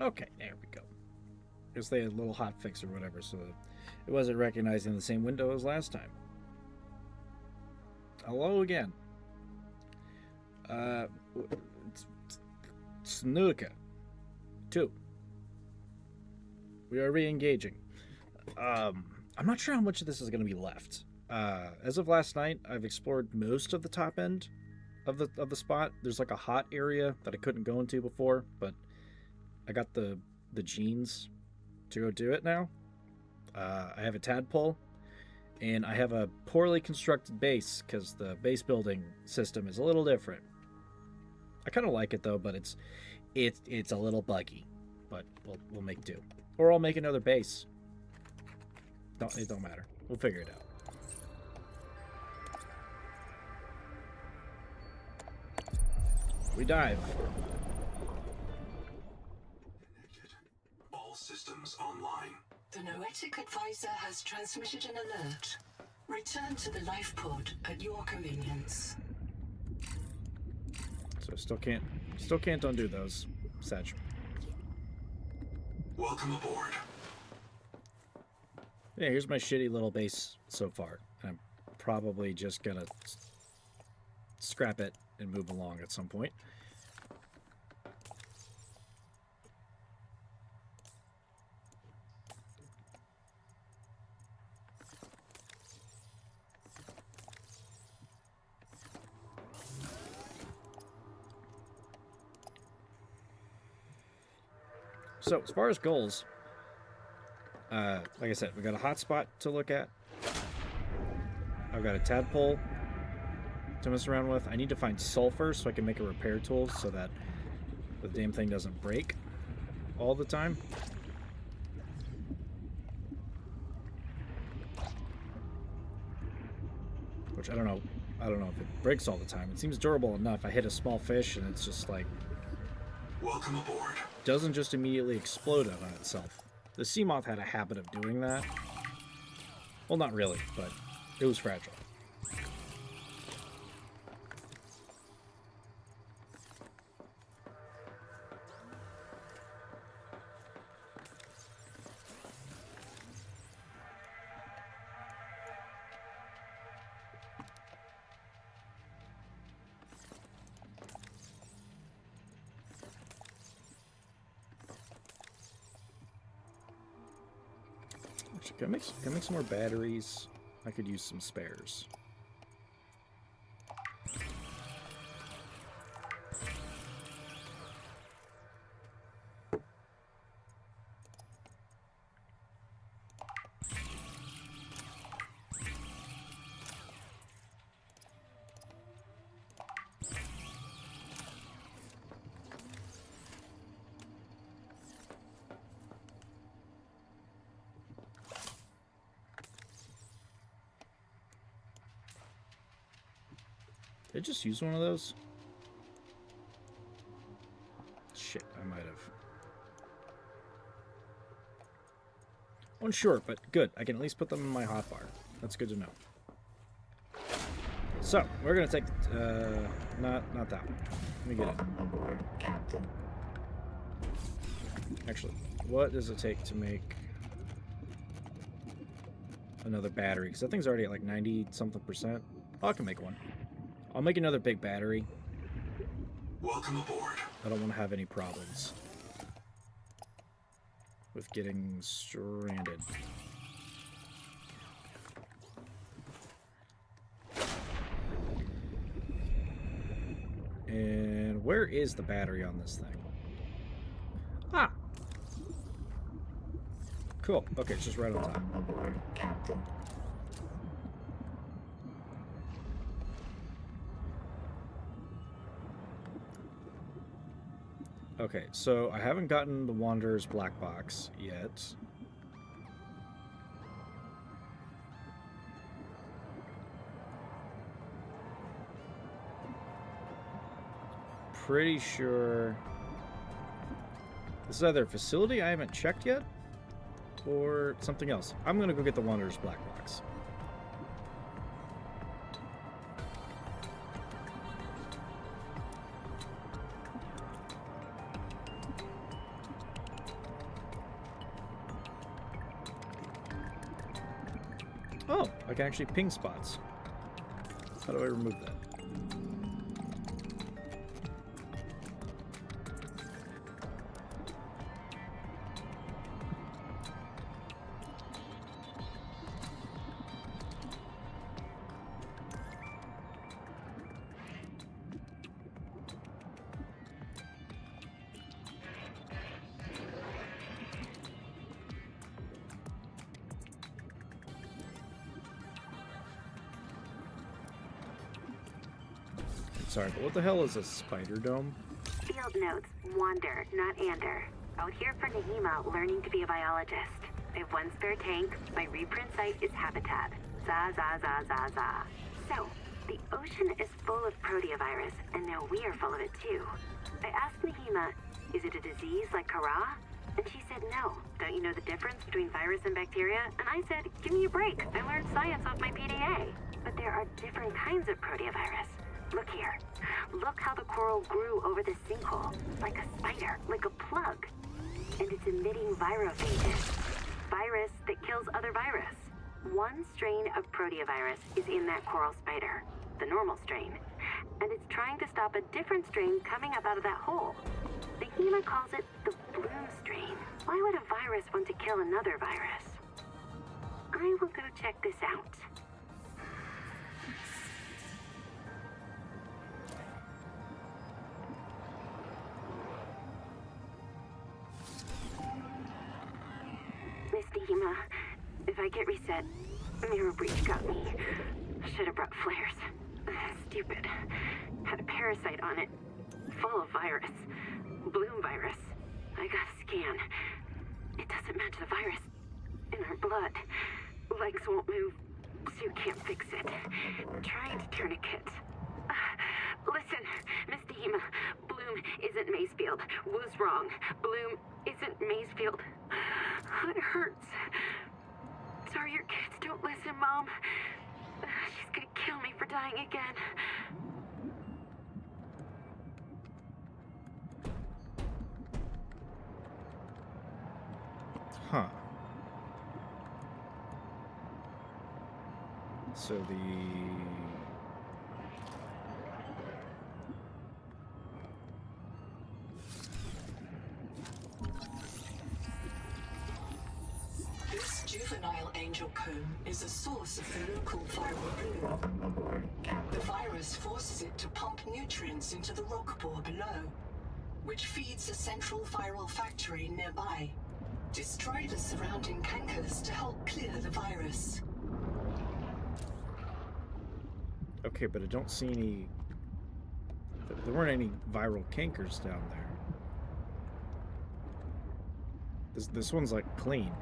Okay, there we go. Guess they had a little hot fix or whatever, so it wasn't recognizing the same window as last time. Hello again. SUBNAUTICA 2. We are re-engaging. I'm not sure how much of this is going to be left. As of last night, I've explored most of the top end of the spot. There's like a hot area that I couldn't go into before, but I got the genes to go do it now. I have a tadpole, and I have a poorly constructed base because the base building system is a little different. I kind of like it though, but it's a little buggy. But we'll make do, or I'll make another base. It don't matter. We'll figure it out. We dive. All systems online. The Noetic advisor has transmitted an alert. Return to the life pod at your convenience. So still can't undo those, Sag. Welcome aboard. Yeah, here's my shitty little base so far. I'm probably just gonna scrap it and move along at some point. So, as far as goals, like I said, we got a hotspot to look at. I've got a tadpole to mess around with. I need to find sulfur so I can make a repair tool so that the damn thing doesn't break all the time. Which I don't know if it breaks all the time. It seems durable enough. I hit a small fish and it's just like... Welcome aboard. Doesn't just immediately explode on itself. The sea moth had a habit of doing that. Well, not really, but it was fragile. Can I make some more batteries? I could use some spares. Did I just use one of those? Shit, I might have. Unsure, but good. I can at least put them in my hotbar. That's good to know. So, we're gonna take not that one. Let me get it. Actually, what does it take to make another battery? Because that thing's already at like 90-something%. Oh, I can make one. I'll make another big battery. Welcome aboard. I don't want to have any problems with getting stranded. And where is the battery on this thing? Ah! Cool. Okay, it's just right on top. Okay, so I haven't gotten the Wanderer's black box yet. Pretty sure this is either a facility I haven't checked yet or something else. I'm gonna go get the Wanderer's black box. Oh, I can actually ping spots. How do I remove that? Sorry, but what the hell is a spider dome? Field notes, wander, not ander. Out here for Nahima, learning to be a biologist. I have one spare tank. My reprint site is habitat. Za za za za za. So, the ocean is full of proteovirus, and now we are full of it too. I asked Nahima, is it a disease like Kara? And she said no. Don't you know the difference between virus and bacteria? And I said, give me a break. I learned science off my PDA. But there are different kinds of proteovirus. Look here. Look how the coral grew over the sinkhole. Like a spider, like a plug. And it's emitting virophages. Virus that kills other virus. One strain of proteovirus is in that coral spider, the normal strain. And it's trying to stop a different strain coming up out of that hole. Nahima calls it the bloom strain. Why would a virus want to kill another virus? I will go check this out. Miss Nahima, if I get reset, mirror breach got me. Should have brought flares. Stupid. Had a parasite on it. Full of virus. Bloom virus. I got a scan. It doesn't match the virus in her blood. Legs won't move, so you can't fix it. Trying to tourniquet. Listen, Miss Nahima, Bloom isn't Macefield. Was wrong. Bloom isn't Macefield. It hurts. Sorry your kids don't listen, Mom. She's gonna kill me for dying again. Huh. So the... This juvenile angel comb is a source of the local viral bloom. The virus forces it to pump nutrients into the rock bore below, which feeds a central viral factory nearby. Destroy the surrounding cankers to help clear the virus. Okay, but I don't see any... There weren't any viral cankers down there. This one's like clean.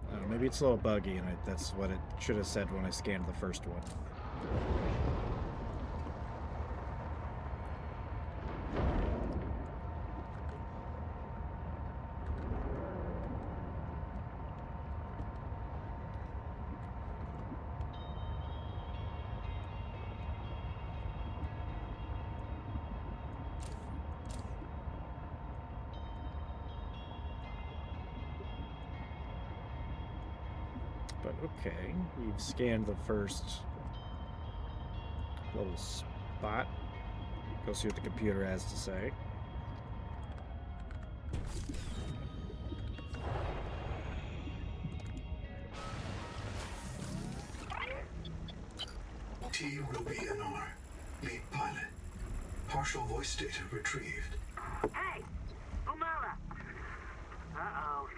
I don't know, maybe it's a little buggy, and that's what it should have said when I scanned the first one. But okay, we've scanned the first little spot. Go see what the computer has to say. T. Ruby NR, lead pilot. Partial voice data retrieved. Hey! Umala! Uh-oh.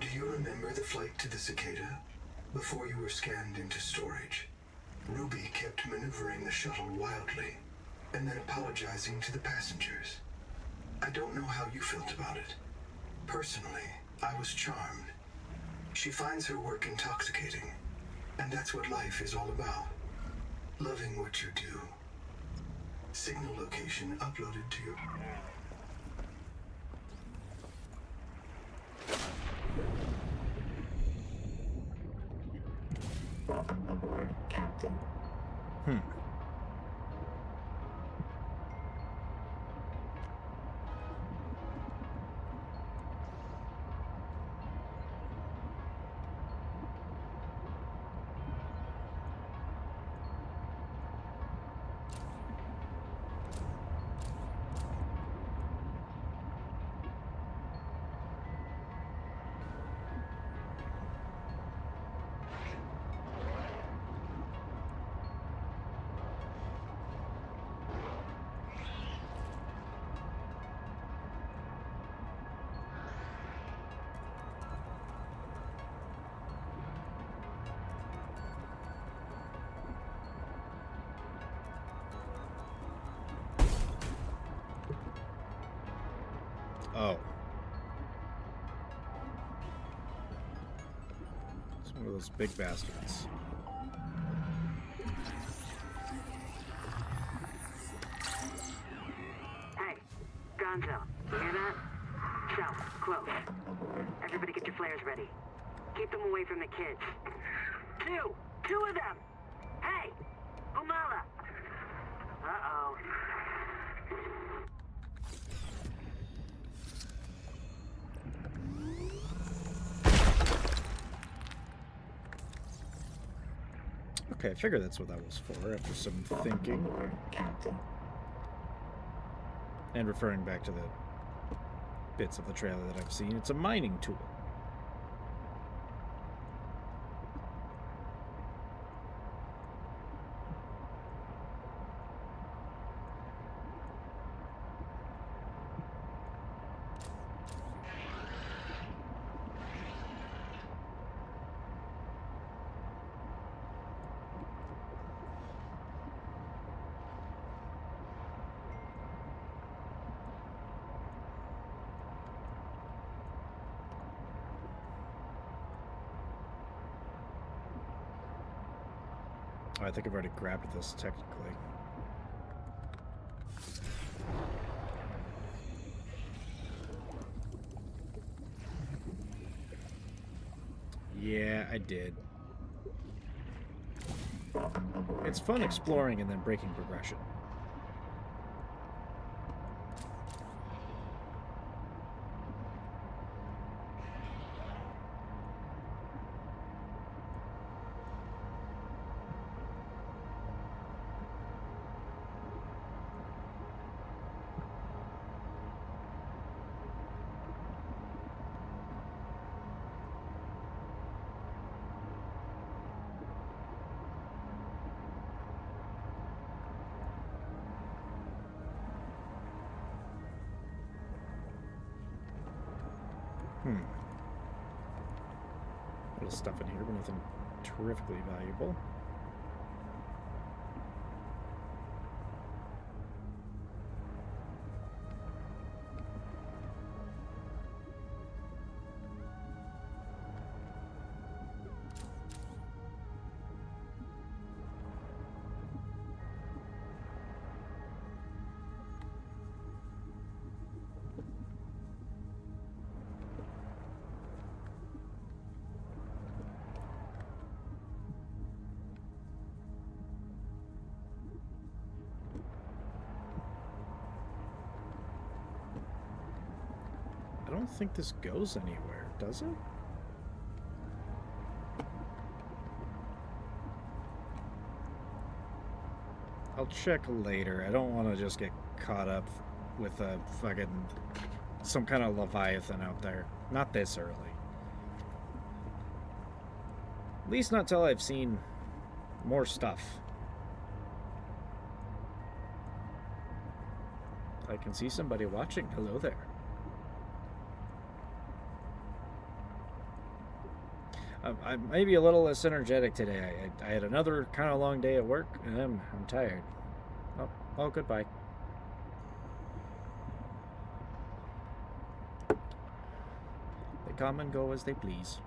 Do you remember the flight to the cicada? Before you were scanned into storage, Ruby kept maneuvering the shuttle wildly, and then apologizing to the passengers. I don't know how you felt about it. Personally, I was charmed. She finds her work intoxicating, and that's what life is all about. Loving what you do. Signal location uploaded to your... Hmm. Oh. It's one of those big bastards. Hey, Gonzo, you hear that? South, close. Everybody get your flares ready. Keep them away from the kids. Two of them! Hey! Umala! Uh-oh. Okay, I figure that's what that was for after some thinking. And referring back to the bits of the trailer that I've seen, it's a mining tool. Oh, I think I've already grabbed this, technically. Yeah, I did. It's fun exploring and then breaking progression. A little stuff in here, but nothing terrifically valuable. I don't think this goes anywhere, does it? I'll check later. I don't want to just get caught up with a fucking some kind of Leviathan out there. Not this early. At least not till I've seen more stuff. I can see somebody watching. Hello there. I may be a little less energetic today. I had another kind of long day at work, and I'm tired. Oh, goodbye. They come and go as they please.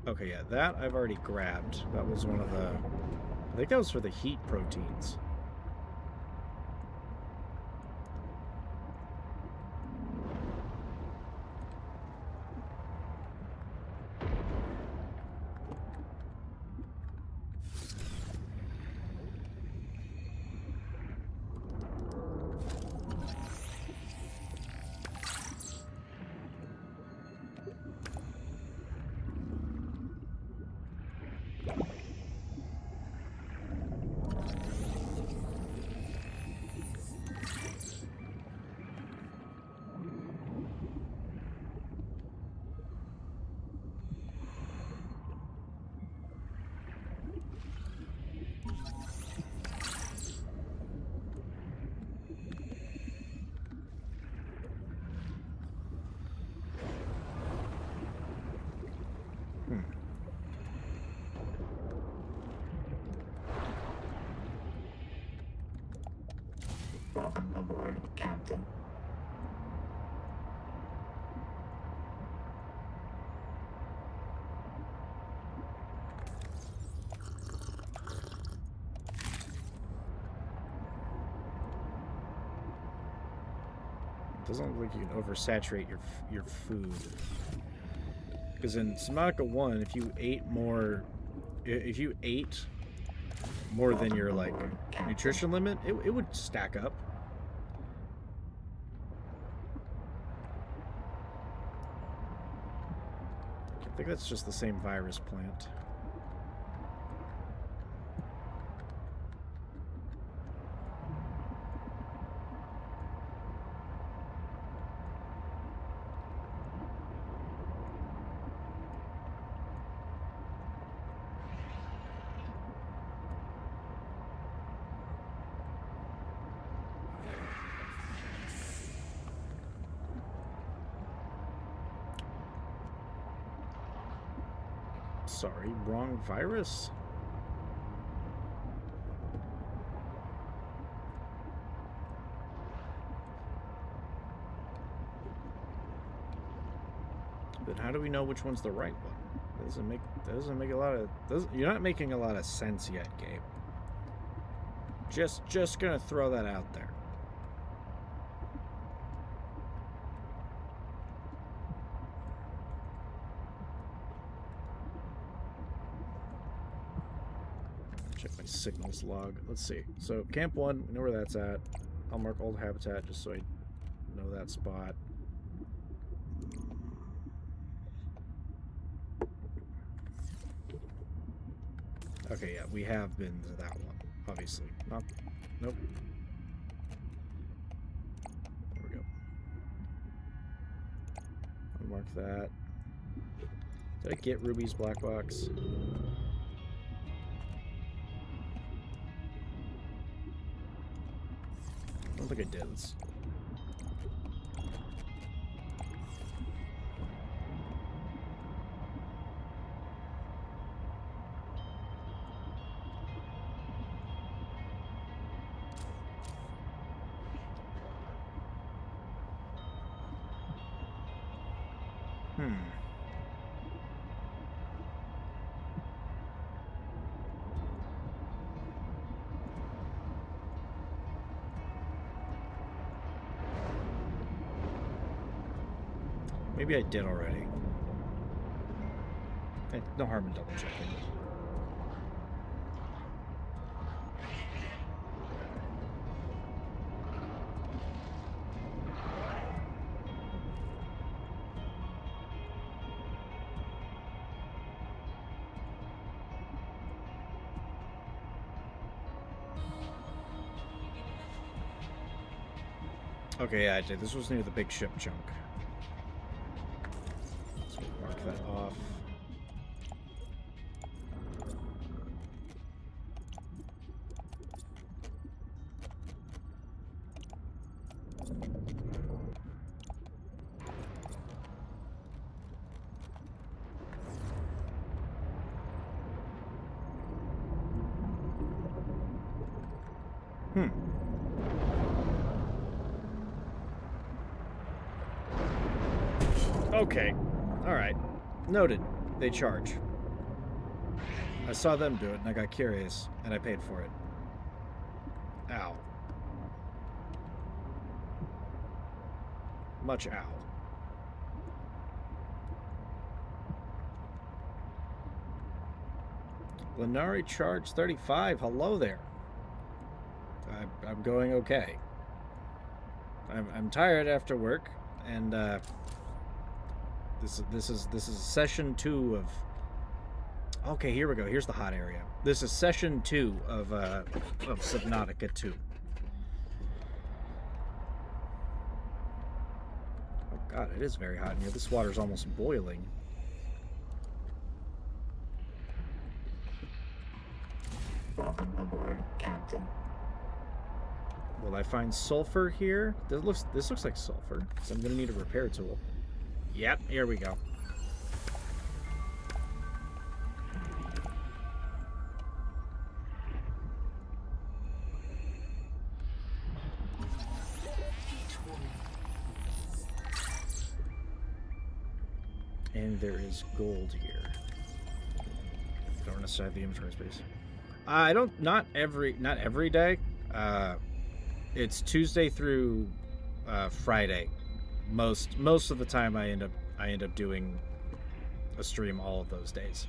Okay, yeah, that I've already grabbed. That was one of the... I think that was for the heat proteins. Doesn't look like you can oversaturate your food. Because in Subnautica 1, if you ate more than your like nutrition limit, it would stack up. I think that's just the same virus plant. Sorry, wrong virus? But how do we know which one's the right one? Doesn't make a lot of you're not making a lot of sense yet, Gabe. Just gonna throw that out there. Check my signals log. Let's see. So Camp 1, we know where that's at. I'll mark old habitat just so I know that spot. Okay, yeah, we have been to that one, obviously. Nope. There we go. I'll mark that. Did I get Ruby's black box? I don't think I did. Maybe I did already. No harm in double checking. Okay, yeah, I did. This was near the big ship chunk. So mark that off. Okay. Alright. Noted. They charge. I saw them do it, and I got curious, and I paid for it. Ow. Much ow. Lenari charge 35. Hello there. I'm going okay. I'm tired after work, and this is session 2 of. Okay, here we go. Here's the hot area. This is session 2 of Subnautica 2. Oh god, it is very hot in here. This water's almost boiling. Captain. Will I find sulfur here? This looks like sulfur, so I'm gonna need a repair tool. Yep, here we go. Heat And there is gold here. Don't necessarily have the inventory space. I don't. Not every day. It's Tuesday through Friday. Most of the time, I end up doing a stream all of those days.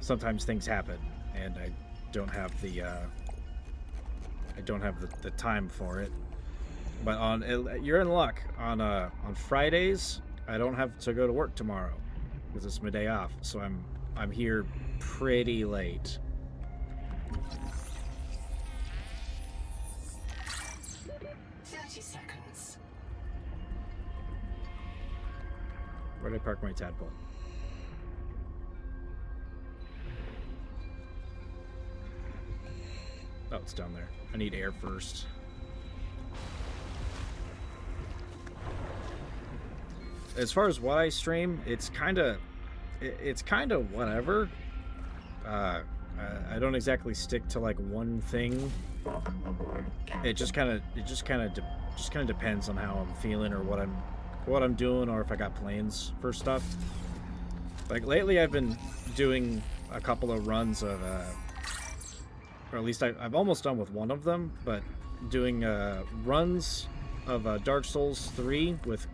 Sometimes things happen, and I don't have the time for it. But you're in luck. On Fridays, I don't have to go to work tomorrow because it's my day off. So I'm here pretty late. 30 seconds. Where did I park my tadpole? Oh, it's down there. I need air first. As far as what I stream, it's kind of whatever. I don't exactly stick to like one thing. It just kind of depends on how I'm feeling or what I'm doing, or if I got plans for stuff. Like lately, I've been doing a couple of runs of, or at least I've almost done with one of them, but doing runs of Dark Souls 3 with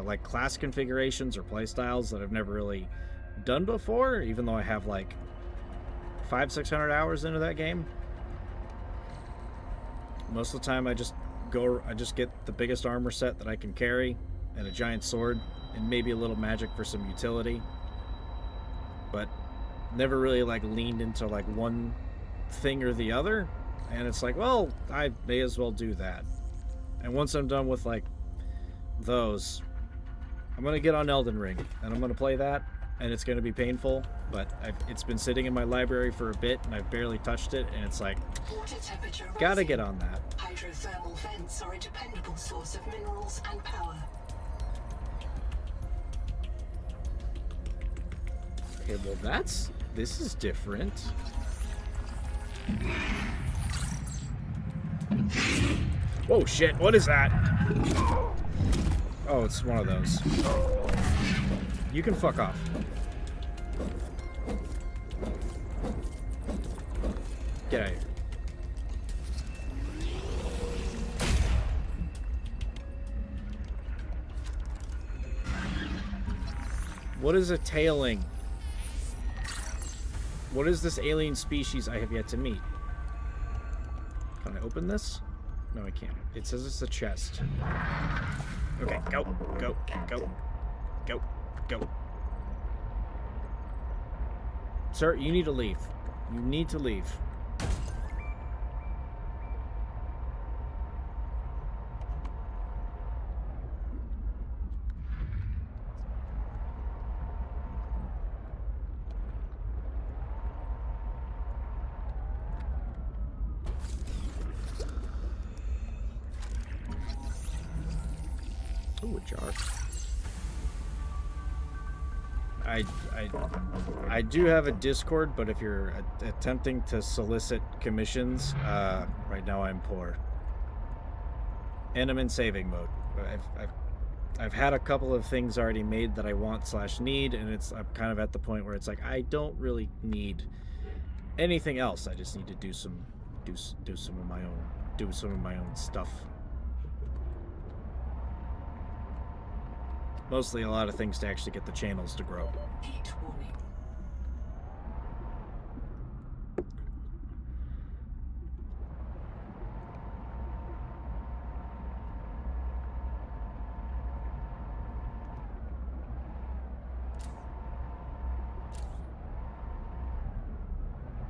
like class configurations or playstyles that I've never really done before, even though I have like 500-600 hours into that game. Most of the time I just get the biggest armor set that I can carry and a giant sword and maybe a little magic for some utility, but never really like leaned into like one thing or the other. And it's like, well, I may as well do that. And once I'm done with like those, I'm gonna get on Elden Ring and I'm gonna play that, and it's gonna be painful, but it's been sitting in my library for a bit and I've barely touched it, and it's like, Water temperature gotta rising. get on that. Hydrothermal vents are a dependable source of minerals and power. Okay, well this is different. Whoa, shit, what is that? Oh, it's one of those. You can fuck off. Get out of here. What is a tailing? What is this alien species I have yet to meet? Can I open this? No, I can't. It says it's a chest. Okay, go, go, go, go, go. Sir, you need to leave. You need to leave. Ooh, a jar. I do have a Discord, but if you're attempting to solicit commissions, right now I'm poor. And I'm in saving mode. I've had a couple of things already made that I want / need, and I'm kind of at the point where it's like I don't really need anything else. I just need to do some of my own stuff. Mostly a lot of things to actually get the channels to grow. Heat warning.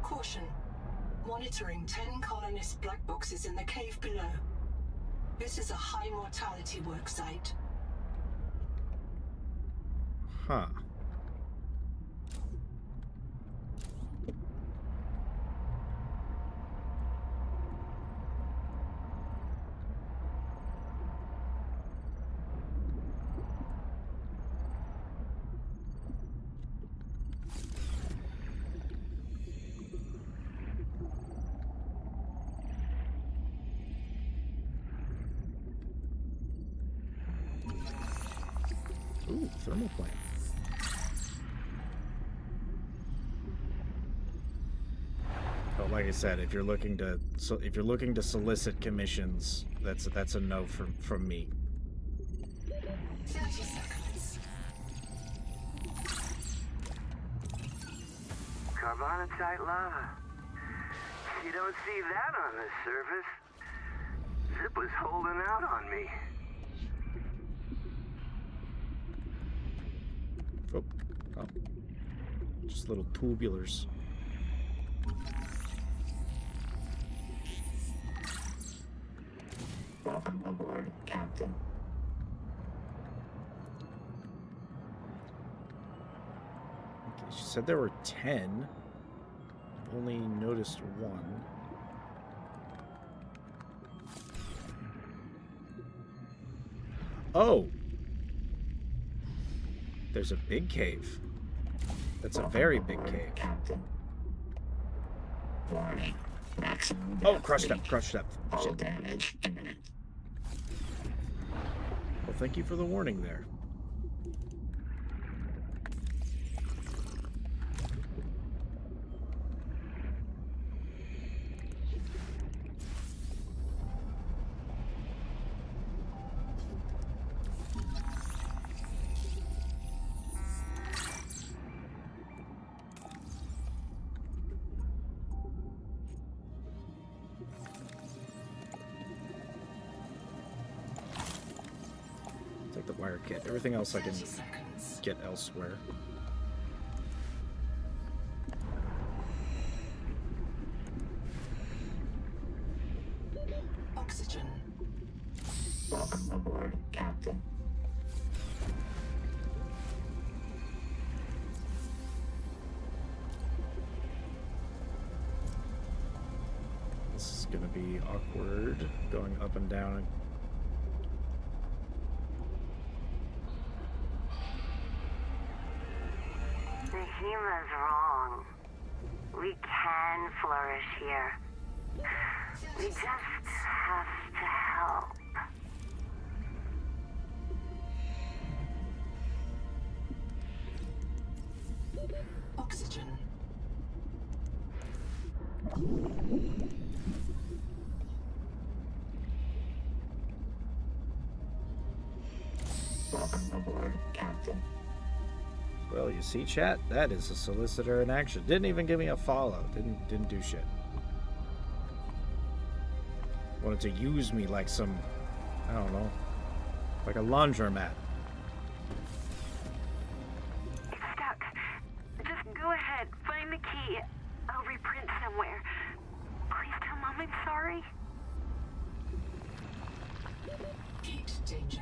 Caution. Monitoring 10 colonist black boxes in the cave below. This is a high mortality work site. Huh. Ooh, thermal plant. But like I said, if you're looking to solicit commissions, that's a no from me. 30 seconds. Carbonatite lava. You don't see that on the surface. Zip was holding out on me. Oh. Just little tubulars. Welcome aboard, Captain. Okay, she said there were 10. I've only noticed one. Oh! There's a big cave. That's a very big cave. Captain. Warning. Maximum Oh, depth crush reach. depth, crush depth. Hull damage imminent. Well, thank you for the warning there. Take the wire kit. Everything else I can 30 seconds. get elsewhere. Oxygen. Welcome aboard, Captain. This is gonna be awkward, going up and down. Nahima's wrong. We can flourish here. We just have to help. Oxygen. Welcome aboard, Captain. Well, you see, chat? That is a solicitor in action. Didn't even give me a follow. Didn't do shit. Wanted to use me like some, I don't know, like a laundromat. It's stuck. Just go ahead. Find the key. I'll reprint somewhere. Please tell Mom I'm sorry. Heat danger.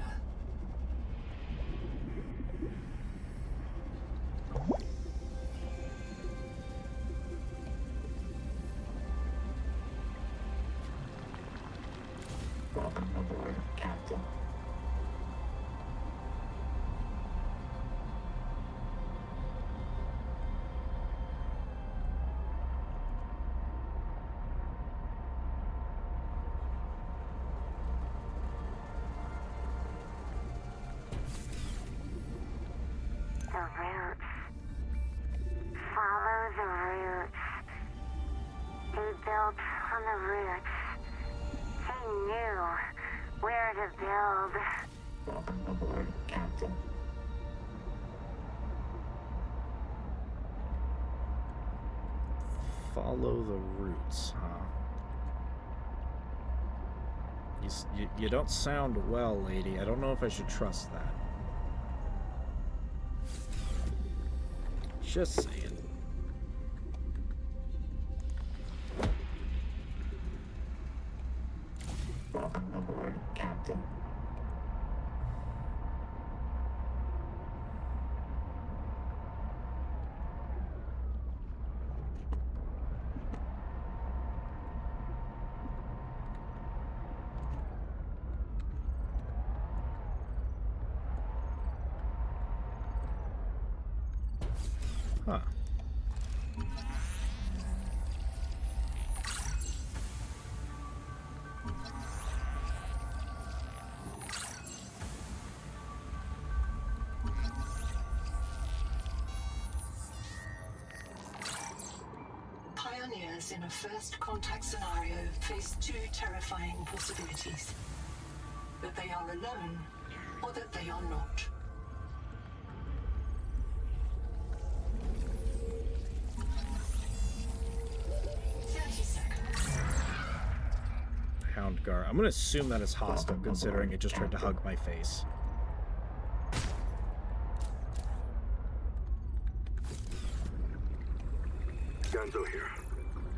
Welcome aboard, Captain. The roots. Follow the roots. They built on the roots. They knew where to build. Welcome aboard, Captain. Follow the roots, huh? You don't sound well, lady. I don't know if I should trust that. Just saying. Welcome aboard, Captain. Huh. Pioneers survivors in a first contact scenario face two terrifying possibilities. That they are alone, or that they are not. Houndgar. I'm gonna assume that is hostile, considering it just tried to hug my face. Ganzo here.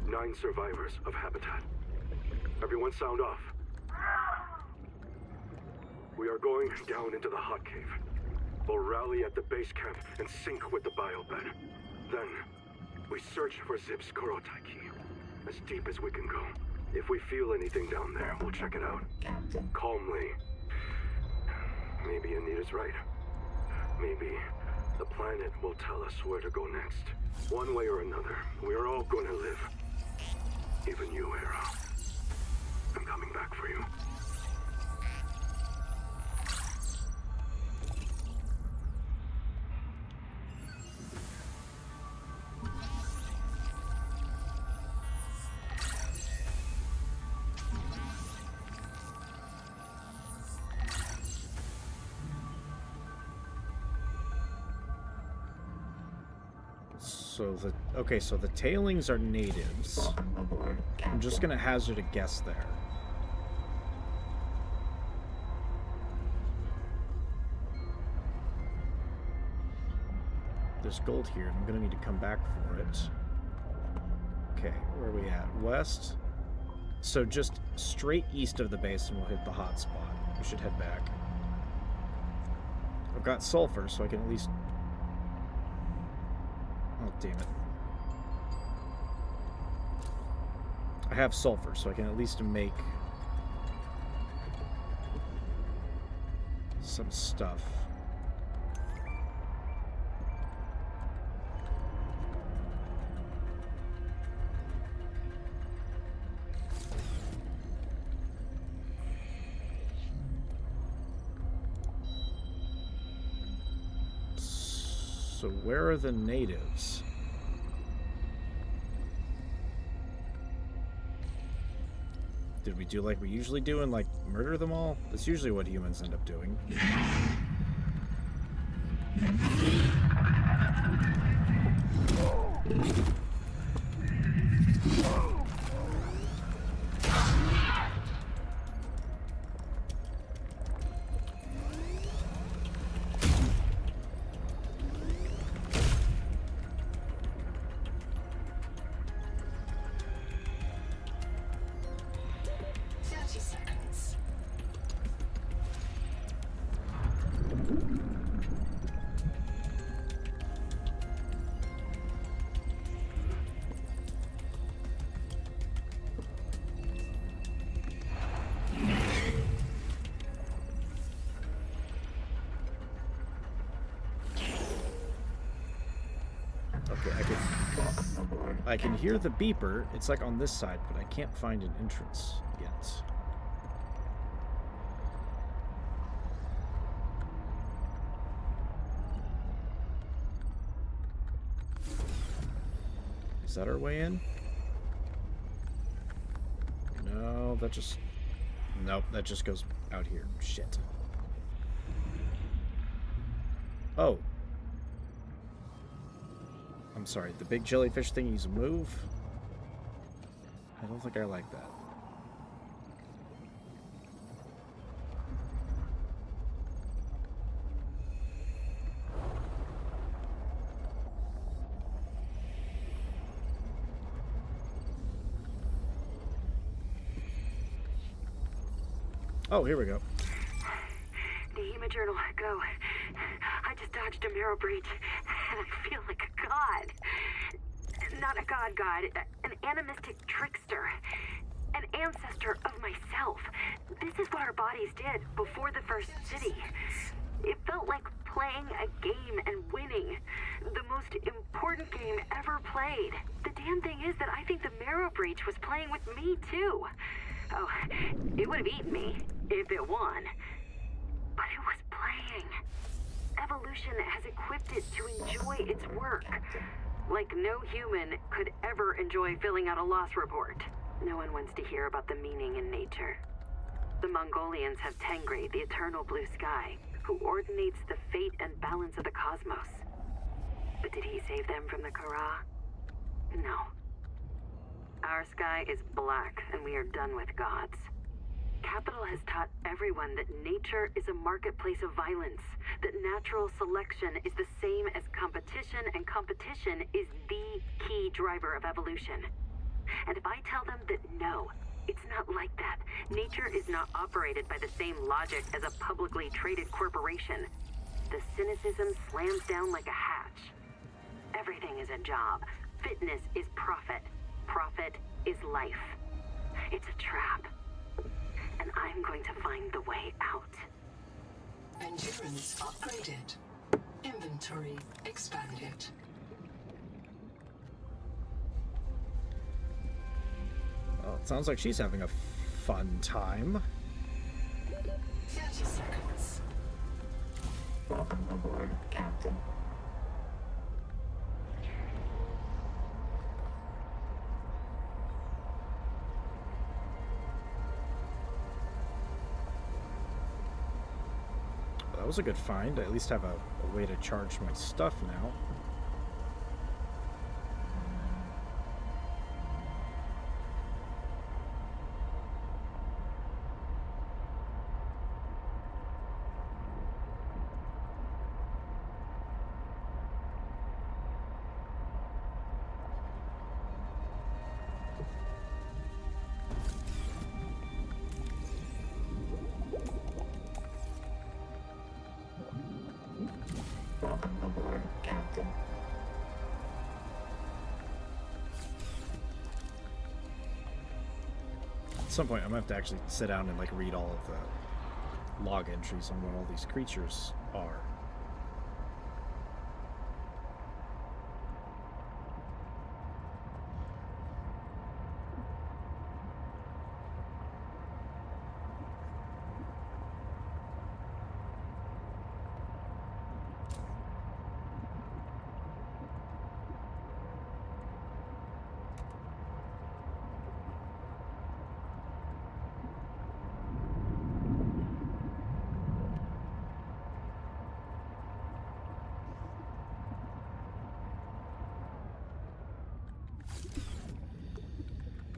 9 survivors of Habitat. Everyone sound off. We are going down into the hot cave. We'll rally at the base camp and sync with the biobed. Then, we search for Zip's Kurotaiki. As deep as we can go. If we feel anything down there, we'll check it out. Captain. Calmly. Maybe Anita's right. Maybe the planet will tell us where to go next. One way or another, we are all going to live. Even you, Hera. I'm coming back for you. So the tailings are natives. I'm just gonna hazard a guess there. There's gold here, and I'm gonna need to come back for it. Okay, where are we at? West? So just straight east of the base and we'll hit the hot spot. We should head back. I've got sulfur, so I can at least... Oh, damn it. I have sulfur, so I can at least make some stuff. So where are the natives? Did we do like we usually do and like murder them all? That's usually what humans end up doing. I can hear the beeper. It's like on this side, but I can't find an entrance yet. Is that our way in? No, that just... Nope, that just goes out here. Shit. Oh. I'm sorry, the big jellyfish thingies move? I don't think I like that. Oh, here we go. Nehema Journal, go. I just dodged a marrow breach, and I feel like a god. Not a god, an animistic trickster. An ancestor of myself. This is what our bodies did before the first city. It felt like playing a game and winning. The most important game ever played. The damn thing is that I think the marrow breach was playing with me, too. Oh, it would have eaten me if it won. But it was playing. Evolution has equipped it to enjoy its work. Like no human could ever enjoy filling out a loss report. No one wants to hear about the meaning in nature. The Mongolians have Tengri, the eternal blue sky, who ordinates the fate and balance of the cosmos. But did he save them from the Kara? No. Our sky is black, and we are done with gods. Capital has taught everyone that nature is a marketplace of violence, that natural selection is the same as competition, and competition is the key driver of evolution. And if I tell them that no, it's not like that. Nature is not operated by the same logic as a publicly traded corporation. The cynicism slams down like a hatch. Everything is a job. Fitness is profit. Profit is life. It's a trap. And I'm going to find the way out. Endurance upgraded. Inventory expanded. Well, it sounds like she's having a fun time. 30 seconds. Welcome aboard, Captain. Well, that was a good find. I at least have a way to charge my stuff now. Welcome aboard, Captain. At some point, I'm gonna have to actually sit down and like read all of the log entries on what all these creatures are.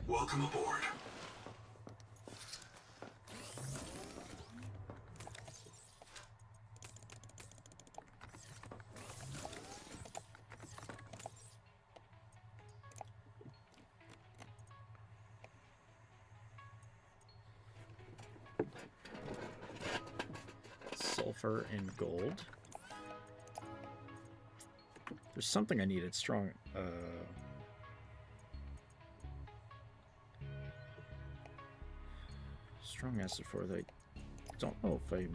Welcome aboard. Sulfur and gold. There's something I needed strong. Strong acid for that. I don't know if I.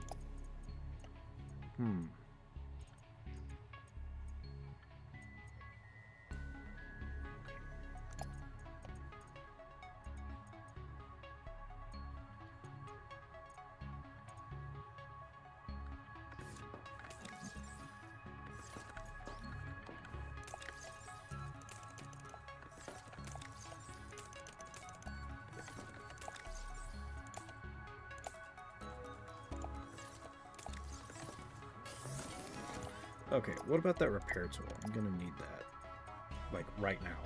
Okay, what about that repair tool? I'm gonna need that. Like, right now.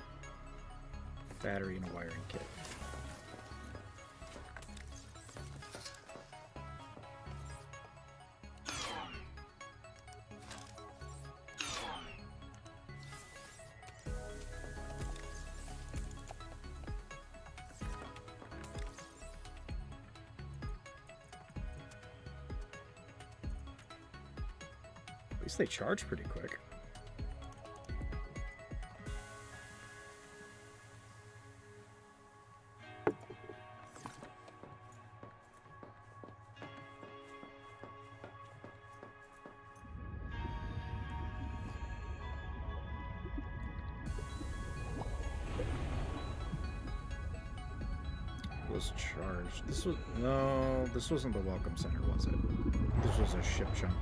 Battery and a wiring kit. At least they charge pretty quick. Was charged. This was no. This wasn't the welcome center, was it? This was a ship chunk.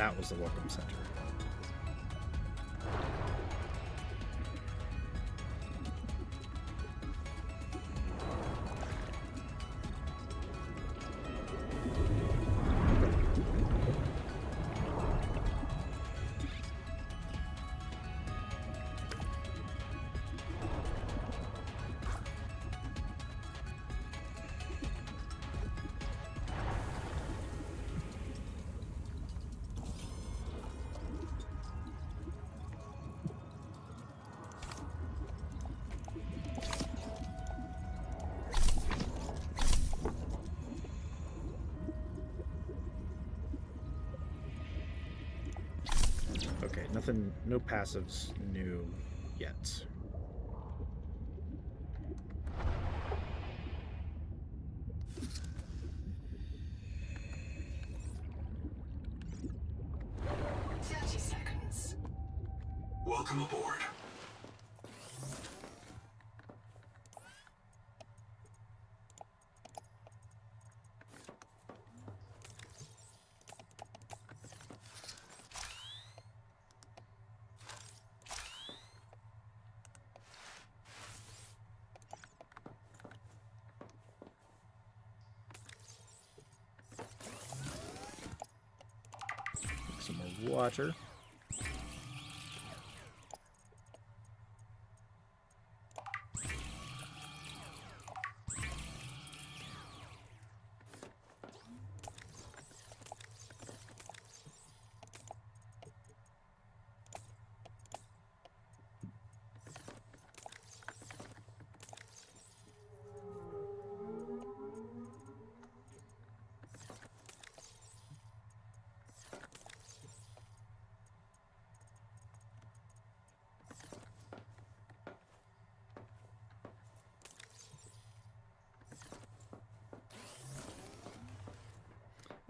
That was the welcome center. Okay, nothing, no passives new yet. Welcome aboard. Some more water.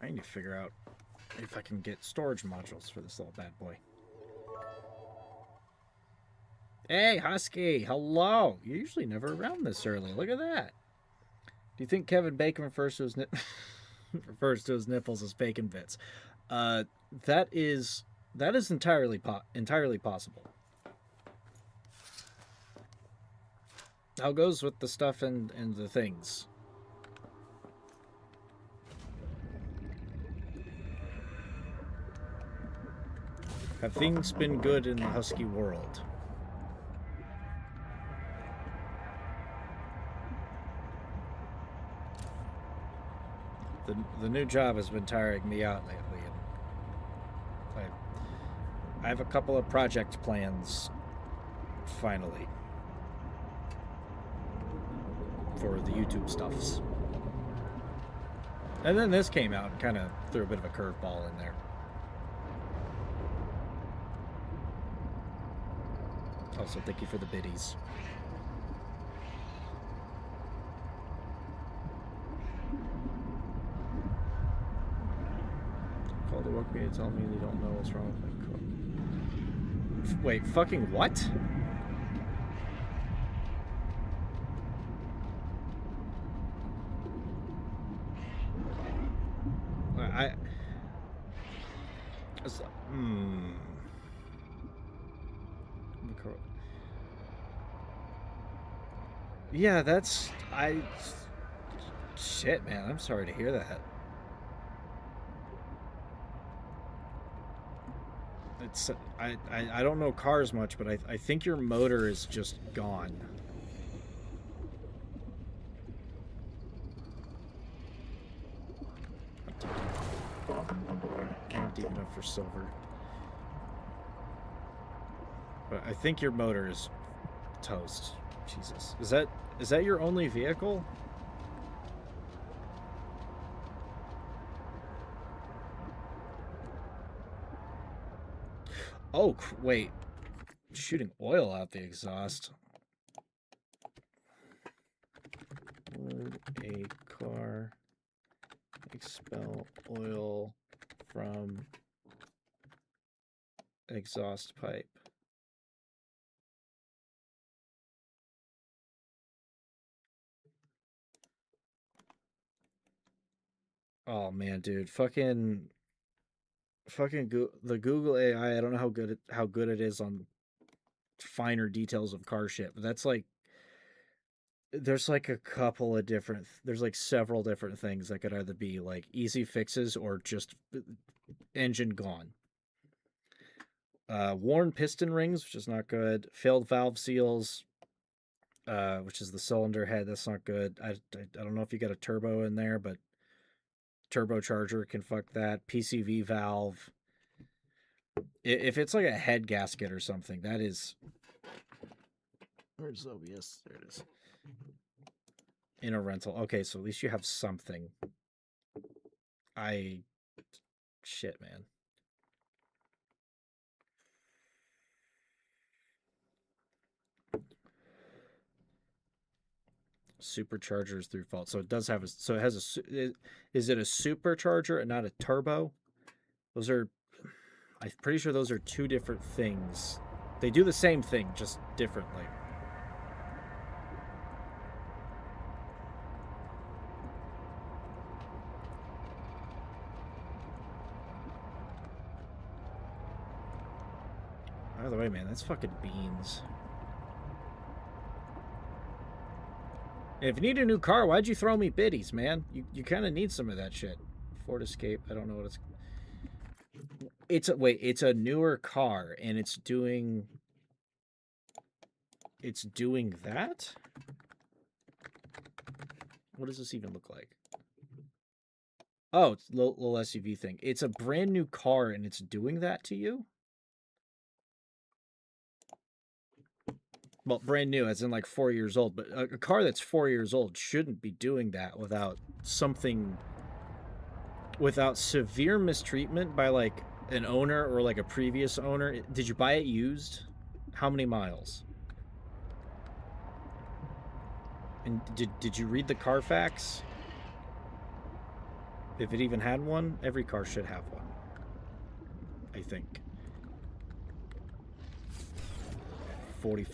I need to figure out if I can get storage modules for this little bad boy. Hey, Husky! Hello! You're usually never around this early. Look at that. Do you think Kevin Bacon refers to his refers to his nipples as bacon bits? That is entirely possible. How goes with the stuff and the things? Have things been good in the Husky world? The new job has been tiring me out lately, and I have a couple of project plans, finally, for the YouTube stuffs. And then this came out and kind of threw a bit of a curveball in there. Also, thank you for the biddies. Call to work me and tell me they don't know what's wrong with my car. Wait, fucking what? Yeah, shit, man, I'm sorry to hear that. I don't know cars much, but I think your motor is just gone. Not deep enough for silver. But I think your motor is toast. Jesus. Is that your only vehicle? Oh, wait. Shooting oil out the exhaust. Would a car expel oil from exhaust pipe? Oh man, dude, fucking fucking the Google AI. I don't know how good it is on finer details of car shit, but that's like there's like a couple of different there's like several different things that could either be like easy fixes or just engine gone. Worn piston rings, which is not good. Failed valve seals, which is the cylinder head. That's not good. I don't know if you got a turbo in there, but turbocharger can fuck that. PCV valve. If it's like a head gasket or something, that is. Where's OBS? There it is. In a rental. Okay, so at least you have something. Shit, man. Superchargers through fault. So it does have a. So it has a. Is it a supercharger and not a turbo? Those are. I'm pretty sure those are two different things. They do the same thing, just differently. By the way, man, that's fucking beans. If you need a new car, why'd you throw me biddies, man? You kind of need some of that shit. Ford Escape. I don't know what it's. It's a newer car, and it's doing that? What does this even look like? Oh, it's a little SUV thing. It's a brand new car, and it's doing that to you? Well, brand new, as in like 4 years old, but a car that's 4 years old shouldn't be doing that without severe mistreatment by like an owner or like a previous owner. Did you buy it used? How many miles? And did you read the Carfax? If it even had one, every car should have one, I think. 40.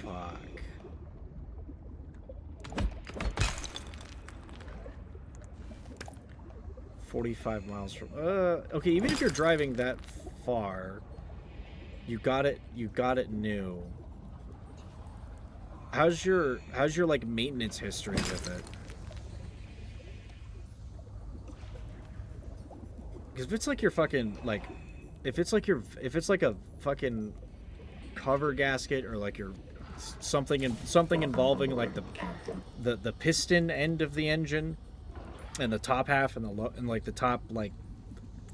Fuck. $45 miles from. Okay. Even if you're driving that far, you got it new. How's your like maintenance history with it? Because if it's like your fucking like, if it's like a fucking cover gasket or like your something involving like the piston end of the engine and the top half and like the top like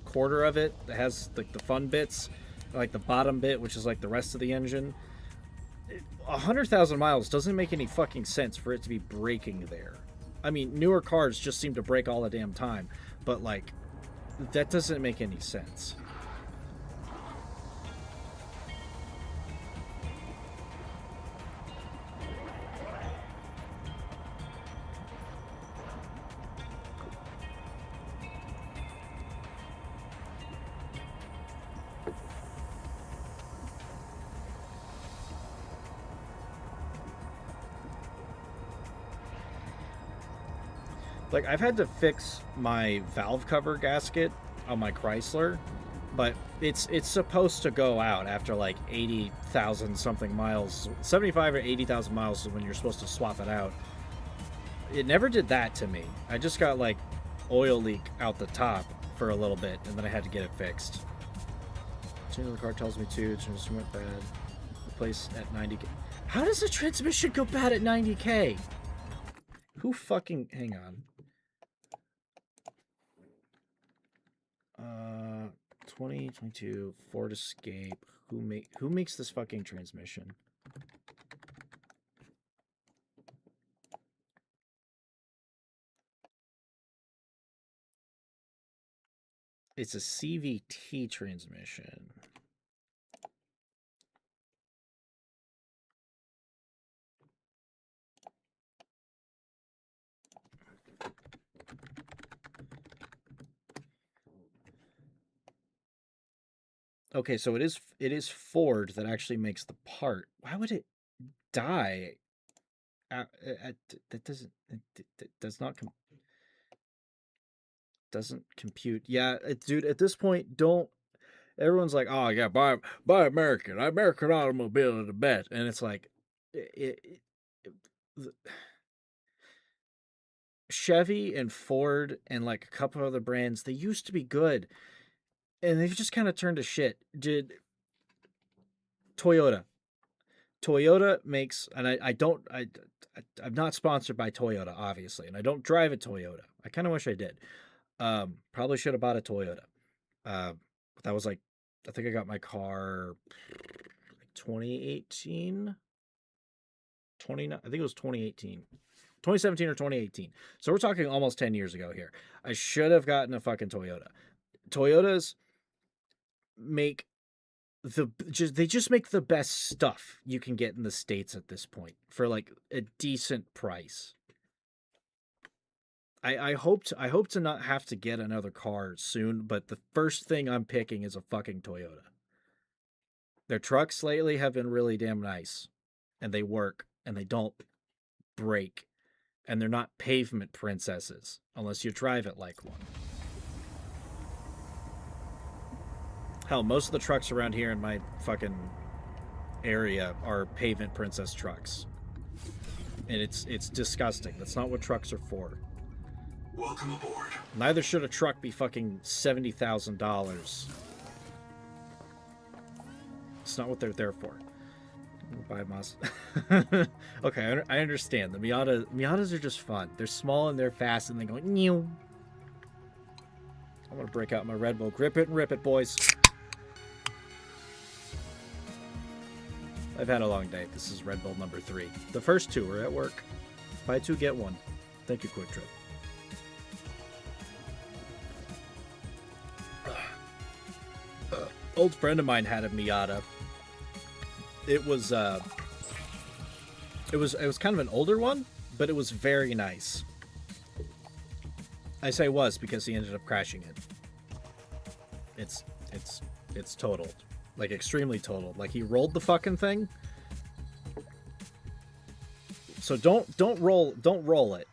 quarter of it that has like the fun bits, like the bottom bit which is like the rest of the engine. 100,000 miles doesn't make any fucking sense for it to be breaking there. I mean, newer cars just seem to break all the damn time, but like that doesn't make any sense. Like, I've had to fix my valve cover gasket on my Chrysler, but it's supposed to go out after like 80,000 something miles. 75 or 80,000 miles is when you're supposed to swap it out. It never did that to me. I just got like oil leak out the top for a little bit, and then I had to get it fixed. Tuning the car tells me to. Transmission went bad. Replace at 90K. How does the transmission go bad at 90K? Who fucking... Hang on. 2022 Ford Escape. Who makes this fucking transmission? It's a CVT transmission. Okay, so it is Ford that actually makes the part. Why would it die? That doesn't. It does not come. doesn't compute. Yeah, dude, at this point, don't. Everyone's like, oh, yeah, buy American. American automobile is the best. And it's like, the- Chevy and Ford and like a couple other brands, they used to be good. And they've just kind of turned to shit. Did Toyota. Toyota makes, and I'm not sponsored by Toyota, obviously, and I don't drive a Toyota. I kind of wish I did. Probably should have bought a Toyota. But that was like, I think I got my car like 2018, 29. I think it was 2018, 2017 or 2018. So we're talking almost 10 years ago here. I should have gotten a fucking Toyota. Toyotas make they just make the best stuff you can get in the States at this point for like a decent price. I hope to not have to get another car soon, but the first thing I'm picking is a fucking Toyota. Their trucks lately have been really damn nice, and they work, and they don't break, and they're not pavement princesses unless you drive it like one. Hell, most of the trucks around here in my fucking area are pavement princess trucks. And it's disgusting. That's not what trucks are for. Welcome aboard. Neither should a truck be fucking $70,000. It's not what they're there for. Buy Mazda. Okay, I understand. The Miatas are just fun. They're small and they're fast and they go new. I'm gonna break out my Red Bull. Grip it and rip it, boys. I've had a long day. This is Red Bull number 3. The first 2 are at work. Buy 2, get 1. Thank you, Quick Trip. Old friend of mine had a Miata. It was kind of an older one, but it was very nice. I say was because he ended up crashing it. It's totaled. Like extremely totaled. Like he rolled the fucking thing. So don't roll it.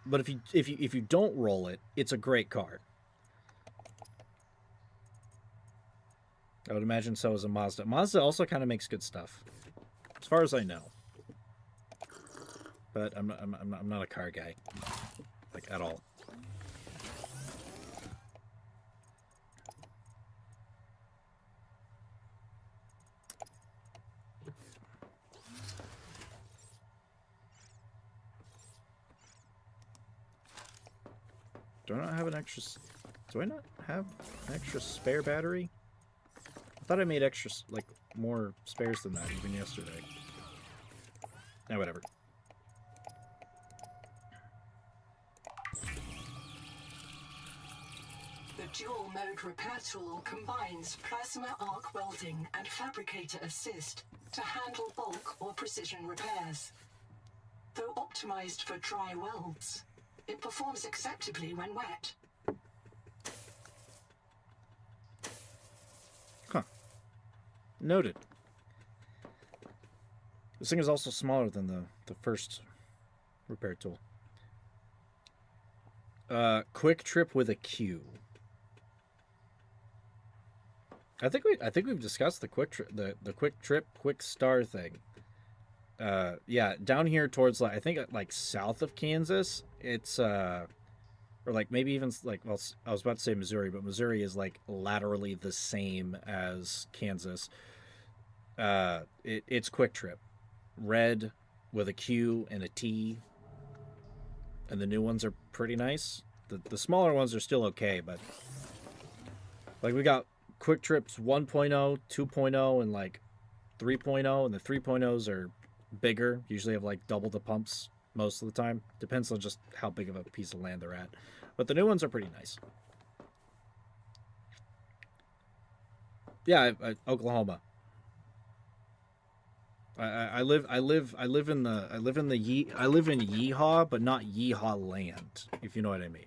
But if you don't roll it, it's a great car. I would imagine so is a Mazda. Mazda also kind of makes good stuff, as far as I know. But I'm not a car guy, like at all. Do I not have an extra? Do I not have an extra spare battery? I thought I made extra, like, more spares than that even yesterday. Nah, whatever. The dual mode repair tool combines plasma arc welding and fabricator assist to handle bulk or precision repairs. Though optimized for dry welds, it performs acceptably when wet. Huh. Noted. This thing is also smaller than the first repair tool. Quick Trip with a Q. I think we've discussed the Quick Trip, the Quick Trip, Quick Star thing. Yeah, down here towards, like, I think like south of Kansas, it's or like maybe even like, well, I was about to say Missouri, but Missouri is like laterally the same as Kansas. It's Quick Trip, red with a Q and a T, and the new ones are pretty nice. The smaller ones are still okay, but like we got Quick Trips 1.0, 2.0, and like 3.0, and the 3.0s are bigger, usually have like double the pumps most of the time. Depends on just how big of a piece of land they're at. But the new ones are pretty nice. Yeah, Oklahoma. I live in Yeehaw, but not Yeehaw land, if you know what I mean.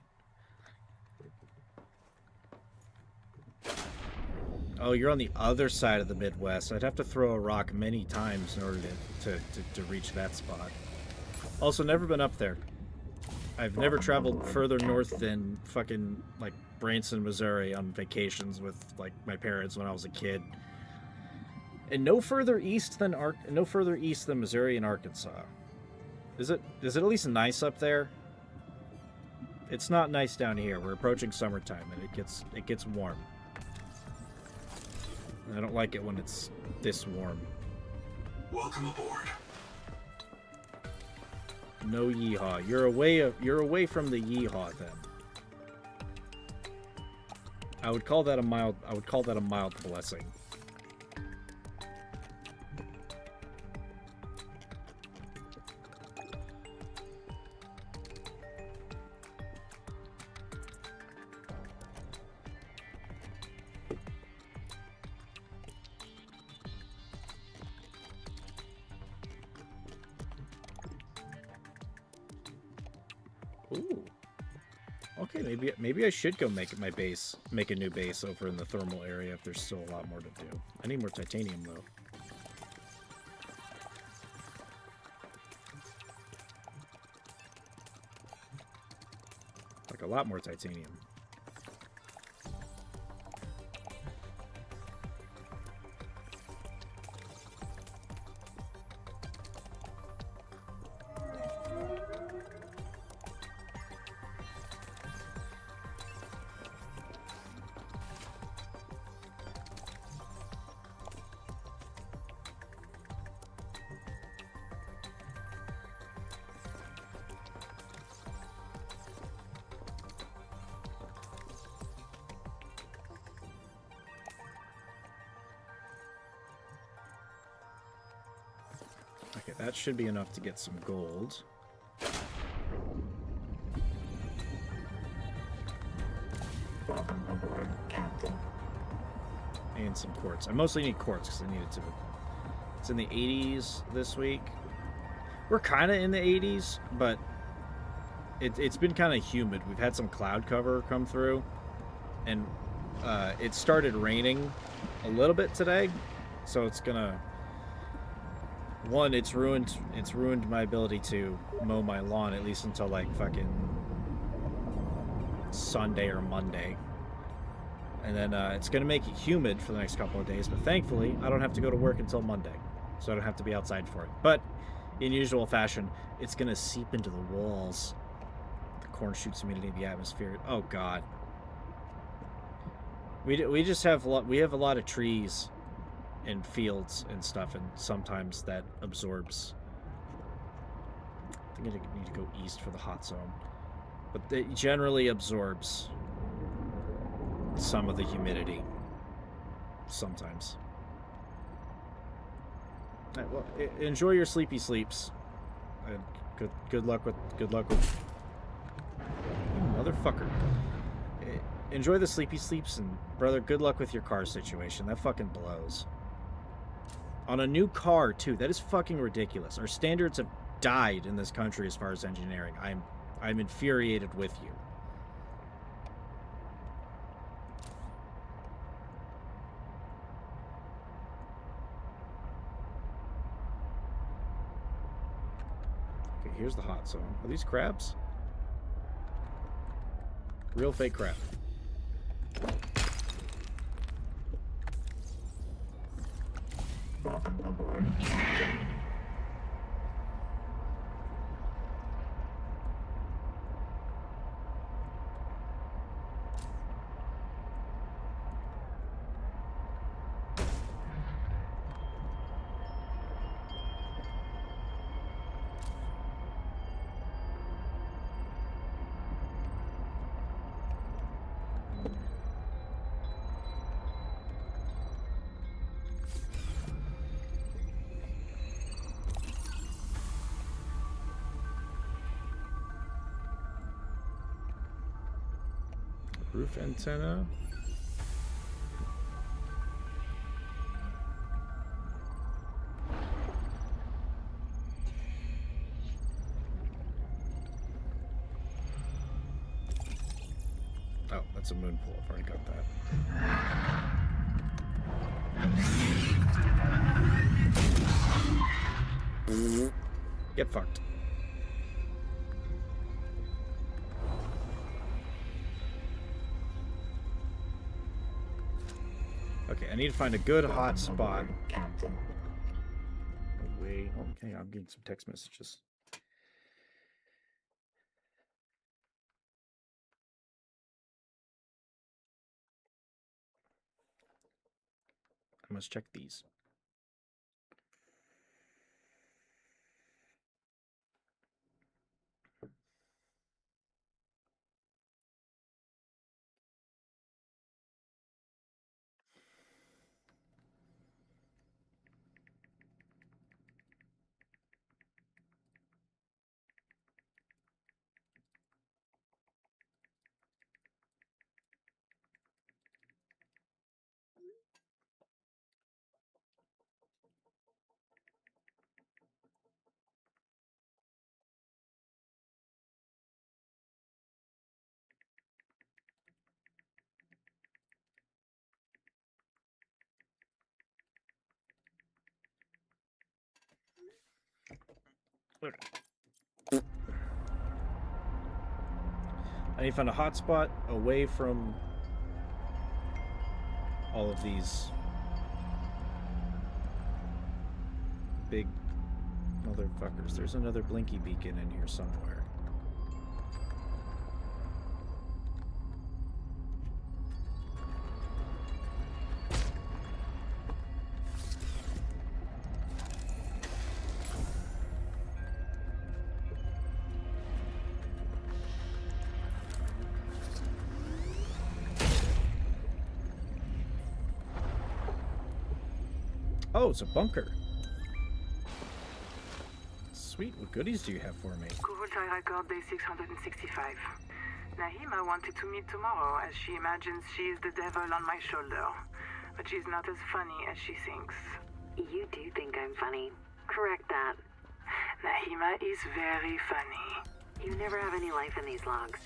Oh, you're on the other side of the Midwest. I'd have to throw a rock many times in order to reach that spot. Also, never been up there. I've never traveled further north than fucking like Branson, Missouri on vacations with like my parents when I was a kid. And no further east than Missouri and Arkansas. Is it at least nice up there? It's not nice down here. We're approaching summertime and it gets warm. And I don't like it when it's this warm. Welcome aboard. No yeehaw. You're away from the yeehaw then. I would call that a mild blessing. Ooh. Okay, maybe I should go make a new base over in the thermal area if there's still a lot more to do. I need more titanium though. Like a lot more titanium. Okay, that should be enough to get some gold. And some quartz. I mostly need quartz because I need it to... It's in the 80s this week. We're kind of in the 80s, but it's been kind of humid. We've had some cloud cover come through, and it started raining a little bit today, so it's gonna... One, it's ruined my ability to mow my lawn, at least until like fucking Sunday or Monday. And then it's going to make it humid for the next couple of days, but thankfully I don't have to go to work until Monday, so I don't have to be outside for it. But in usual fashion, it's going to seep into the walls. The corn shoots humidity in the atmosphere. Oh god. We just have we have a lot of trees and fields and stuff, and sometimes that absorbs. I think I need to go east for the hot zone, but it generally absorbs some of the humidity sometimes. All right, well, enjoy your sleepy sleeps. Good luck with you motherfucker. Enjoy the sleepy sleeps, and brother, good luck with your car situation. That fucking blows. On a new car, too. That is fucking ridiculous. Our standards have died in this country as far as engineering. I'm infuriated with you. Okay, here's the hot zone. Are these crabs? Real fake crab. Roof antenna. Oh, that's a moon pool. I've already got that. Get fucked. Okay, I need to find a good hot spot. Wait, okay, I'm getting some text messages. I must check these. Okay. I need to find a hot spot away from all of these big motherfuckers. There's another blinky beacon in here somewhere. Oh, it's a bunker. Sweet, what goodies do you have for me? Kurultai record day 665. Nahima wanted to meet tomorrow as she imagines she is the devil on my shoulder. But she's not as funny as she thinks. You do think I'm funny. Correct that. Nahima is very funny. You never have any life in these logs.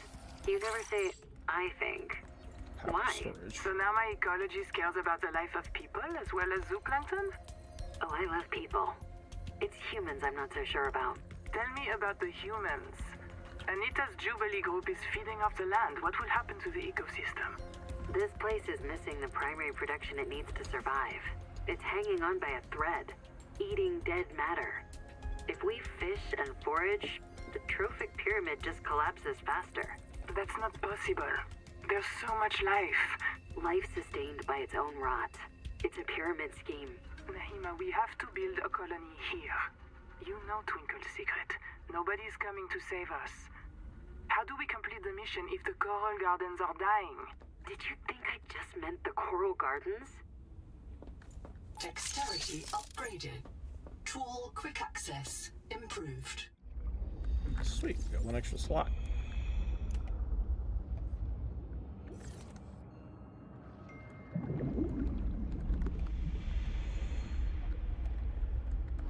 You never say, I think. Power Why? storage. So now my ecologist cares about the life of people as well as zooplankton? Oh, I love people. It's humans I'm not so sure about. Tell me about the humans. Anita's Jubilee group is feeding off the land. What will happen to the ecosystem? This place is missing the primary production it needs to survive. It's hanging on by a thread, eating dead matter. If we fish and forage, the trophic pyramid just collapses faster. That's not possible. There's so much life. Life sustained by its own rot. It's a pyramid scheme. Nahima, we have to build a colony here. You know Twinkle's secret. Nobody's coming to save us. How do we complete the mission if the coral gardens are dying? Did you think I just meant the coral gardens? Dexterity upgraded. Tool quick access improved. Sweet, we got one extra slot.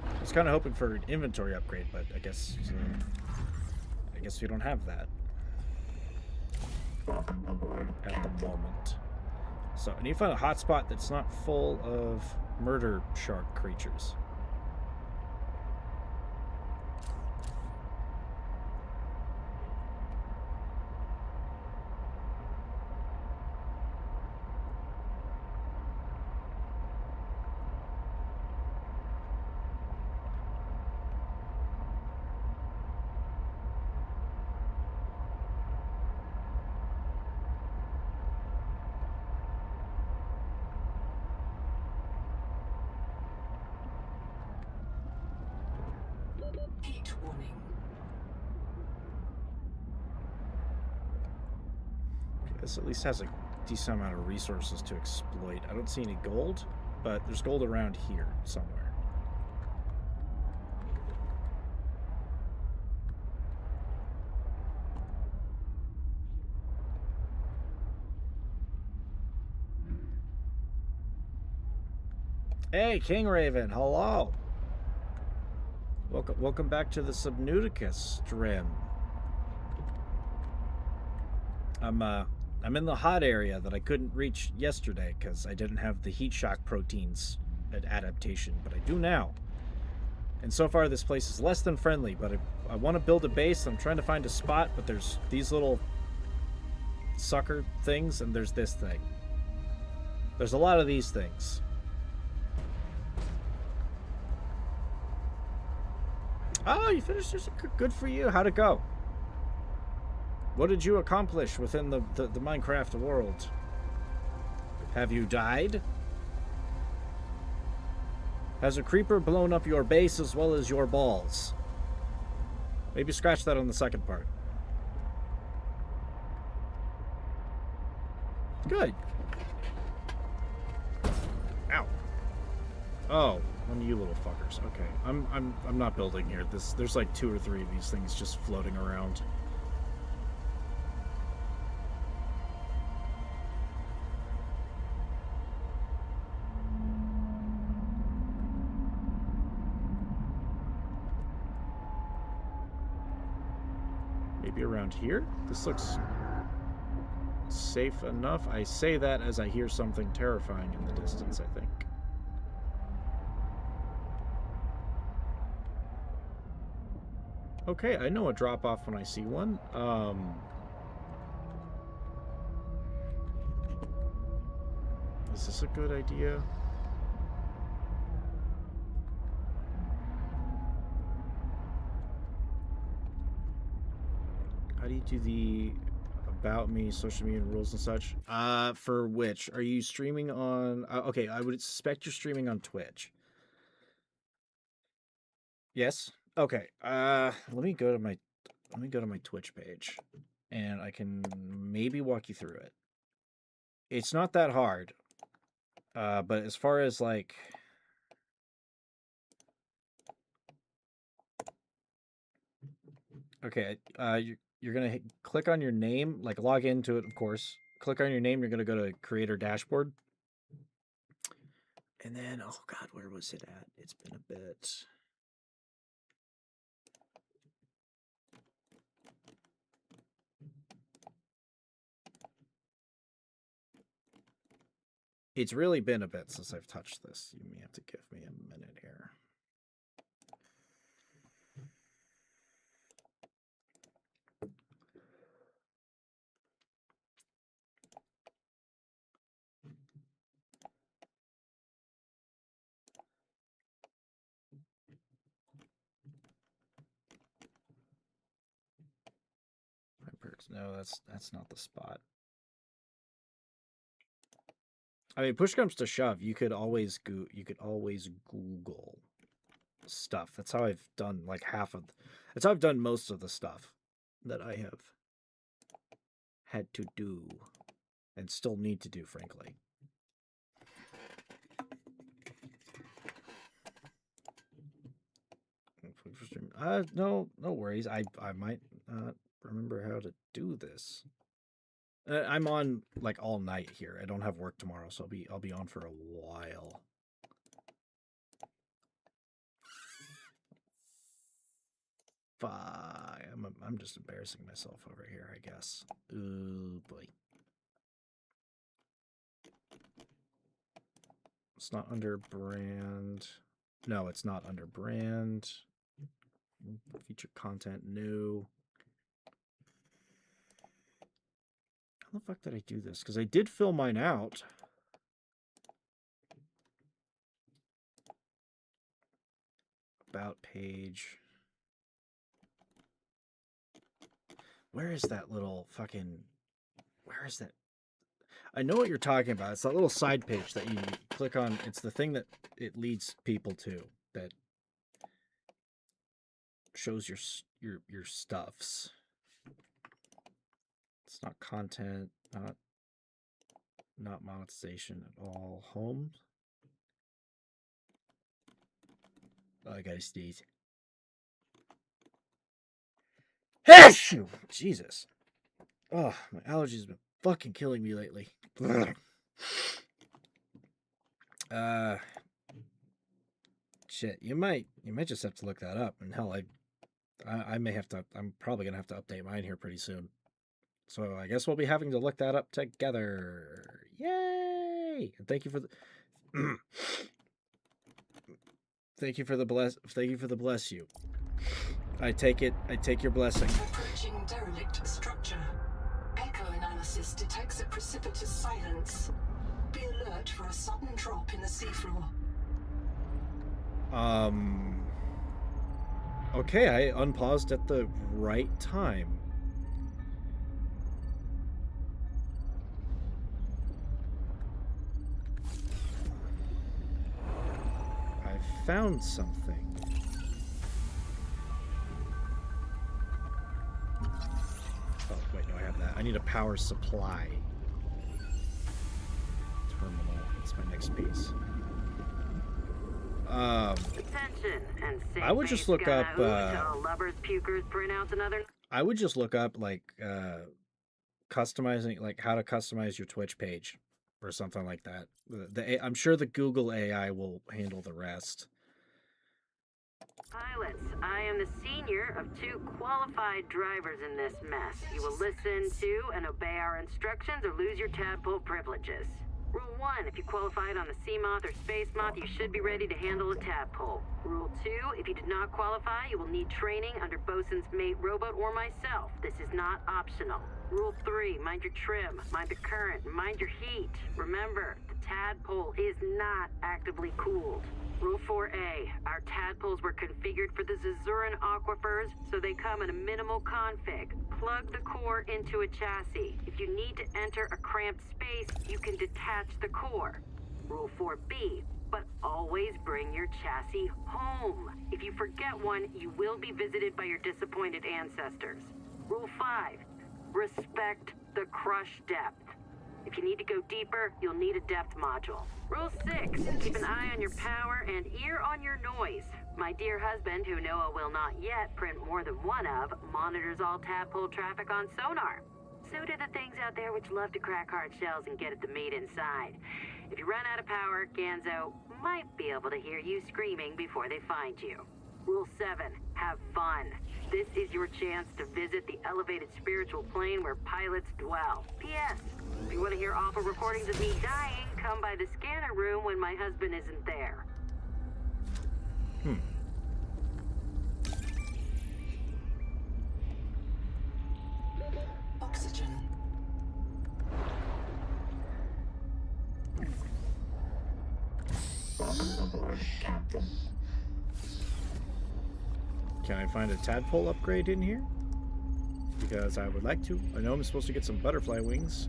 I was kind of hoping for an inventory upgrade, but I guess we don't have that at the moment. So I need to find a hotspot that's not full of murder shark creatures. Heat warning. Okay, this at least has a decent amount of resources to exploit. I don't see any gold, but there's gold around here somewhere. Hey, King Raven, hello. Welcome back to the Subnautica stream. I'm in the hot area that I couldn't reach yesterday because I didn't have the heat shock proteins at adaptation, but I do now. And so far this place is less than friendly, but I want to build a base. I'm trying to find a spot, but there's these little sucker things and there's this thing. There's a lot of these things. Oh, you finished this? Good for you. How'd it go? What did you accomplish within the Minecraft world? Have you died? Has a creeper blown up your base as well as your balls? Maybe scratch that on the second part. Good. Ow. Oh, one of you little fuckers. Okay, I'm not building here. There's like 2 or 3 of these things just floating around. Maybe around here? This looks safe enough. I say that as I hear something terrifying in the distance, I think. Okay, I know a drop-off when I see one. Is this a good idea? How do you do the about me, social media rules and such? For which? Are you streaming on... okay, I would suspect you're streaming on Twitch. Yes? Okay. Let me go to my Twitch page, and I can maybe walk you through it. It's not that hard. But as far as like... Okay, you're gonna click on your name, like log into it, of course. Click on your name, you're gonna go to creator dashboard. And then, oh god, where was it at? It's been a bit. It's really been a bit since I've touched this. You may have to give me a minute here. No, that's not the spot. I mean, push comes to shove, you could always Google stuff. That's how I've done like that's how I've done most of the stuff that I have had to do and still need to do, frankly. No worries. I might not remember how to do this. I'm on like all night here. I don't have work tomorrow, so I'll be on for a while. I'm just embarrassing myself over here, I guess. Oh boy. It's not under brand. No, it's not under brand. Feature content new. How the fuck did I do this? Because I did fill mine out. About page. Where is that little fucking... Where is that? I know what you're talking about. It's that little side page that you click on. It's the thing that it leads people to. That shows your stuffs. It's not content, not monetization at all. Home. Oh, I gotta sneeze. Achoo! Jesus. Oh, my allergies have been fucking killing me lately. Shit. You might just have to look that up. And hell, I may have to. I'm probably gonna have to update mine here pretty soon. So I guess we'll be having to look that up together. Yay! And thank you for the thank you for the bless you. I take your blessing. Approaching derelict structure. Echo analysis detects a precipitous silence. Be alert for a sudden drop in the seafloor. Okay, I unpaused at the right time. I found something. Oh, wait, no, I have that. I need a power supply terminal. That's my next piece. Attention and I would just look up, lubbers, pukers, printouts, and other. I would just look up, like, customizing, like, how to customize your Twitch page or something like that. I'm sure the Google AI will handle the rest. Pilots, I am the senior of 2 qualified drivers in this mess. You will listen to and obey our instructions or lose your tadpole privileges. Rule 1, if you qualified on a sea moth or space moth, you should be ready to handle a tadpole. Rule 2, if you did not qualify, you will need training under bosun's mate robot or myself. This is not optional. Rule 3, mind your trim, mind the current, mind your heat. Remember, the tadpole is not actively cooled. Rule 4A, our tadpoles were configured for the Zazuran aquifers, so they come in a minimal config. Plug the core into a chassis. If you need to enter a cramped space, you can detach the core. Rule 4B, but always bring your chassis home. If you forget one, you will be visited by your disappointed ancestors. Rule 5, respect the crush depth. If you need to go deeper, you'll need a depth module. Rule 6, keep an eye on your power and ear on your noise. My dear husband, who Noah will not yet print more than one of, monitors all tadpole traffic on sonar. So do the things out there which love to crack hard shells and get at the meat inside. If you run out of power, Ganzo might be able to hear you screaming before they find you. Rule 7, have fun. This is your chance to visit the elevated spiritual plane where pilots dwell. P.S. If you want to hear awful recordings of me dying, come by the scanner room when my husband isn't there. Oxygen. Can I find a tadpole upgrade in here? Because I would like to. I know I'm supposed to get some butterfly wings.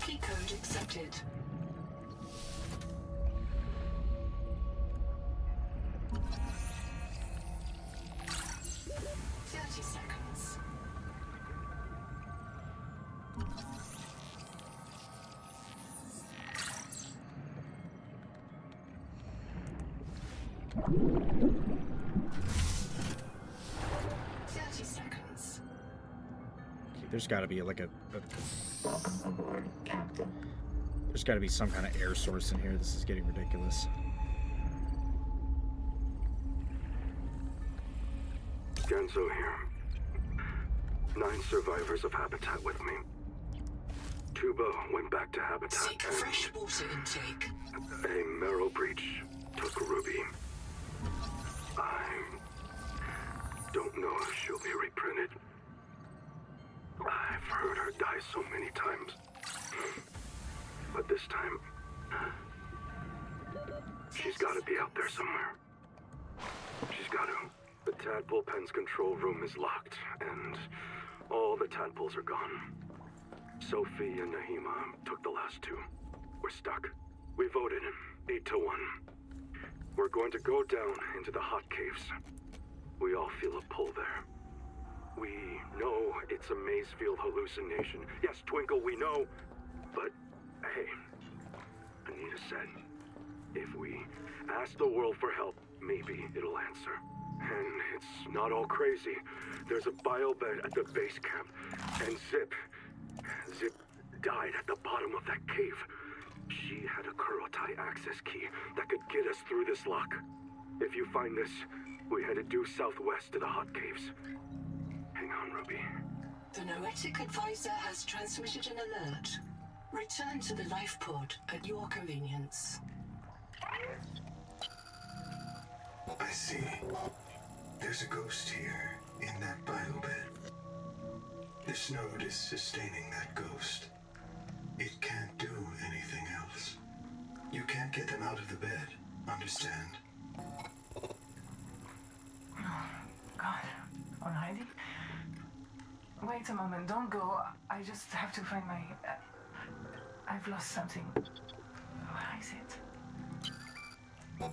Key code accepted. Seconds. Seconds. There's got to be like there's got to be some kind of air source in here. This is getting ridiculous. Ganzo here. 9 survivors of Habitat with me. Tuba went back to Habitat Seek fresh water intake. a marrow breach took Ruby. I don't know if she'll be reprinted. I've heard her die so many times. But this time, she's got to be out there somewhere. She's got to. The tadpole pen's control room is locked, and all the tadpoles are gone. Sophie and Nahima took the last 2. We're stuck. We voted 8-1. We're going to go down into the hot caves. We all feel a pull there. We know it's a Mazefield hallucination. Yes, Twinkle, we know. But, hey, Anita said, if we ask the world for help, maybe it'll answer. And it's not all crazy. There's a biobed at the base camp, and Zip died at the bottom of that cave. She had a Kurotai access key that could get us through this lock. If you find this, we headed due southwest to the hot caves. Hang on, Ruby. The Noetic advisor has transmitted an alert. Return to the life pod at your convenience. I see. There's a ghost here, in that biobed. This node is sustaining that ghost. It can't do anything else. You can't get them out of the bed, understand? God, already? Wait a moment, don't go. I just have to find my... I've lost something. Where is it?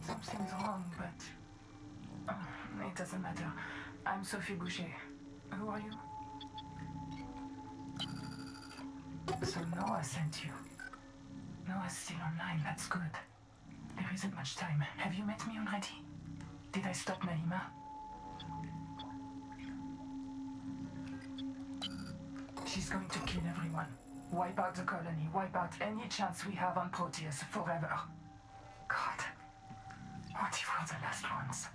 Something's wrong, but... it doesn't matter. I'm Sophie Boucher. Who are you? So Noah sent you. Noah's still online, that's good. There isn't much time. Have you met me already? Did I stop Naima? She's going to kill everyone. Wipe out the colony, wipe out any chance we have on Proteus forever. God, what if we're the last ones?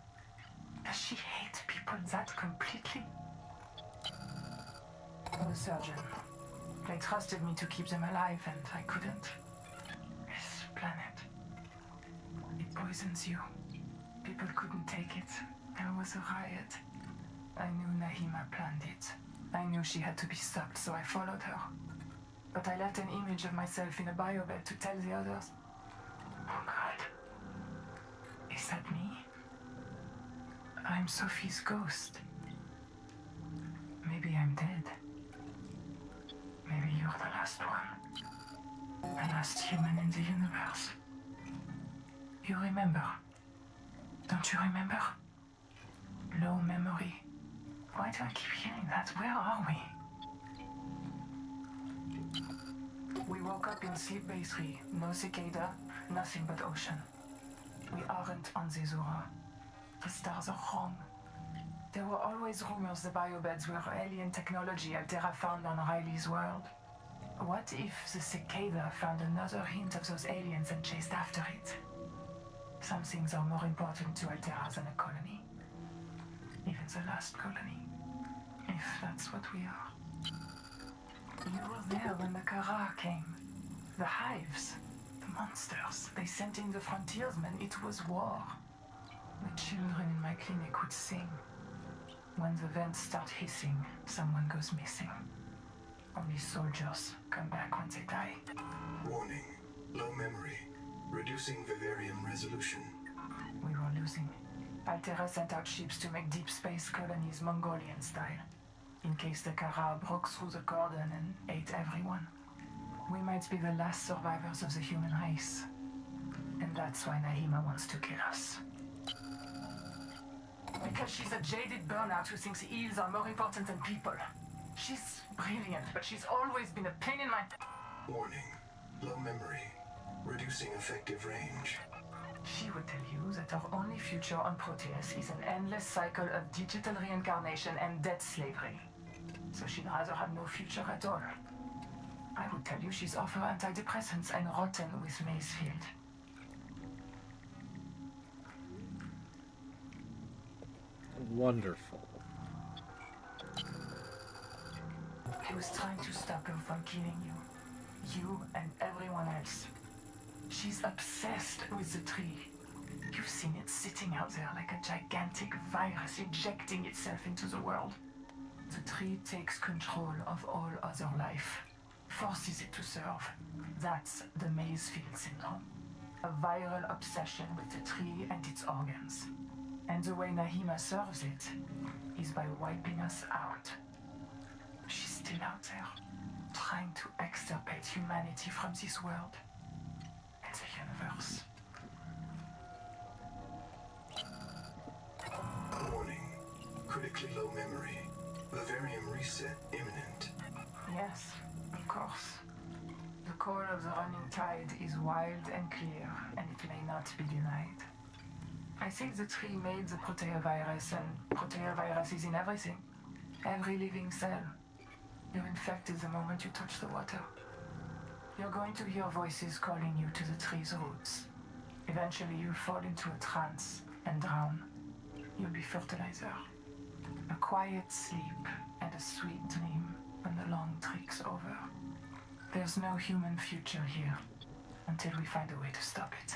Does she hate people that completely? I'm a surgeon. They trusted me to keep them alive, and I couldn't. This planet, it poisons you. People couldn't take it. There was a riot. I knew Nahima planned it. I knew she had to be stopped, so I followed her. But I left an image of myself in a biobed to tell the others. Oh God. Is that me? I'm Sophie's ghost. Maybe I'm dead. Maybe you're the last one. The last human in the universe. You remember? Don't you remember? Low memory. Why do I keep hearing that? Where are we? We woke up in Sleep Bay 3. No cicada, nothing but ocean. We aren't on Zezura. The stars are wrong. There were always rumors the biobeds were alien technology Altera found on Riley's world. What if the cicada found another hint of those aliens and chased after it? Some things are more important to Altera than a colony. Even the last colony. If that's what we are. You were there when the Kara came. The hives, the monsters, they sent in the frontiersmen. It was war. The children in my clinic would sing. When the vents start hissing, someone goes missing. Only soldiers come back when they die. Warning. Low memory. Reducing vivarium resolution. We were losing. Altera sent out ships to make deep space colonies Mongolian style. In case the Kara broke through the cordon and ate everyone. We might be the last survivors of the human race. And that's why Nahima wants to kill us. Because she's a jaded burnout who thinks eels are more important than people. She's brilliant, but she's always been a pain in my... Warning. Low memory. Reducing effective range. She would tell you that our only future on Proteus is an endless cycle of digital reincarnation and death slavery. So she'd rather have no future at all. I would tell you she's off her antidepressants and rotten with Macefield. Wonderful. He was trying to stop her from killing you. You and everyone else. She's obsessed with the tree. You've seen it sitting out there like a gigantic virus injecting itself into the world. The tree takes control of all other life, forces it to serve. That's the Macefield syndrome. A viral obsession with the tree and its organs. And the way Nahima serves it is by wiping us out. She's still out there, trying to extirpate humanity from this world and the universe. Warning. Critically low memory. Vivarium reset imminent. Yes, of course. The call of the running tide is wild and clear, and it may not be denied. I think the tree made the proteovirus, and proteovirus is in everything. Every living cell. You're infected the moment you touch the water. You're going to hear voices calling you to the tree's roots. Eventually you'll fall into a trance and drown. You'll be fertilizer. A quiet sleep and a sweet dream when the long trick's over. There's no human future here until we find a way to stop it.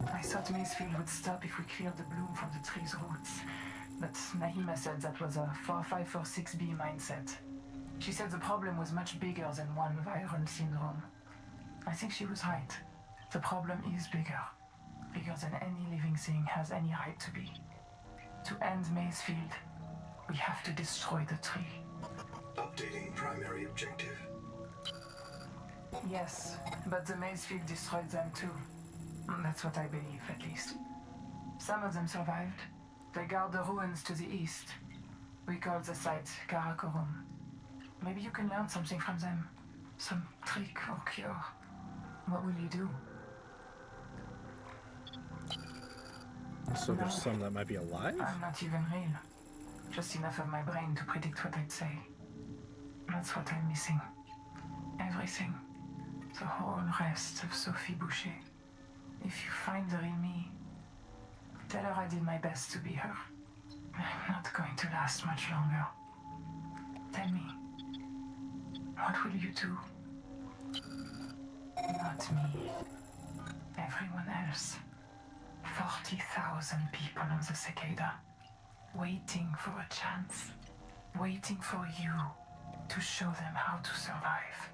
I thought Macefield would stop if we cleared the bloom from the tree's roots. But Nahima said that was a 4546B mindset. She said the problem was much bigger than one viral syndrome. I think she was right. The problem is bigger. Bigger than any living thing has any right to be. To end Macefield, we have to destroy the tree. Updating primary objective. Yes, but the Macefield destroyed them too. That's what I believe, at least. Some of them survived. They guard the ruins to the east. We call the site Karakorum. Maybe you can learn something from them. Some trick or cure. What will you do? So there's some that might be alive? I'm not even real. Just enough of my brain to predict what I'd say. That's what I'm missing. Everything. The whole rest of Sophie Boucher. If you find the real me, tell her I did my best to be her. I'm not going to last much longer. Tell me, what will you do? Not me. Everyone else. 40,000 people on the cicada. Waiting for a chance. Waiting for you to show them how to survive.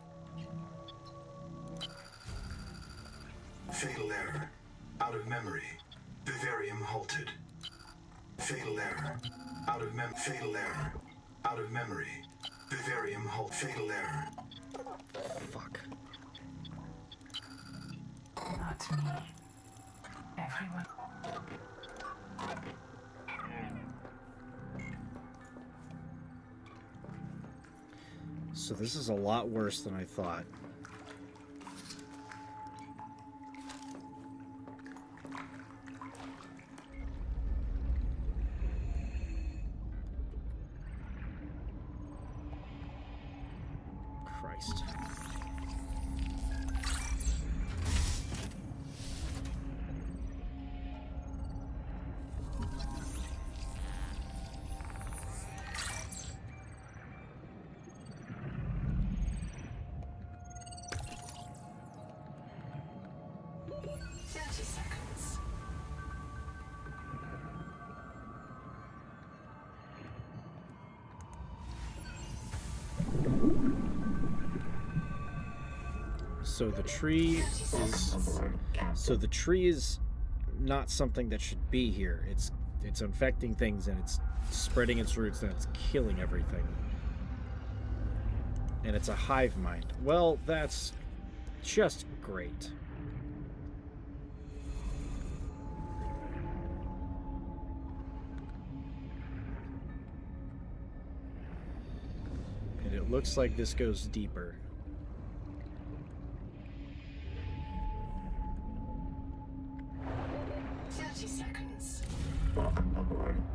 Fatal error. Out of memory. Vivarium halted. Fatal error. Out of fatal error. Out of memory. Vivarium halt. Fatal error. Fuck. Not me. Everyone. So this is a lot worse than I thought. Christ. So the tree is not something that should be here. It's infecting things and it's spreading its roots and it's killing everything. And it's a hive mind. Well, that's just great. And it looks like this goes deeper.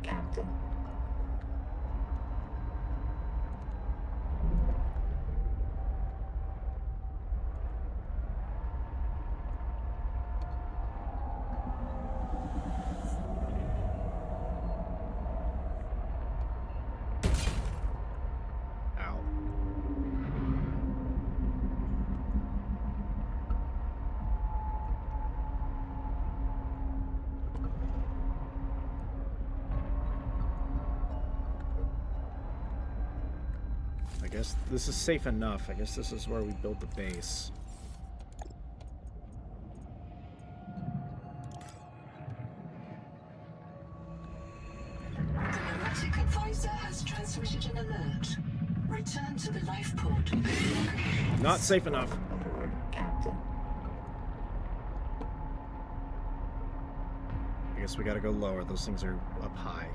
Captain. Ow. I guess this is safe enough. I guess this is where we build the base. The Neurotic Advisor has transmitted an alert. Return to the life pod. Not safe enough. Captain. I guess we gotta go lower. Those things are up high.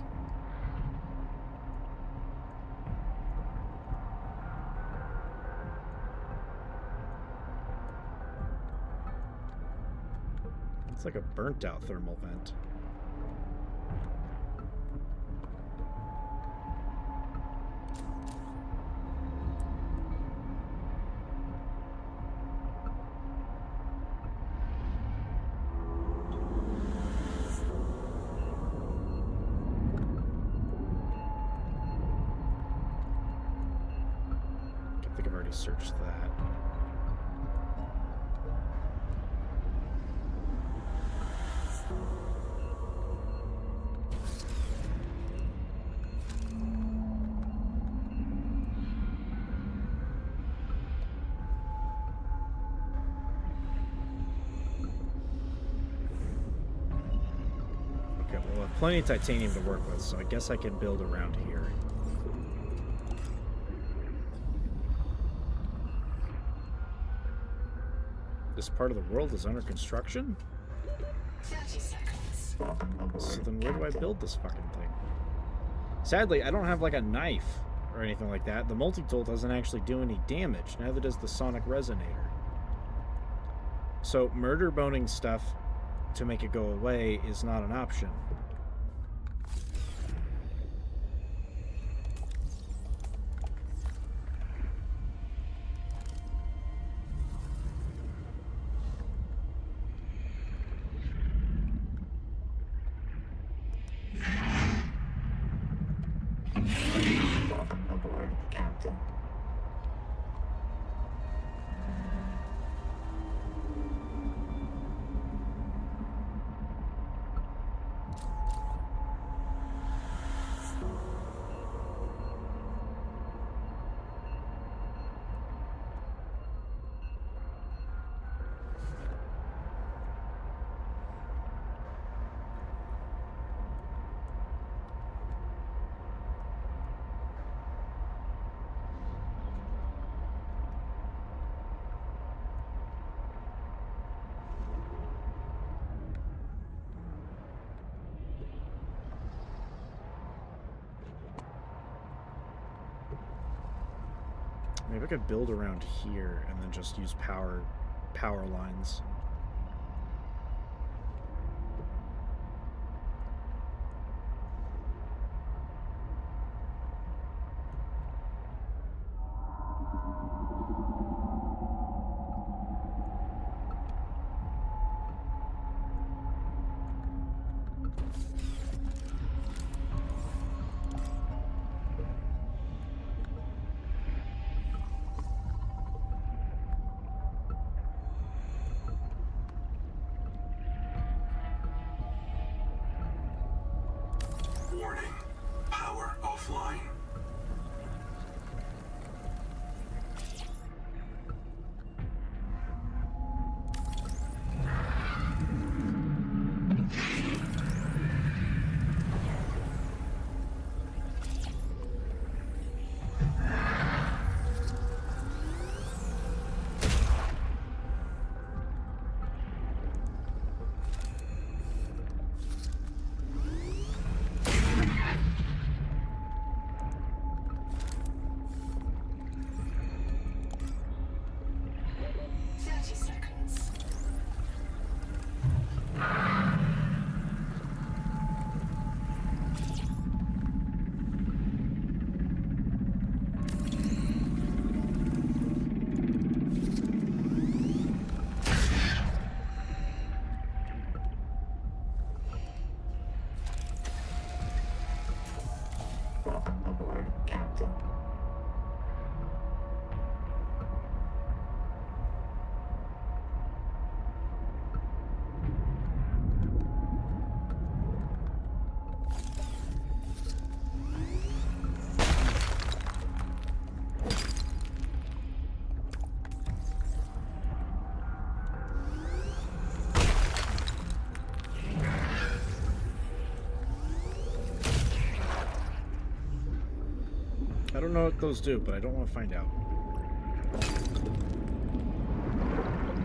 It's like a burnt out thermal vent. I think I've already searched that. we'll have plenty of titanium to work with, so I guess I can build around here. This part of the world is under construction? 30 seconds. So then where do I build this fucking thing? Sadly, I don't have like a knife or anything like that. The multi-tool doesn't actually do any damage, neither does the sonic resonator. So murder boning stuff to make it go away is not an option. Aboard, Captain. Maybe I could build around here and then just use power lines. Warning. Power offline. Aboard, Captain. I don't know what those do, but I don't want to find out.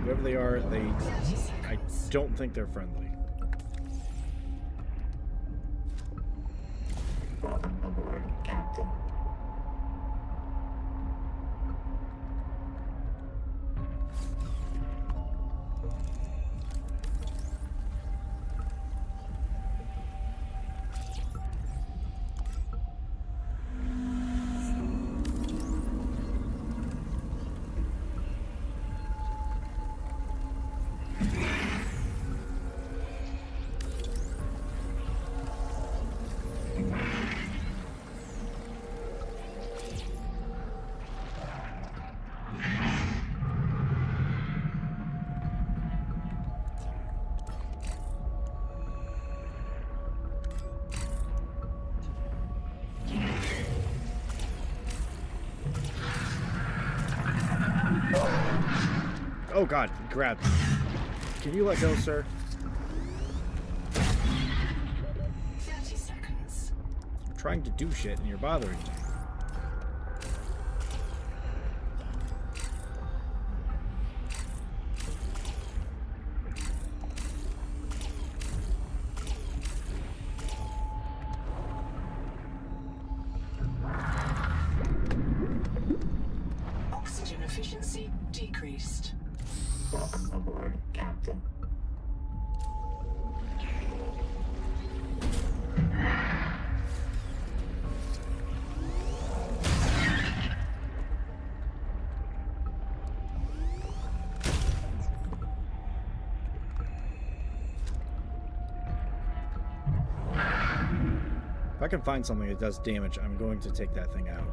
Whoever they are, I don't think they're friendly. Aboard, Captain. Oh god, he grabbed me. Can you let go, sir? trying to do shit and you're bothering me. Oxygen efficiency decreased. Welcome aboard, Captain. If I can find something that does damage, I'm going to take that thing out.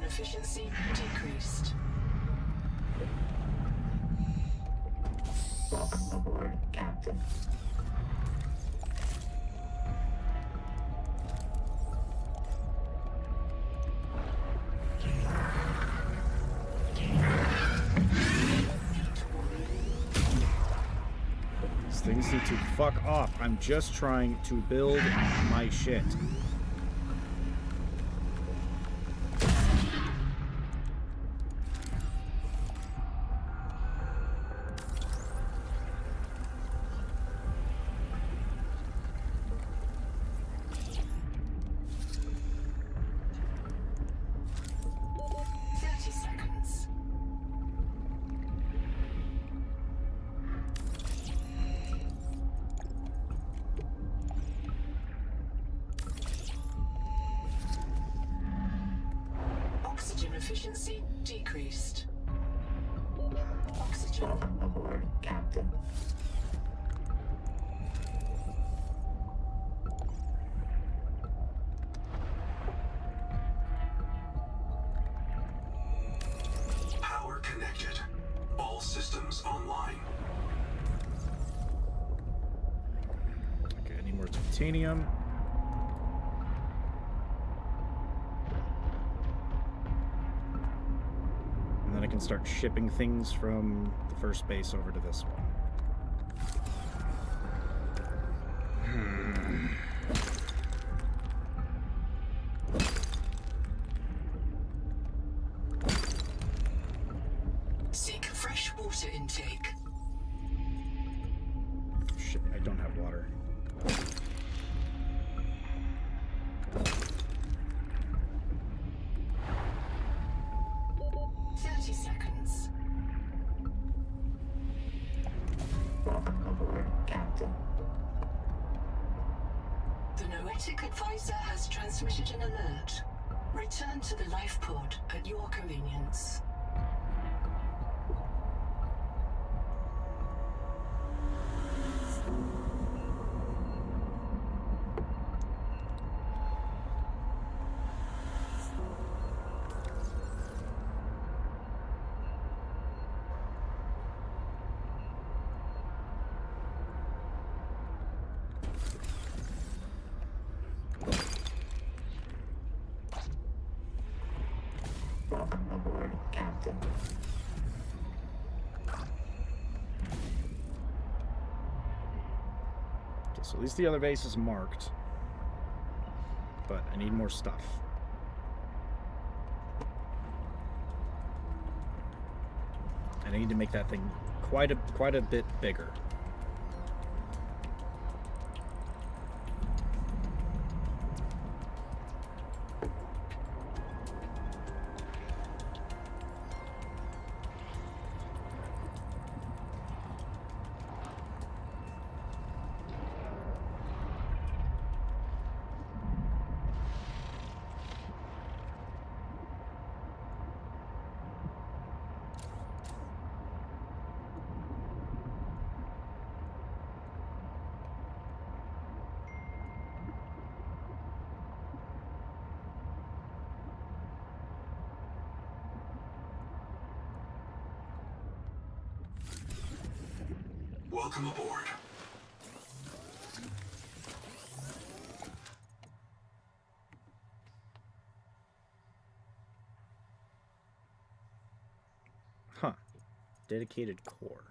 Efficiency decreased. Welcome aboard, Captain. These things need to fuck off. I'm just trying to build my shit. Oxygen efficiency decreased. Oxygen. Welcome aboard, Captain. Power connected. All systems online. Okay, I need more titanium. And then I can start shipping things from the first base over to this one. Seek fresh water intake. Shit, I don't have water. Welcome aboard, Captain. The Noetic advisor has transmitted an alert. Return to the life pod at your convenience. Welcome aboard, Captain. Okay, so at least the other base is marked. But I need more stuff. And I need to make that thing quite a bit bigger. Welcome aboard. Huh. Dedicated core.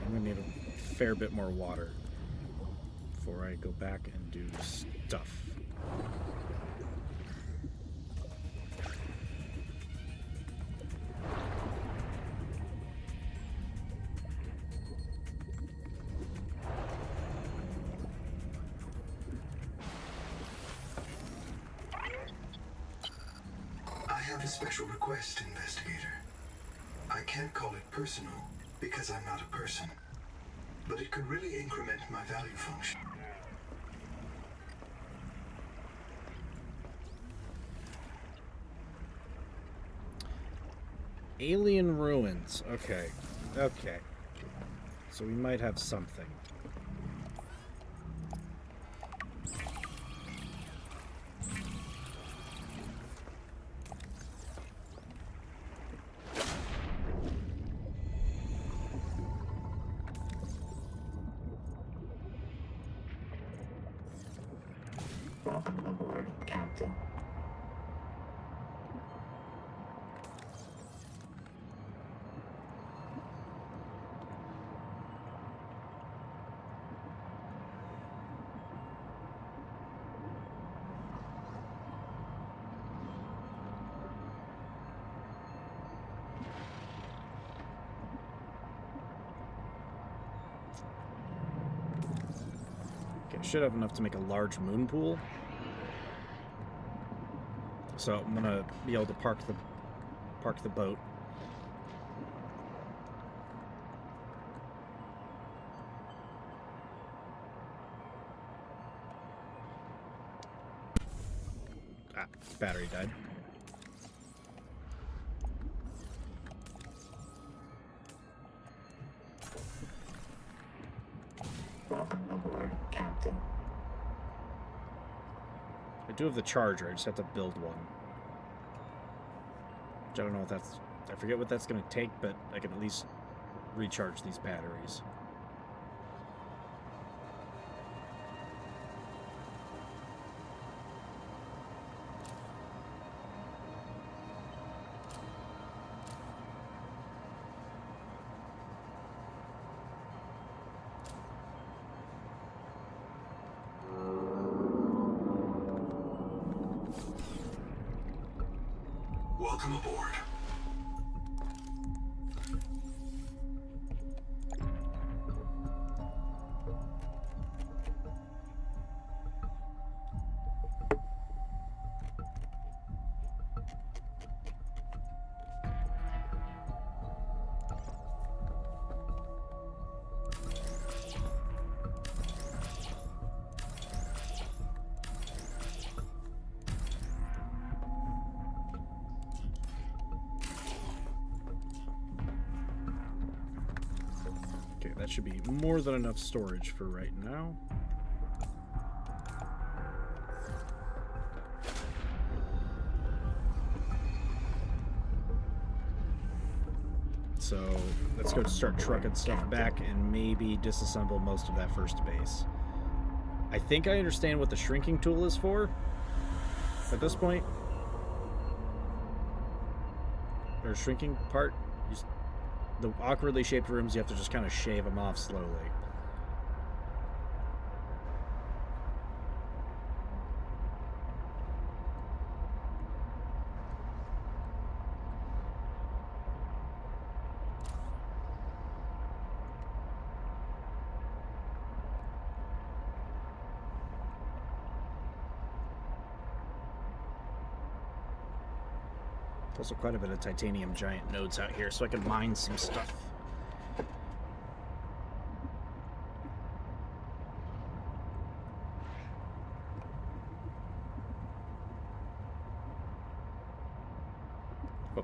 I'm gonna need a fair bit more water before I go back and do stuff. I have a special request, Investigator. I can't call it personal because I'm not a person, but it could really increment my value function. Alien ruins. Okay. Okay. So we might have something. Welcome aboard, Captain. Okay, should have enough to make a large moon pool. So I'm gonna be able to park the boat. Ah, battery died. Welcome aboard, Captain. I do have the charger, I just have to build one. Which I don't know if that's... I forget what that's going to take, but I can at least recharge these batteries. Welcome aboard. Okay, that should be more than enough storage for right now. So let's go start trucking stuff back and maybe disassemble most of that first base. I think I understand what the shrinking tool is for at this point. Or shrinking part. The awkwardly shaped rooms, you have to just kind of shave them off slowly. There's also quite a bit of titanium giant nodes out here, so I can mine some stuff.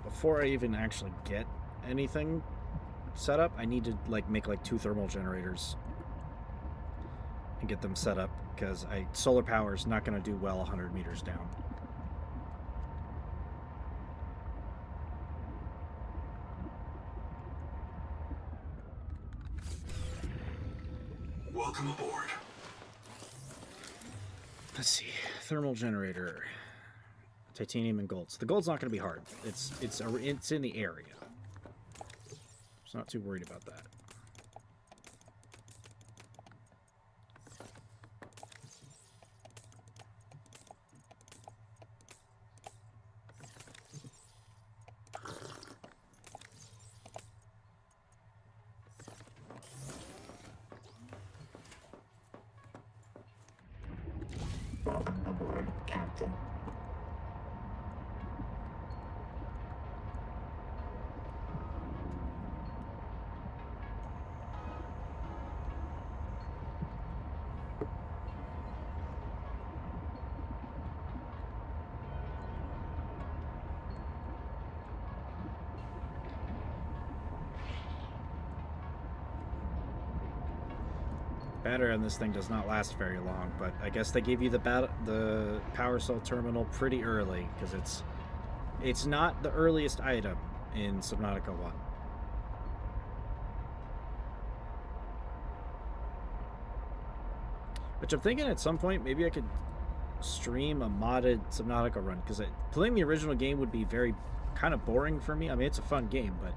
But before I even actually get anything set up, I need to like make like 2 thermal generators and get them set up, because solar power is not going to do well 100 meters down. Welcome aboard. Let's see, thermal generator, titanium and gold. So the gold's not going to be hard. It's in the area. So not too worried about that. Welcome aboard, Captain. Battery on this thing does not last very long, but I guess they gave you the power cell terminal pretty early, because it's not the earliest item in Subnautica 1. Which I'm thinking at some point maybe I could stream a modded Subnautica run, because playing the original game would be very kind of boring for me. I mean, it's a fun game, but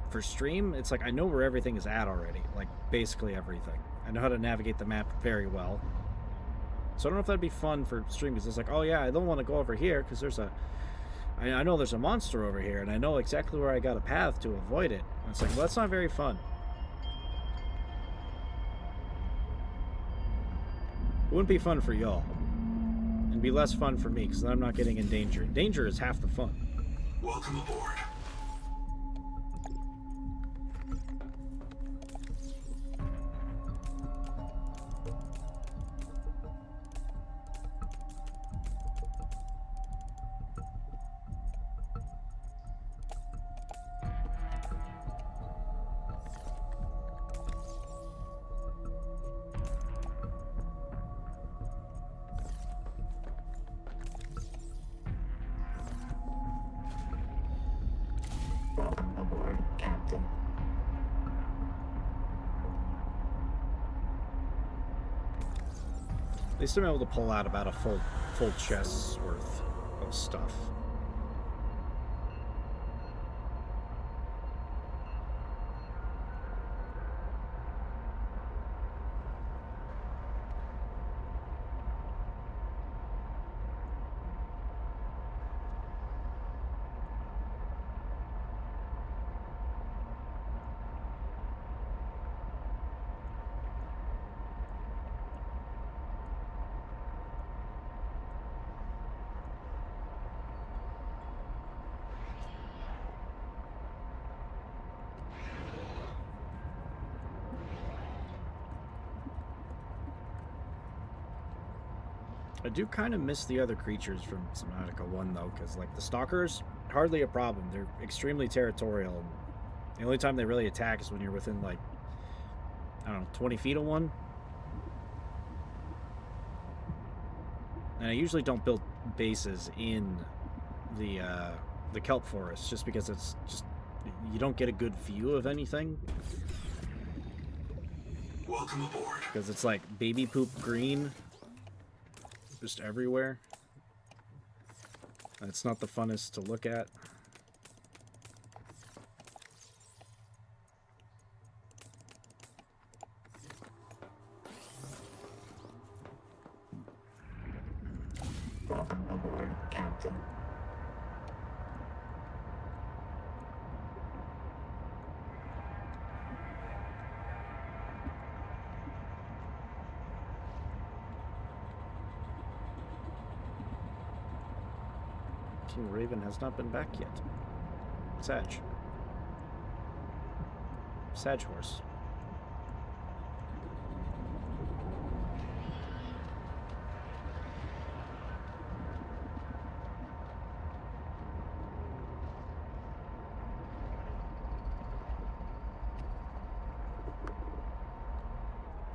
for stream, it's like I know where everything is at already, like basically everything. I know how to navigate the map very well. So I don't know if that'd be fun for stream, because it's like, oh yeah, I don't want to go over here because I know there's a monster over here, and I know exactly where I got a path to avoid it. And it's like, well, that's not very fun. It wouldn't be fun for y'all. It'd be less fun for me, because then I'm not getting in danger. Danger is half the fun. Welcome aboard. Welcome aboard, Captain. At least I'm able to pull out about a full chest's worth of stuff. I do kind of miss the other creatures from Subnautica 1, though, because, like, the stalkers, hardly a problem. They're extremely territorial. And the only time they really attack is when you're within, like, I don't know, 20 feet of one. And I usually don't build bases in the kelp forest, just because it's just, you don't get a good view of anything. Welcome aboard. Because it's like baby poop green just everywhere. It's not the funnest to look at. Welcome aboard, Captain. King Raven has not been back yet. Sag horse.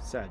Sag.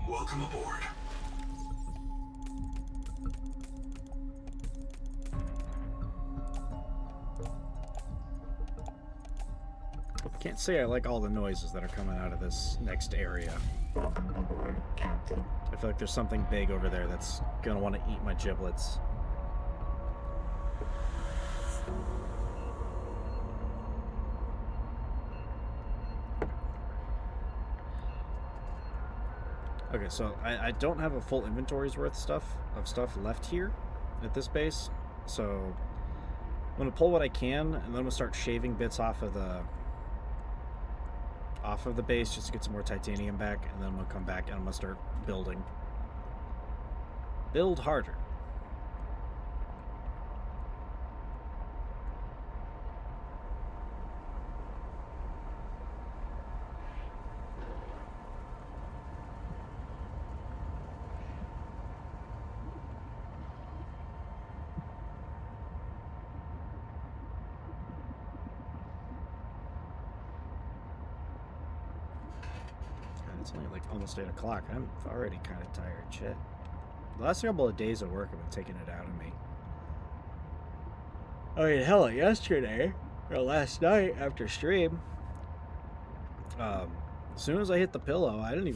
Welcome aboard. Can't say I like all the noises that are coming out of this next area. Welcome aboard, Captain. I feel like there's something big over there that's gonna want to eat my giblets. Okay, so I don't have a full inventory's worth of stuff left here at this base, so I'm gonna pull what I can, and then I'm gonna start shaving bits off of the base just to get some more titanium back, and then I'm gonna come back and I'm gonna start building. Build harder. It's only like almost 8 o'clock. I'm already kind of tired. Shit. The last couple of days of work have been taking it out of me. I mean, hell, yesterday, or last night after stream, as soon as I hit the pillow, I didn't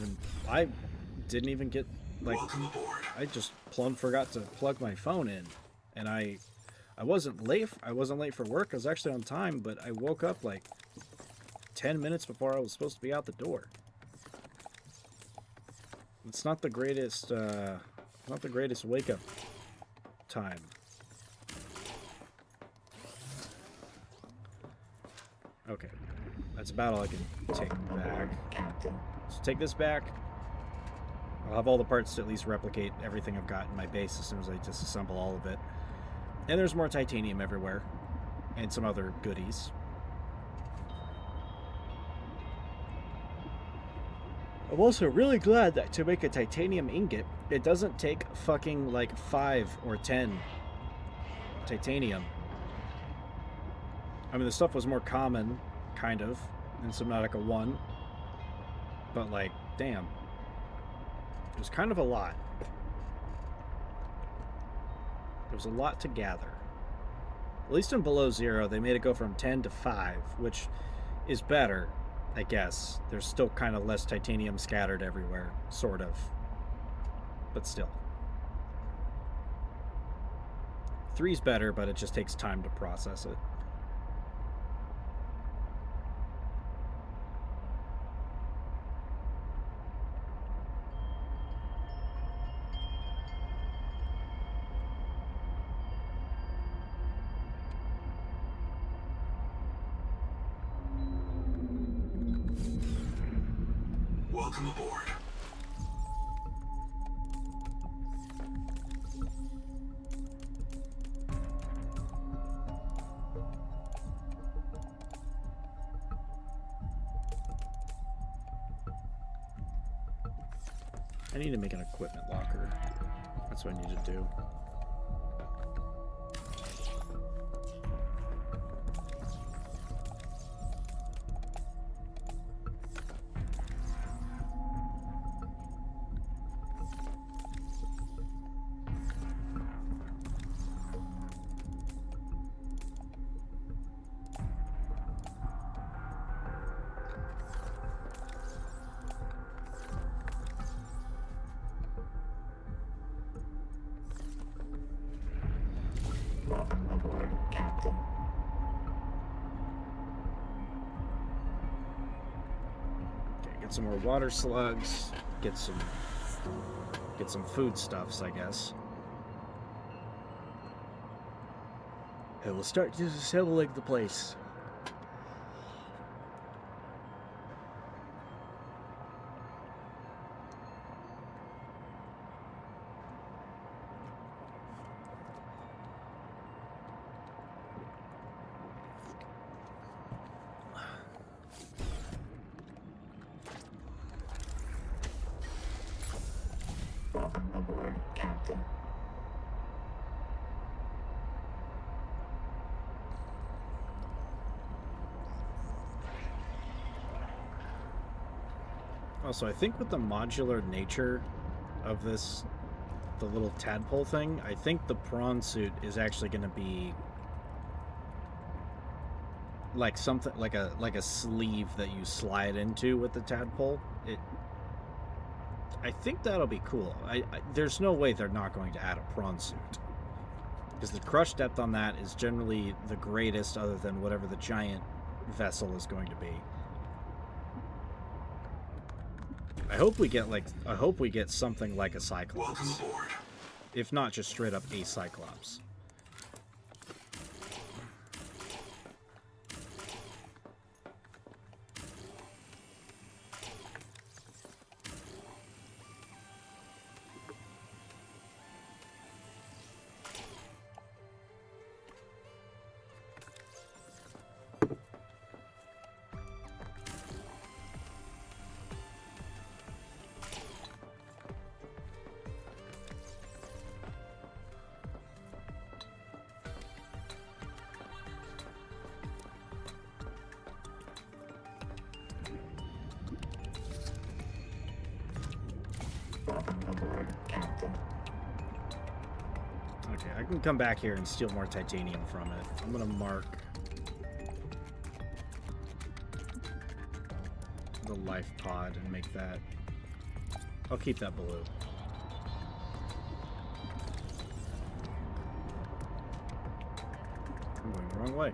even get, like, Welcome aboard. I just plumb forgot to plug my phone in. And I wasn't late. I wasn't late for work. I was actually on time, but I woke up like 10 minutes before I was supposed to be out the door. It's not the greatest wake up time. Okay, that's about all I can take back. So take this back. I'll have all the parts to at least replicate everything I've got in my base as soon as I disassemble all of it. And there's more titanium everywhere, and some other goodies. I'm also really glad that to make a titanium ingot, it doesn't take fucking like 5 or 10 titanium. I mean, the stuff was more common, kind of, in Subnautica 1. But like, damn. It was kind of a lot. There was a lot to gather. At least in Below Zero, they made it go from 10 to 5, which is better. I guess. There's still kind of less titanium scattered everywhere, sort of. But still. 3's better, but it just takes time to process it. Welcome aboard. I need to make an equipment locker. That's what I need to do. Welcome aboard, Captain. Okay, get some more water slugs. Get some foodstuffs, I guess. And we'll start disassembling the place. Aboard, Captain. Also, I think with the modular nature of this, the little tadpole thing, I think the prawn suit is actually going to be like something like a sleeve that you slide into with the tadpole. I think that'll be cool. There's no way they're not going to add a prawn suit, because the crush depth on that is generally the greatest, other than whatever the giant vessel is going to be. I hope we get something like a Cyclops. Welcome aboard. If not just straight up a Cyclops. Aboard, Captain. Okay, I can come back here and steal more titanium from it. I'm gonna mark the life pod and make that. I'll keep that blue. I'm going the wrong way.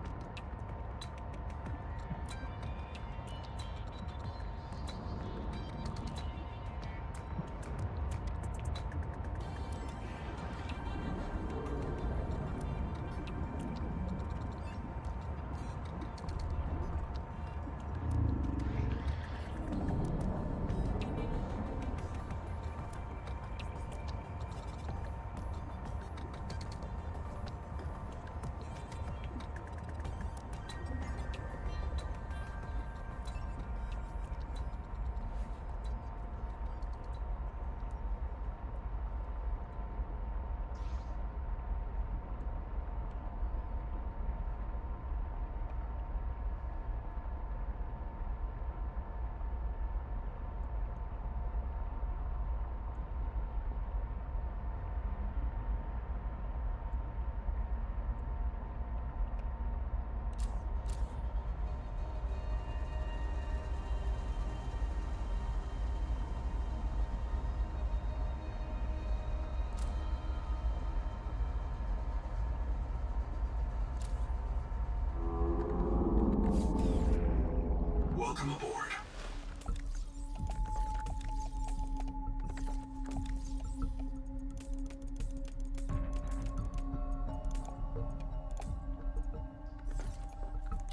Welcome aboard.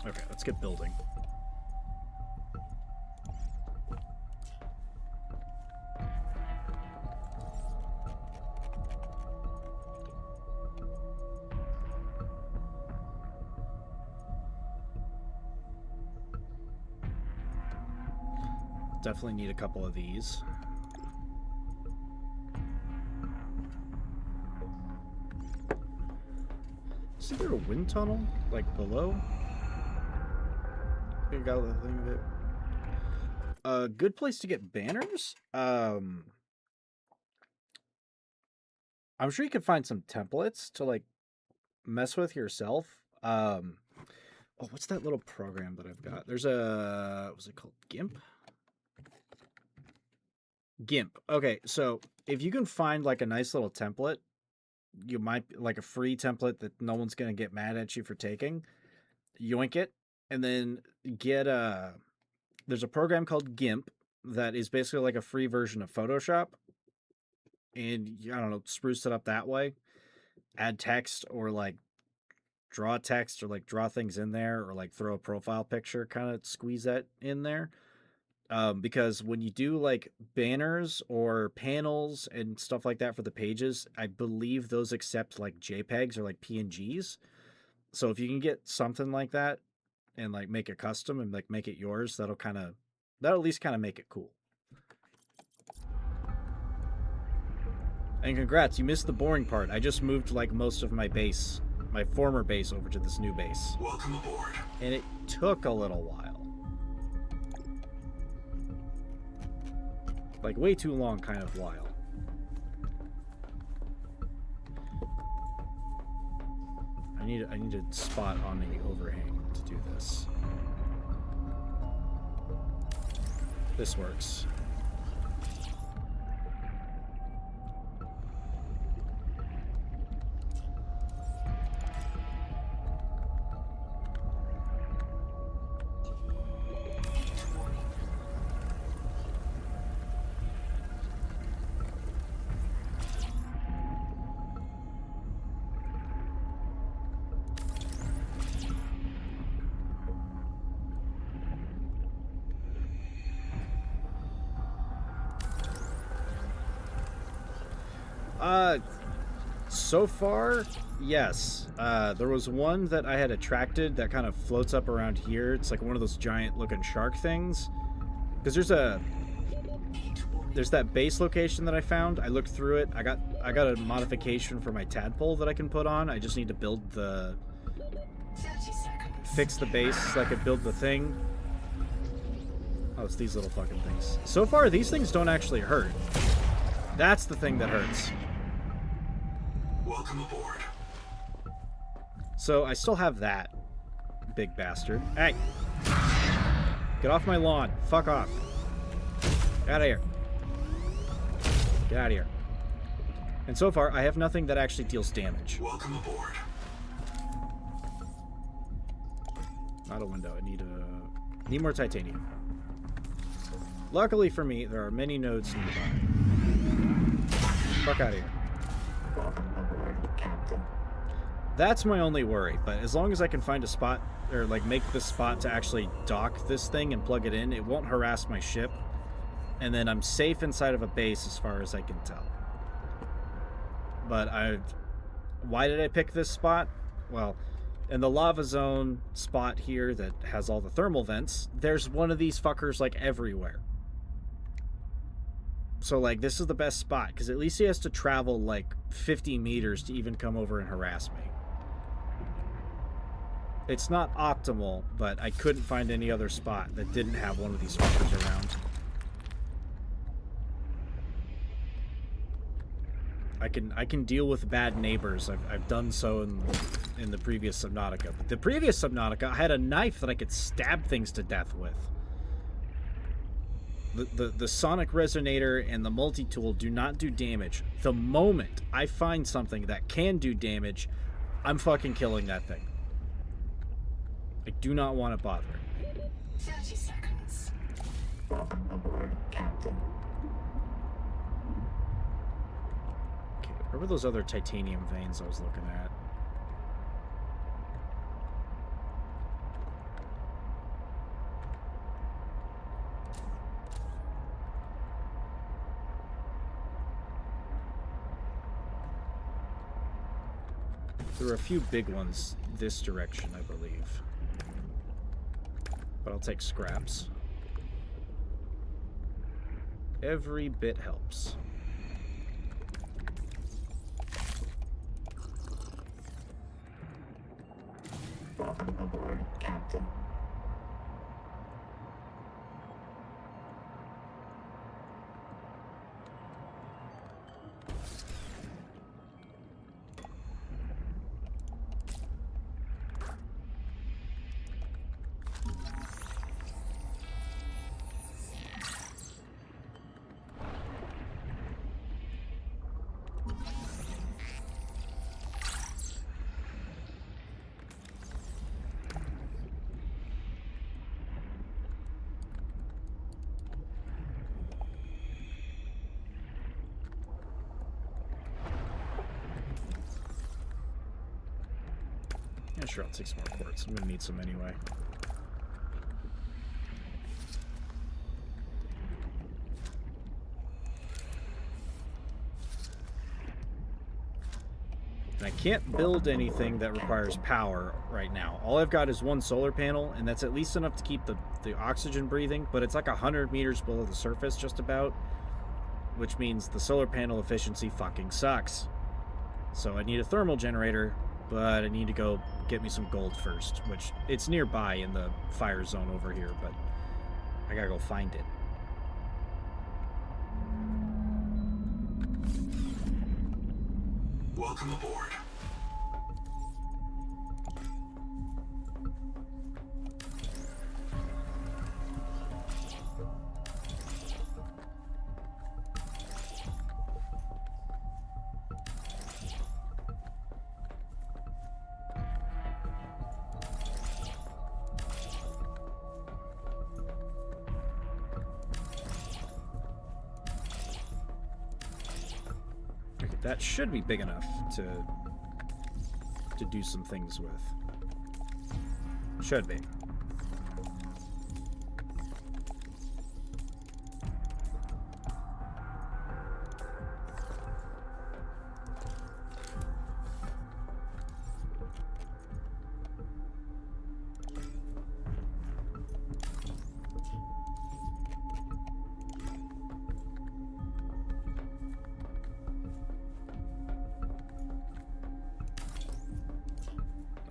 Okay, let's get building. Definitely need a couple of these. Is there a wind tunnel, like, below? I think I got the thing of it. A good place to get banners? I'm sure you could find some templates to, like, mess with yourself. Oh, what's that little program that I've got? There's a... what's it called? GIMP? GIMP. Okay, so if you can find like a nice little template, you might like a free template that no one's gonna get mad at you for taking, yoink it, and then get a. There's a program called GIMP that is basically like a free version of Photoshop, and I don't know, spruce it up that way. Add text or like draw text or like draw things in there or like throw a profile picture, kind of squeeze that in there. Because when you do like banners or panels and stuff like that for the pages, I believe those accept like JPEGs or like PNGs. So if you can get something like that and like make it custom and like make it yours, that'll at least kind of make it cool. And congrats, you missed the boring part. I just moved like most of my base, my former base, over to this new base. Welcome aboard. And it took a little while. Like way too long kind of while. I need a spot on the overhang to do this. This works. So far, yes. There was one that I had attracted that kind of floats up around here. It's like one of those giant looking shark things. Because there's that base location that I found. I looked through it. I got a modification for my tadpole that I can put on. I just need to build fix the base so I could build the thing. Oh, it's these little fucking things. So far, these things don't actually hurt. That's the thing that hurts. Welcome aboard. So I still have that big bastard. Hey! Get off my lawn. Fuck off. Get out of here. Get out of here. And so far, I have nothing that actually deals damage. Welcome aboard. Not a window. I need more titanium. Luckily for me, there are many nodes nearby. Fuck out of here. That's my only worry, but as long as I can find a spot, or like make the spot to actually dock this thing and plug it in, it won't harass my ship, and then I'm safe inside of a base as far as I can tell. But why did I pick this spot? Well, in the lava zone spot here that has all the thermal vents, there's one of these fuckers like everywhere. So like this is the best spot, because at least he has to travel like 50 meters to even come over and harass me. It's not optimal, but I couldn't find any other spot that didn't have one of these fuckers around. I can deal with bad neighbors. I've done so in the previous Subnautica. But the previous Subnautica, I had a knife that I could stab things to death with. The sonic resonator and the multi-tool do not do damage. The moment I find something that can do damage, I'm fucking killing that thing. I do not want to bother it. 30 seconds. Captain. Okay, where were those other titanium veins I was looking at? There were a few big ones this direction, I believe. But I'll take scraps. Every bit helps. Captain. Yeah, sure, I'll take some more quartz. I'm gonna need some anyway. And I can't build anything that requires power right now. All I've got is one solar panel, and that's at least enough to keep the oxygen breathing, but it's like 100 meters below the surface just about, which means the solar panel efficiency fucking sucks. So I need a thermal generator, but I need to go get me some gold first, which it's nearby in the fire zone over here, but I gotta go find it. Welcome aboard. That should be big enough to do some things with. Should be.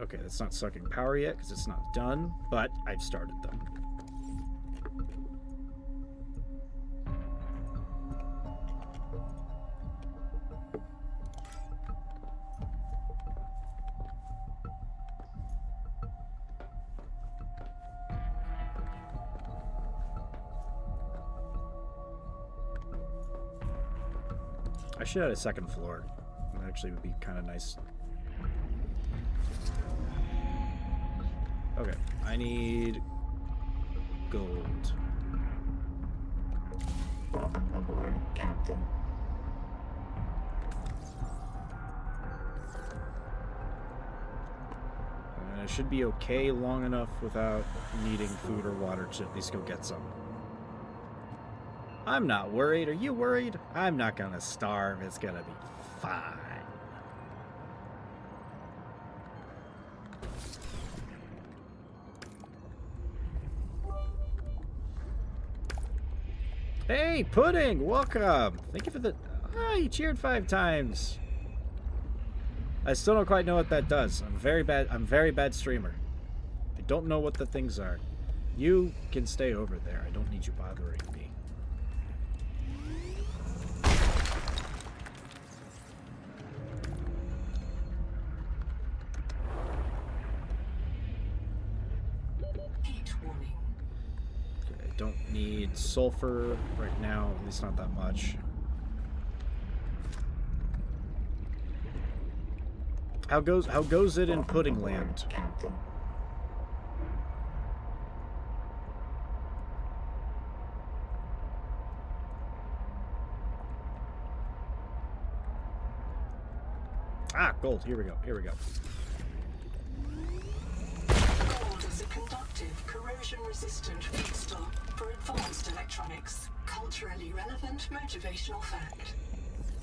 Okay, that's not sucking power yet because it's not done, but I've started them. I should add a second floor. That actually would be kind of nice. Okay, I need gold. Captain. And I should be okay long enough without needing food or water to at least go get some. I'm not worried. Are you worried? I'm not gonna starve. It's gonna be fine. Hey, Pudding! Welcome! Thank you for the... Ah, you cheered 5 times. I still don't quite know what that does. I'm very bad streamer. I don't know what the things are. You can stay over there. I don't need you bothering me. Heat warning. Okay, I don't need sulfur right now, at least not that much. How goes it in Pudding Land? Captain. Ah, gold. Here we go. Here we go. Gold is a conductive, corrosion-resistant feedstock for advanced electronics. Culturally relevant motivational fact.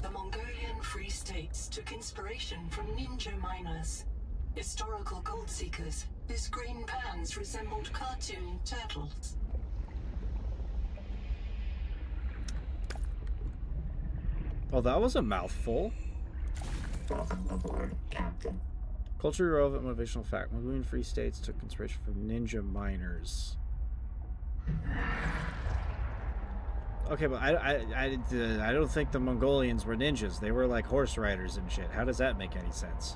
The Mongolian Free States took inspiration from ninja miners, historical gold seekers whose green pans resembled cartoon turtles. Oh, that was a mouthful. Welcome aboard, Captain. Culturally relevant motivational fact. Mongolian Free States took inspiration from ninja miners. Okay, but I don't think the Mongolians were ninjas. They were like horse riders and shit. How does that make any sense?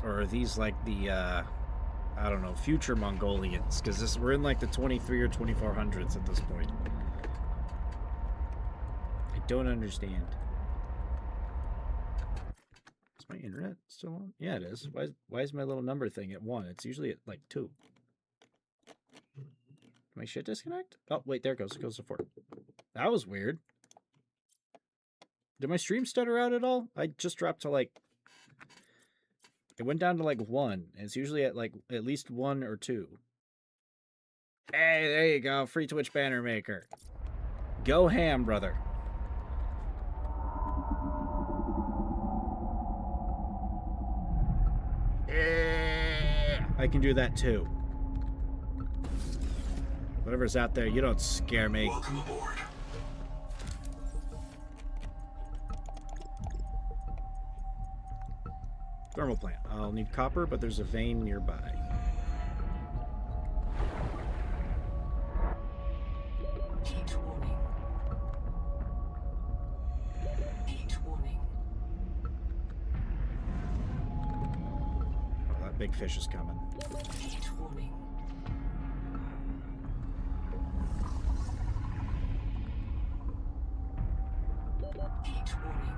Or are these like the, I don't know, future Mongolians? Because we're in like the 23 or 2400s at this point. I don't understand. Is my internet still on? Yeah, it is. Why is my little number thing at 1? It's usually at like 2. my shit disconnect? Oh, wait, there it goes. It goes to 4. That was weird. Did my stream stutter out at all? I just dropped to like... It went down to like 1. And it's usually at like at least 1 or 2. Hey, there you go. Free Twitch banner maker. Go ham, brother. I can do that too. Whatever's out there, you don't scare me. Welcome aboard. Thermal plant. I'll need copper, but there's a vein nearby. Heat warning. Heat warning. Oh, that big fish is coming. Heat warning. Heat warning.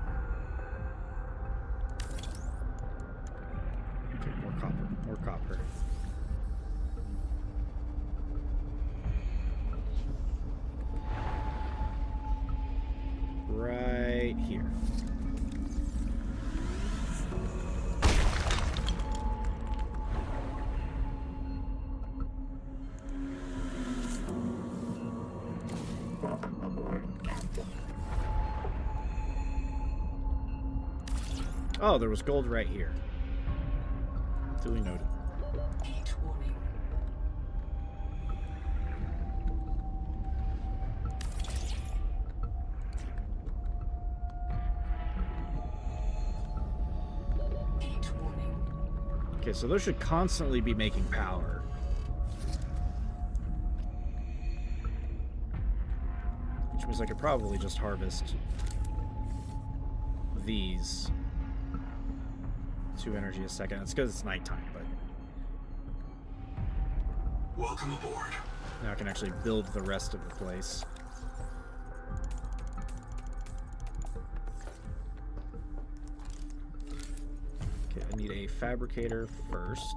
Okay, more copper. More copper. Right here. Welcome aboard, Captain. Oh, there was gold right here. Duly noted. Heat warning. Heat warning. Okay, so those should constantly be making power. Which means I could probably just harvest these. 2 energy a second. It's because it's nighttime, but Welcome aboard. now I can actually build the rest of the place. Okay, I need a fabricator first.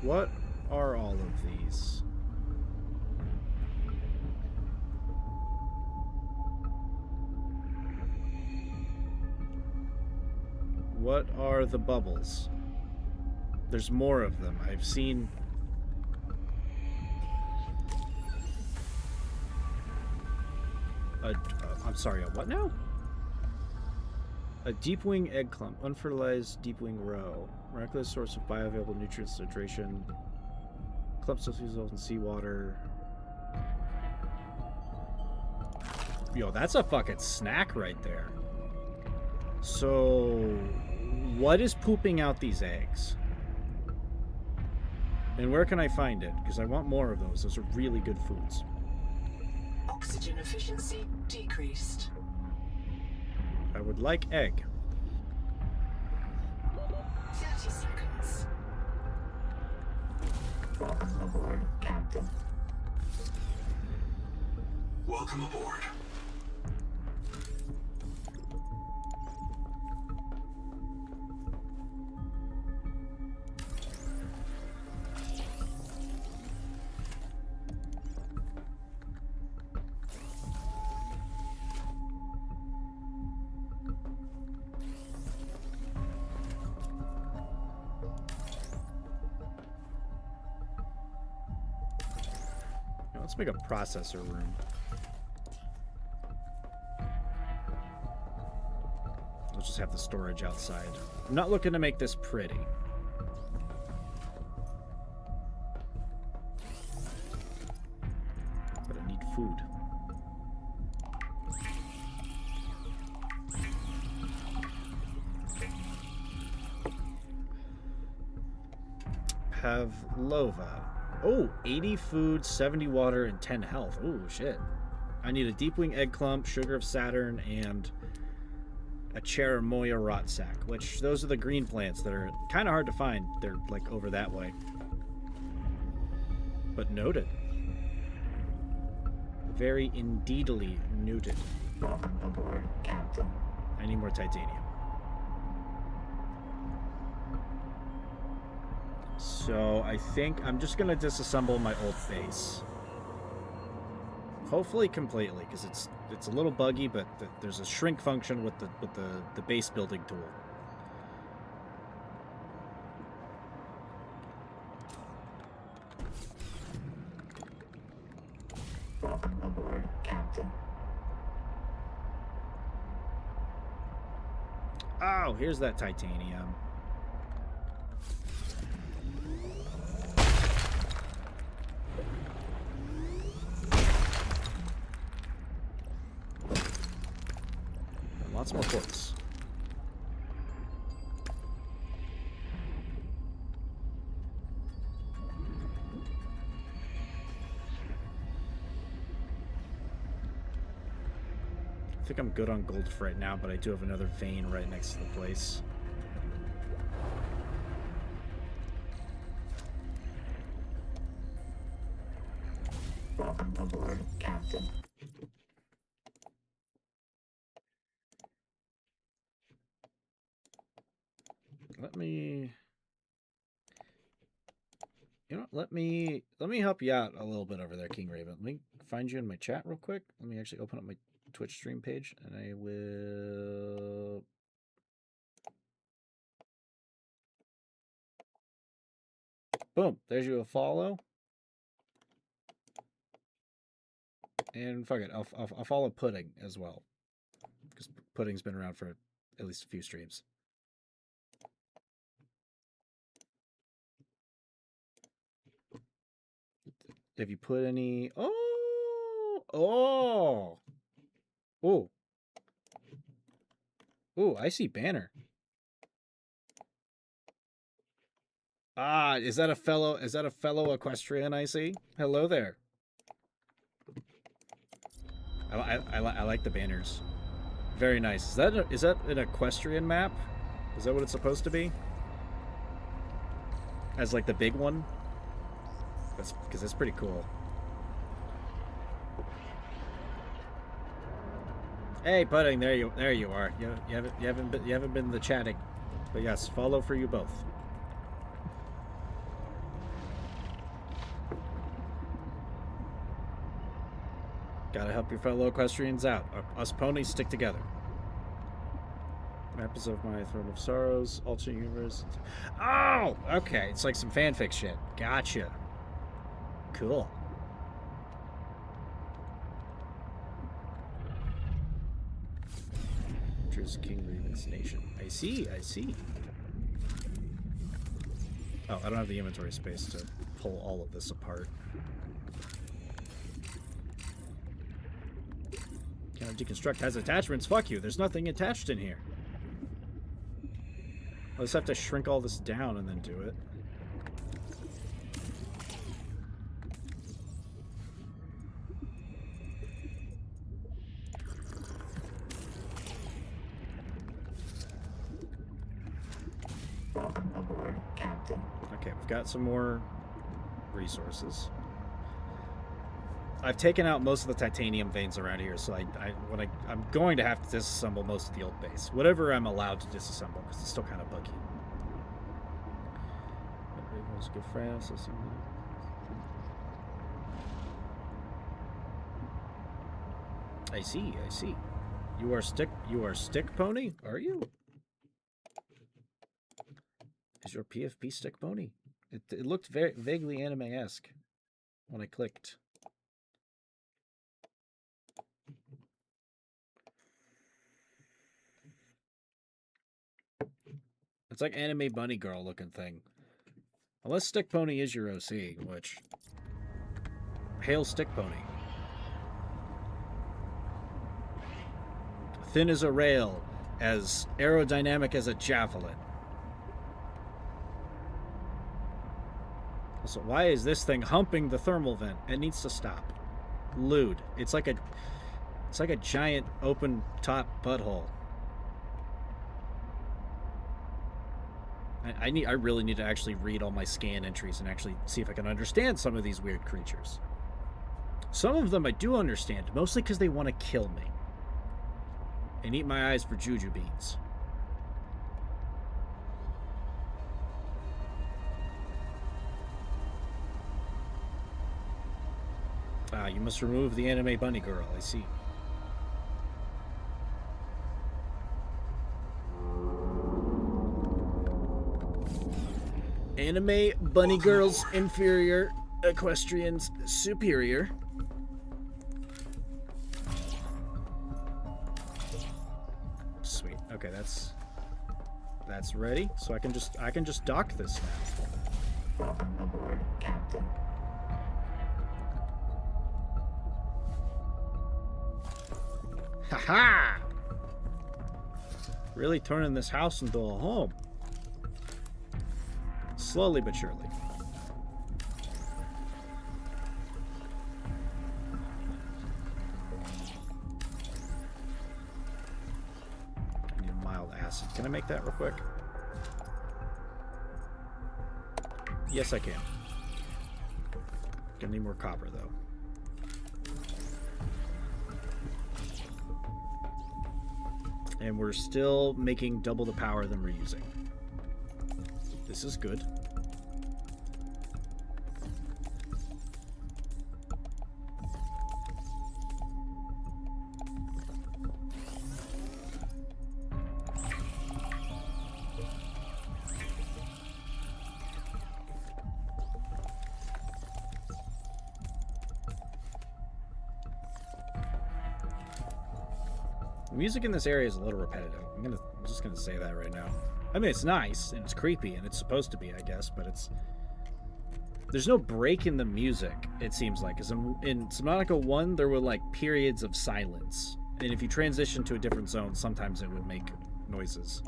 What are all of these? What are the bubbles? There's more of them. I've seen... I'm sorry, a what now? A deep wing egg clump. Unfertilized deep wing roe. Miraculous source of bioavailable nutrients, hydration. Clumps of result in seawater. Yo, that's a fucking snack right there. So, what is pooping out these eggs? And where can I find it? Because I want more of those. Those are really good foods. Oxygen efficiency decreased. I would like egg. 30 seconds. Welcome aboard, Captain. Welcome aboard. Let's make a processor room. we'll just have the storage outside. I'm not looking to make this pretty. But I need food. Pavlova. Oh, 80 food, 70 water, and 10 health. Oh, shit. I need a deep wing egg clump, sugar of Saturn, and a cherimoya rot sack, which those are the green plants that are kind of hard to find. They're like over that way. But noted. Very indeedly noted. I need more titanium. So I think I'm just gonna disassemble my old base. Hopefully completely, because it's a little buggy, but there's a shrink function with the base building tool. Oh, here's that titanium. Lots more quartz. I think I'm good on gold for right now, but I do have another vein right next to the place. Welcome aboard, Captain. Let me, you know, let me help you out a little bit over there, King Raven. Let me find you in my chat real quick. Let me actually open up my Twitch stream page, and I will. Boom! There's you a follow. And fuck it, I'll follow Pudding as well, because Pudding's been around for at least a few streams. Have you put any? Oh, I see banner. Ah, is that a fellow equestrian I see? Hello there. I like the banners. Very nice. Is that an equestrian map? Is that what it's supposed to be? As like the big one? Because that's pretty cool. Hey, Pudding, there you are. You haven't been the chatting, but yes, follow for you both. Gotta help your fellow equestrians out. Us ponies stick together. Maps of my Throne of Sorrows, alternate universe. Oh, okay. It's like some fanfic shit. Gotcha. Cool. Here's King Raven's Nation. I see. Oh, I don't have the inventory space to pull all of this apart. Can't deconstruct has attachments. Fuck you. There's nothing attached in here. I'll just have to shrink all this down and then do it. Okay, we've got some more resources. I've taken out most of the titanium veins around here, so I'm going to have to disassemble most of the old base. Whatever I'm allowed to disassemble, because it's still kind of buggy. Good friends. I see. You are stick pony, are you? Is your PFP stick pony? It looked very vaguely anime-esque when I clicked. It's like anime bunny girl looking thing. Unless Stick Pony is your OC, which... Hail Stick Pony. Thin as a rail, as aerodynamic as a javelin. So why is this thing humping the thermal vent? It needs to stop. Lewd. It's like a giant open top butthole. I really need to actually read all my scan entries and actually see if I can understand some of these weird creatures. Some of them I do understand, mostly because they want to kill me. And eat my eyes for juju beans. Ah, you must remove the anime bunny girl, I see. Anime bunny girls inferior, equestrians superior. Sweet. Okay, that's ready. So I can just dock this now. Welcome aboard, Captain. Haha! Really turning this house into a home. Slowly but surely. I need a mild acid. Can I make that real quick? Yes, I can. Gonna need more copper, though. And we're still making double the power than we're using. This is good. The music in this area is a little repetitive. I'm just gonna say that right now. I mean, it's nice and it's creepy and it's supposed to be, I guess, but there's no break in the music. It seems like, because in Subnautica 1 there were like periods of silence, and if you transition to a different zone, sometimes it would make noises.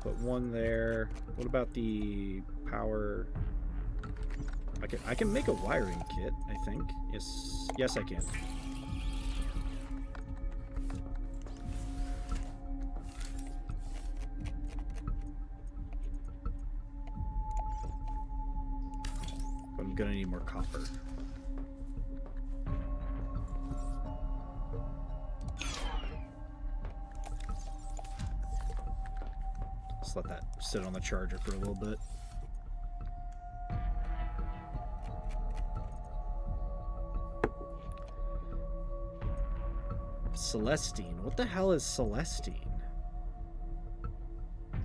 Put one there. What about the power? I can make a wiring kit, I think. Yes, I can. But I'm gonna need more copper. Let that sit on the charger for a little bit. Celestine. What the hell is Celestine?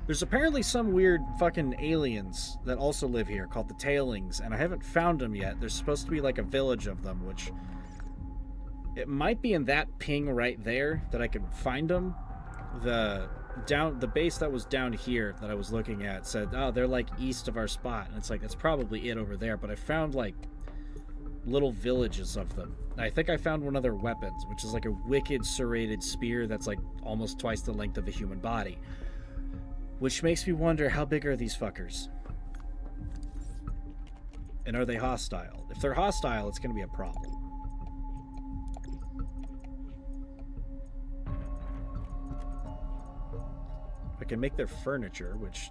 There's apparently some weird fucking aliens that also live here called the Tailings, and I haven't found them yet. There's supposed to be like a village of them, which it might be in that ping right there that I can find them. The base that was down here that I was looking at said, oh, they're like east of our spot, and it's like, that's probably it over there, but I found like little villages of them. I think I found one of their weapons, which is like a wicked serrated spear that's like almost twice the length of a human body, which makes me wonder, how big are these fuckers? And are they hostile? If they're hostile, it's gonna be a problem. I can make their furniture, which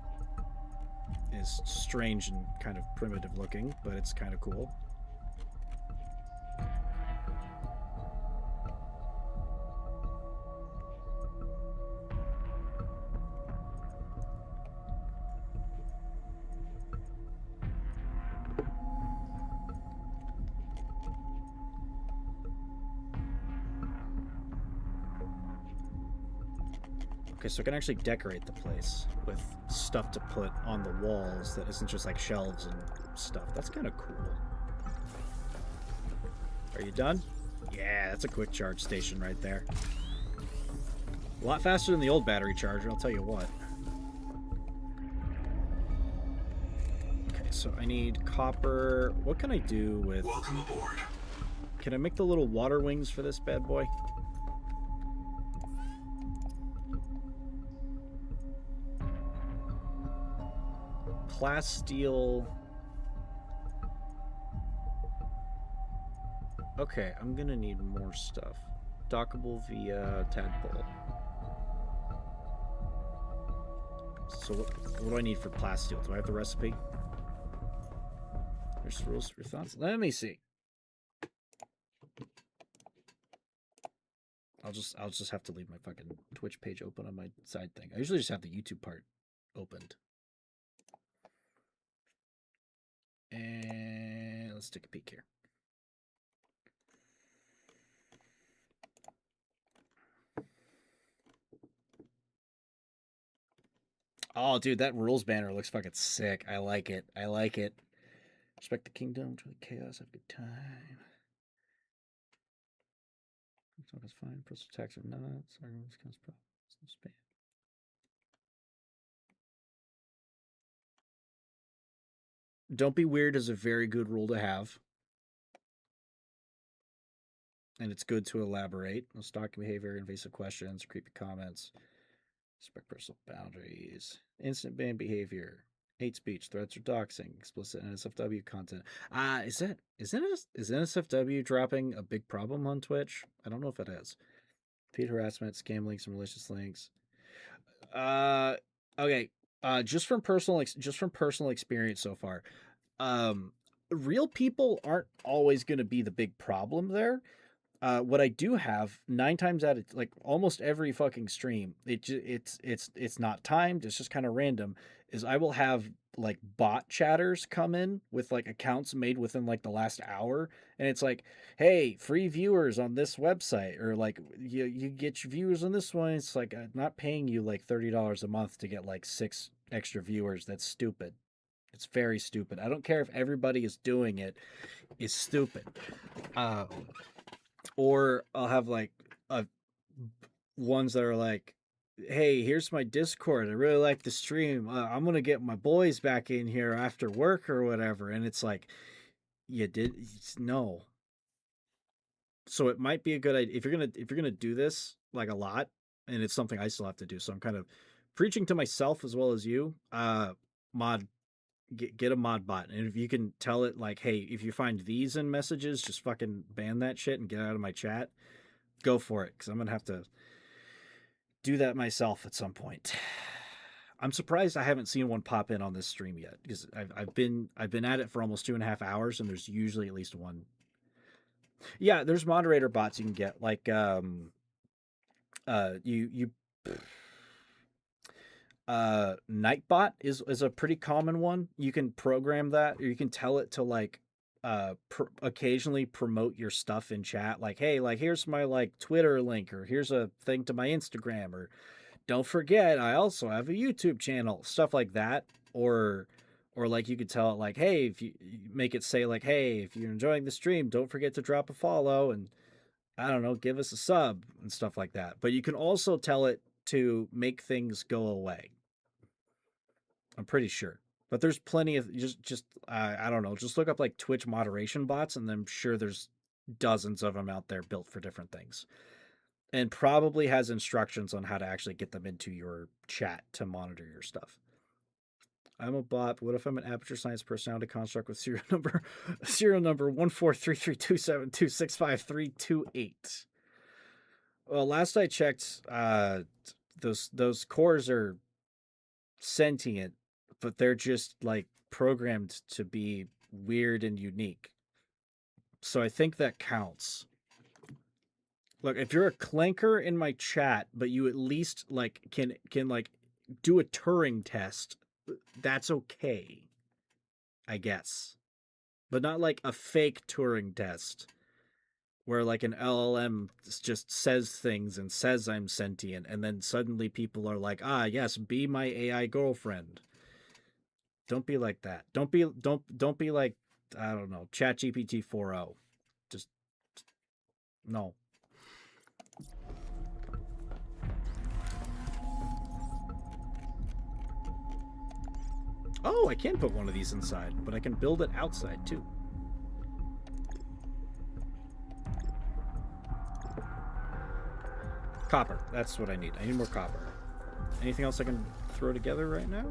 is strange and kind of primitive looking, but it's kind of cool. Okay, so I can actually decorate the place with stuff to put on the walls that isn't just like shelves and stuff. That's kind of cool. Are you done? Yeah, that's a quick charge station right there. A lot faster than the old battery charger, I'll tell you what. Okay, so I need copper. What can I do with... Welcome aboard. Can I make the little water wings for this bad boy? Plasteel. Okay, I'm gonna need more stuff. Dockable via Tadpole. So what do I need for plasteel? Do I have the recipe? There's rules for thoughts. Let me see. I'll just have to leave my fucking Twitch page open on my side thing. I usually just have the YouTube part opened. And let's take a peek here. Oh, dude, that rules banner looks fucking sick. I like it. I like it. Respect the kingdom, try the chaos, have a good time. Talk is fine. Personal attacks are nuts. Arguments comes problems. No spam. Don't be weird is a very good rule to have. And it's good to elaborate. No stalking behavior, invasive questions, creepy comments. Respect personal boundaries. Instant ban behavior. Hate speech, threats or doxing, explicit NSFW content. Is NSFW dropping a big problem on Twitch? I don't know if it is. Feed harassment, scam links, and malicious links. Okay. Just from personal experience so far. Real people aren't always going to be the big problem there. What I do have 9 times out of like almost every fucking stream, it's not timed. It's just kind of random. Is I will have like bot chatters come in with like accounts made within like the last hour, and it's like, hey, free viewers on this website, or like you get your viewers on this one. It's like I'm not paying you like $30 a month to get like 6 extra viewers. That's stupid. It's very stupid. I don't care if everybody is doing it. It's stupid. Or I'll have like ones that are like, hey, here's my Discord. I really like the stream. I'm going to get my boys back in here after work or whatever. And it's like, no. So it might be a good idea if you're going to do this like a lot, and it's something I still have to do. So I'm kind of preaching to myself as well as you. Get a mod bot, and if you can tell it like, hey, if you find these in messages, just fucking ban that shit and get out of my chat, go for it, because I'm gonna have to do that myself at some point. I'm surprised I haven't seen one pop in on this stream yet, because I've been at it for almost 2.5 hours, and there's usually at least one. Yeah, there's moderator bots you can get, like Nightbot is a pretty common one. You can program that, or you can tell it to like occasionally promote your stuff in chat, like, hey, like here's my like Twitter link, or here's a thing to my Instagram, or don't forget I also have a YouTube channel, stuff like that. Or like you could tell it like, hey, if you make it say like, hey, if you're enjoying the stream, don't forget to drop a follow, and I don't know, give us a sub and stuff like that. But you can also tell it to make things go away. I'm pretty sure. But there's plenty of just I don't know, just look up like Twitch moderation bots, and I'm sure there's dozens of them out there built for different things. And probably has instructions on how to actually get them into your chat to monitor your stuff. I'm a bot. What if I'm an Aperture Science personality construct with serial number 1433272265328? Well, last I checked, those cores are sentient, but they're just like programmed to be weird and unique. So I think that counts. Look, if you're a clanker in my chat, but you at least like can like do a Turing test, that's okay, I guess. But not like a fake Turing test where like an LLM just says things and says I'm sentient, and then suddenly people are like, yes, be my AI girlfriend. Don't be like that. Don't be like, I don't know, ChatGPT 4.0. Just No. Oh, I can put one of these inside, but I can build it outside too. Copper. That's what I need. I need more copper. Anything else I can throw together right now?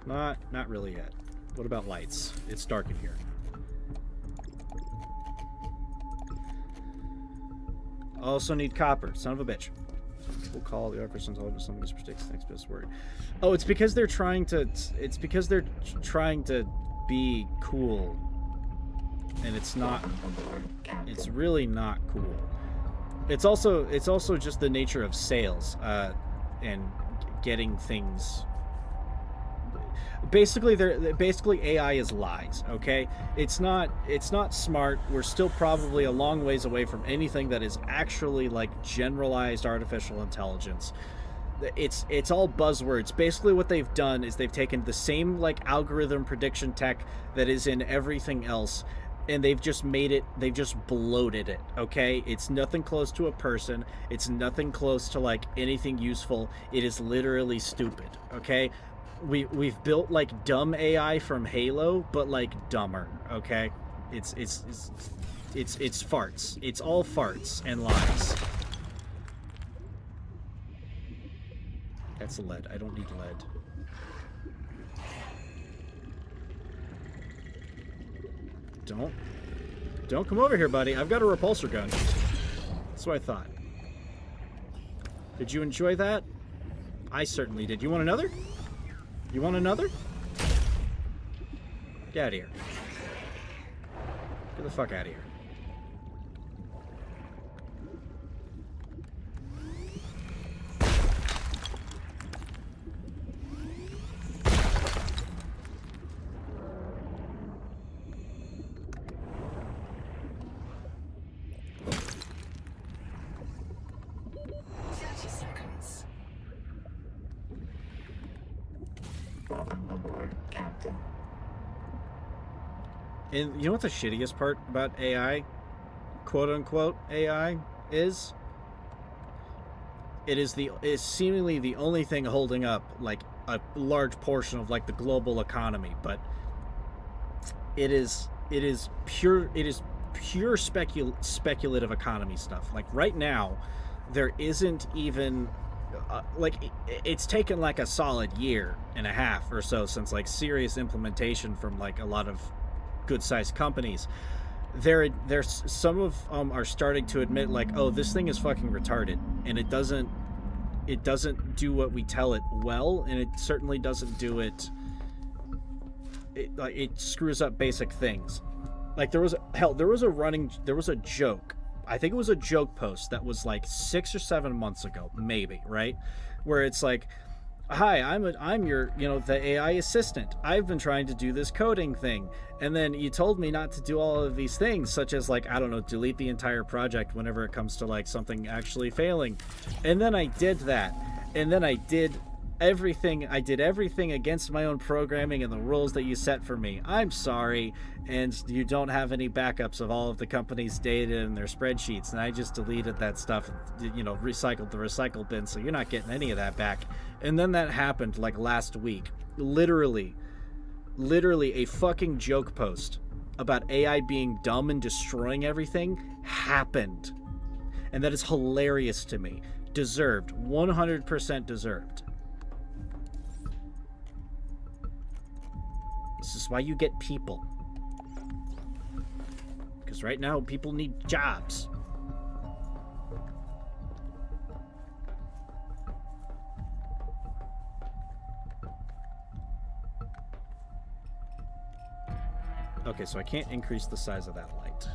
Not really yet. What about lights? It's dark in here. Also need copper. Son of a bitch. We'll call the artificial intelligence something that predicts the next best word. Oh, it's because they're trying to. It's because they're trying to be cool, and it's not. It's really not cool. It's also just the nature of sales, and getting things. Basically, AI is lies. Okay, it's not smart. We're still probably a long ways away from anything that is actually like generalized artificial intelligence. It's all buzzwords. Basically, what they've done is they've taken the same like algorithm prediction tech that is in everything else, and they've just bloated it. Okay, it's nothing close to a person. It's nothing close to like anything useful. It is literally stupid. Okay. We've built like dumb AI from Halo, but like dumber. Okay, it's farts. It's all farts and lies. That's lead. I don't need lead. Don't come over here, buddy. I've got a repulsor gun. That's what I thought. Did you enjoy that? I certainly did. You want another? You want another? Get out of here. Get the fuck out of here. And you know what the shittiest part about AI, quote unquote AI, is? It is seemingly the only thing holding up like a large portion of like the global economy, but it is pure speculative economy stuff. Like right now, there isn't even it's taken like a solid year and a half or so since like serious implementation from like a lot of good-sized companies. There's some of them are starting to admit like, oh, this thing is fucking retarded, and it doesn't do what we tell it well, and it certainly doesn't do it. It screws up basic things. Like there was a joke. I think it was a joke post that was like 6 or 7 months ago, maybe, right? Where it's like, hi, I'm your, the AI assistant. I've been trying to do this coding thing. And then you told me not to do all of these things, such as like, I don't know, delete the entire project whenever it comes to like something actually failing. And then I did that. And then I did everything against my own programming and the rules that you set for me. I'm sorry. And you don't have any backups of all of the company's data and their spreadsheets. And I just deleted that stuff, recycled the recycle bin. So you're not getting any of that back. And then that happened like last week. Literally a fucking joke post about AI being dumb and destroying everything happened. And that is hilarious to me. Deserved. 100% deserved. This is why you get people. Because right now, people need jobs. Okay, so I can't increase the size of that light.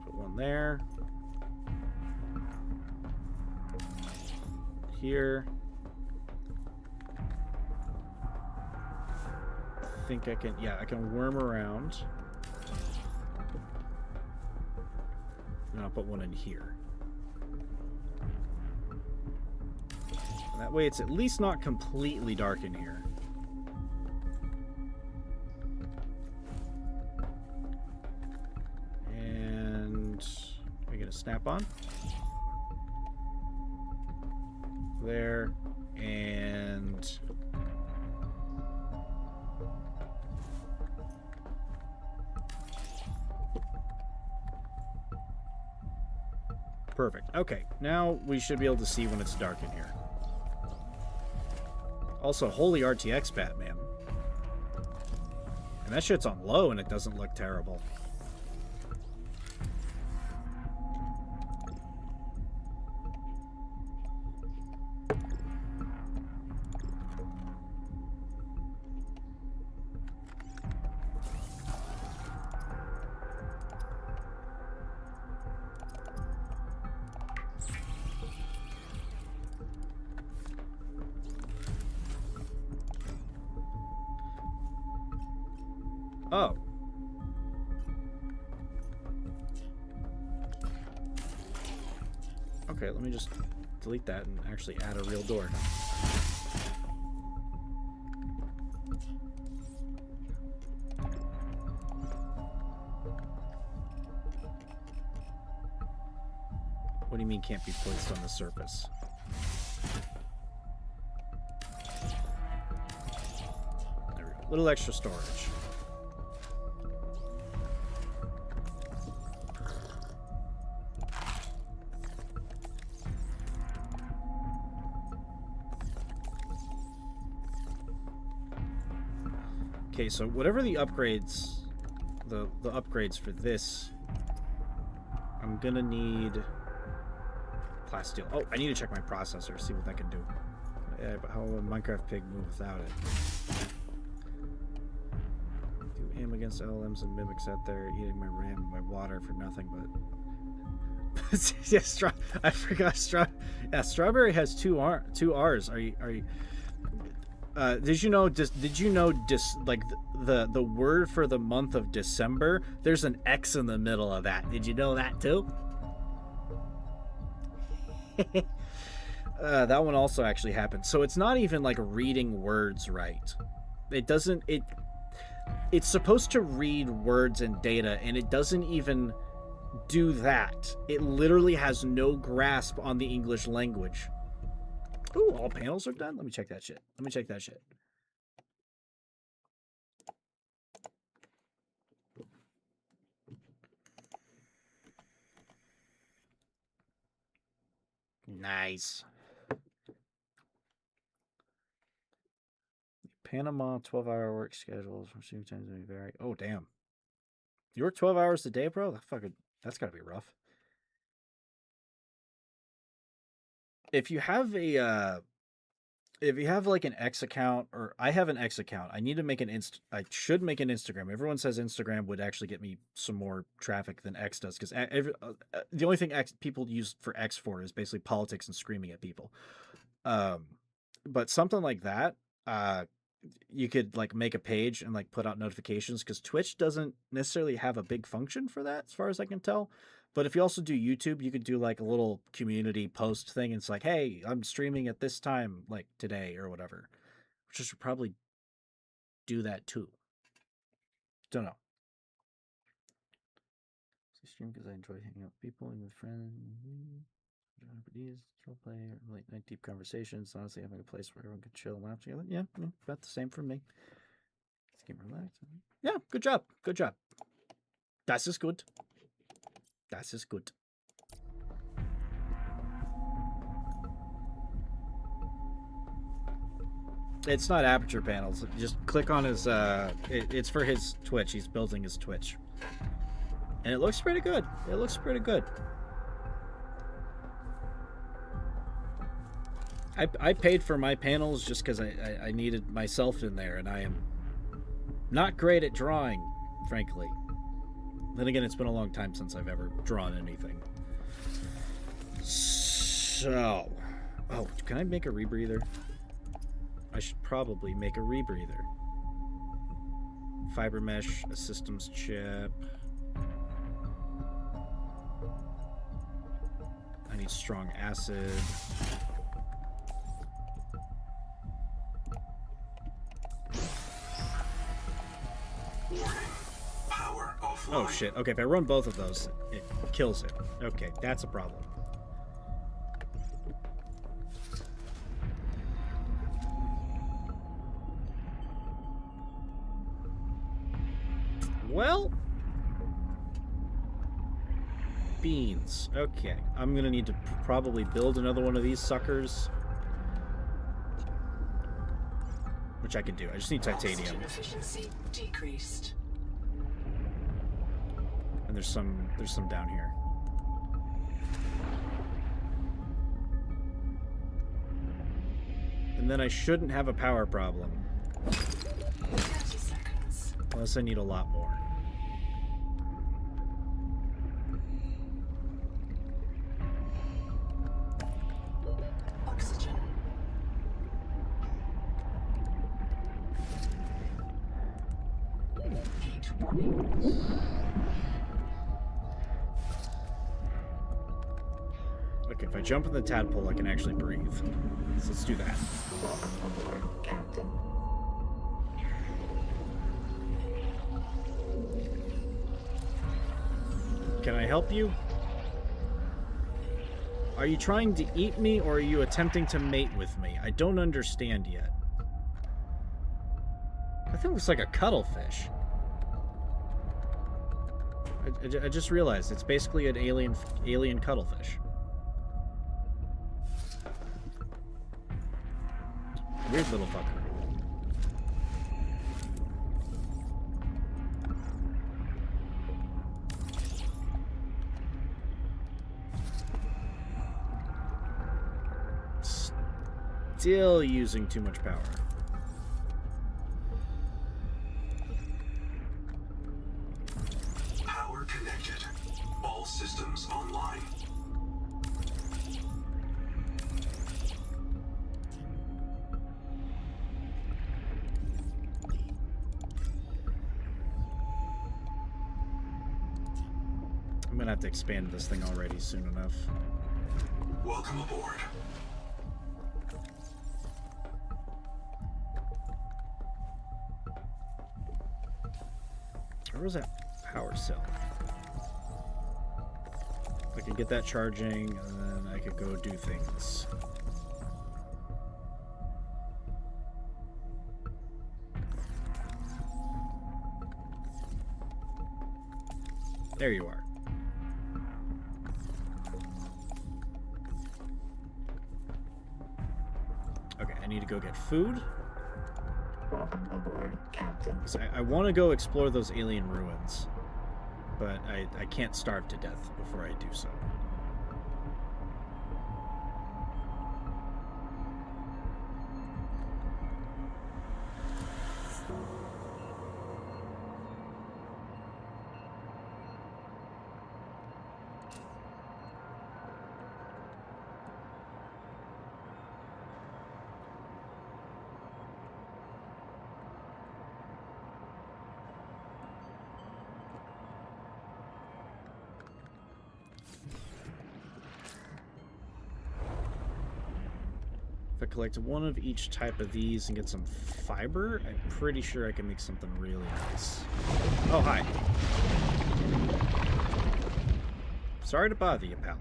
Put one there. Here. I think I can, I can worm around. And I'll put one in here. That way it's at least not completely dark in here. And we get a snap-on. There. And... perfect. Okay, now we should be able to see when it's dark in here. Also, holy RTX Batman. And that shit's on low and it doesn't look terrible. Oh. Okay, let me just delete that and actually add a real door. What do you mean can't be placed on the surface? There we go. Little extra storage. Okay, so whatever the upgrades, the upgrades for this, I'm gonna need plasteel. Oh, I need to check my processor, see what that can do. Yeah, but how will a Minecraft pig move without it? Do aim against LLMs and mimics out there, eating my RAM and my water for nothing but. Yeah, I forgot. Yeah, strawberry has two R's. Are you? Did you know? Like the word for the month of December? There's an X in the middle of that. Did you know that too? That one also actually happened. So it's not even like reading words right. It doesn't. It's supposed to read words and data, and it doesn't even do that. It literally has no grasp on the English language. Ooh, all panels are done? Let me check that shit. Nice. Panama 12-hour work schedules from student times may vary. Oh, damn. You work 12 hours a day, bro? That's gotta be rough. If you have like an X account, or I have an X account, I need to make I should make an Instagram. Everyone says Instagram would actually get me some more traffic than X does, because the only thing people use for X for is basically politics and screaming at people. But something like that, you could like make a page and like put out notifications, because Twitch doesn't necessarily have a big function for that, as far as I can tell. But if you also do YouTube, you could do like a little community post thing. And it's like, hey, I'm streaming at this time, like today or whatever. Which I should probably do that too. Don't know. I stream because I enjoy hanging out with people and with friends. Role play, late night deep conversations. Honestly, having a place where everyone can chill and laugh together. Yeah, about the same for me. Let's get relaxed. Yeah, good job. Good job. Das ist gut. Das ist gut. It's not Aperture Panels. Just click on his, it's for his Twitch. He's building his Twitch. And it looks pretty good. It looks pretty good. I paid for my panels just because I needed myself in there, and I am not great at drawing, frankly. Then again, it's been a long time since I've ever drawn anything. So... oh, can I make a rebreather? I should probably make a rebreather. Fiber mesh, a systems chip. I need strong acid. fly. Oh shit. Okay, if I run both of those, it kills it. Okay, that's a problem. Well, beans. Okay, I'm gonna need to probably build another one of these suckers, which I can do. I just need titanium. Oxygen efficiency decreased. And there's some down here. And then I shouldn't have a power problem. 30 seconds. Unless I need a lot more. Oxygen. Heat warning. Okay, if I jump in the tadpole, I can actually breathe. So let's do that. Captain. Can I help you? Are you trying to eat me, or are you attempting to mate with me? I don't understand yet. That thing looks like a cuttlefish. I just realized it's basically an alien cuttlefish. Weird little fucker. Still using too much power. Power connected. All systems online. I'm gonna have to expand this thing already soon enough. Welcome aboard. Where was that power cell? I could get that charging, and then I could go do things. There you are. Okay, I need to go get food. Welcome aboard, Captain. I want to go explore those alien ruins, but I can't starve to death before I do so. If I collect one of each type of these and get some fiber, I'm pretty sure I can make something really nice. Oh, hi. Sorry to bother you, pal.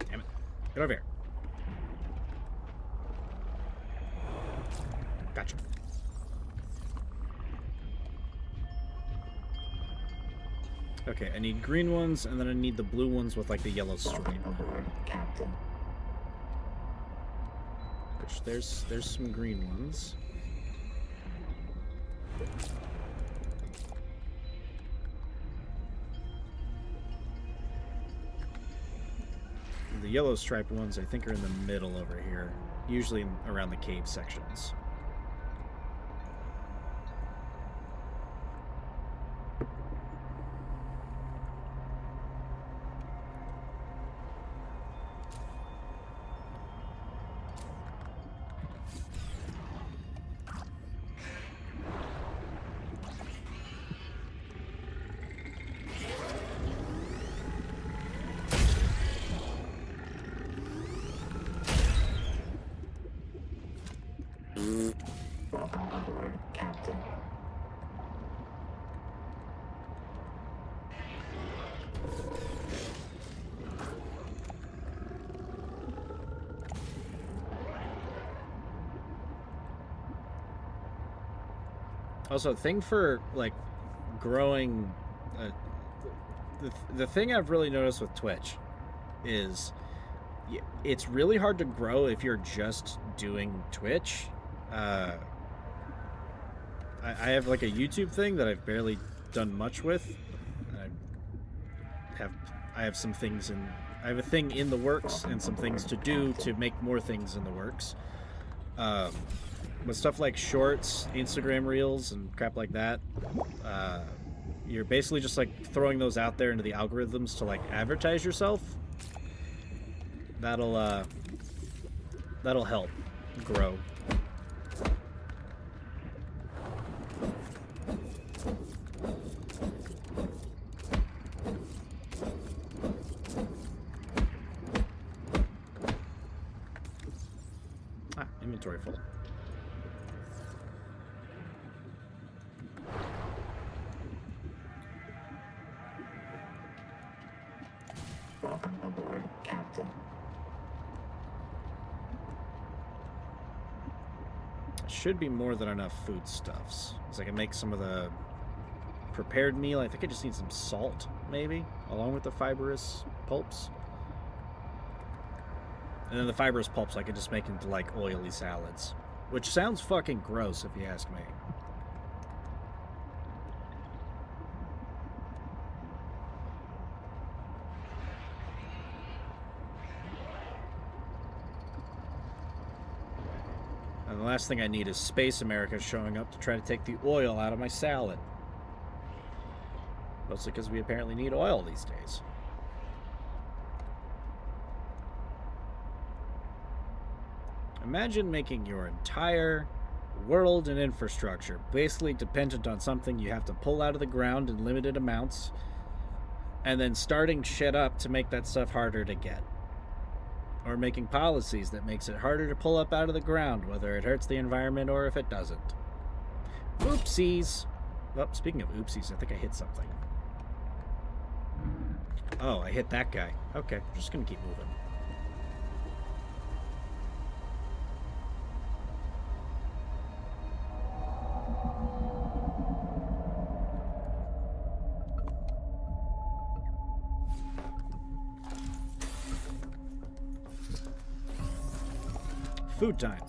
Damn it. Get over here. Gotcha. Okay, I need green ones, and then I need the blue ones with, like, the yellow stripe. Aboard, Captain. Which, there's some green ones. The yellow striped ones, I think, are in the middle over here. Usually around the cave sections. Aboard, Captain. Also, thing for like growing, the thing I've really noticed with Twitch is it's really hard to grow if you're just doing Twitch. I have like a YouTube thing that I've barely done much with. I have some things in. I have a thing in the works and some things to do to make more things in the works. With stuff like shorts, Instagram reels, and crap like that, you're basically just like throwing those out there into the algorithms to like advertise yourself. That'll help grow. Inventory full. Welcome aboard, Captain. Should be more than enough foodstuffs. Because I can make some of the prepared meal. I think I just need some salt, maybe, along with the fibrous pulps. And then the fibrous pulps I can just make into, like, oily salads. Which sounds fucking gross, if you ask me. And the last thing I need is Space America showing up to try to take the oil out of my salad. Mostly because we apparently need oil these days. Imagine making your entire world and infrastructure basically dependent on something you have to pull out of the ground in limited amounts, and then starting shit up to make that stuff harder to get. Or making policies that makes it harder to pull up out of the ground, whether it hurts the environment or if it doesn't. Oopsies! Well, speaking of oopsies, I think I hit something. Oh, I hit that guy. Okay, I'm just gonna keep moving. Food time.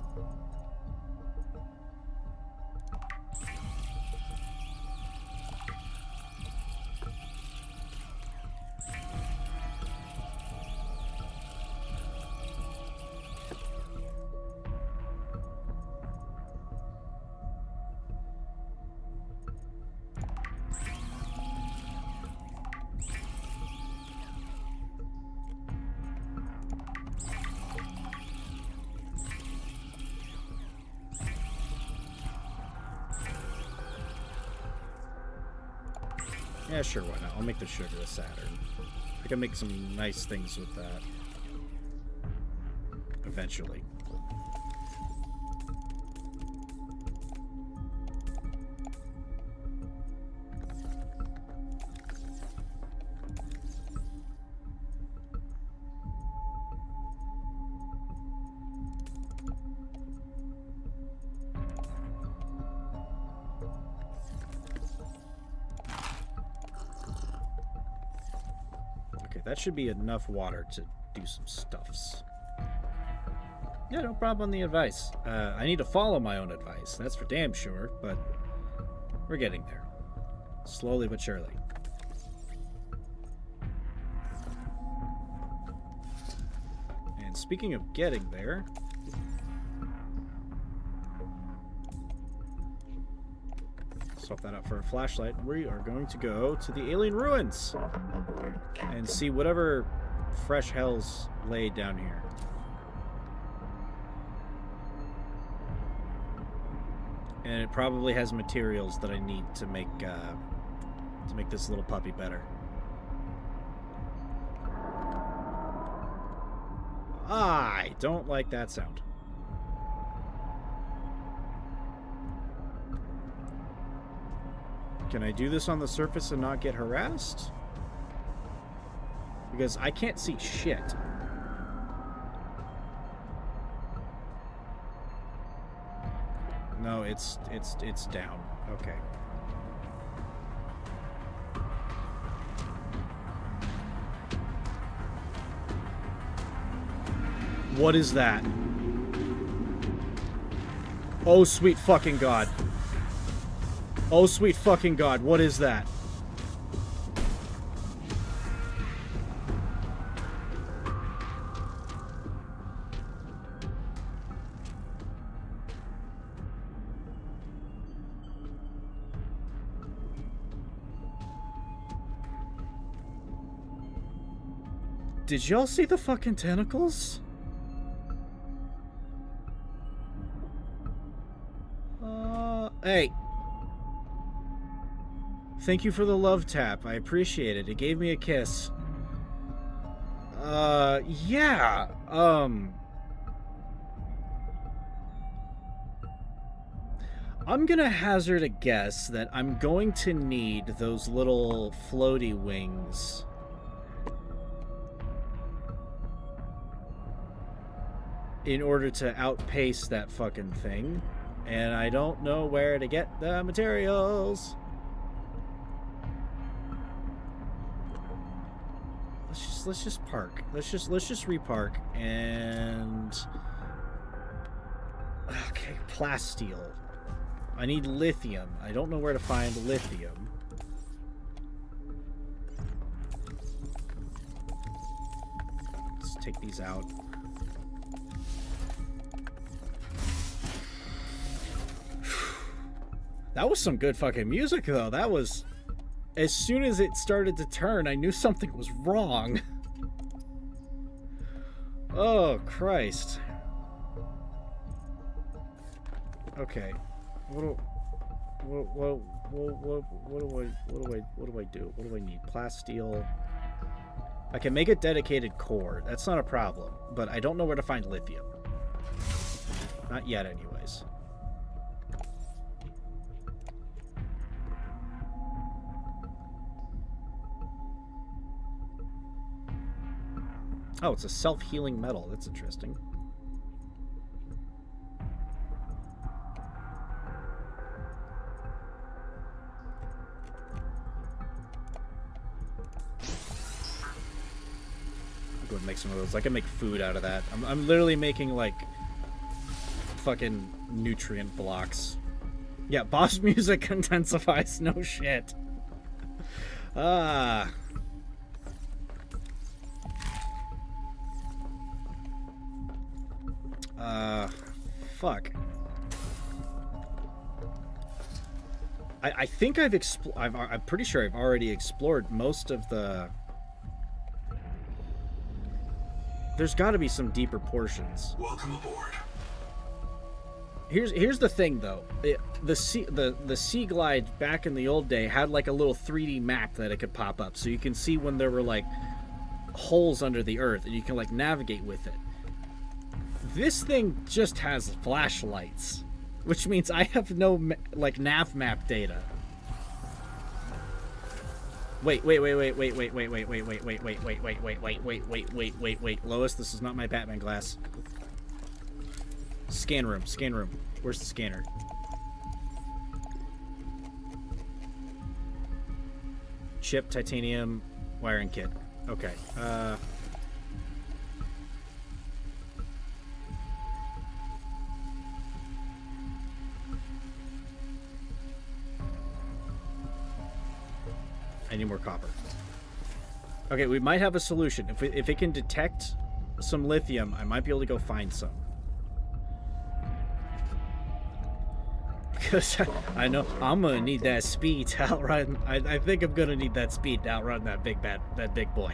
Yeah, sure, why not? I'll make the sugar a Saturn. I can make some nice things with that. Eventually. That should be enough water to do some stuffs. Yeah, no problem on the advice. I need to follow my own advice, that's for damn sure, but we're getting there. Slowly but surely. And speaking of getting there... swap that out for a flashlight. We are going to go to the alien ruins and see whatever fresh hell's laid down here. And it probably has materials that I need to make this little puppy better. I don't like that sound. Can I do this on the surface and not get harassed? Because I can't see shit. No, it's down. Okay. What is that? Oh, sweet fucking God. Oh, sweet fucking God. What is that? Did y'all see the fucking tentacles? Hey. Thank you for the love tap. I appreciate it. It gave me a kiss. Yeah. I'm gonna hazard a guess that I'm going to need those little floaty wings. In order to outpace that fucking thing. And I don't know where to get the materials. Let's just park. Let's just repark and okay, plasteel. I need lithium. I don't know where to find lithium. Let's take these out. That was some good fucking music, though. That was... As soon as it started to turn, I knew something was wrong. Oh, Christ. Okay. What do I do? What do I need? Plasteel. I can make a dedicated core. That's not a problem. But I don't know where to find lithium. Not yet, anyways. Oh, it's a self-healing metal. That's interesting. I'll go and make some of those. I can make food out of that. I'm literally making, like, fucking nutrient blocks. Yeah, boss music intensifies. No shit. Ah... fuck. I think I'm pretty sure I've already explored most of the... There's got to be some deeper portions. Welcome aboard. Here's the thing, though. The Sea Glide back in the old day had like a little 3D map that it could pop up, so you can see when there were like holes under the earth, and you can like navigate with it. This thing just has flashlights, which means I have no like nav map data. Wait, Lois, this is not my Batman glass. Scan room. Where's the scanner? Chip, titanium, wiring kit. Okay. I need more copper. Okay, we might have a solution. If it can detect some lithium, I might be able to go find some. Because I know I'm gonna need that speed to outrun. I think I'm gonna need that speed to outrun that big boy.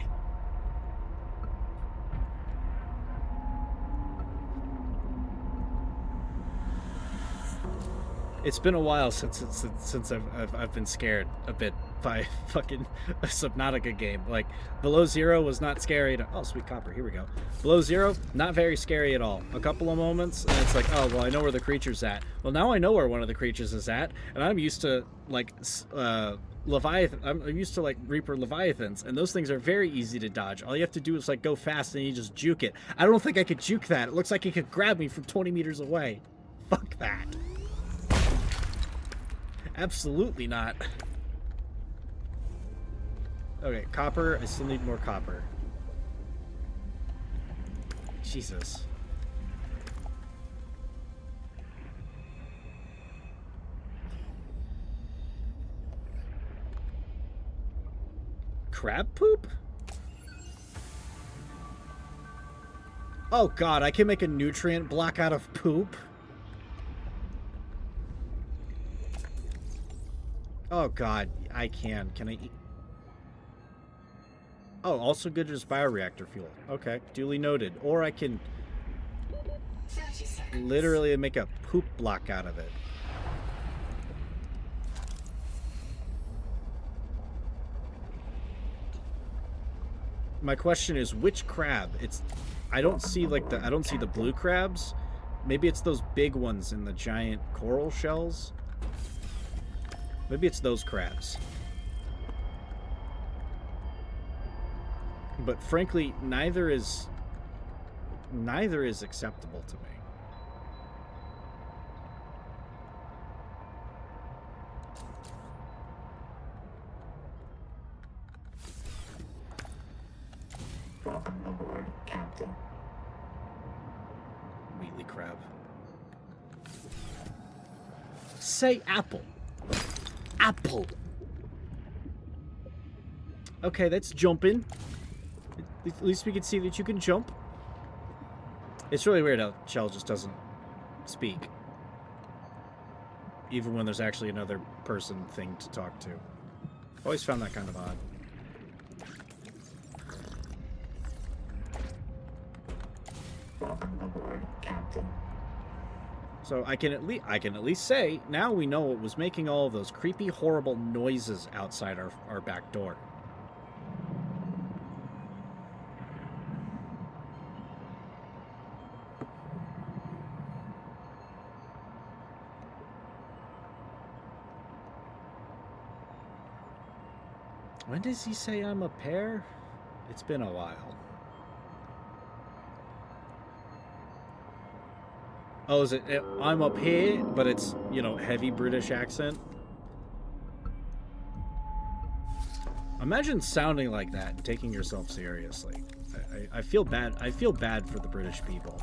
It's been a while since I've been scared a bit by fucking a Subnautica game. Like, Below Zero was not scary at all. Oh, sweet copper, here we go. Below Zero, not very scary at all. A couple of moments, and it's like, oh, well, I know where the creature's at. Well, now I know where one of the creatures is at, and I'm used to, like, Leviathan. I'm used to, like, Reaper Leviathans, and those things are very easy to dodge. All you have to do is, like, go fast, and you just juke it. I don't think I could juke that. It looks like it could grab me from 20 meters away. Fuck that. Absolutely not. Okay, copper. I still need more copper. Jesus. Crab poop? Oh god, I can make a nutrient block out of poop? Oh god, I can. Can I eat? Oh, also good as bioreactor fuel. Okay, duly noted. Or I can 30 seconds. literally make a poop block out of it. My question is, which crab? I don't see the blue crabs. Maybe it's those big ones in the giant coral shells. Maybe it's those crabs. But frankly, neither is acceptable to me. Welcome aboard, Captain. Wheatley crab. Say apple. Apple. Okay, that's jumping. At least we can see that you can jump. It's really weird how Shell just doesn't speak. Even when there's actually another person thing to talk to. Always found that kind of odd. Welcome aboard, Captain. So I can at least say now we know what was making all of those creepy, horrible noises outside our back door. When does he say I'm a pair? It's been a while. Oh, is it I'm up here, but it's, you know, heavy British accent? Imagine sounding like that and taking yourself seriously. I feel bad. I feel bad for the British people.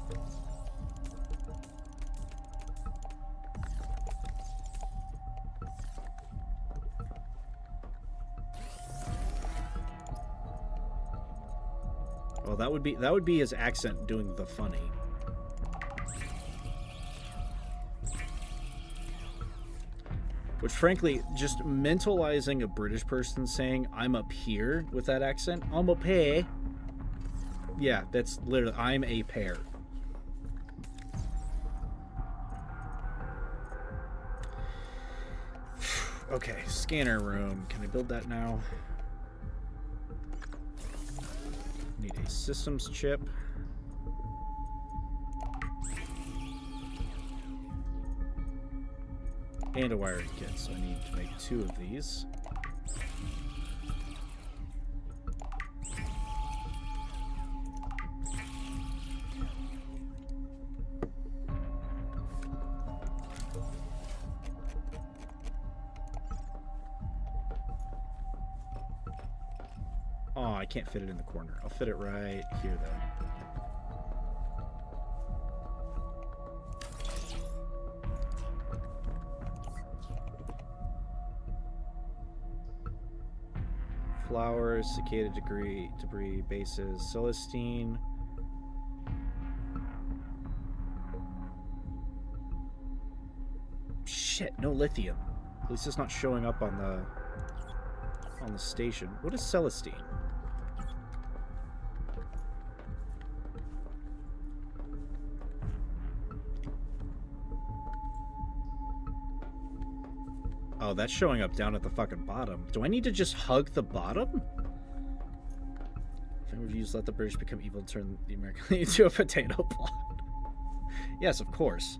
Well, that would be his accent doing the funny. Which, frankly, just mentalizing a British person saying, I'm up here with that accent, I'm up here. Yeah, that's literally, I'm a pear. Okay, scanner room. Can I build that now? Need a systems chip. And a wiring kit, so I need to make 2 of these. Oh, I can't fit it in the corner. I'll fit it right here, though. Flowers, cicada debris, bases, celestine. Shit, no lithium. At least it's not showing up on the station. What is celestine? Oh, that's showing up down at the fucking bottom. Do I need to just hug the bottom? Reviews let the British become evil and turn the American into a potato plot. Yes, of course.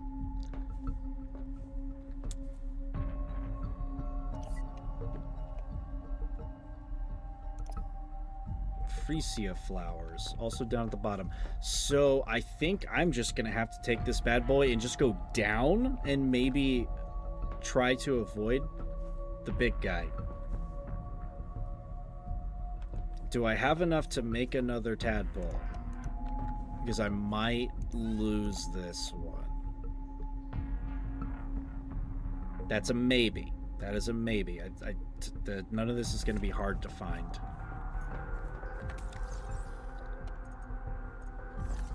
Freesia flowers, also down at the bottom. So I think I'm just gonna have to take this bad boy and just go down and maybe try to avoid the big guy. Do I have enough to make another tadpole? Because I might lose this one. That's a maybe. That is a maybe. None of this is going to be hard to find.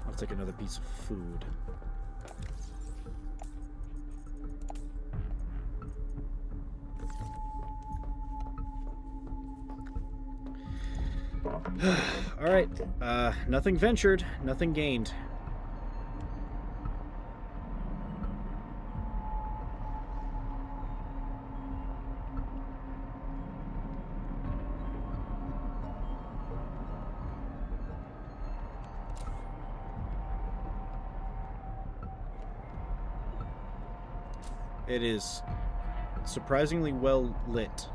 I'll take another piece of food. Alright, nothing ventured, nothing gained. It is surprisingly well lit.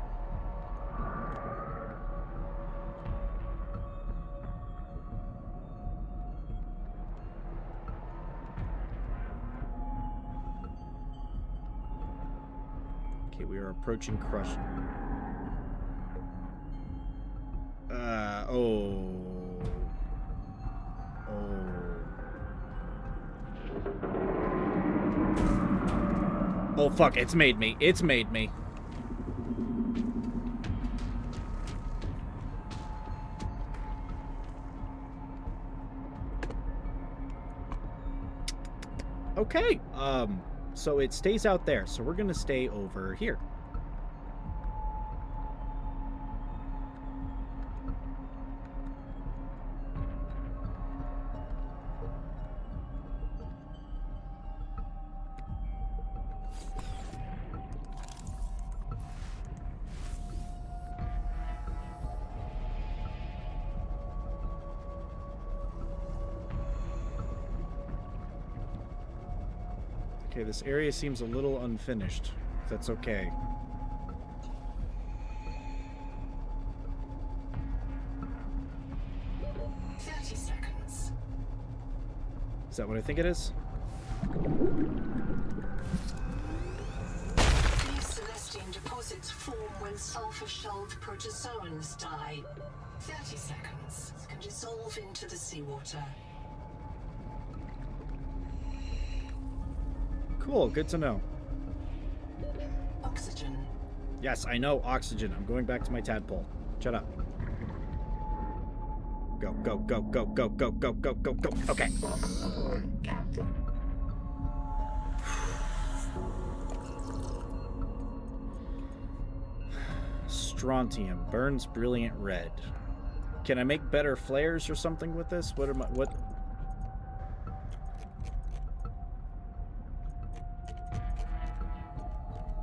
We are approaching Crush. Oh, fuck, it's made me. It's made me. Okay, so it stays out there, so we're gonna stay over here. Okay, this area seems a little unfinished. If that's okay. Seconds. Is that what I think it is? These Celestine deposits form when sulfur-shelled protozoans die. 30 seconds. Can dissolve into the seawater. Cool, good to know. Oxygen. Yes, I know oxygen. I'm going back to my tadpole. Shut up. Go, go, go, go, go, go, go, go, go, go. Okay. Strontium burns brilliant red. Can I make better flares or something with this? What am I? What?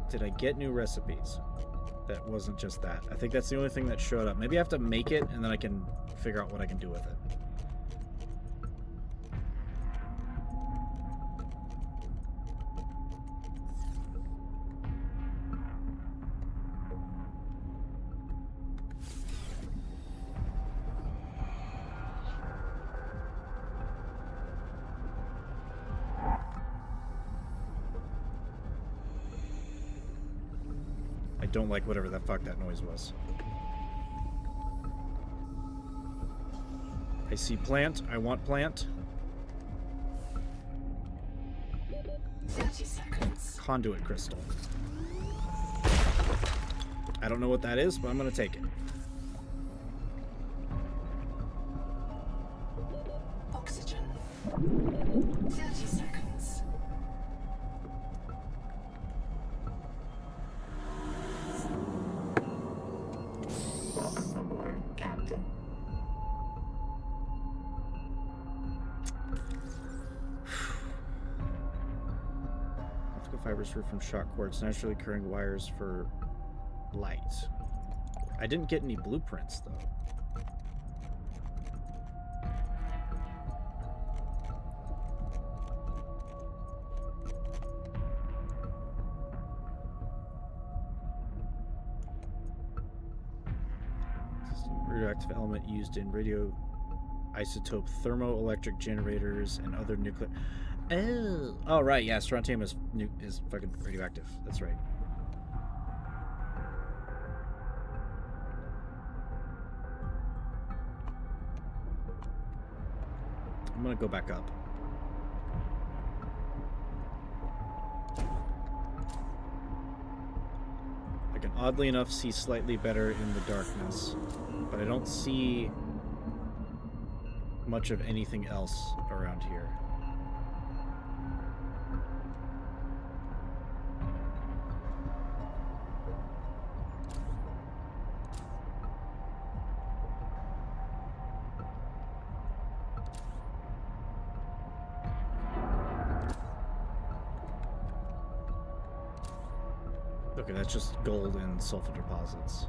Did I get new recipes? That wasn't just that. I think that's the only thing that showed up. Maybe I have to make it and then I can figure out what I can do with it. Don't like whatever the fuck that noise was. I see plant. I want plant. 30 seconds. Conduit crystal. I don't know what that is, but I'm gonna take it. Oxygen. 30 seconds. wires from shock cords, naturally occurring wires for light. I didn't get any blueprints, though. Radioactive element used in radioisotope thermoelectric generators and other nuclear... Oh, right, yeah, strontium is fucking radioactive. That's right. I'm gonna go back up. I can oddly enough see slightly better in the darkness, but I don't see much of anything else around here. Okay, that's just gold and sulfur deposits.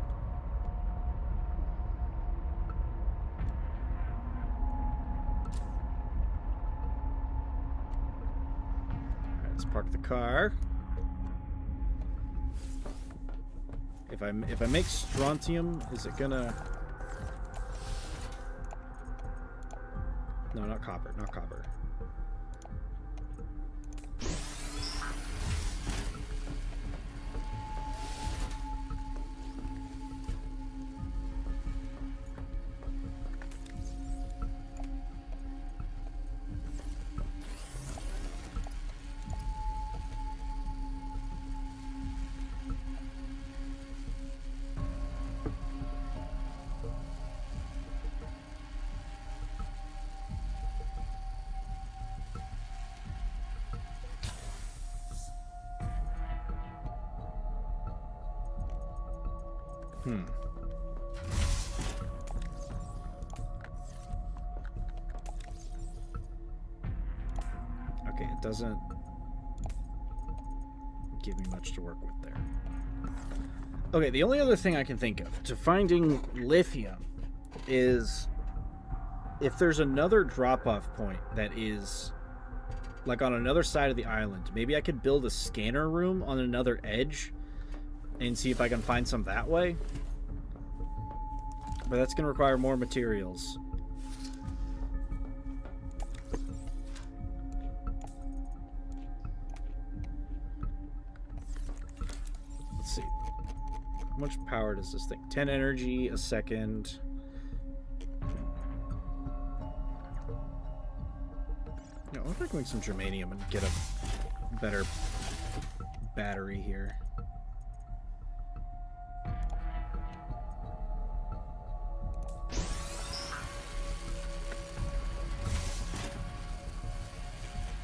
Alright, let's park the car. If I make strontium, is it gonna... No, not copper, not copper. Okay, it doesn't give me much to work with there. Okay, the only other thing I can think of to finding lithium is if there's another drop-off point that is like on another side of the island. Maybe I could build a scanner room on another edge and see if I can find some that way. But that's going to require more materials. Let's see. How much power does this thing? 10 energy a second. Yeah, I wonder if I can make some germanium and get a better battery here.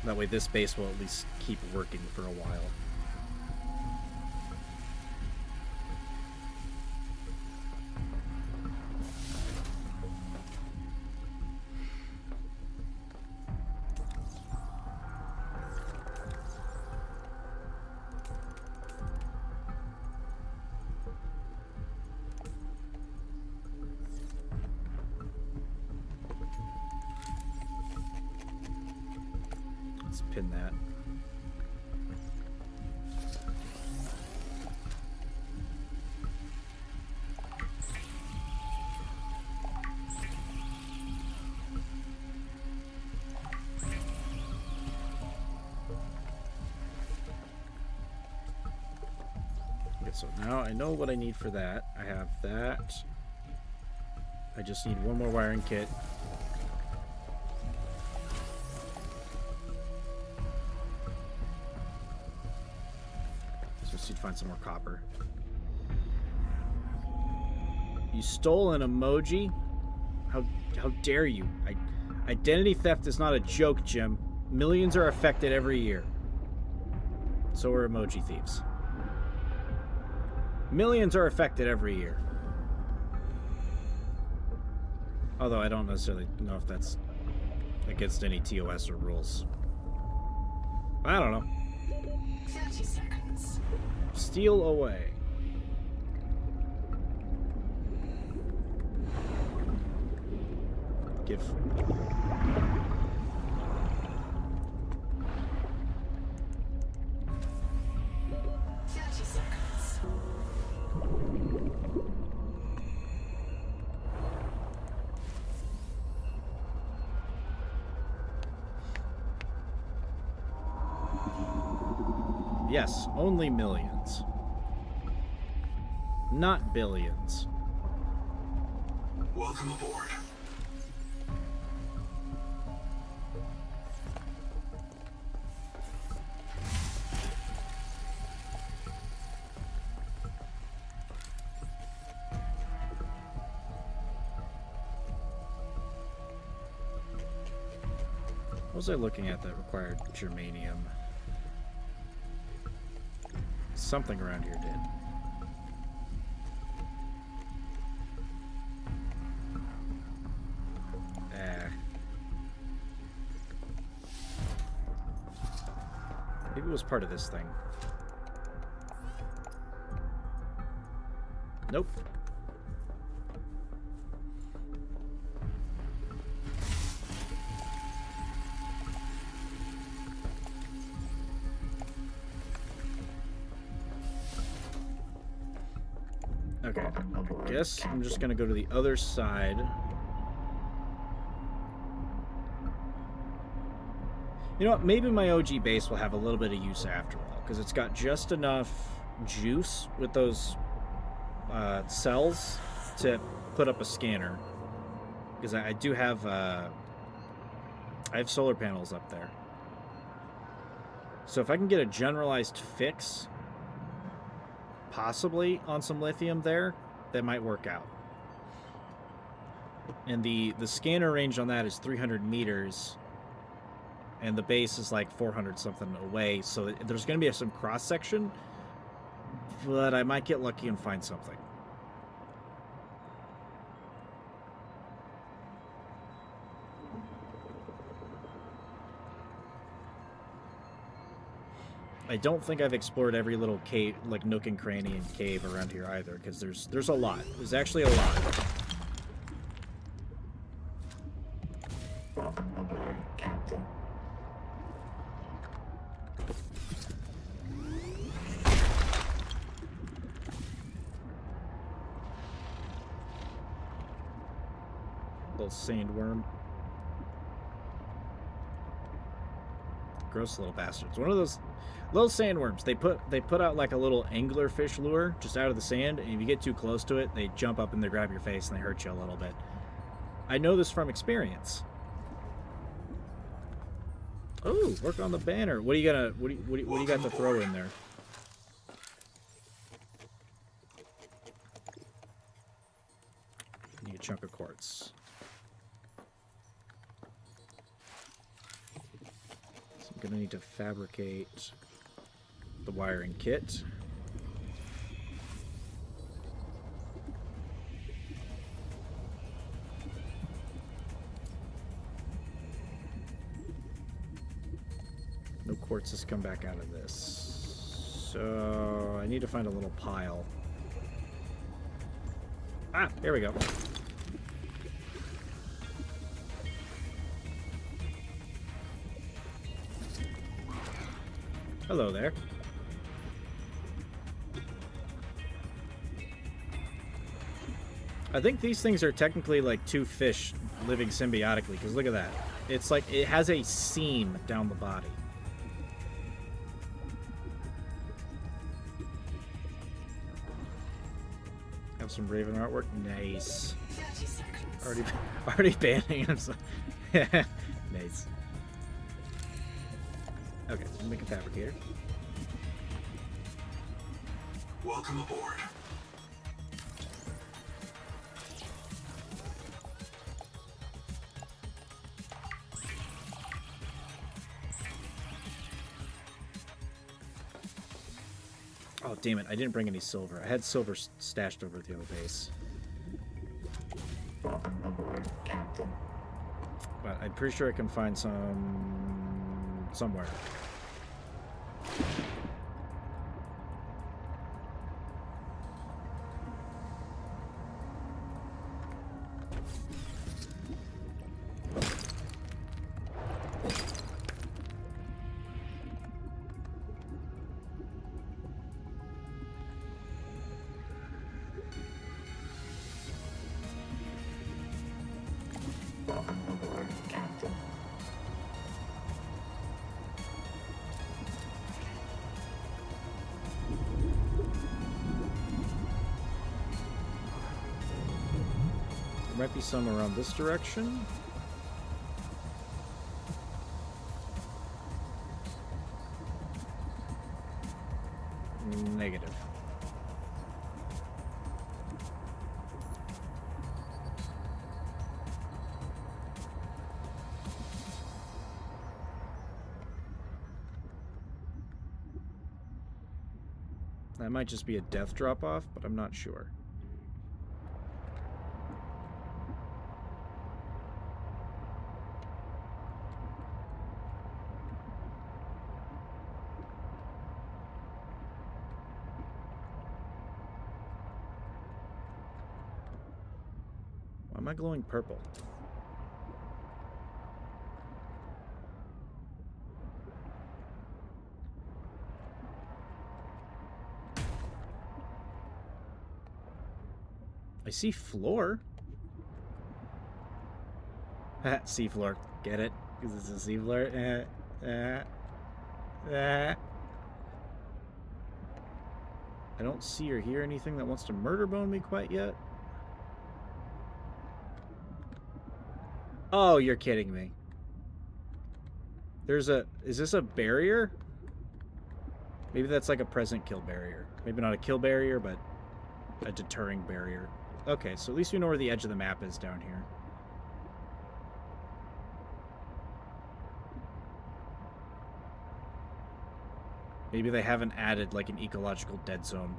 That way this base will at least keep working for a while. Pin that. Okay, so now I know what I need for that. I have that. I just need one more wiring kit. Find some more copper. You stole an emoji? How dare you? Identity theft is not a joke, Jim. Millions are affected every year. So are emoji thieves. Millions are affected every year. Although I don't necessarily know if that's against any TOS or rules. I don't know. 30 seconds. Steal away. Give. 30 seconds. Yes, only millions. Not billions. Welcome aboard. What was I looking at that required germanium? Something around here did. Maybe it was part of this thing. Nope. Okay, I guess I'm just gonna go to the other side. You know what, maybe my OG base will have a little bit of use after all, because it's got just enough juice with those cells to put up a scanner. Because I do have, I have solar panels up there. So if I can get a generalized fix, possibly on some lithium there, that might work out. And the scanner range on that is 300 meters, and the base is like 400 something away, so there's going to be some cross section, but I might get lucky and find something. I don't think I've explored every little cave, like nook and cranny and cave around here either, because there's a lot. There's actually a lot. Little sandworm. Gross little bastards. One of those little sandworms. They put out like a little anglerfish lure just out of the sand, and if you get too close to it, they jump up and they grab your face and they hurt you a little bit. I know this from experience. Oh, work on the banner. What do you got to throw in there? Need a chunk of quartz. So I'm gonna need to fabricate the wiring kit. No quartz has come back out of this. So I need to find a little pile. Ah, here we go. Hello there. I think these things are technically like two fish living symbiotically, because look at that. It's like it has a seam down the body. Have some raven artwork. Nice. 30 seconds. Already banning him. So nice. Okay, let's make a fabricator. Welcome aboard. Oh, damn it. I didn't bring any silver. I had silver stashed over at the other base. But I'm pretty sure I can find some somewhere. There might be some around this direction. Negative. That might just be a death drop-off, but I'm not sure. Why am I glowing purple? I see floor. Sea floor. Get it? Because it's a sea floor. I don't see or hear anything that wants to murder bone me quite yet. Oh, you're kidding me. There's a... Is this a barrier? Maybe that's like a present kill barrier. Maybe not a kill barrier, but a deterring barrier. Okay, so at least we know where the edge of the map is down here. Maybe they haven't added like an ecological dead zone.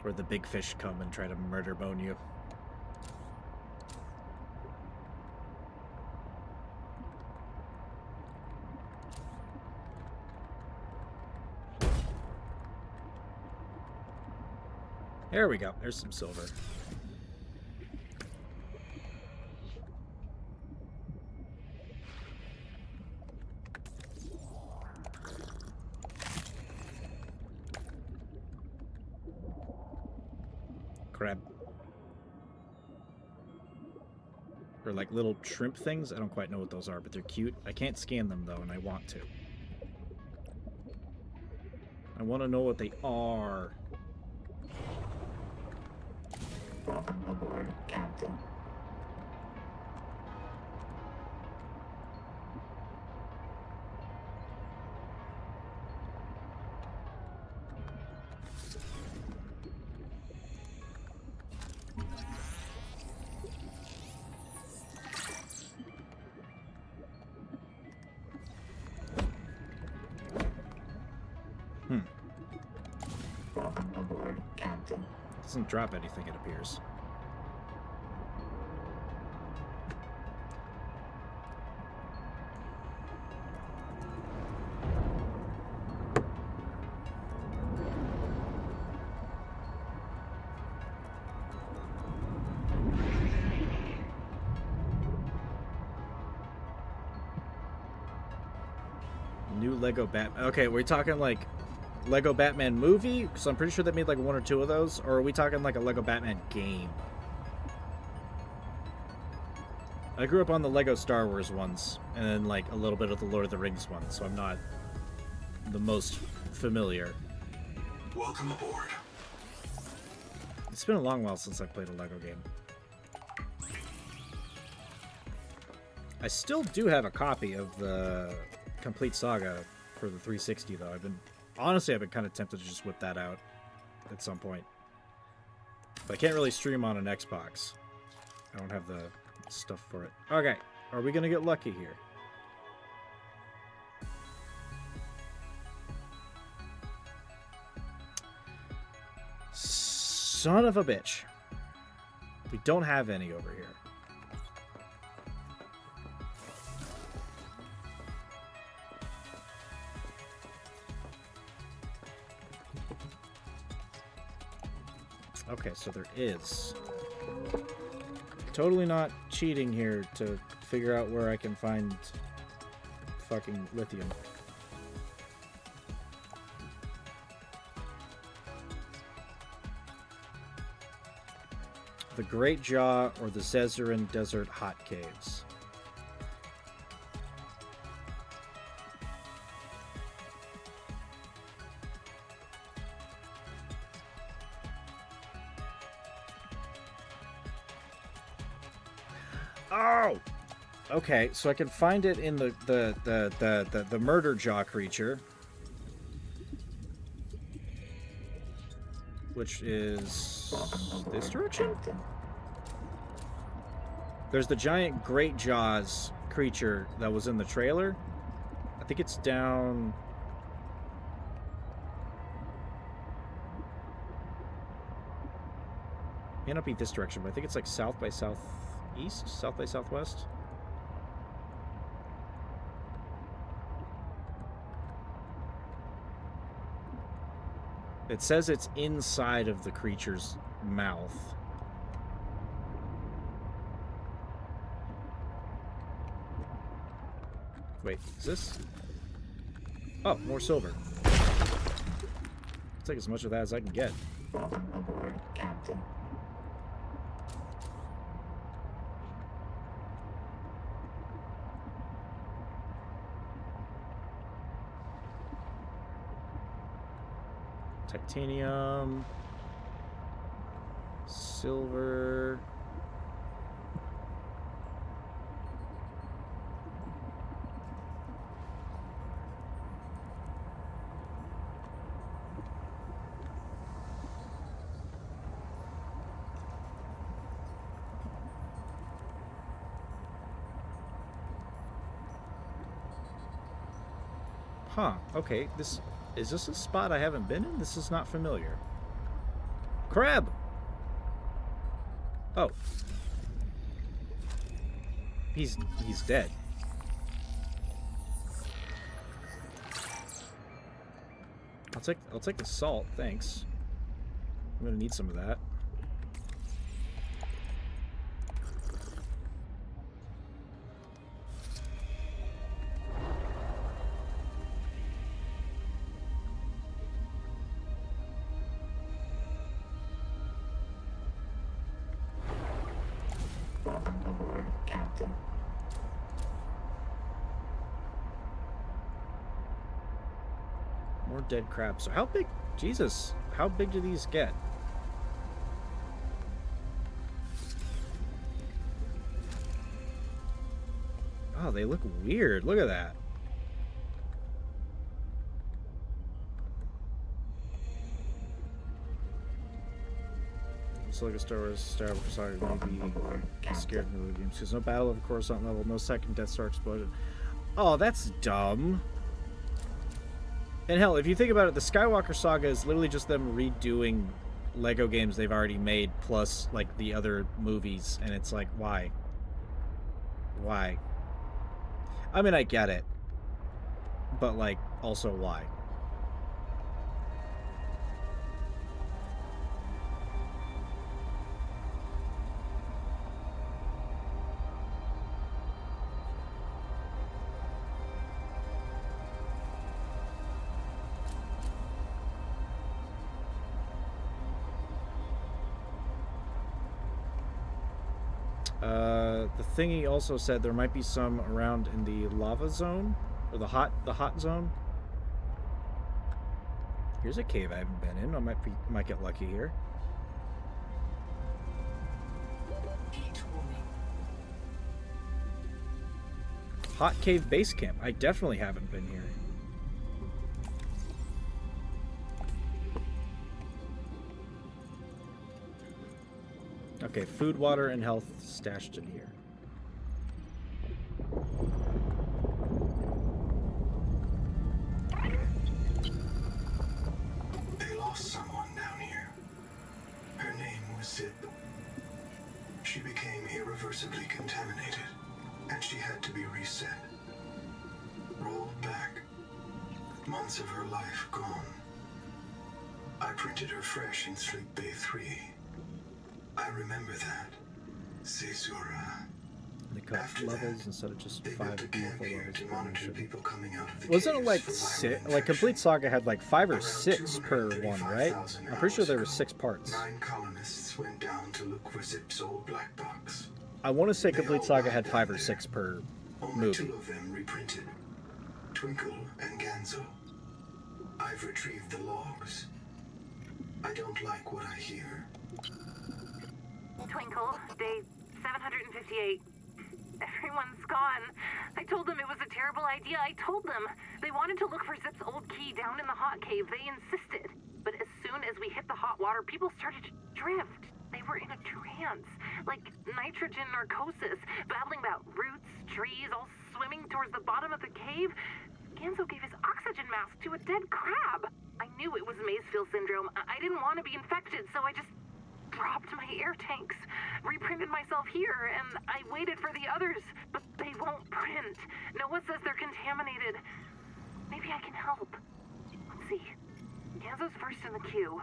Where the big fish come and try to murder bone you. There we go. There's some silver. Crab. Or like little shrimp things. I don't quite know what those are, but they're cute. I can't scan them though, and I want to. I want to know what they are. Captain. Captain. Doesn't drop anything, it appears. New Lego Batman. Okay, we're talking like Lego Batman movie? Because I'm pretty sure they made like one or two of those. Or are we talking like a Lego Batman game? I grew up on the Lego Star Wars ones, and then like a little bit of the Lord of the Rings ones, so I'm not the most familiar. Welcome aboard. It's been a long while since I played a Lego game. I still do have a copy of the complete saga for the 360 though. Honestly, I've been kind of tempted to just whip that out at some point. But I can't really stream on an Xbox. I don't have the stuff for it. Okay, are we gonna get lucky here? Son of a bitch. We don't have any over here. Okay, so there is. Totally not cheating here to figure out where I can find fucking lithium. The Great Jaw or the Zezeran Desert Hot Caves. Oh! Okay, so I can find it in the murder jaw creature. Which is this direction? There's the giant Great Jaws creature that was in the trailer. I think it's down... May not be this direction, but I think it's like south by southeast? South by southwest? It says it's inside of the creature's mouth. Wait, is this? Oh, more silver. I'll take as much of that as I can get. Captain. Titanium. Silver. Huh, okay, is this a spot I haven't been in? This is not familiar. Crab! Oh. He's dead. I'll take the salt, thanks. I'm gonna need some of that. Captain. More dead crabs. So how big? Jesus, how big do these get? Oh, they look weird. Look at that. It's like a Star Wars Star Wars saga, maybe scared of the games. Because no battle of Coruscant level, no second Death Star explosion. Oh, that's dumb. And hell, if you think about it, the Skywalker saga is literally just them redoing Lego games they've already made, plus like the other movies, and it's like, why? Why? I mean, I get it, but like, also why? The thingy also said there might be some around in the lava zone, or the hot zone. Here's a cave I haven't been in. I might get lucky here. Heat warning. Hot cave base camp. I definitely haven't been here. Okay, food, water, and health stashed in here. They lost someone down here. Her name was Zip. She became irreversibly contaminated, and she had to be reset. Rolled back. Months of her life gone. I printed her fresh in Sleep Bay 3 I remember that. Caesura. They cut After levels that, instead of just They 5 built a beautiful camp here levels to per monitor mission. people coming out of the Wasn't it caves like for six? viral Like Complete infection. Saga had like 5 or Around 6 per one, right? 235,000 I'm pretty sure there were hours 6 parts. 9 colonists went down to look for Zip's old black box. I want to say They Complete all Saga died had down 5 or there. 6 per Only movie. 2 of them reprinted. Twinkle and Ganzo. I've retrieved the logs. I don't like what I hear. Twinkle, day 758. Everyone's gone. I told them it was a terrible idea. I told them. They wanted to look for Zip's old key down in the hot cave. They insisted. But as soon as we hit the hot water, people started to drift. They were in a trance, like nitrogen narcosis, babbling about roots, trees, all swimming towards the bottom of the cave. Ganzo gave his oxygen mask to a dead crab. I knew it was Maysfield syndrome. I didn't want to be infected, so I just dropped my air tanks, reprinted myself here, and I waited for the others, but they won't print. Noah says they're contaminated. Maybe I can help. Let's see. Ganzo's first in the queue.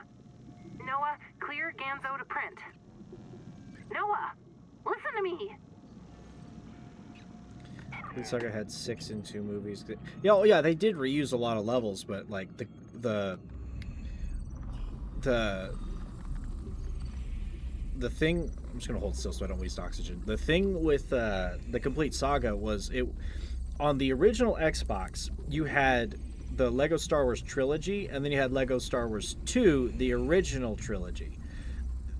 Noah, clear Ganzo to print. Noah, listen to me. Complete Saga had 6 in 2 movies. Yeah, oh yeah, they did reuse a lot of levels, but like the thing, I'm just gonna hold still so I don't waste oxygen. The thing with the Complete Saga was it on the original Xbox, you had the Lego Star Wars trilogy, and then you had Lego Star Wars 2, the original trilogy.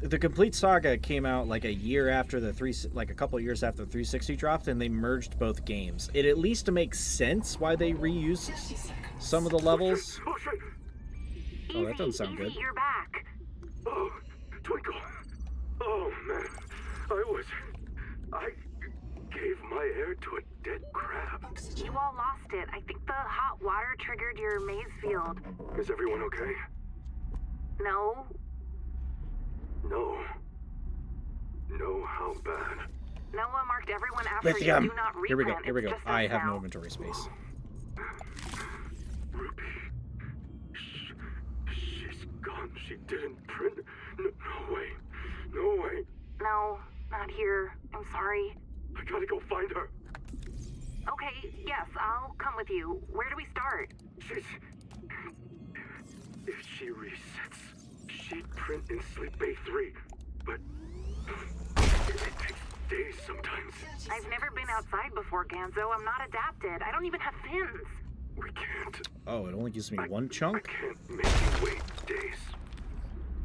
The Complete Saga came out like a year after a couple of years after the 360 dropped, and they merged both games. It at least makes sense why they reused 30 seconds. some of the levels. Oh, shit! Oh, that doesn't sound easy, good. You're back. Oh, Twinkle. Oh, man. I gave my air to a dead crab. You all lost it. I think the hot water triggered your maze field. Is everyone okay? No, No. No, how bad? Noah marked everyone after Lithium. you do not reprint. Here we go. Here we It's go. just I us have no now. inventory space. Ruby. She's gone. She didn't print. No way. No way. No, not here. I'm sorry. I gotta go find her. Okay, yes, I'll come with you. Where do we start? If she resets, she'd print in Sleep Bay 3. But it takes days sometimes. 30 I've never been seconds. outside before, Ganzo. I'm not adapted. I don't even have fins. We can't. Oh, it only gives me one I chunk? can't make you wait days.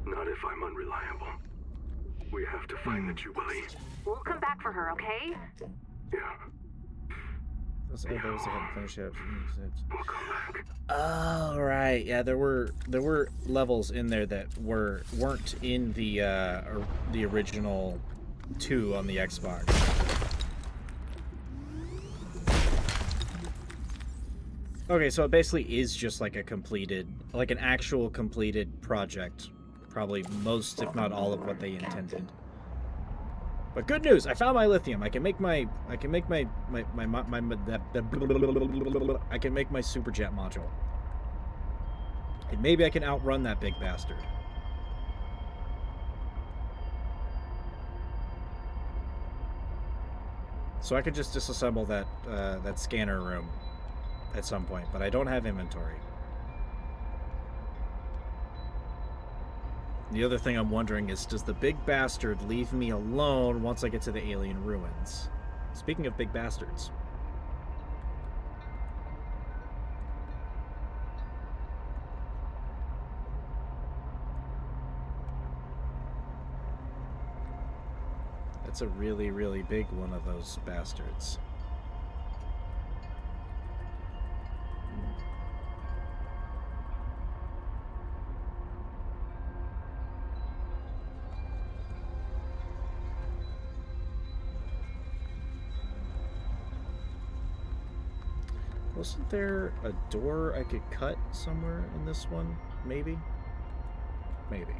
Not if I'm unreliable. We have to find the Jubilee. We'll come back for her, okay? Yeah, Those others I haven't finished yet. we'll come back. Oh right, yeah. There were levels in there that weren't in the original 2 on the Xbox. Okay, so it basically is just like an actual completed project. Probably most, if not all, of what they intended. But good news, I found my lithium. I can make my superjet module. And maybe I can outrun that big bastard. So I could just disassemble that scanner room at some point, but I don't have inventory. The other thing I'm wondering is, does the big bastard leave me alone once I get to the alien ruins? Speaking of big bastards. That's a really, really big one of those bastards. Wasn't there a door I could cut somewhere in this one? Maybe? Maybe.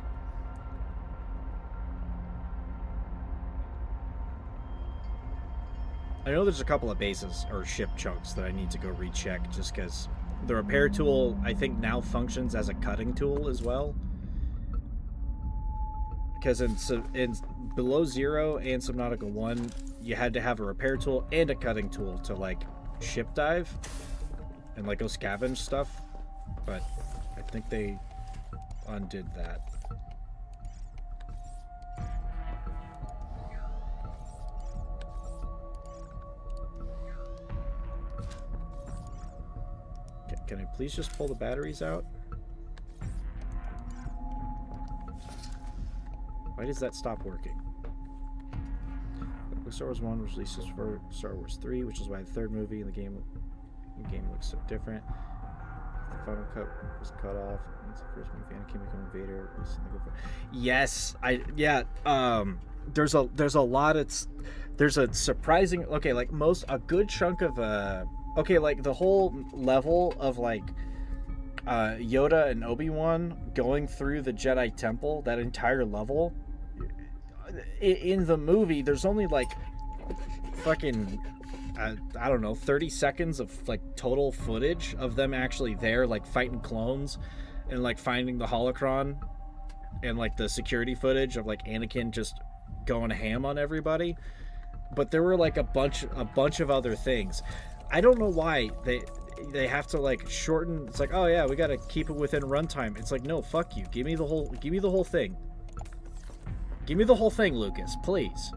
I know there's a couple of bases or ship chunks that I need to go recheck just because the repair tool I think now functions as a cutting tool as well. because in Below Zero and Subnautica 1, you had to have a repair tool and a cutting tool to like ship dive and like go scavenge stuff, but I think they undid that. Can I please just pull the batteries out? Why does that stop working? Star Wars 1 was released for Star Wars 3, which is why the third movie in the game looks so different. The final cut was cut off. It's the first movie Anakin becoming Vader. Yes, there's a lot. There's a surprising, okay, like a good chunk of okay, like the whole level of like Yoda and Obi-Wan going through the Jedi Temple, that entire level. In the movie, there's only like fucking I don't know, 30 seconds of like total footage of them actually there, like fighting clones and like finding the holocron, and like the security footage of like Anakin just going ham on everybody. But there were like a bunch of other things. I don't know why they have to like shorten. It's like, oh yeah, we got to keep it within runtime. It's like, no, fuck you. Give me the whole thing. Give me the whole thing, Lucas, please.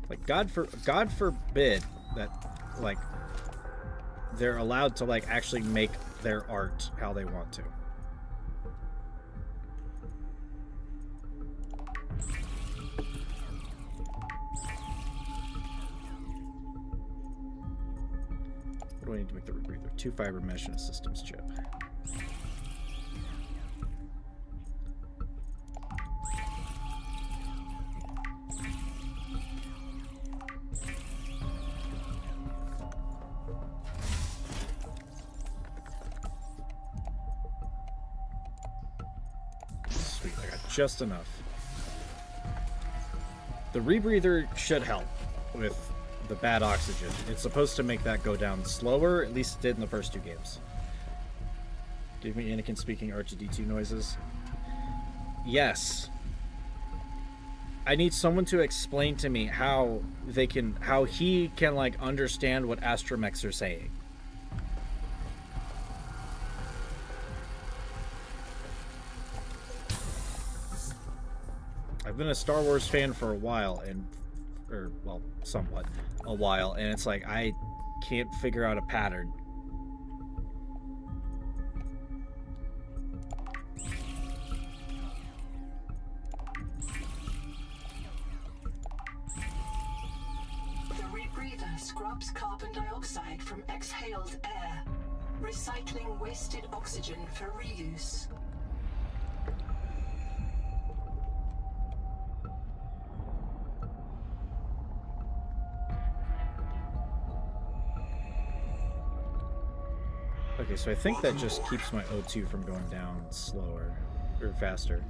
Like, God forbid that, like, they're allowed to, like, actually make their art how they want to. What do I need to make the rebreather? 2 fiber mesh and a systems chip. Sweet, I got just enough. The rebreather should help with the bad oxygen. It's supposed to make that go down slower, at least it did in the first 2 games. Give me Anakin speaking R2-D2 noises. Yes. I need someone to explain to me how he can like understand what astromechs are saying. I've been a Star Wars fan for a while, somewhat a while, and it's like I can't figure out a pattern. The rebreather scrubs carbon dioxide from exhaled air, recycling wasted oxygen for reuse. Okay, so I think that just keeps my O2 from going down slower or faster.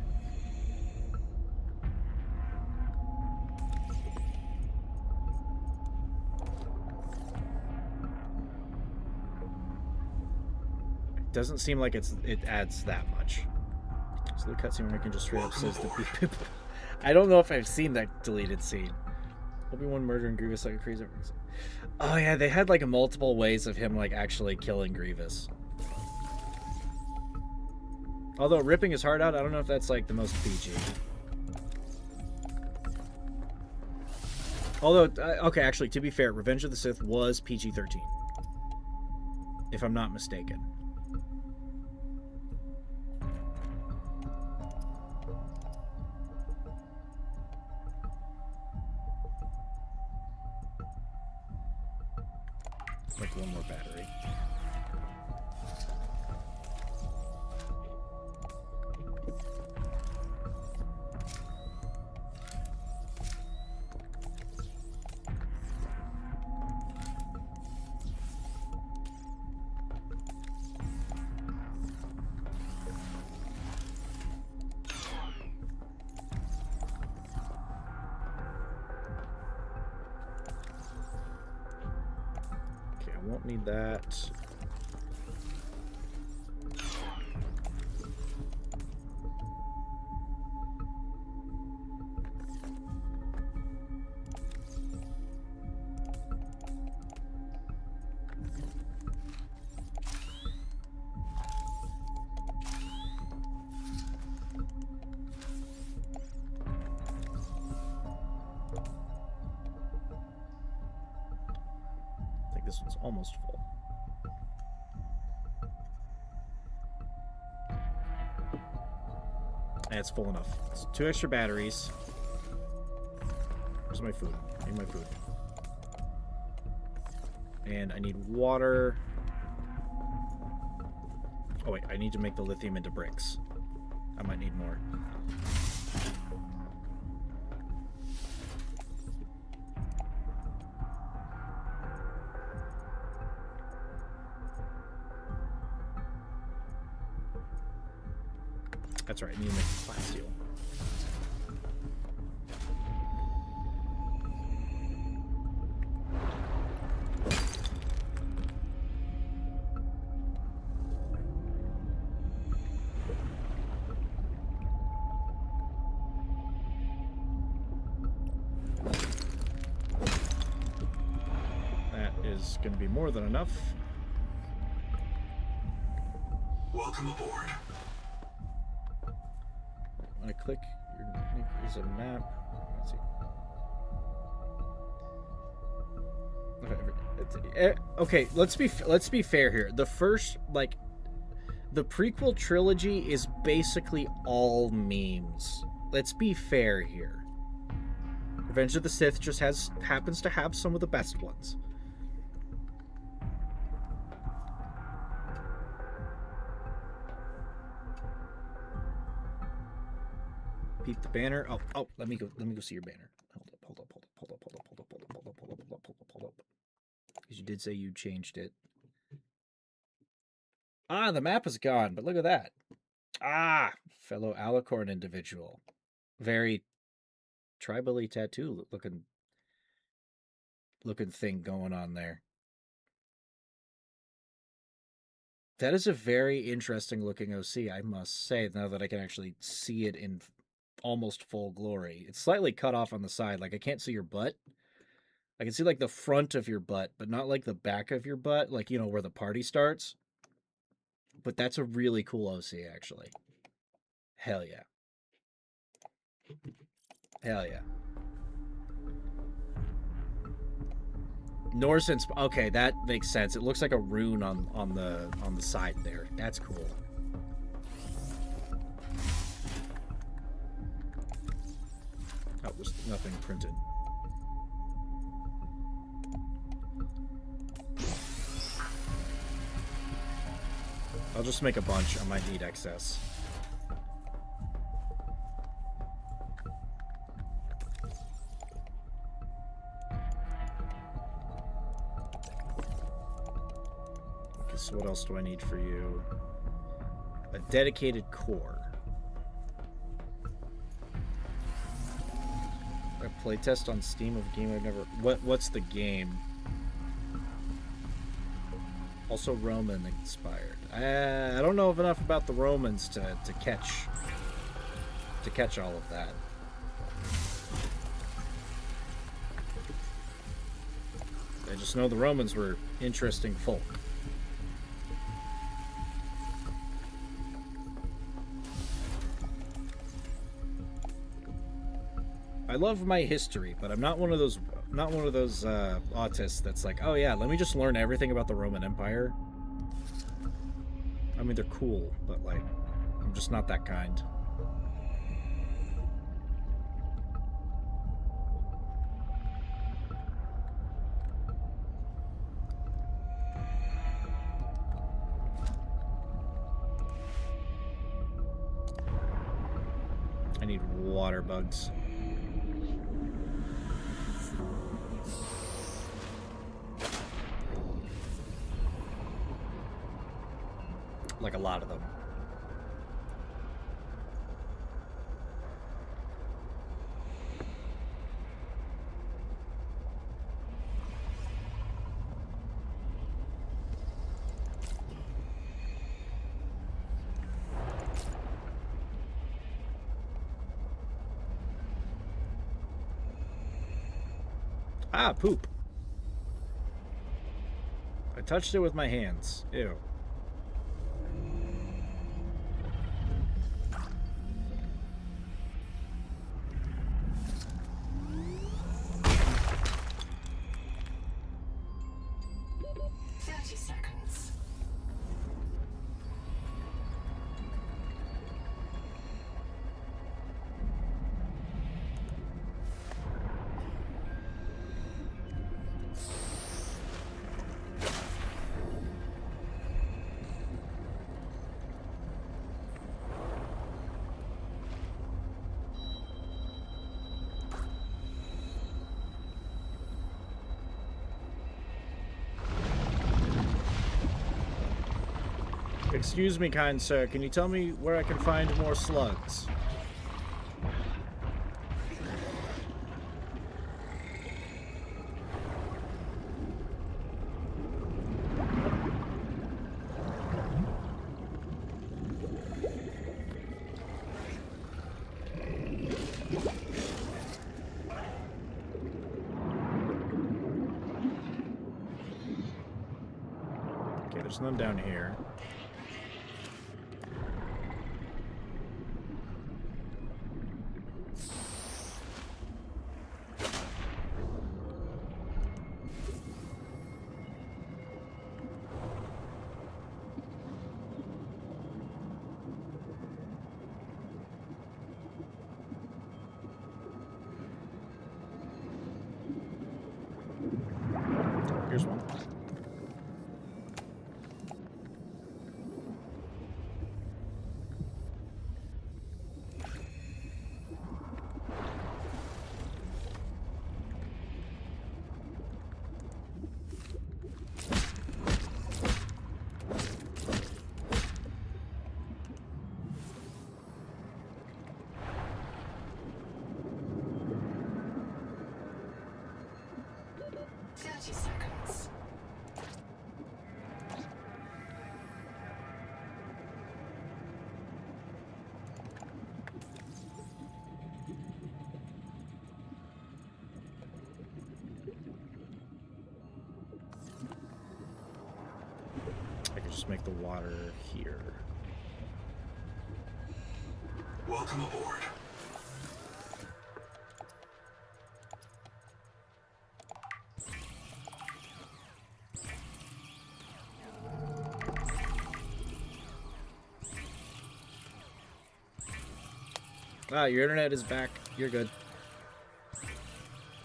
It doesn't seem like it adds that much. So the cutscene where I can just straight up says the beep. I don't know if I've seen that deleted scene. Obi-Wan murdering Grievous like a crazy. Oh yeah, they had like multiple ways of him like actually killing Grievous. Although ripping his heart out, I don't know if that's like the most PG. Although, okay, actually, to be fair, Revenge of the Sith was PG-13, if I'm not mistaken. Like one more battery. Won't need that. this one's almost full. And it's full enough. It's 2 extra batteries. Where's my food? I need my food. And I need water. Oh wait, I need to make the lithium into bricks. I might need more. That's right, I need to make flat steel. That is going to be more than enough. Welcome aboard. When I click, there's a map. Let's see. Okay, let's be fair here. The first, like, the prequel trilogy is basically all memes. Let's be fair here. Revenge of the Sith just happens to have some of the best ones. Peep the banner. Oh, let me go see your banner. Hold up. Because you did say you changed it. Ah, the map is gone, but look at that. Ah, fellow Alicorn individual. Very tribally tattoo looking thing going on there. That is a very interesting looking OC, I must say, now that I can actually see it in almost full glory. It's slightly cut off on the side, like I can't see your butt. I can see like the front of your butt, but not like the back of your butt, like, you know, where the party starts. But that's a really cool OC, actually. Hell yeah. Hell yeah. Norse and okay, that makes sense. It looks like a rune on the side there. That's cool. Oh, there's nothing printed. I'll just make a bunch. I might need excess. Okay, so what else do I need for you? A dedicated core. A playtest on Steam of a game I've never... What's the game? Also Roman inspired. I don't know enough about the Romans to catch all of that. I just know the Romans were interesting folk. I love my history, but I'm not one of those autists that's like, oh yeah, let me just learn everything about the Roman Empire. I mean, they're cool, but like, I'm just not that kind. I need water bugs. Like a lot of them. Ah, poop. I touched it with my hands. Ew. Excuse me, kind sir. Can you tell me where I can find more slugs? Okay, there's none down here. Here's one. Seconds. I can just make the water here. Welcome aboard. Ah, your internet is back. You're good.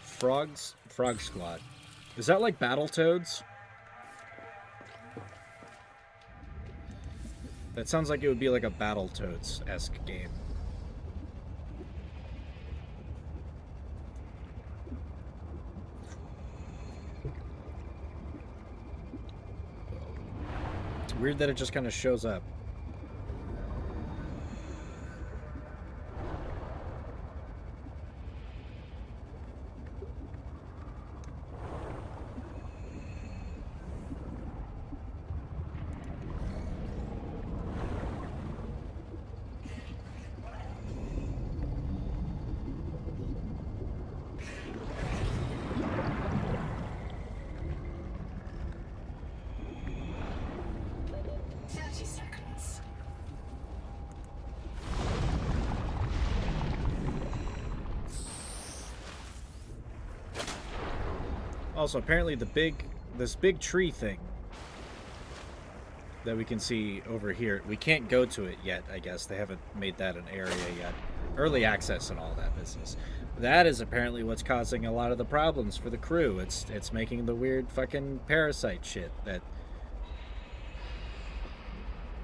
Frogs? Frog Squad. Is that like Battletoads? That sounds like it would be like a Battletoads-esque game. Weird that it just kind of shows up. Also, apparently this big tree thing that we can see over here, we can't go to it yet, I guess. They haven't made that an area yet. Early access and all that business. That is apparently what's causing a lot of the problems for the crew. It's making the weird fucking parasite shit that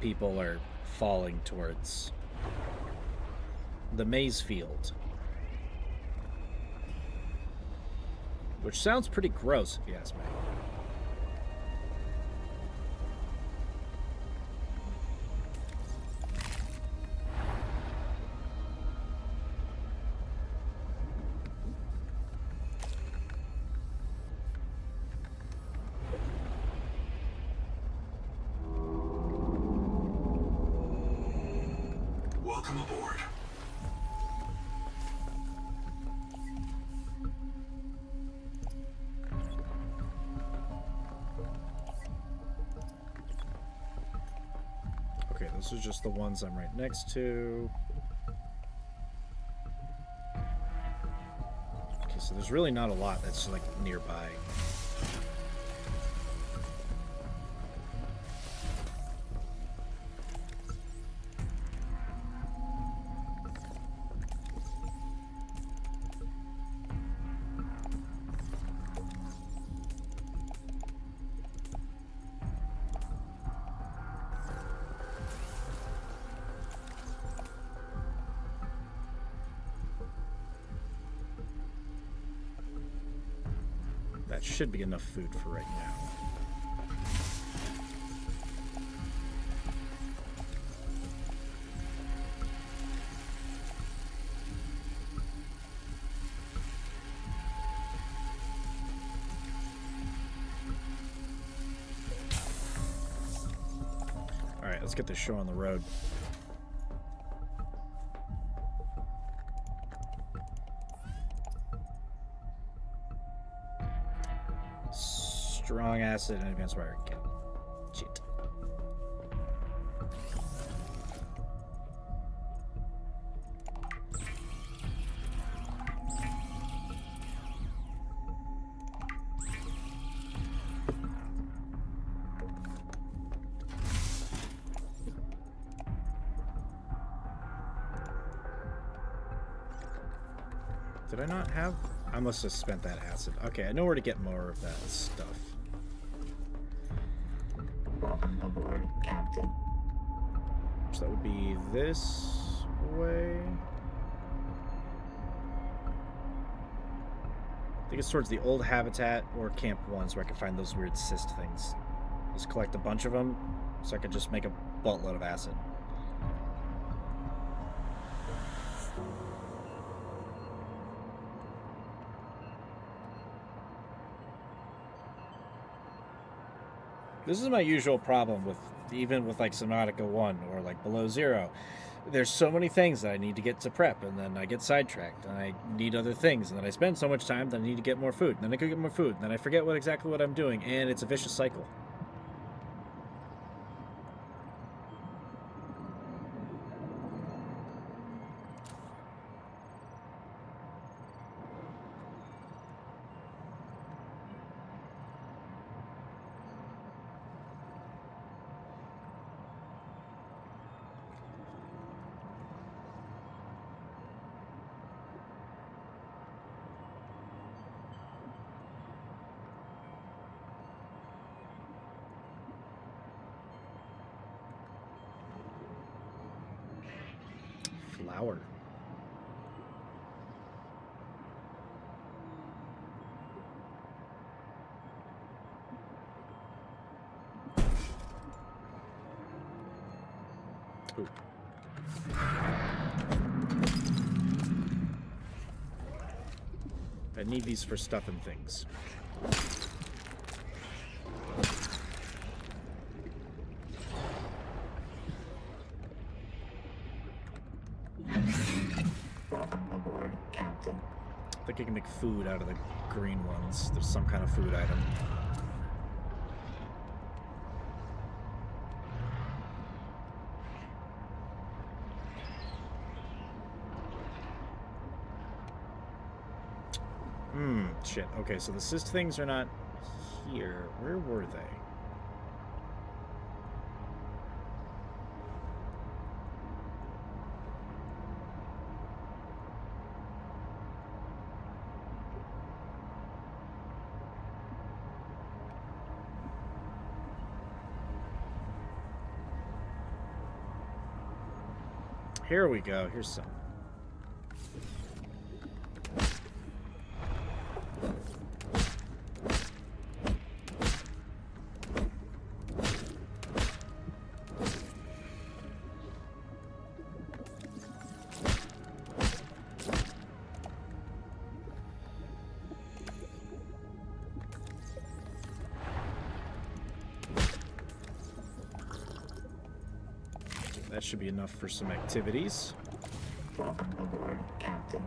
people are falling towards. The maize field. Which sounds pretty gross, if you ask me. Welcome aboard. Okay, those are just the ones I'm right next to. Okay, so there's really not a lot that's like nearby. That should be enough food for right now. let's get this show on the road. Strong acid and advanced wire. Shit. Did I not have? I must have spent that acid. Okay, I know where to get more of that stuff. Captain. So that would be this way. I think it's towards the old habitat or Camp 1 so I can find those weird cyst things. Just collect a bunch of them so I could just make a buttload of acid. This is my usual problem with, even with like Subnautica 1 or like Below Zero. There's so many things that I need to get to prep, and then I get sidetracked, and I need other things, and then I spend so much time that I need to get more food, and then I go get more food, and then I forget exactly what I'm doing, and it's a vicious cycle. Flower. Ooh. I need these for stuffing things. I think I can make food out of the green ones. There's some kind of food item. Shit. Okay, so the cyst things are not here. Where were they? Here we go. Here's some. That should be enough for some activities. Captain.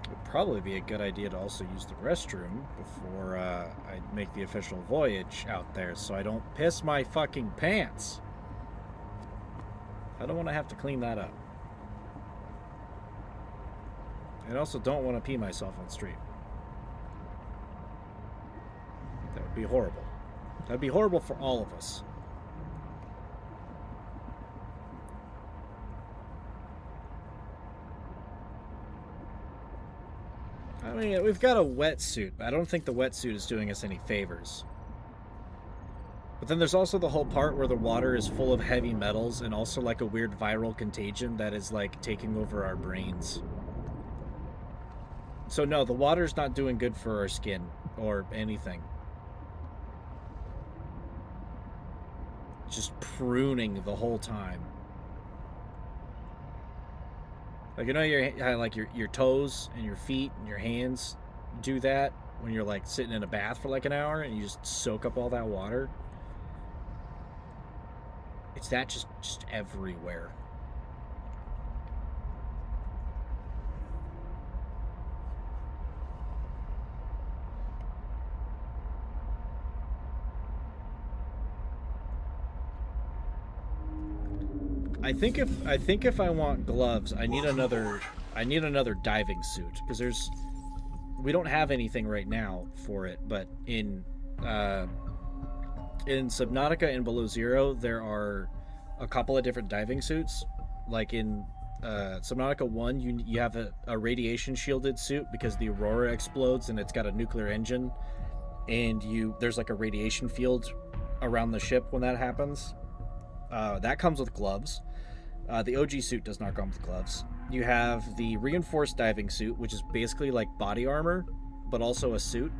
Would probably be a good idea to also use the restroom before I make the official voyage out there so I don't piss my fucking pants. I don't want to have to clean that up. I also don't want to pee myself on stream. That would be horrible. That would be horrible for all of us. I mean, we've got a wetsuit, but I don't think the wetsuit is doing us any favors. But then there's also the whole part where the water is full of heavy metals and also like a weird viral contagion that is like taking over our brains. So no, the water's not doing good for our skin or anything. just pruning the whole time. Like, you know, how like your toes and your feet and your hands do that when you're like sitting in a bath for like an hour and you just soak up all that water. It's that just everywhere. I think if I want gloves, I need another diving suit, because we don't have anything right now for it, but in Subnautica and Below Zero there are a couple of different diving suits. Like in Subnautica 1, you have a radiation shielded suit because the Aurora explodes and it's got a nuclear engine, and there's like a radiation field around the ship when that happens. That comes with gloves. The OG suit does not come with gloves. You have the reinforced diving suit, which is basically like body armor, but also a suit.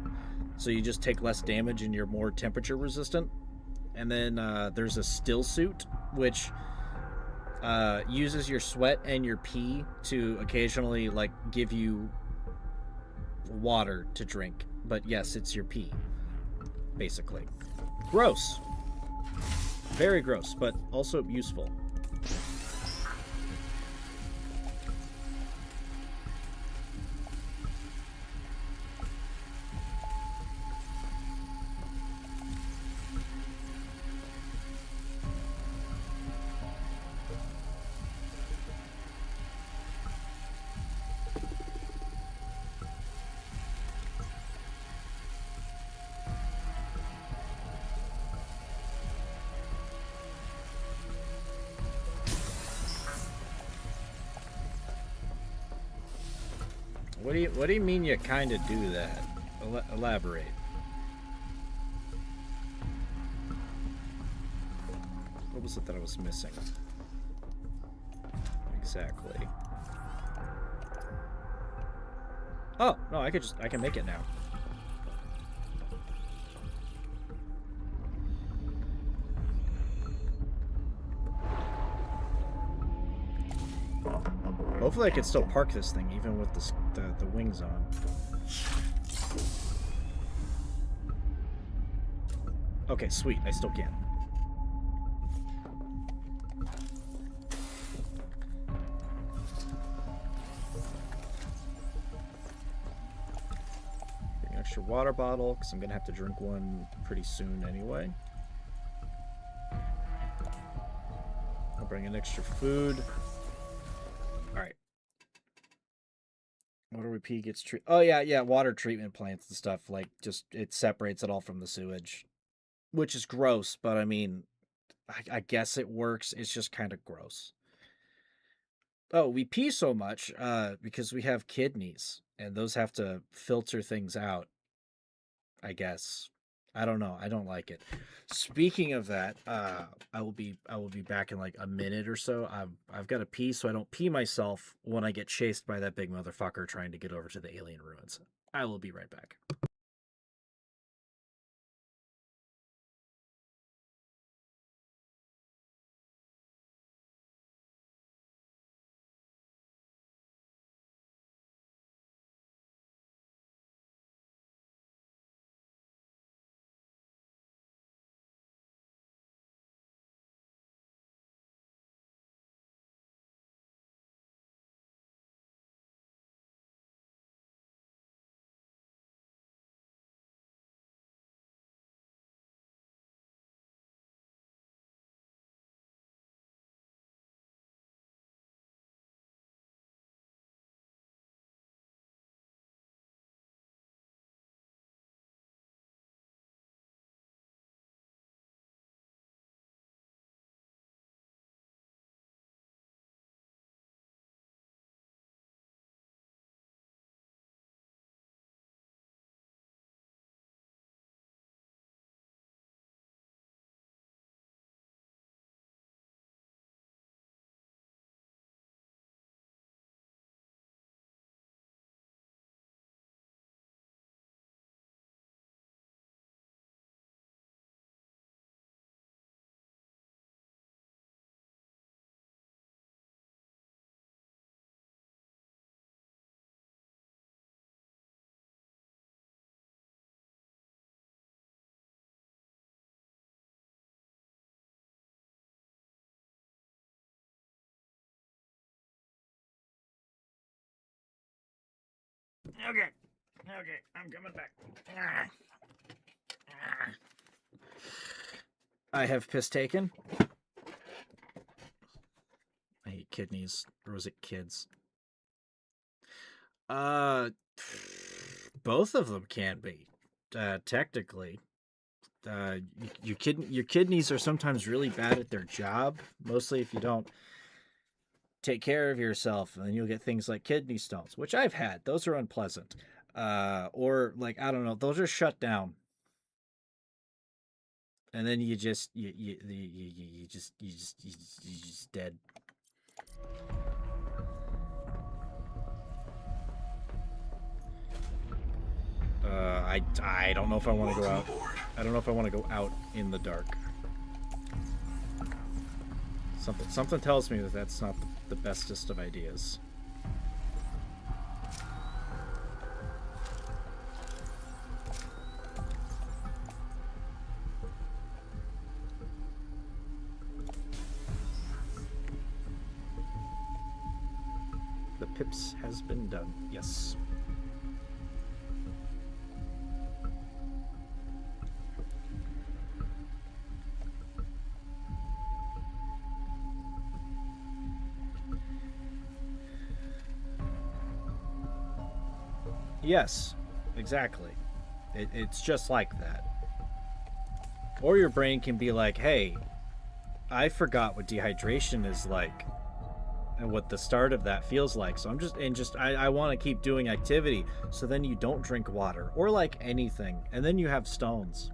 So you just take less damage and you're more temperature resistant. And then there's a still suit, which uses your sweat and your pee to occasionally like give you water to drink. But yes, it's your pee, basically. Gross. Very gross, but also useful. What do you mean you kind of do that? Elaborate. What was it that I was missing? Exactly. Oh, no, I can make it now. Hopefully I can still park this thing even with the wings on. Okay, sweet. I still can. Bring an extra water bottle, because I'm going to have to drink one pretty soon anyway. I'll bring an extra food. Alright. Water pee gets treated. Oh, yeah, water treatment plants and stuff. Like, just, it separates it all from the sewage. Which is gross, but I mean, I guess it works. It's just kind of gross. Oh, we pee so much because we have kidneys, and those have to filter things out, I guess. I don't know. I don't like it. Speaking of that, I will be back in like a minute or so. I've got to pee so I don't pee myself when I get chased by that big motherfucker trying to get over to the alien ruins. I will be right back. Okay. Okay, I'm coming back. I have piss taken. I hate kidneys. Or was it kids? Both of them can be. Technically. Your kidneys are sometimes really bad at their job, mostly if you don't take care of yourself, and then you'll get things like kidney stones, which I've had. Those are unpleasant. Or like, I don't know, those are shut down. And then you just dead. I don't know if I want to go out. I don't know if I want to go out in the dark. Something tells me that that's not the bestest of ideas. The pips has been done. Yes. Yes, exactly. It's just like that. Or your brain can be like, hey, I forgot what dehydration is like and what the start of that feels like. So I want to keep doing activity. So then you don't drink water or like anything. And then you have stones.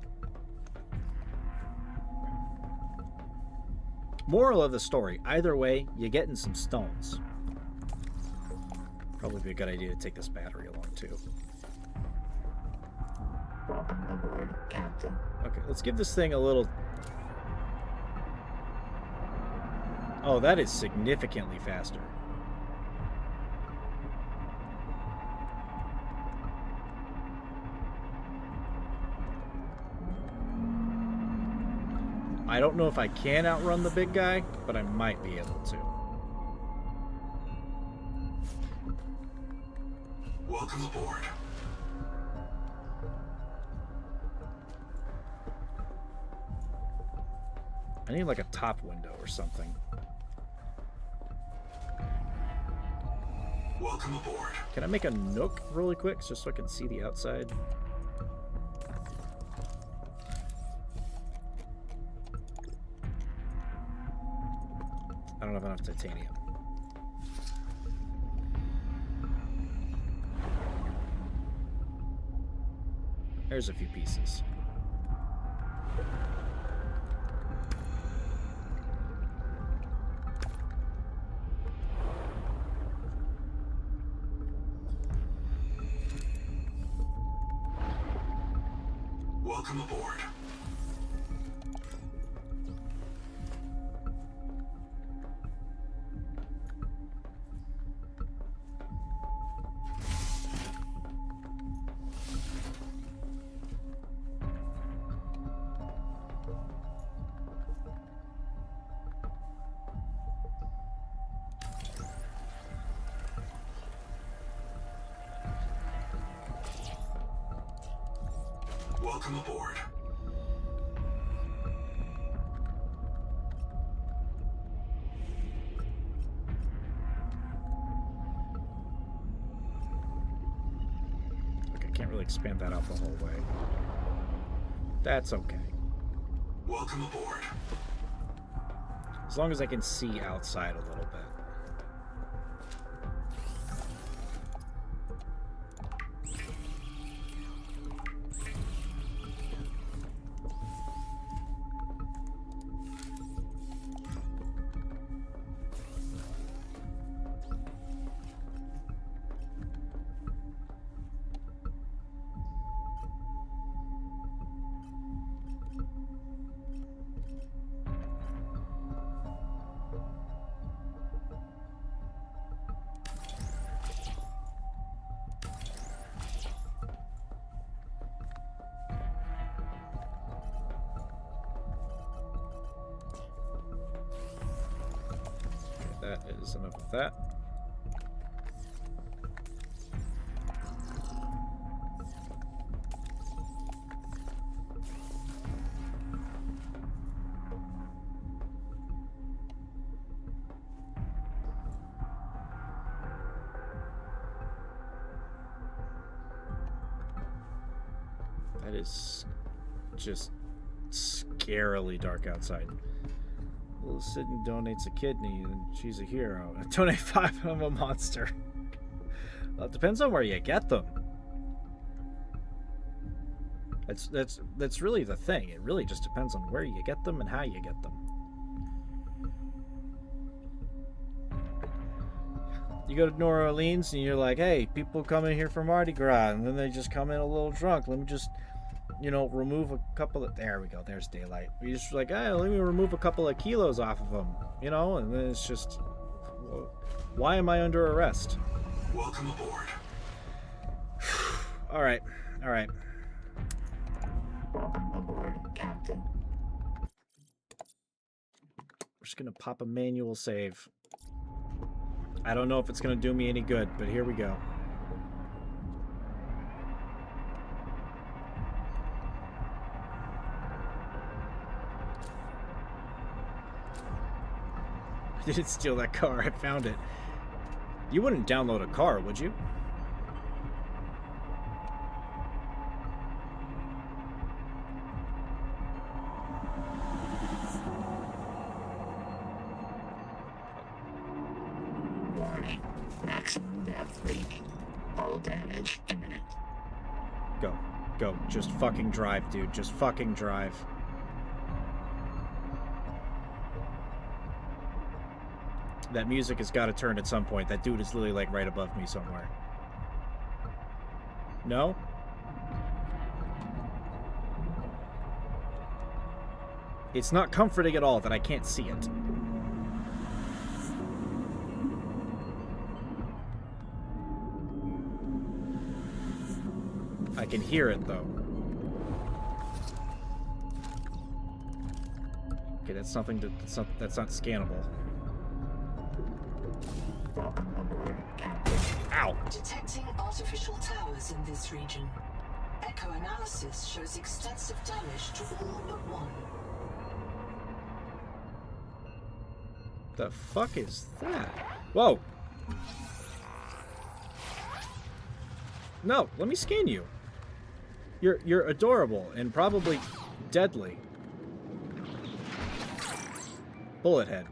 Moral of the story, either way, you're getting some stones. Probably be a good idea to take this battery along too. Okay, let's give this thing a little... Oh, that is significantly faster. I don't know if I can outrun the big guy, but I might be able to. Welcome aboard. I need like a top window or something. Welcome aboard. Can I make a nook really quick just so I can see the outside? I don't have enough titanium. There's a few pieces. Welcome aboard. Welcome aboard. Okay, can't really expand that out the whole way. That's okay. Welcome aboard. As long as I can see outside a little bit. That is enough of that. That is just scarily dark outside. Little Sydney donates a kidney, and she's a hero. Donate 5, I'm a monster. Well, it depends on where you get them. That's really the thing. It really just depends on where you get them and how you get them. You go to New Orleans and you're like, hey, people come in here for Mardi Gras, and then they just come in a little drunk. Let me just, you know, remove a couple of... There we go. There's daylight. You're just like, hey, let me remove a couple of kilos off of them, you know? And then it's just, why am I under arrest? Welcome aboard. All right. All right. Captain. We're just going to pop a manual save. I don't know if it's going to do me any good, but here we go. I didn't steal that car. I found it. You wouldn't download a car, would you? Warning. Maximum depth leak. Hull damage imminent. Go. Go. Just fucking drive, dude. Just fucking drive. That music has got to turn at some point. That dude is literally like right above me somewhere. No? It's not comforting at all that I can't see it. I can hear it though. Okay, that's something that's not scannable. Ow! Detecting artificial towers in this region. Echo analysis shows extensive damage to all but one. The fuck is that? Whoa! No, let me scan you. You're adorable and probably deadly. Bullet head.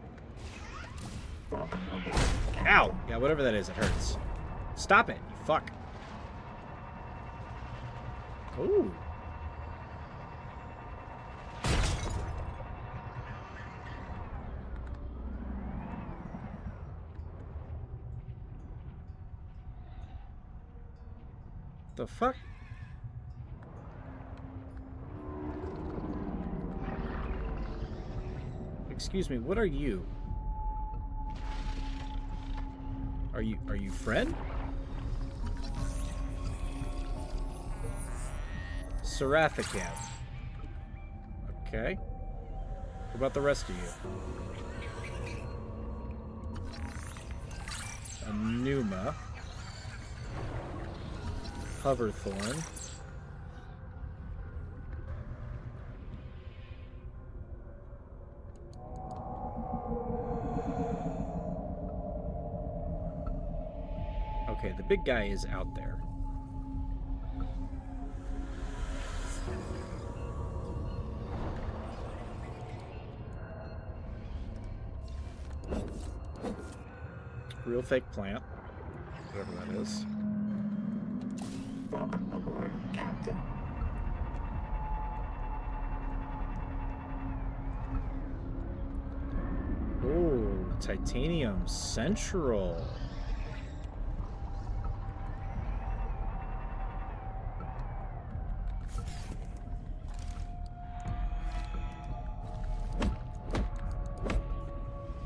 Ow! Yeah, whatever that is, it hurts. Stop it, you fuck. Ooh. The fuck? Excuse me, what are you? Are you Fred? Seraphicam. Okay. What about the rest of you? Anuma. Hoverthorn. Okay, the big guy is out there. Real fake plant. Whatever that is. Captain. Oh, Titanium Central.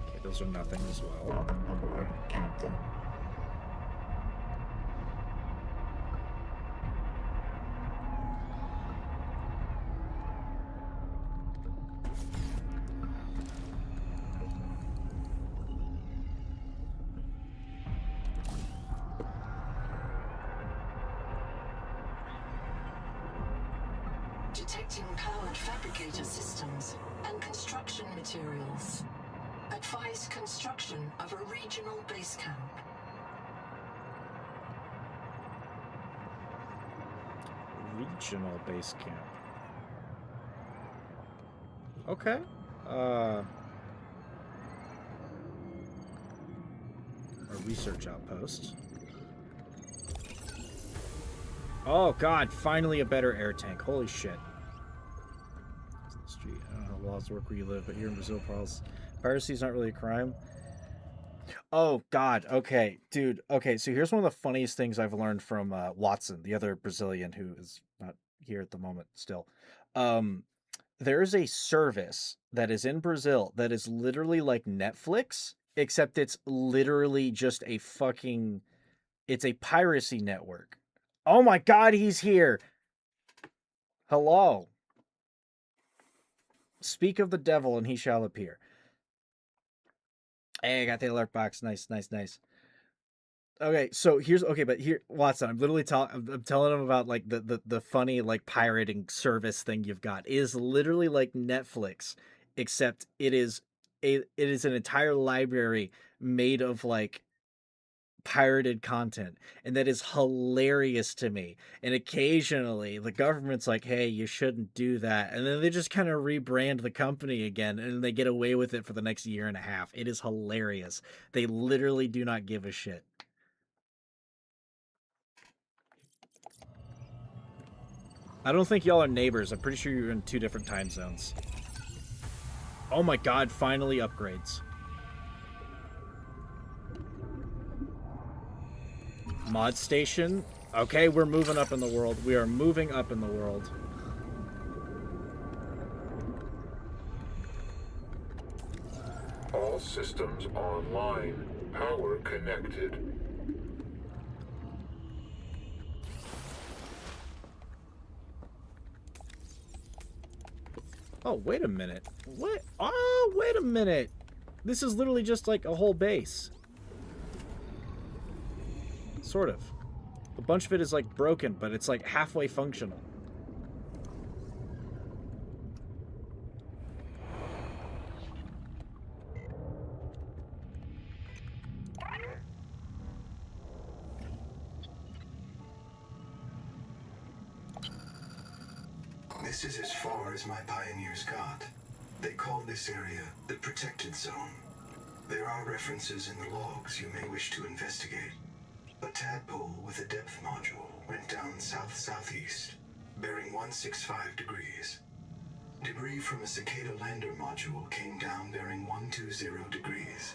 Okay, those are nothing as well. Captain. Detecting powered fabricator systems and construction materials. Advise construction of a regional base camp. Regional base camp. Okay. A research outpost. Oh god, finally a better air tank. Holy shit. Street. I don't know how laws work where you live, but here in Brazil, piracy's not really a crime. Oh god, okay, dude. Okay, so here's one of the funniest things I've learned from Watson, the other Brazilian who is not here at the moment still. There is a service that is in Brazil that is literally like Netflix, except it's literally just a fucking, it's a piracy network. Oh my god, he's here. Hello. Speak of the devil and he shall appear. Hey, I got the alert box. Nice, nice, nice. Okay, so here's but here, Watson, I'm literally I'm telling him about like the funny like pirating service thing you've got. It is literally like Netflix, except it is an entire library made of like pirated content, and that is hilarious to me. And occasionally the government's like, hey, you shouldn't do that, and then they just kind of rebrand the company again and they get away with it for the next year and a half. It is hilarious. They literally do not give a shit. I don't think y'all are neighbors. I'm pretty sure you're in 2 different time zones. Oh my god, finally upgrades. Mod station. Okay, we're moving up in the world. We are moving up in the world. All systems online. Power connected. Oh, wait a minute. What? Oh, wait a minute. This is literally just like a whole base. Sort of. A bunch of it is like broken, but it's like halfway functional. This is as far as my pioneers got. They called this area the Protected Zone. There are references in the logs you may wish to investigate. A tadpole with a depth module went down south-southeast, bearing 165 degrees. Debris from a cicada lander module came down bearing 120 degrees.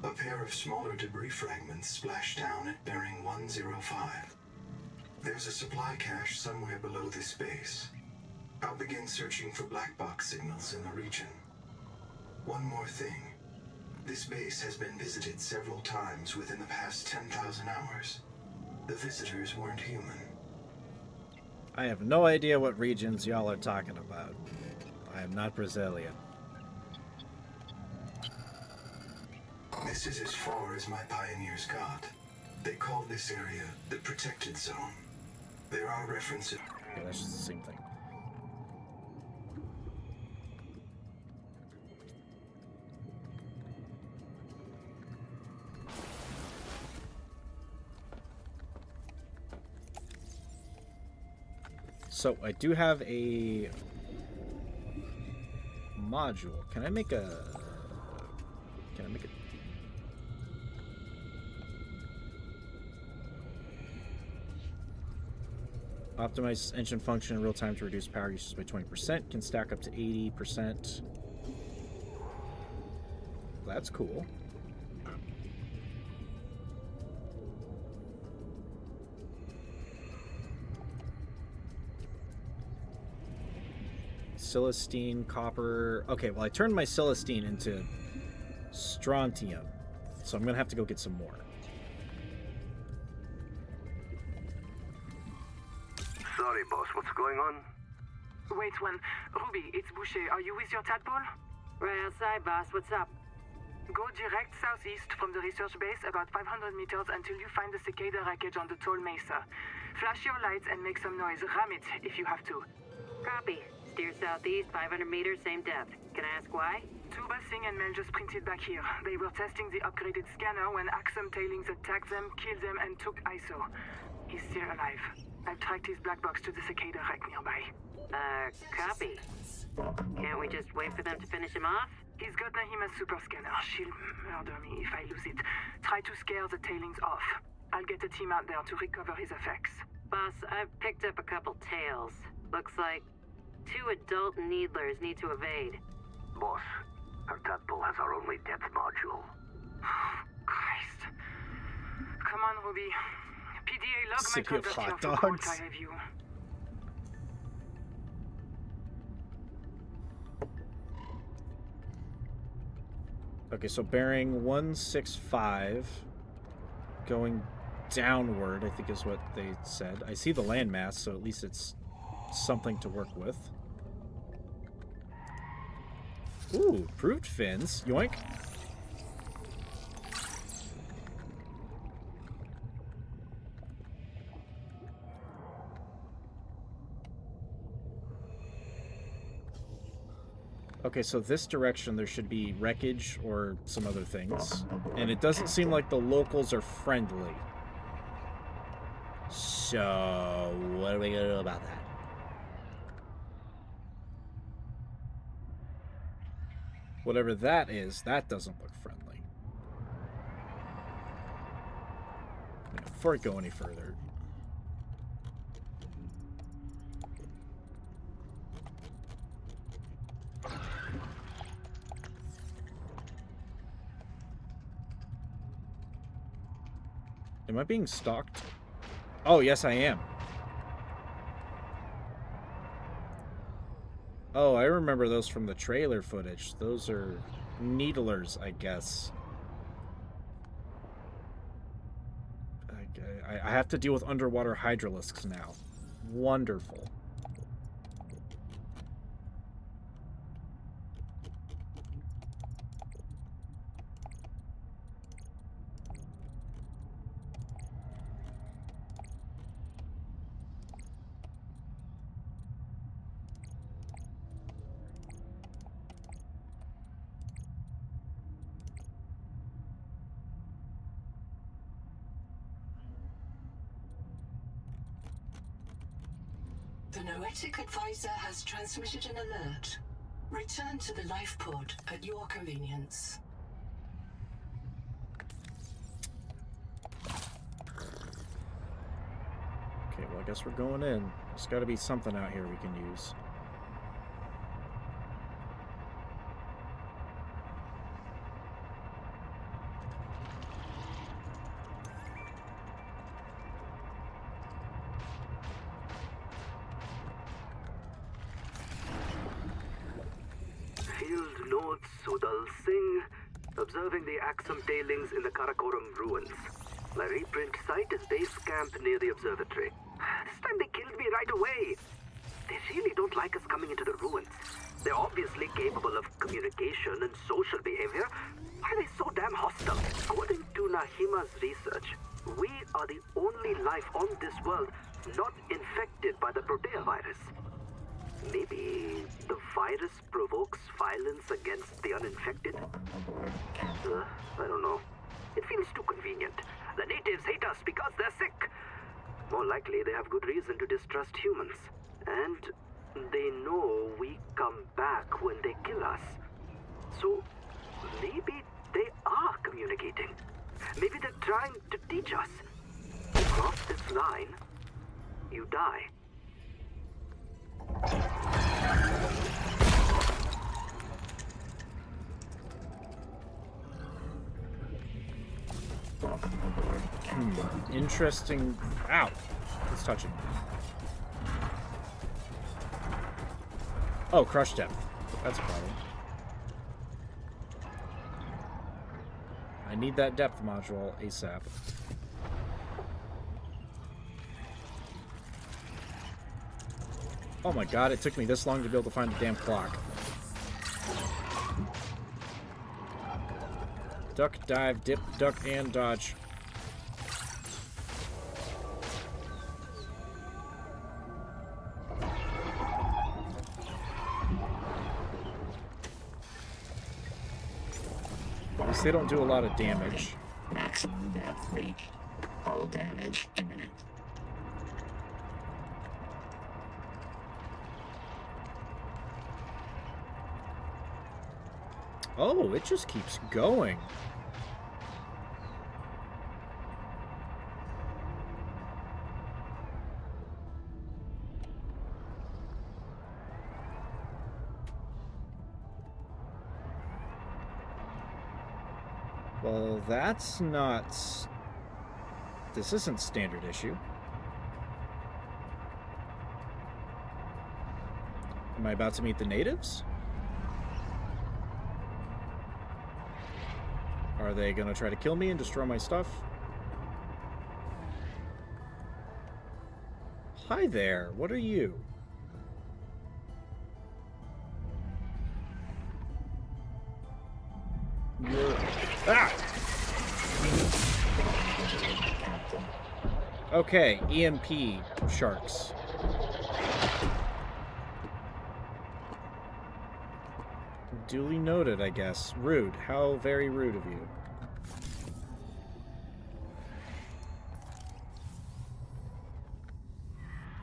A pair of smaller debris fragments splashed down at bearing 105. There's a supply cache somewhere below this base. I'll begin searching for black box signals in the region. One more thing. This base has been visited several times within the past 10,000 hours. The visitors weren't human. I have no idea what regions y'all are talking about. I am not Brazilian. This is as far as my pioneers got. They called this area the Protected Zone. There are references... Yeah, that's just the same thing. So, I do have a module. Can I make a... Optimize engine function in real time to reduce power usage by 20%. Can stack up to 80%. That's cool. Celestine, copper. Okay, well, I turned my Celestine into strontium, so I'm gonna have to go get some more. Sorry, boss. What's going on? Wait one. Ruby, it's Boucher. Are you with your tadpole? Right outside, boss. What's up? Go direct southeast from the research base about 500 meters until you find the cicada wreckage on the tall mesa. Flash your lights and make some noise. Ram it if you have to. Copy. Steer southeast, 500 meters, same depth. Can I ask why? Tuba, Singh, and Mel just printed back here. They were testing the upgraded scanner when Axum tailings attacked them, killed them, and took ISO. He's still alive. I've tracked his black box to the cicada right nearby. Copy. Can't we just wait for them to finish him off? He's got Nahima's super scanner. She'll murder me if I lose it. Try to scare the tailings off. I'll get a team out there to recover his effects. Boss, I've picked up a couple tails. Looks like 2 adult needlers need to evade. Boss, our Tadpole has our only depth module. Christ. Come on, Ruby. PDA log my City of convert hot here for dogs. quality review. Okay, so bearing 165, going downward, I think is what they said. I see the landmass, so at least it's something to work with. Ooh, improved fins. Yoink. Okay, so this direction there should be wreckage or some other things. And it doesn't seem like the locals are friendly. So, what are we going to do about that? Whatever that is, that doesn't look friendly. Before I go any further... Am I being stalked? Oh, yes, I am. Oh, I remember those from the trailer footage. Those are needlers, I guess. I have to deal with underwater hydralisks now. Wonderful. The Noetic advisor has transmitted an alert. Return to the life pod at your convenience. Okay, well, I guess we're going in. There's got to be something out here we can use. Field notes Udal Singh, observing the Axum tailings in the Karakoram ruins. My reprint site is base camp near the observatory. This time they killed me right away. They really don't like us coming into the ruins. They're obviously capable of communication and social behavior. Why are they so damn hostile? According to Nahima's research, we are the only life on this world not infected by the Protea virus. Maybe the virus provokes violence against the uninfected? I don't know. It feels too convenient. The natives hate us because they're sick. More likely they have good reason to distrust humans. And they know we come back when they kill us. So maybe they are communicating. Maybe they're trying to teach us. You cross this line, you die. Interesting. Ow! It's touching. Oh, crush depth. That's a problem. I need that depth module ASAP. Oh my god, it took me this long to be able to find the damn clock. Duck, dive, dip, duck, and dodge. At least they don't do a lot of damage. Maximum depth reach. All damage imminent. Oh, it just keeps going. Well, that's not... This isn't standard issue. Am I about to meet the natives? Are they gonna try to kill me and destroy my stuff? Hi there, what are you? You're... Ah! Okay, EMP sharks. Duly noted, I guess. Rude. How very rude of you.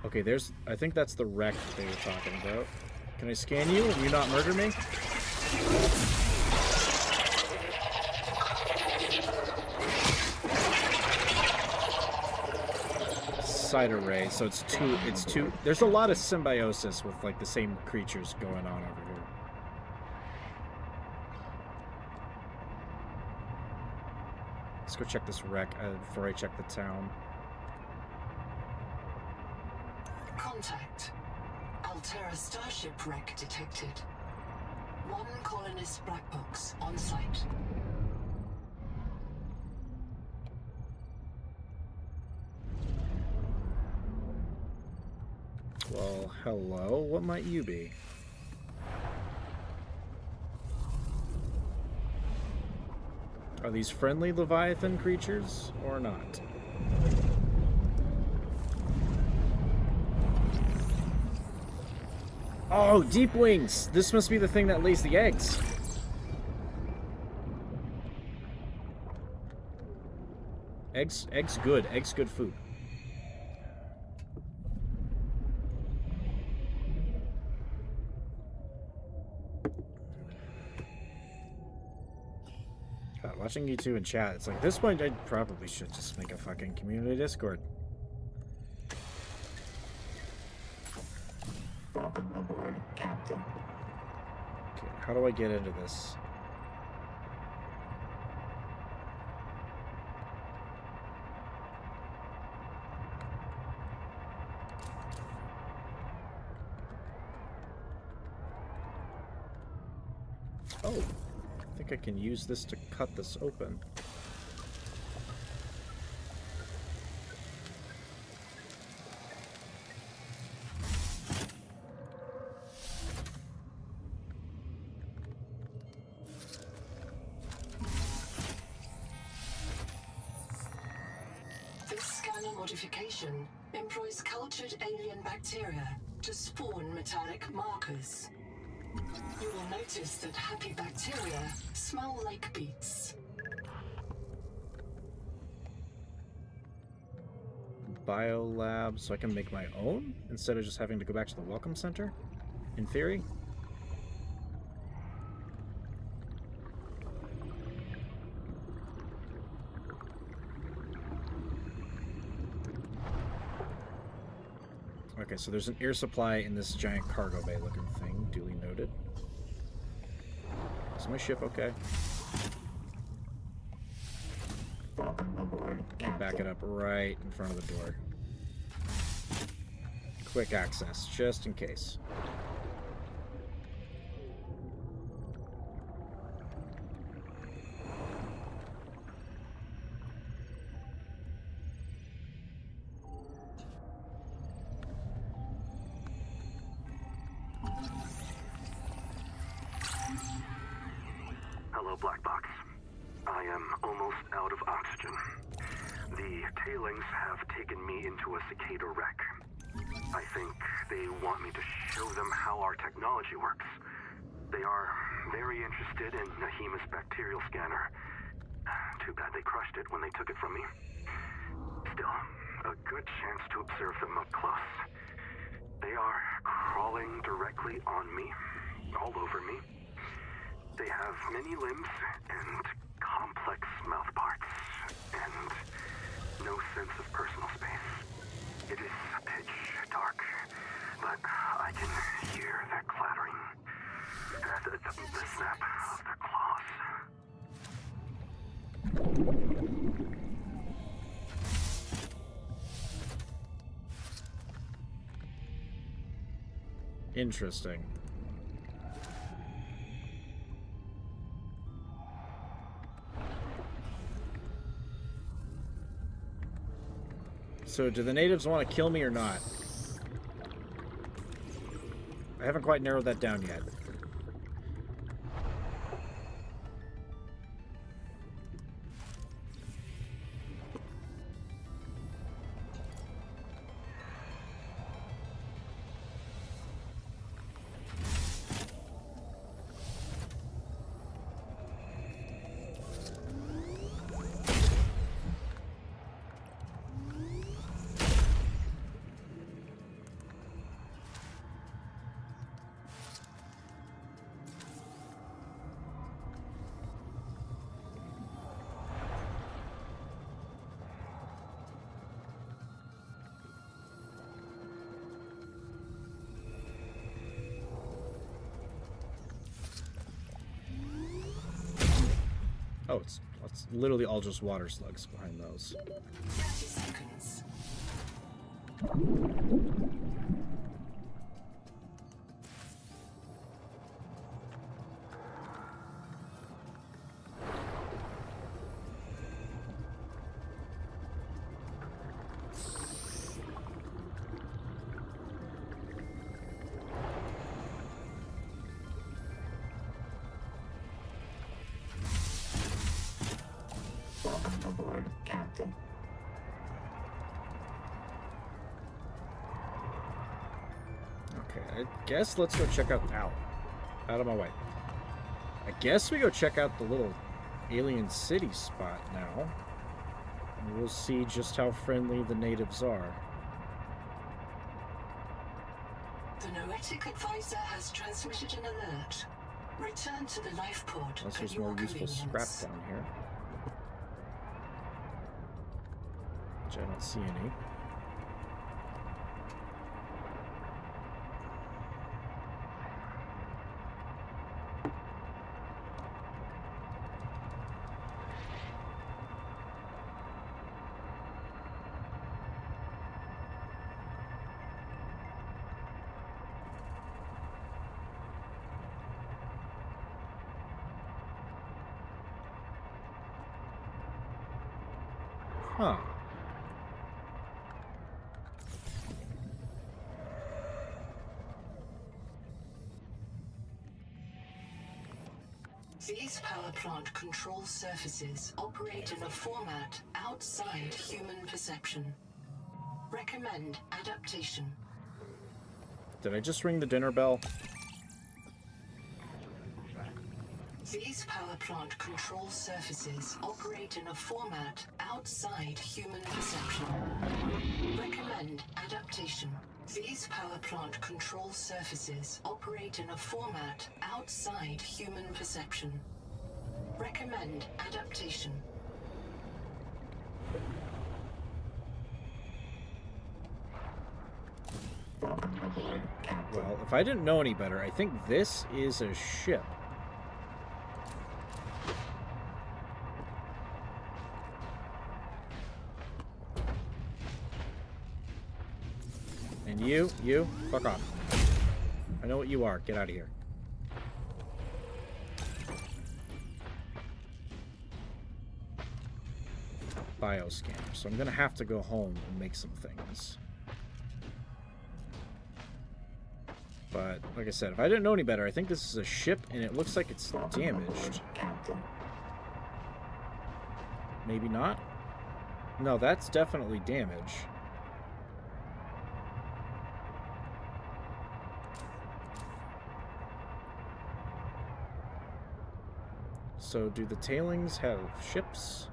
Okay, there's... I think that's the wreck they were talking about. Can I scan you? Will you not murder me? Side array, so it's two... There's a lot of symbiosis with, like, the same creatures going on over here. Let's go check this wreck before I check the town. Contact. Altera starship wreck detected. One colonist black box on site. Well, hello. What might you be? Are these friendly Leviathan creatures or not? Oh, deep wings! This must be the thing that lays the eggs. Eggs good. Eggs good food. God, watching you two in chat, it's like, at this point I probably should just make a fucking community Discord. Welcome aboard, Captain. Okay, how do I get into this? Oh, I think I can use this to cut this open. This scanner modification employs cultured alien bacteria to spawn metallic markers. You will notice that happy bacteria smell like beets. Biolab, so I can make my own instead of just having to go back to the welcome center, in theory. Okay, so there's an air supply in this giant cargo bay looking thing, duly noted. Is my ship okay? Welcome aboard, Captain. Back it up right in front of the door. Quick access, just in case. Hello, Black Box. I am almost out of oxygen. The tailings have taken me into a cicada wreck. I think they want me to show them how our technology works. They are very interested in Nahima's bacterial scanner. Too bad they crushed it when they took it from me. Still, a good chance to observe them up close. They are crawling directly on me, all over me. They have many limbs and complex mouth parts, and no sense of personal space. It is pitch dark, but I can hear their clattering. The snap of their claws. Interesting. So, do the natives want to kill me or not? I haven't quite narrowed that down yet. Oh, it's literally all just water slugs behind those. 30 seconds. Welcome aboard, Captain. Okay, I guess let's go check out... Ow. Out of my way. I guess we go check out the little alien city spot now. And we'll see just how friendly the natives are. The Noetic advisor has transmitted an alert. Return to the life pod Unless at there's your more useful convenience. scrap down here. Which I don't see any. Huh. These power plant control surfaces operate in a format outside human perception. Recommend adaptation. Did I just ring the dinner bell? These power plant control surfaces operate in a format outside human perception. Recommend adaptation. These power plant control surfaces operate in a format outside human perception. Recommend adaptation. Welcome aboard, Captain. Well, if I didn't know any better, I think this is a ship. And you, fuck off. I know what you are. Get out of here. Bioscanner. So I'm gonna have to go home and make some things. But, like I said, if I didn't know any better, I think this is a ship, and it looks like it's damaged. Captain. Maybe not? No, that's definitely damage. So, do the tailings have ships?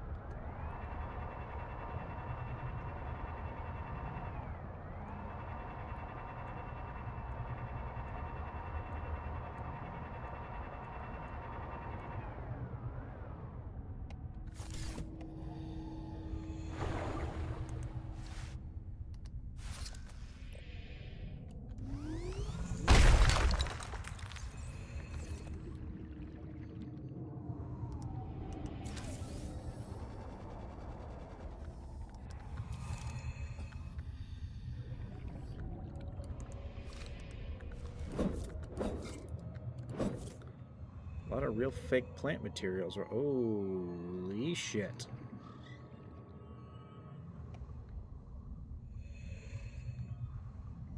A lot of real fake plant materials. Holy shit.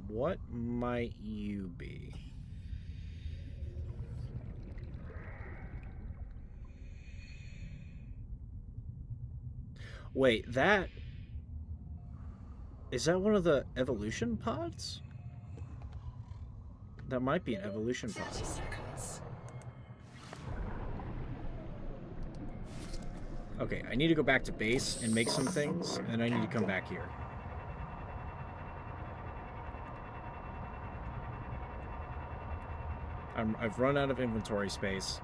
What might you be? Wait, that... Is that one of the evolution pods? That might be an evolution pod. 30 seconds. Okay, I need to go back to base and make some things, and I need to come back here. I've run out of inventory space,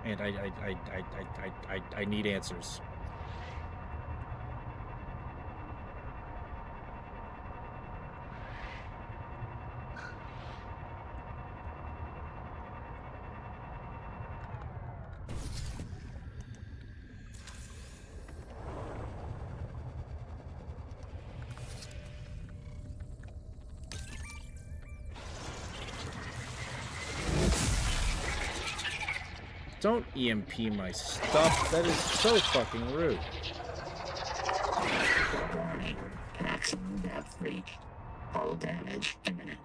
and I need answers. Don't EMP my stuff. That is so fucking rude. Warning. Maximum depth reached. Hull damage imminent.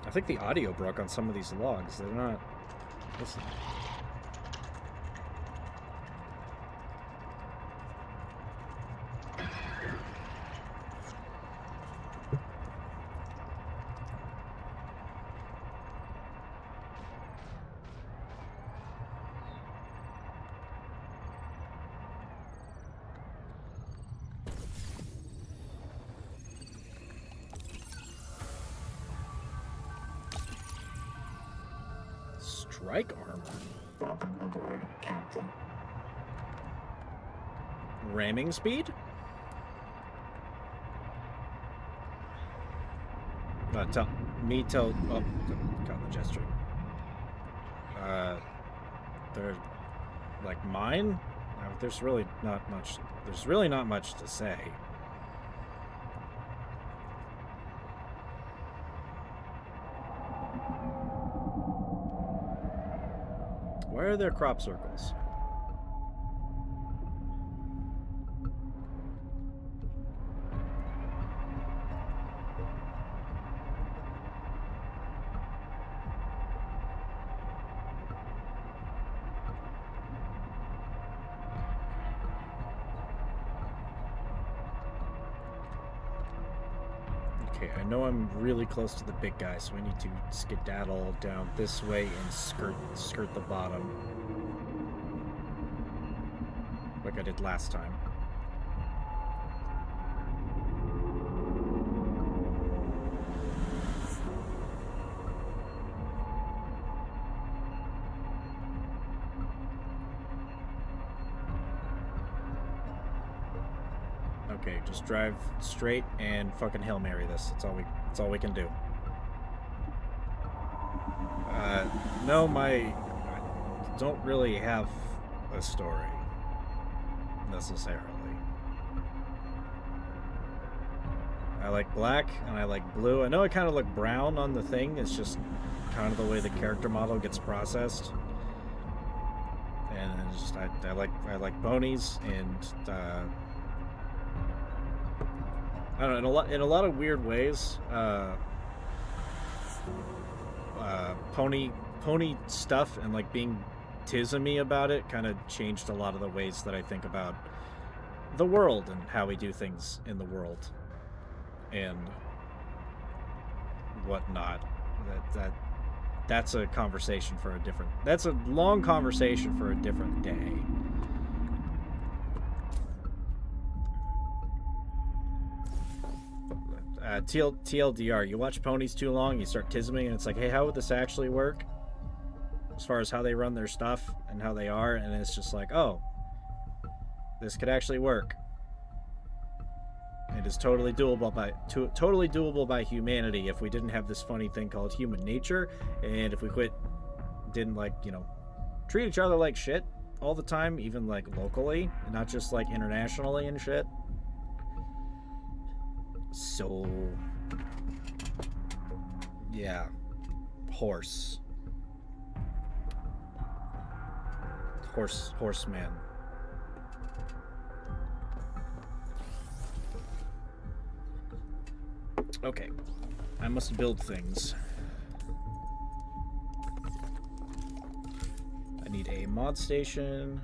I think the audio broke on some of these logs. They're not... Listen. Strike armor. Welcome aboard, Captain. Ramming speed? Tell... Oh, got the gesture. They're... like mine? There's really not much... There's really not much to say. Why are there crop circles? Okay, I know I'm really close to the big guy, so I need to skedaddle down this way and skirt the bottom. Like I did last time. Okay, just drive straight and fucking Hail Mary this. That's all we can do. No, I don't really have a story necessarily. I like black and I like blue. I know I kind of look brown on the thing. It's just kind of the way the character model gets processed. And it's just I like bonies and I don't know, in a lot of weird ways. Pony stuff and like being tismy about it kind of changed a lot of the ways that I think about the world and how we do things in the world and whatnot. That's a conversation for a different... That's a long conversation for a different day. TLDR, you watch ponies too long, you start tisming, and it's like, hey, how would this actually work? As far as how they run their stuff and how they are, and it's just like, oh, This could actually work. It is totally doable by humanity if we didn't have this funny thing called human nature, and if we didn't like, you know, treat each other like shit all the time, even like locally, and not just like internationally and shit. So yeah, horseman. Okay, I must build things. I need a mod station.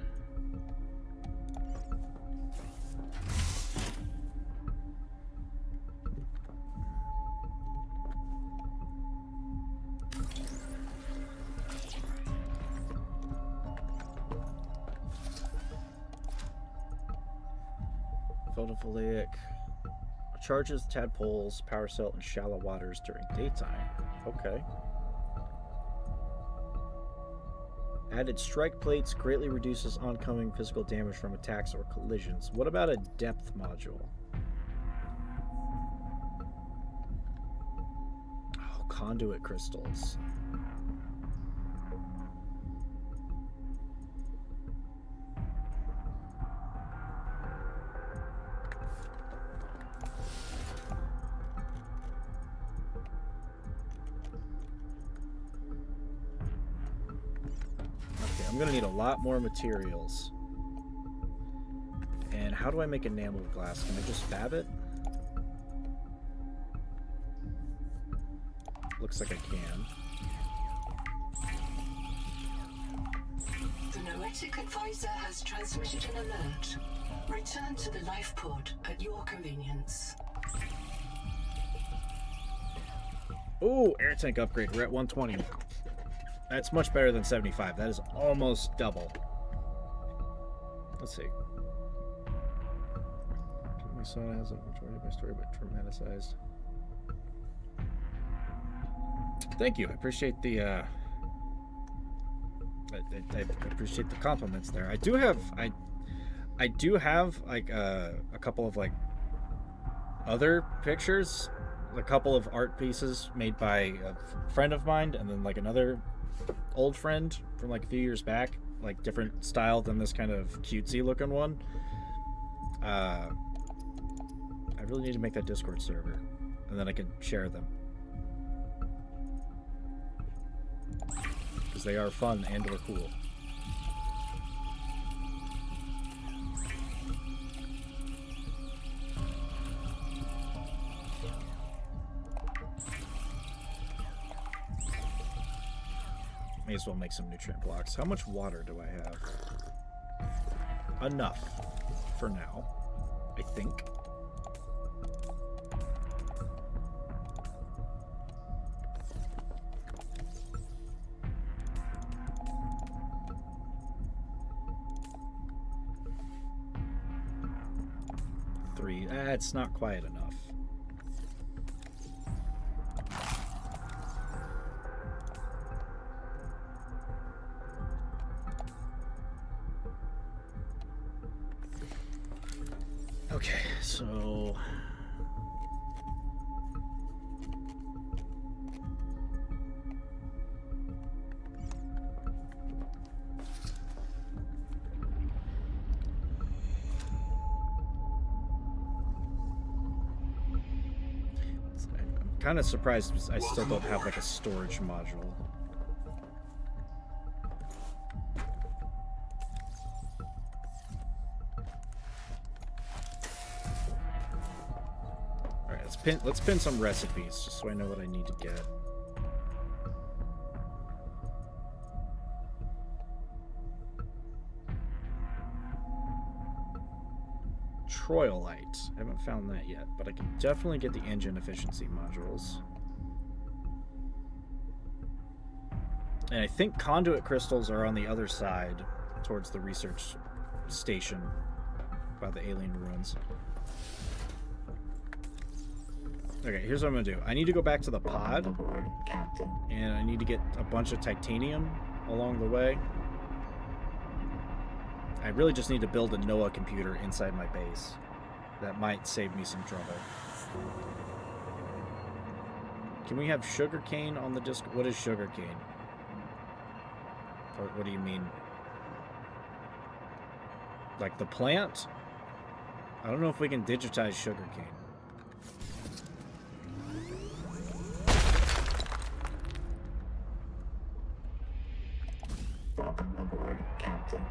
Photovoltaic. Charges tadpoles, power cell in shallow waters during daytime. Okay. Added strike plates greatly reduces oncoming physical damage from attacks or collisions. What about a depth module? Oh, conduit crystals. I'm gonna need a lot more materials. And how do I make enameled glass? Can I just fab it? Looks like I can. The Noetic advisor has transmitted an alert. Return to the life pod at your convenience. Ooh, air tank upgrade. We're at 120. That's much better than 75. That is almost double. Let's see. My son has a majority of my story, but traumatized. Thank you. I appreciate the I appreciate the compliments there. I do have like a couple of like other pictures, a couple of art pieces made by a friend of mine, and then like another old friend from like a few years back, like different style than this kind of cutesy looking one. I really need to make that Discord server, and then I can share them, because they are fun and or cool. May as well make some nutrient blocks. How much water do I have? Enough for now, I think. Three. It's not quite enough. Okay, so I'm kind of surprised I still don't have like a storage module. Let's pin some recipes just so I know what I need to get. Troilite. I haven't found that yet, but I can definitely get the engine efficiency modules. And I think conduit crystals are on the other side towards the research station by the alien ruins. Okay, here's what I'm gonna do. I need to go back to the pod, and I need to get a bunch of titanium along the way. I I really just need to build a Noah computer inside my base. That might save me some trouble. Can we have sugarcane on the disc? What is sugarcane? Or what do you mean? Like the plant? I don't know if we can digitize sugarcane. Welcome aboard, Captain.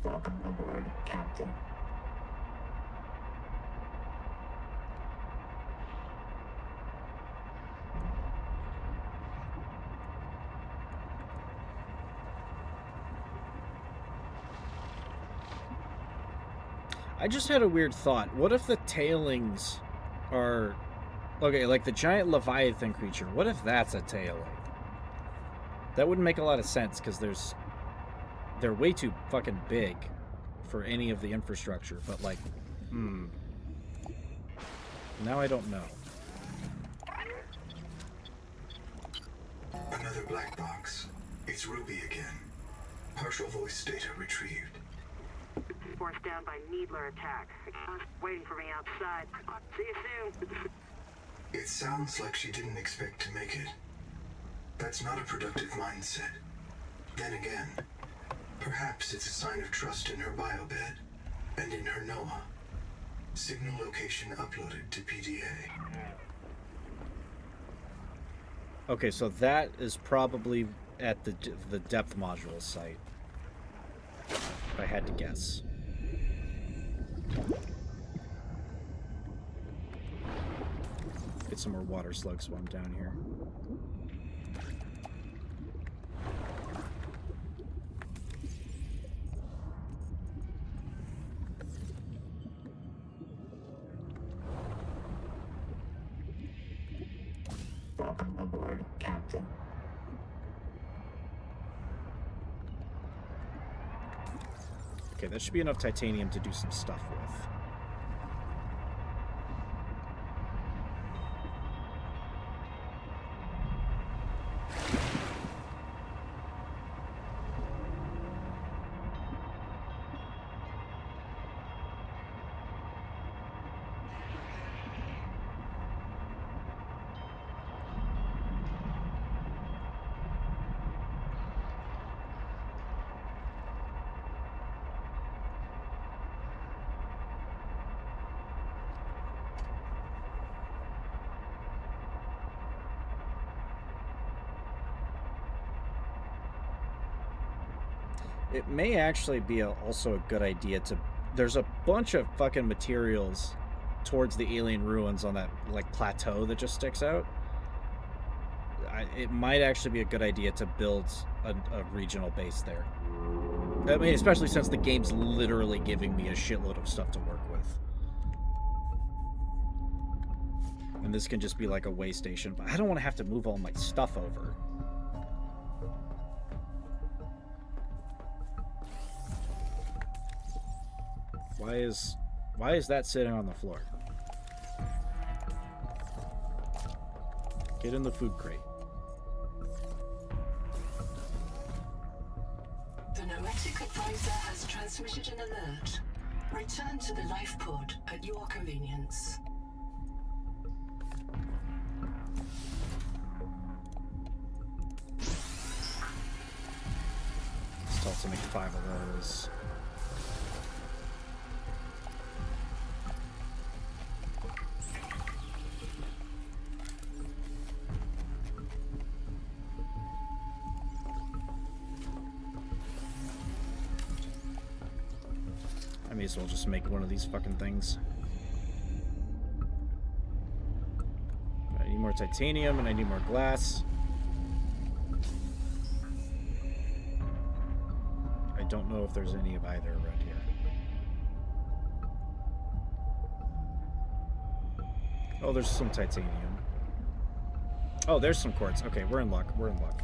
Welcome aboard, Captain. I just had a weird thought. What if the tailings are... Okay, like the giant Leviathan creature. What if that's a tailing? That wouldn't make a lot of sense, because they're way too fucking big for any of the infrastructure. But, like, now I don't know. Another black box. It's Ruby again. Partial voice data retrieved. Forced down by Needler attack. Waiting for me outside. See you soon. It sounds like she didn't expect to make it. That's not a productive mindset. Then again, perhaps it's a sign of trust in her biobed and in her Noah. Signal location uploaded to PDA. Okay, so that is probably at the depth module site. If I had to guess. Get some more water slugs while I'm down here. Welcome aboard, Captain. Okay, that should be enough titanium to do some stuff with. It may actually be also a good idea to... There's a bunch of fucking materials towards the alien ruins on that, like, plateau that just sticks out. It might actually be a good idea to build a regional base there. I mean, especially since the game's literally giving me a shitload of stuff to work with. And this can just be like a way station, but I don't want to have to move all my stuff over. Why is that sitting on the floor? Get in the food crate. The Noetic advisor has transmitted an alert. Return to the life pod at your convenience. Let's tell it to make 5 of those. I may as well just make one of these fucking things. I need more titanium and I need more glass. I don't know if there's any of either around here. Oh, there's some titanium. Oh, there's some quartz. Okay, we're in luck. We're in luck.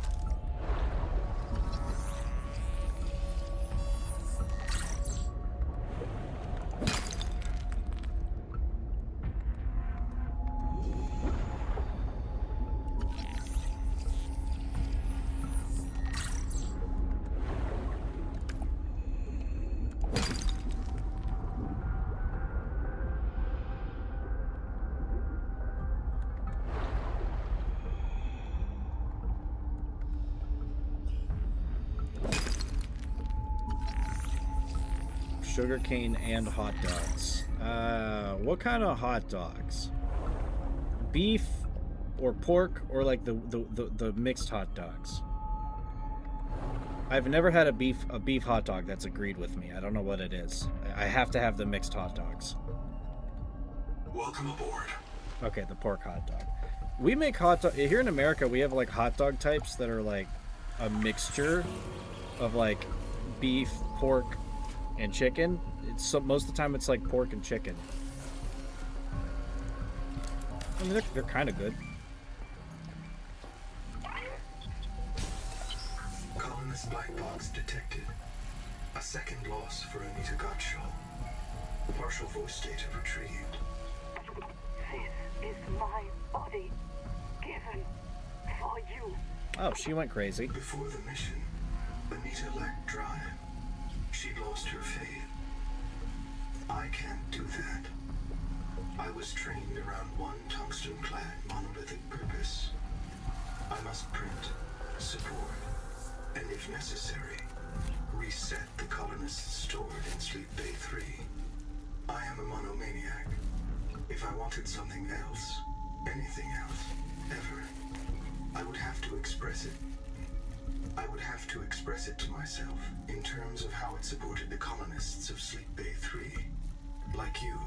Sugarcane and hot dogs. What kind of hot dogs? Beef or pork or like the mixed hot dogs? I've never had a beef hot dog that's agreed with me. I don't know what it is. I have to have the mixed hot dogs. Welcome aboard. Okay, the pork hot dog. We make hot dog here in America. We have like hot dog types that are like a mixture of like beef, pork, and chicken. It's most of the time it's like pork and chicken. I mean, they're kind of good. Colonist black box detected. A second loss for Anita Gottschall. Partial voice data retrieved. This is my body, given for you. Oh, she went crazy. Before the mission, Anita lacked drive. She lost her faith. I can't do that. I was trained around one tungsten-clad monolithic purpose. I must print, support, and if necessary, reset the colonists stored in Sleep Bay 3. I am a monomaniac. If I wanted something else, anything else, ever, I would have to express it. I would have to express it to myself in terms of how it supported the colonists of Sleep Bay 3. Like you.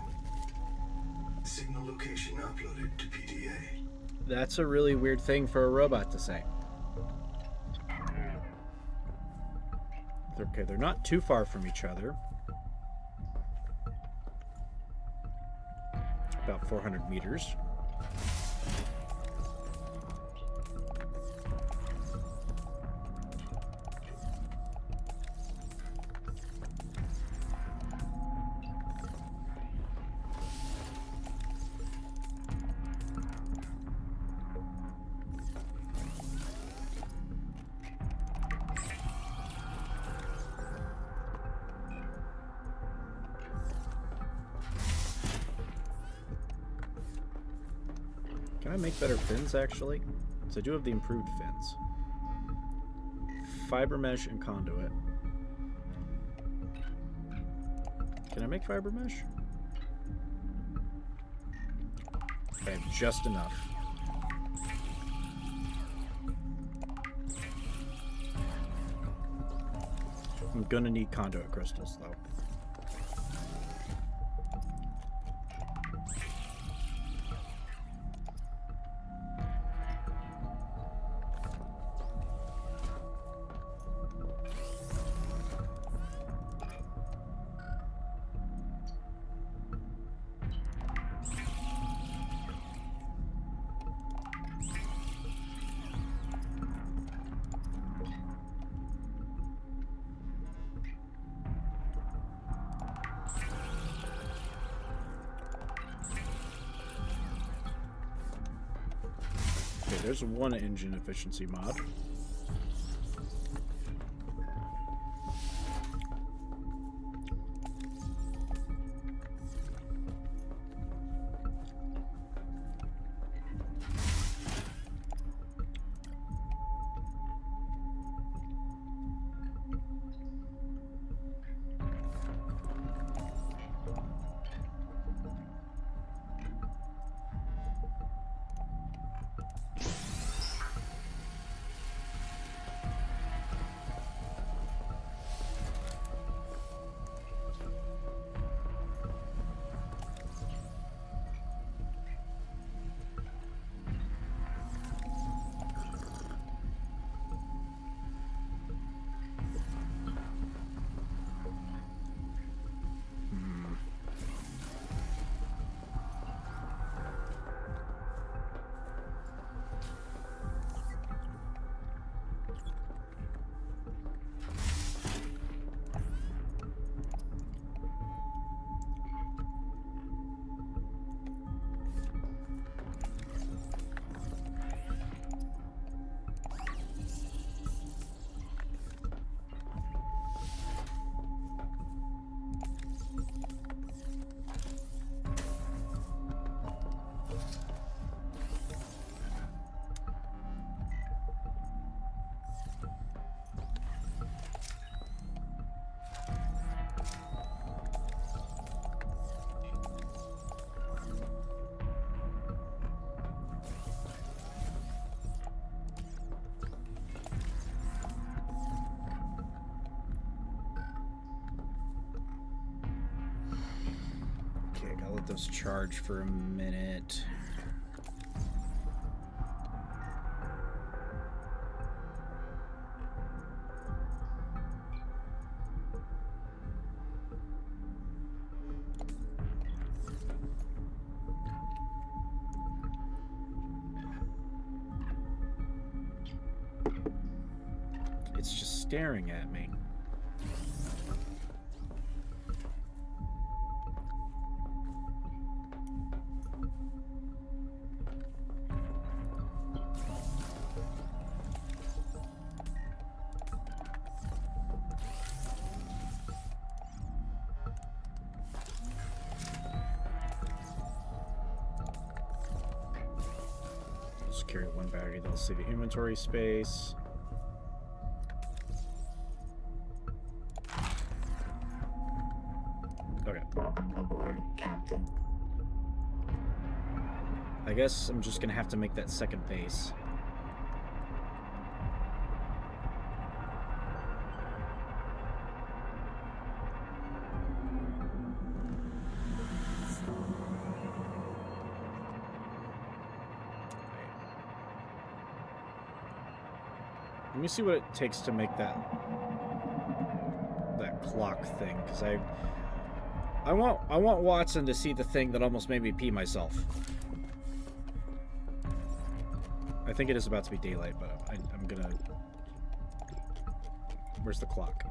Signal location uploaded to PDA. That's a really weird thing for a robot to say. Okay, they're not too far from each other. About 400 meters. Can I make better fins, actually? Because I do have the improved fins. Fiber mesh and conduit. Can I make fiber mesh? I have just enough. I'm gonna need conduit crystals, though. There's one engine efficiency mod. those charge for a minute. It's just staring at me. Just carry one battery, that'll save the inventory space. Okay. Captain. I guess I'm just gonna have to make that second base. Let me see what it takes to make that clock thing, because I want Watson to see the thing that almost made me pee myself. I think it is about to be daylight, but I'm gonna... Where's the clock?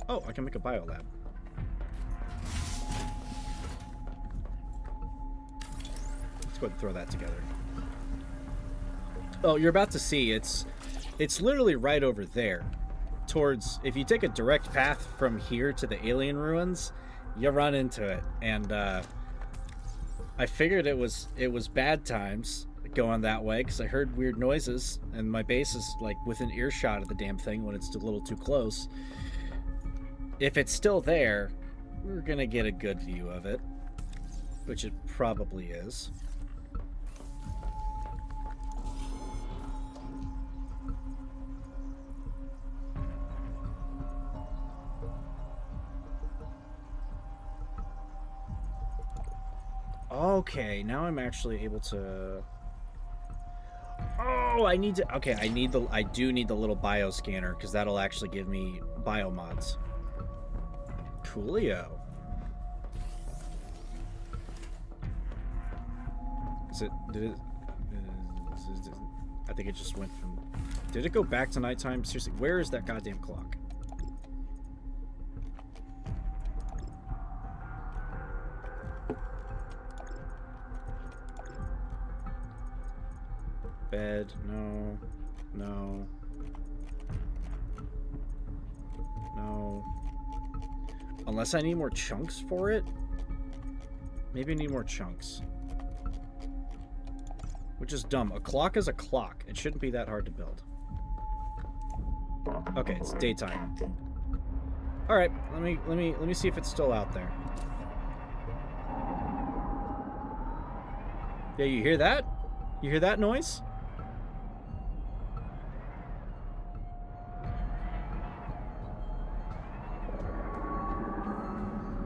Oh, I can make a biolab. Let's go ahead and throw that together. Oh, you're about to see, it's literally right over there. Towards, if you take a direct path from here to the alien ruins, you run into it. And I figured it was bad times going that way, because I heard weird noises, and my base is like within earshot of the damn thing when it's a little too close. If it's still there, we're gonna get a good view of it, which it probably is. Okay, now I'm actually able to... Oh, I need to... Okay, I do need the little bio scanner, because that'll actually give me bio mods. Coolio. I think it just went from... Did it go back to nighttime? Seriously, where is that goddamn clock? Bed, no. No. No. Unless I need more chunks for it? Maybe I need more chunks. Which is dumb. A clock is a clock. It shouldn't be that hard to build. Okay, it's daytime. Alright, let me see if it's still out there. Yeah, you hear that? You hear that noise?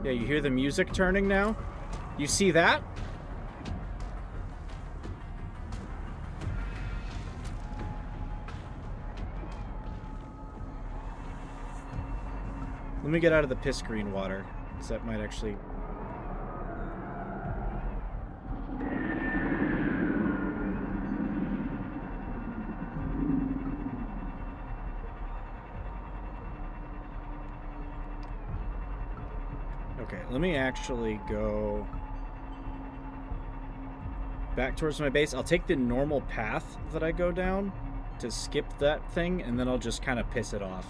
Yeah, you hear the music turning now? You see that? Let me get out of the piss green water, because that might actually... Okay, let me actually go back towards my base. I'll take the normal path that I go down to skip that thing, and then I'll just kind of piss it off.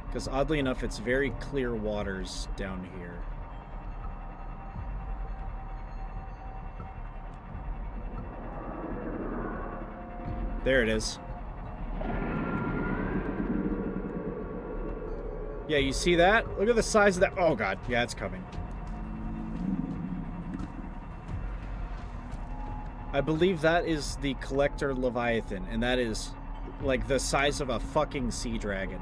Because oddly enough, it's very clear waters down here. There it is. Yeah, you see that? Look at the size of that. Oh, God. Yeah, it's coming. I believe that is the Collector Leviathan, and that is, like, the size of a fucking sea dragon.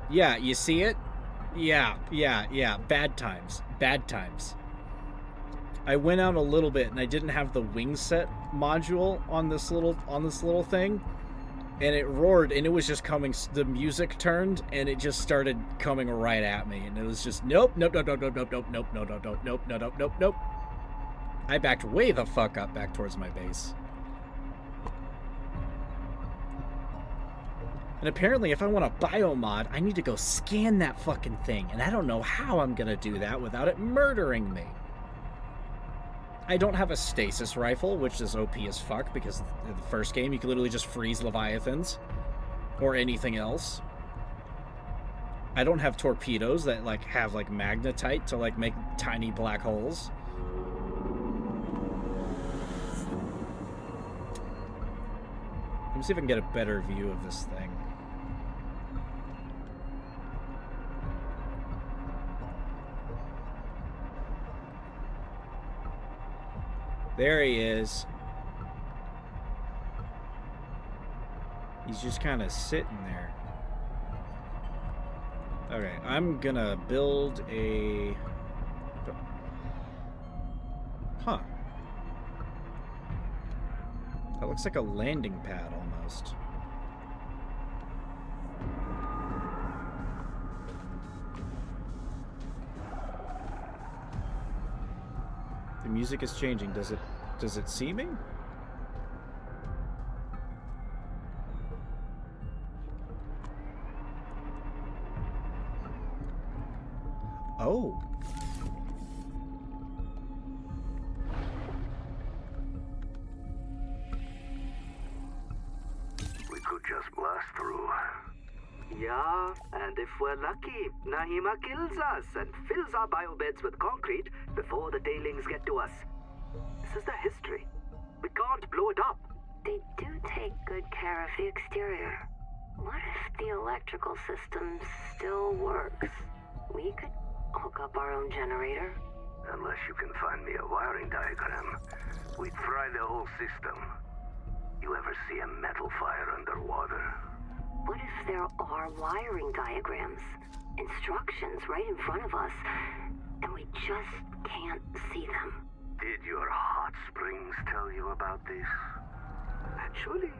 Yeah, you see it? Yeah. Bad times. Bad times. I went out a little bit and I didn't have the wing set module on this little thing, and it roared and it was just coming. The music turned and it just started coming right at me, and it was just nope. I backed way the fuck up back towards my base. And apparently, if I want a biomod, I need to go scan that fucking thing, and I don't know how I'm gonna do that without it murdering me. I don't have a stasis rifle, which is OP as fuck, because in the first game you can literally just freeze Leviathans or anything else. I don't have torpedoes that like have like magnetite to like make tiny black holes. Let me see if I can get a better view of this thing. There he is. He's just kind of sitting there. Okay, I'm gonna build a... Huh. That looks like a landing pad almost. The music is changing. Does it see me? Oh. We could just blast through. Yeah, and if we're lucky, Nahima kills us and fills our biobeds with concrete before the tailings get to us. This is the history. We can't blow it up. They do take good care of the exterior. What if the electrical system still works? We could hook up our own generator. Unless you can find me a wiring diagram, we'd fry the whole system. You ever see a metal fire underwater? What if there are wiring diagrams, instructions right in front of us, and we just can't see them? Did your hot springs tell you about this? Actually,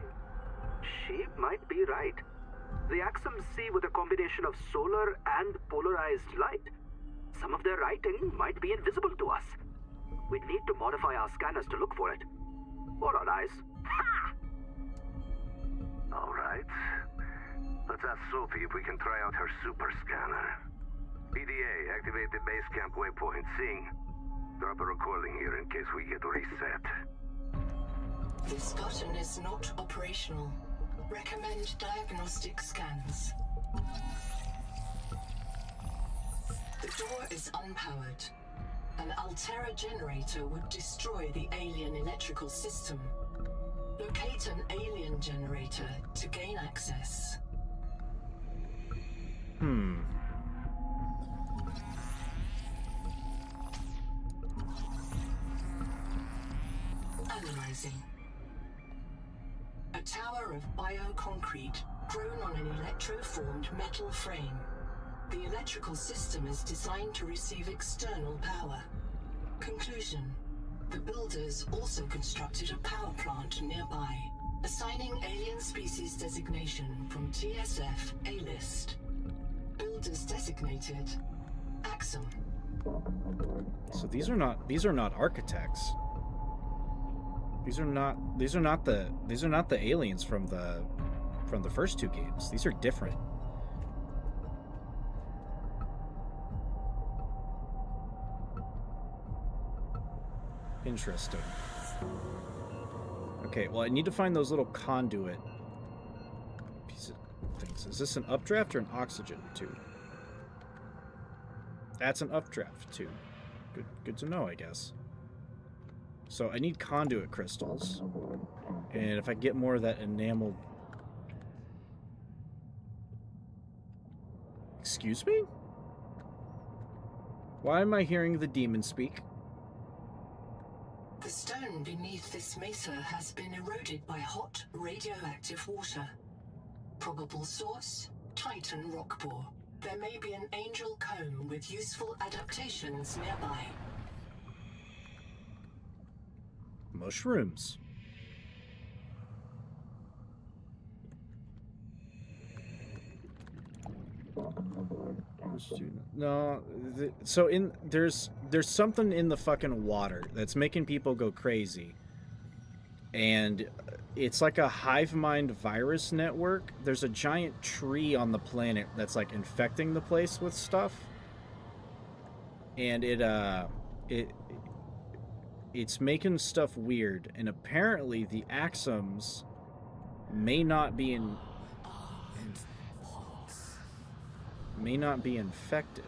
she might be right. The Axums see with a combination of solar and polarized light. Some of their writing might be invisible to us. We'd need to modify our scanners to look for it. Or our eyes. Ha! All right. Let's ask Sophie if we can try out her super scanner. PDA, activate the base camp waypoint. Sing. Drop a recording here in case we get reset. This button is not operational. Recommend diagnostic scans. The door is unpowered. An Altera generator would destroy the alien electrical system. Locate an alien generator to gain access. Analyzing. A tower of bioconcrete grown on an electroformed metal frame. The electrical system is designed to receive external power. Conclusion. The builders also constructed a power plant nearby, assigning alien species designation from TSF A-list. Builders designated Axum. So these are not architects. These are not the aliens from the first two games. These are different. Interesting. Okay, well I need to find those little conduit piece of things. Is this an updraft or an oxygen tube? That's an updraft tube. Good to know, I guess. So I need conduit crystals. And if I get more of that enameled... Excuse me? Why am I hearing the demon speak? The stone beneath this mesa has been eroded by hot, radioactive water. Probable source, Titan rockpore. There may be an angel comb with useful adaptations nearby. Mushrooms. No, so there's something in the fucking water that's making people go crazy, and it's like a hive mind virus network. There's a giant tree on the planet that's like infecting the place with stuff, and it's making stuff weird. And apparently the Axums may not be infected.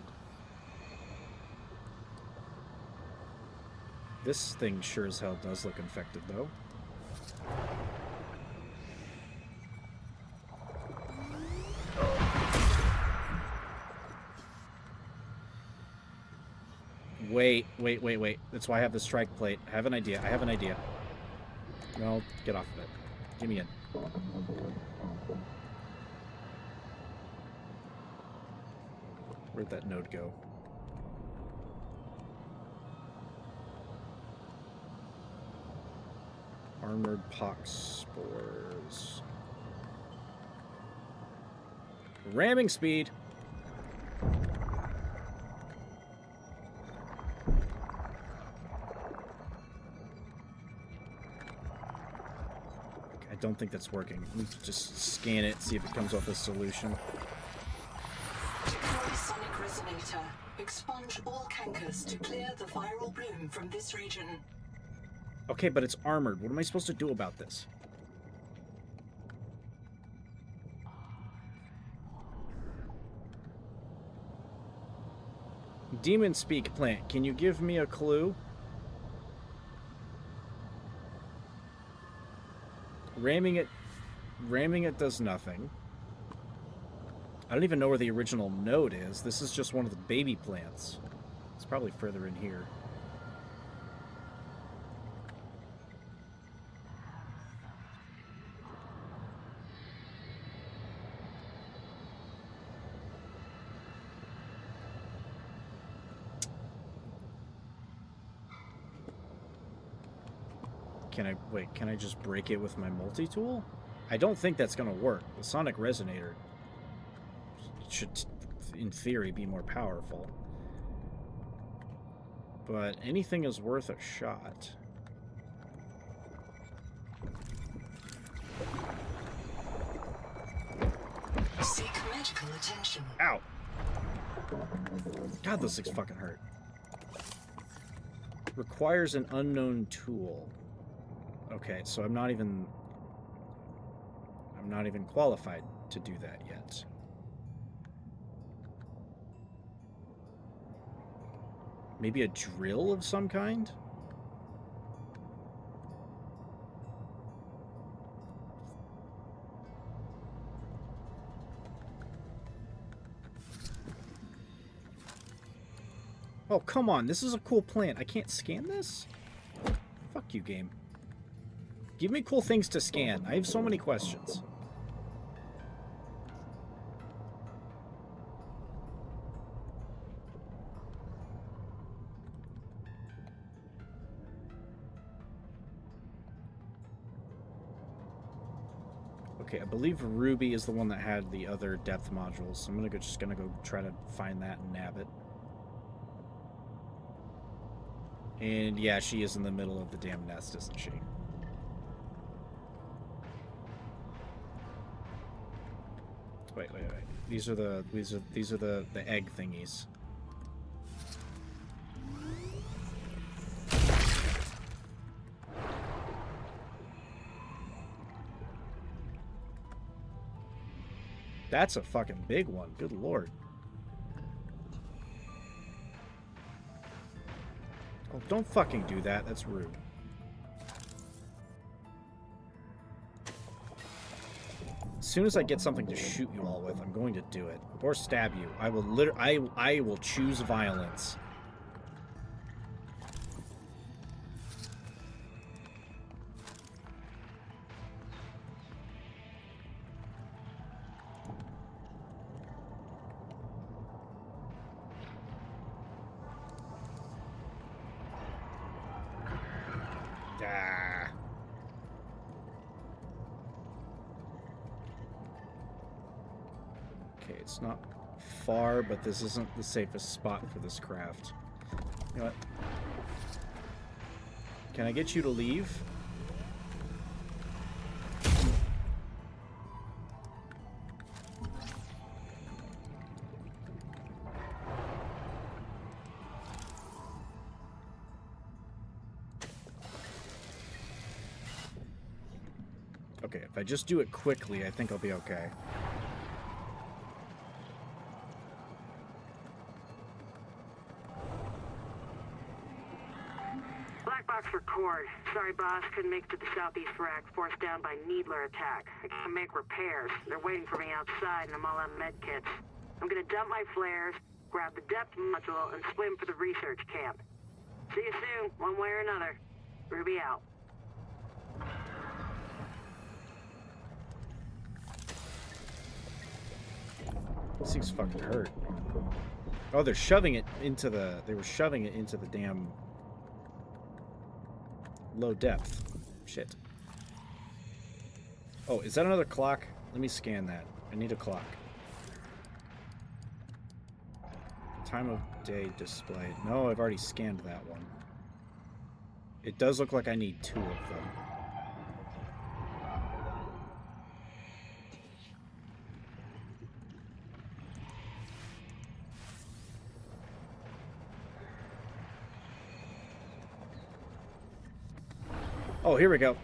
This thing sure as hell does look infected, though. Wait. That's why I have the strike plate. I have an idea. No, get off of it. Give me in. Where'd that node go? Armored pox spores. Ramming speed. I don't think that's working. Let me just scan it, see if it comes up with a solution. Deploy sonic resonator. Expunge all cankers to clear the viral bloom from this region. Okay, but it's armored. What am I supposed to do about this? Demon Speak plant. Can you give me a clue? Ramming it does nothing. I don't even know where the original node is. This is just one of the baby plants. It's probably further in here. Can I just break it with my multi-tool? I don't think that's gonna work. The sonic resonator should, in theory, be more powerful. But anything is worth a shot. Seek medical attention. Ow! God, those things fucking hurt. Requires an unknown tool. Okay, so I'm not even qualified to do that yet. Maybe a drill of some kind? Oh, come on. This is a cool plant. I can't scan this? Fuck you, game. Give me cool things to scan. I have so many questions. Okay, I believe Ruby is the one that had the other depth modules, so I'm just gonna go try to find that and nab it. And yeah, she is in the middle of the damn nest, isn't she? Wait. These are the egg thingies. That's a fucking big one. Good lord. Oh, don't fucking do that. That's rude. As soon as I get something to shoot you all with, I'm going to do it. Or stab you. I will I will choose violence. Ah. Okay, it's not far, but this isn't the safest spot for this craft. You know what? Can I get you to leave? Okay, if I just do it quickly, I think I'll be okay. Black box for Cord. Sorry, boss. Couldn't make it to the southeast rack. Forced down by Needler attack. I can make repairs. They're waiting for me outside, and I'm all out of med kits. I'm gonna dump my flares, grab the depth module, and swim for the research camp. See you soon, one way or another. Ruby out. This thing's fucking hurt. Oh, they're shoving it into the... They were shoving it into the damn... low depth. Shit. Oh, is that another clock? Let me scan that. I need a clock. Time of day displayed. No, I've already scanned that one. It does look like I need 2 of them. Oh, here we go.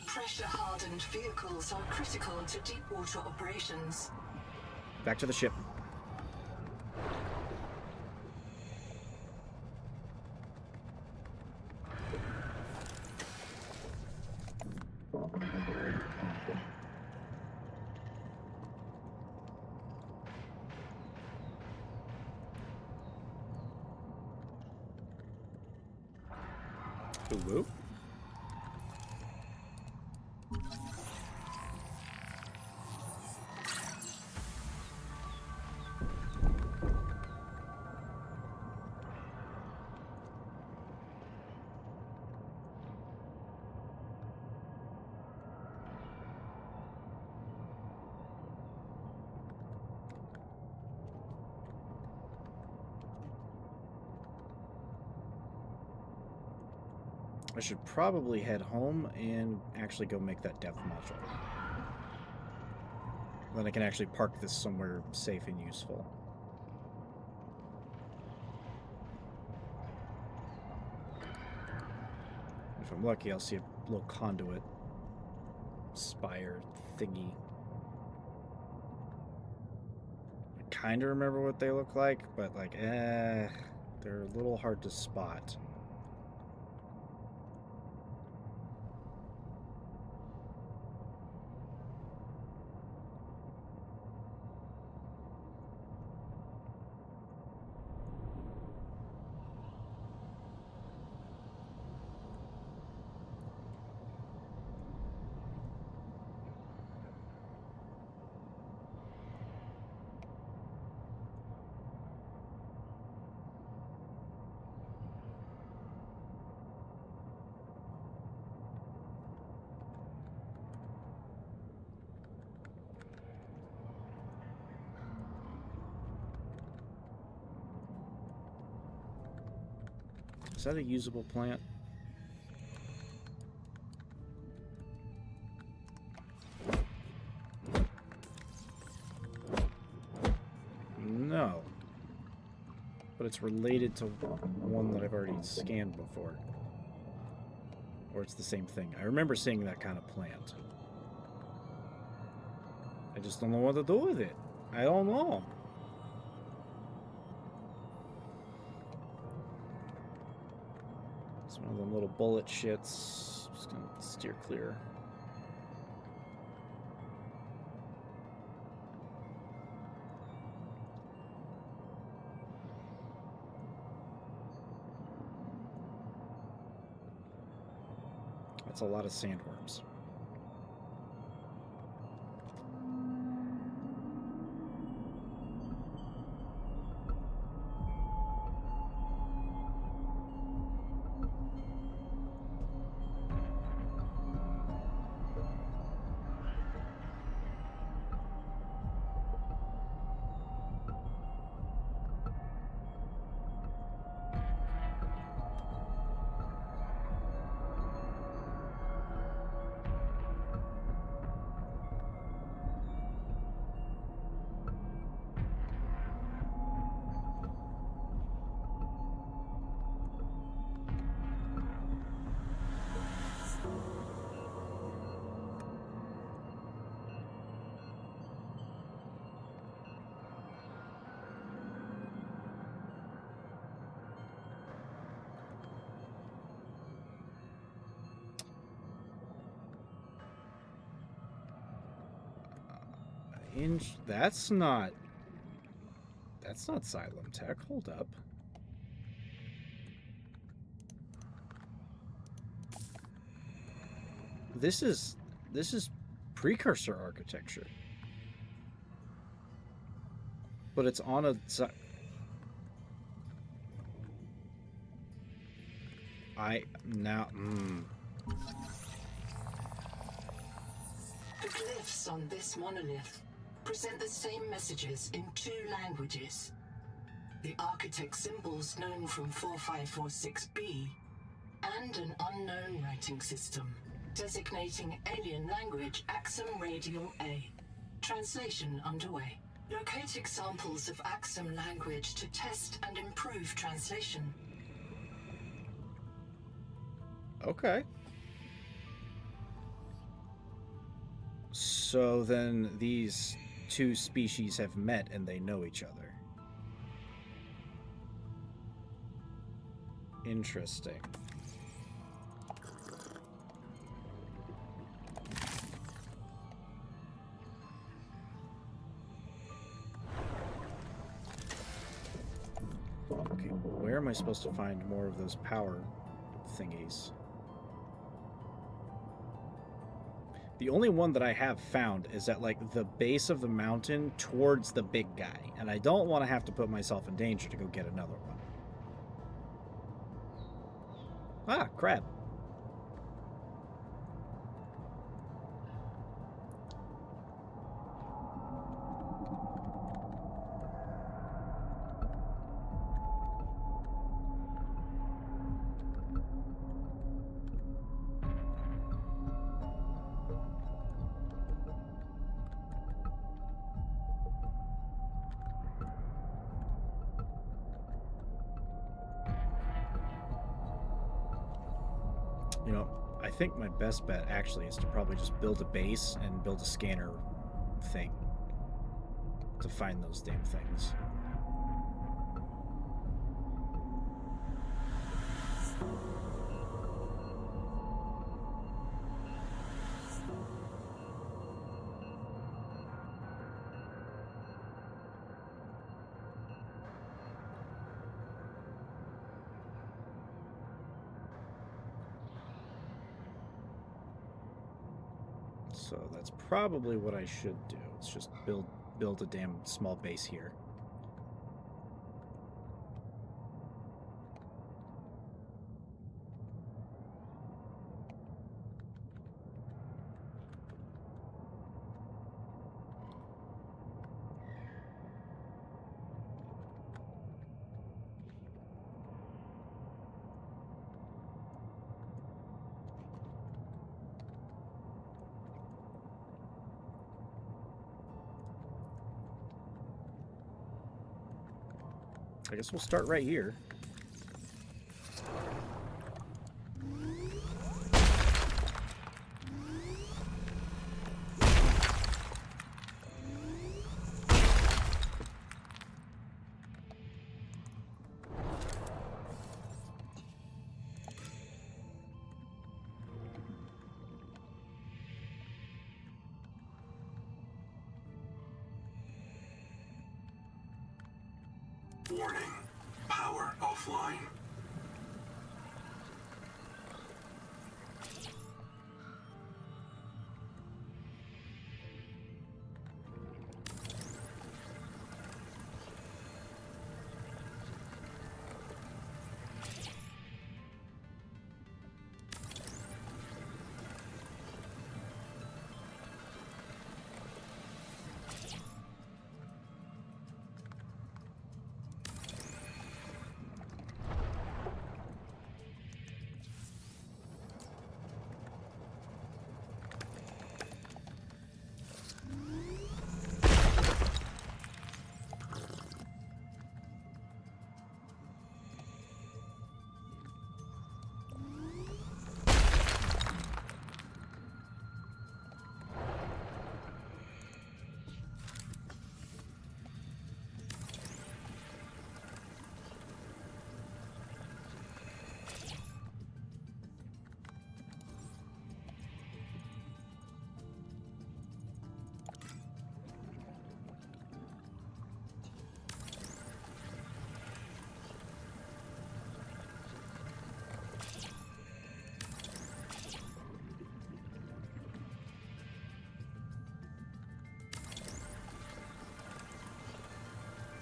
Pressure-hardened vehicles are critical to deep-water operations. Back to the ship. Ooh. I should probably head home and actually go make that depth module. Then I can actually park this somewhere safe and useful. If I'm lucky, I'll see a little conduit spire thingy. I kind of remember what they look like, but like, they're a little hard to spot. Is that a usable plant? No. But it's related to one that I've already scanned before. Or it's the same thing. I remember seeing that kind of plant. I just don't know what to do with it. I don't know. It's one of them little bullet shits. Just gonna steer clear. That's a lot of sandworms. That's not Xylem Tech. Hold up. This is precursor architecture. But it's on a The glyphs on this monolith present the same messages in 2 languages. The architect symbols known from 4546B and an unknown writing system designating alien language Axum Radial A. Translation underway. Locate examples of Axum language to test and improve translation. Okay. So then these 2 species have met and they know each other. Interesting. Okay, where am I supposed to find more of those power thingies? The only one that I have found is at, like, the base of the mountain towards the big guy. And I don't want to have to put myself in danger to go get another one. Ah, crab. You know, I think my best bet actually is to probably just build a base and build a scanner thing to find those damn things. So that's probably what I should do. It's just build a damn small base here. I guess we'll start right here. Warning. Power offline.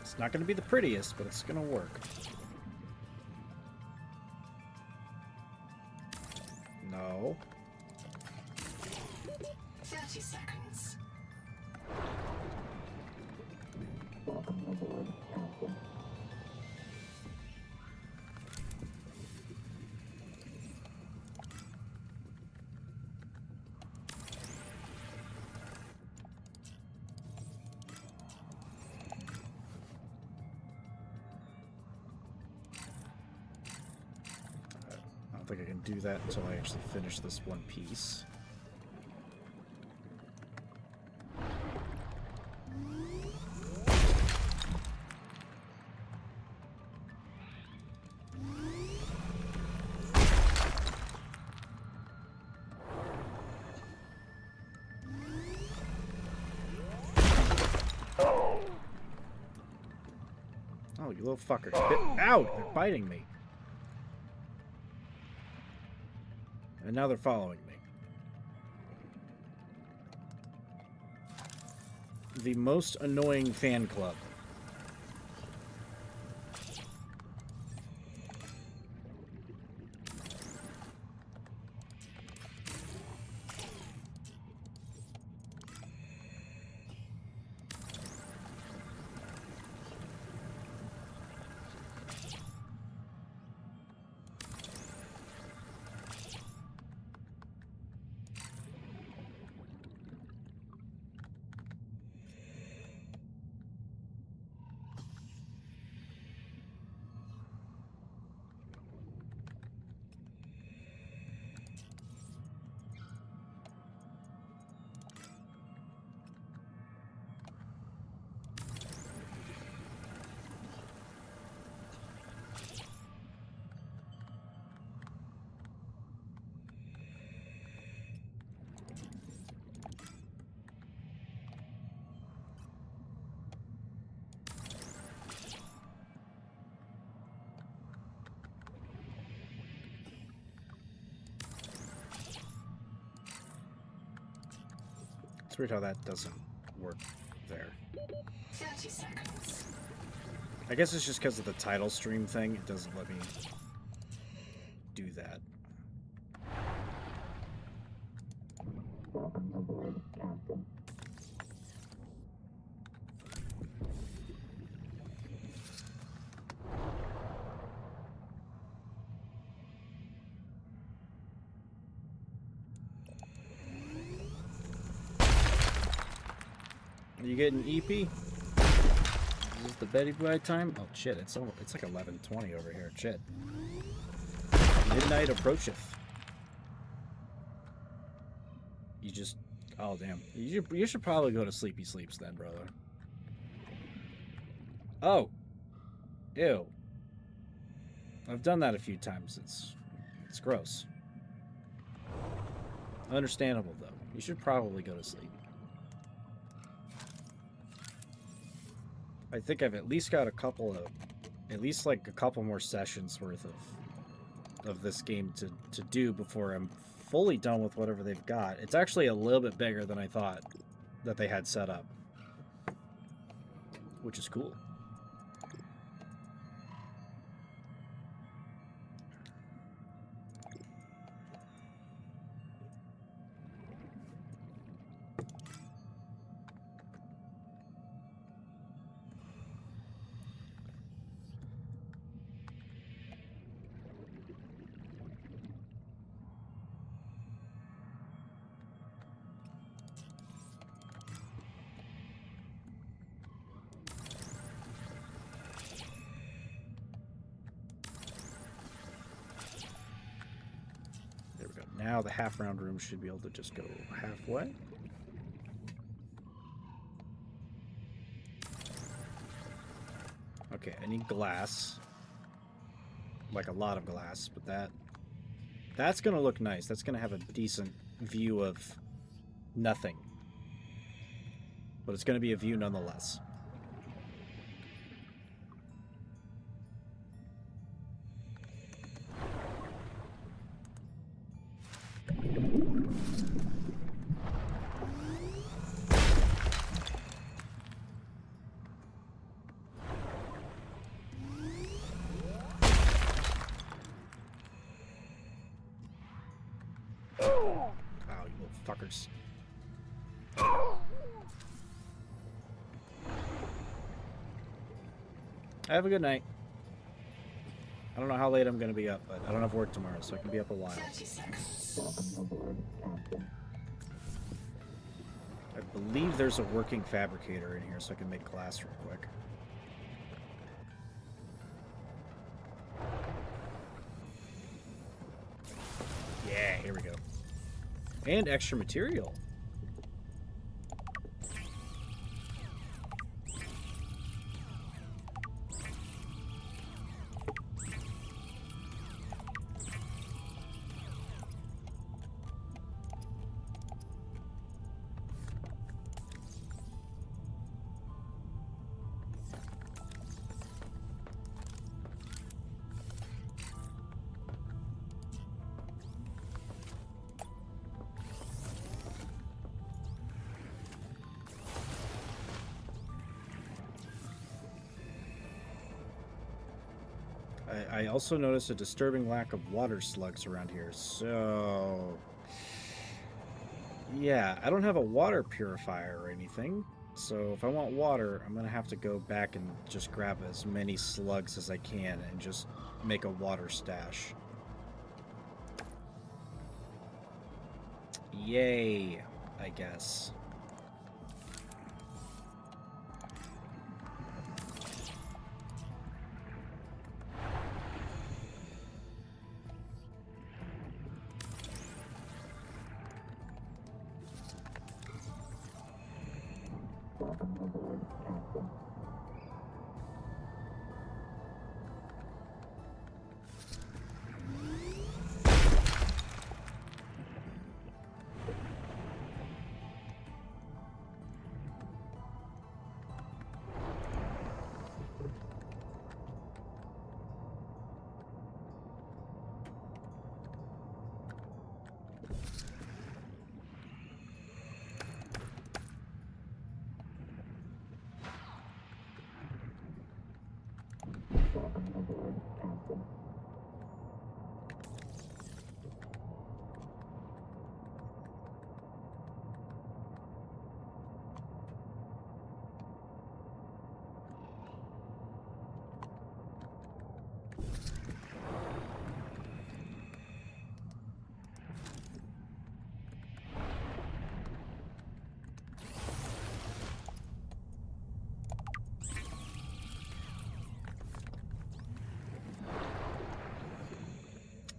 It's not going to be the prettiest, but it's going to work. No. 30 seconds. I don't think I can do that until I actually finish this one piece. Oh, you little fucker. Ow! They're biting me. And now they're following me. The most annoying fan club. It's weird how that doesn't work there. 30 seconds. I guess it's just because of the title stream thing. It doesn't let me do that. Are you getting EP? Is this the Betty Boy time? Oh shit! It's like 11:20 over here. Shit. Midnight approacheth. You just... Oh damn. You should probably go to sleepy sleeps then, brother. Oh. Ew. I've done that a few times. It's gross. Understandable though. You should probably go to sleep. I think I've at least got a couple more sessions worth of this game to do before I'm fully done with whatever they've got. It's actually a little bit bigger than I thought that they had set up, which is cool. Now the half round room should be able to just go halfway. Okay, I need glass. Like a lot of glass, but that's gonna look nice. That's gonna have a decent view of nothing. But it's gonna be a view nonetheless. Oh, you little fuckers. Have a good night. I don't know how late I'm going to be up, but I don't have work tomorrow, so I can be up a while. 30 seconds. I believe there's a working fabricator in here, so I can make glass real quick. Yeah, here we go. And extra material. I also noticed a disturbing lack of water slugs around here, so... Yeah, I don't have a water purifier or anything, so if I want water, I'm gonna have to go back and just grab as many slugs as I can and just make a water stash. Yay, I guess.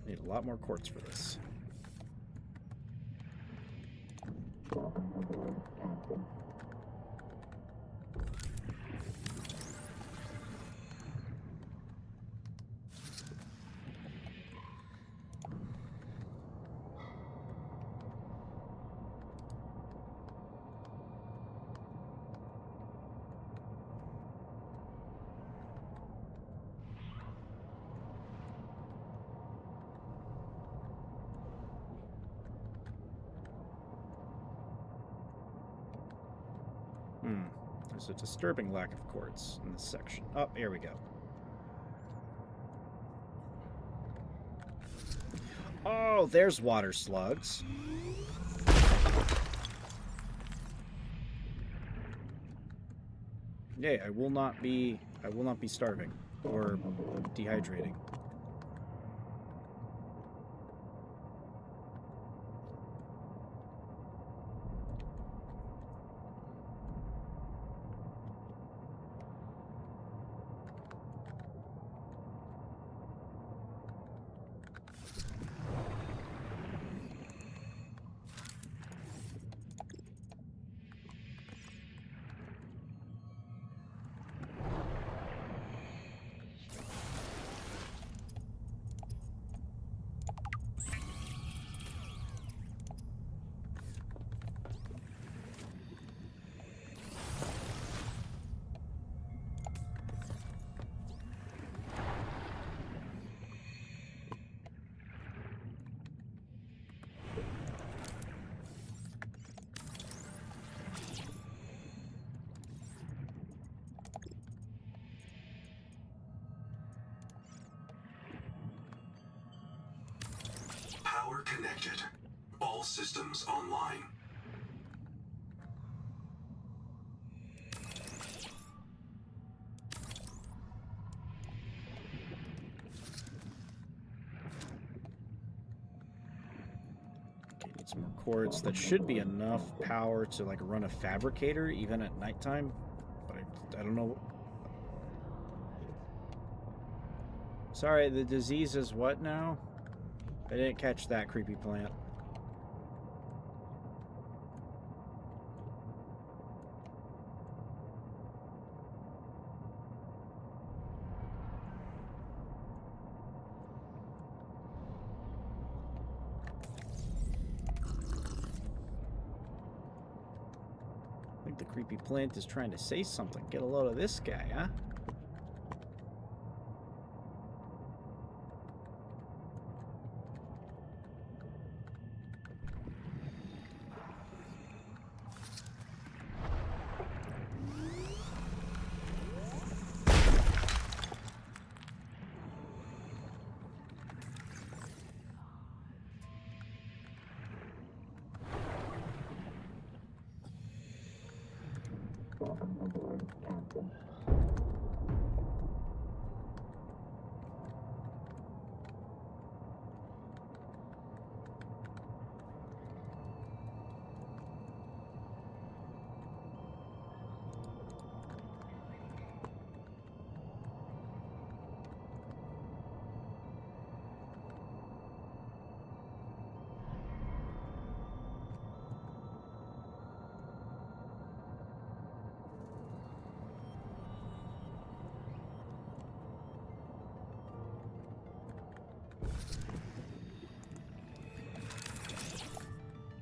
Need a lot more quartz for this. There's a disturbing lack of quartz in this section. Oh, here we go. Oh, there's water slugs. Yay, I will not be starving or dehydrating. Power connected. All All systems online. Okay, need some more cords. That should be enough power to like run a fabricator even at nighttime, but I don't know. Sorry, the disease is what now? I didn't catch that, creepy plant. I think the creepy plant is trying to say something. Get a load of this guy, huh?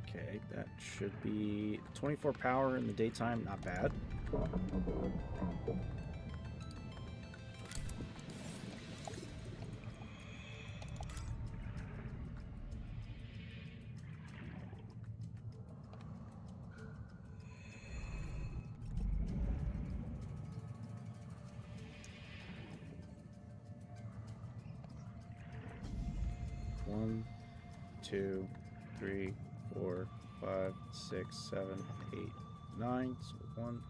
Okay, that should be 24 power in the daytime, not bad. One, two, 3, 4, 5, 6, 7, 8, 9. So 1,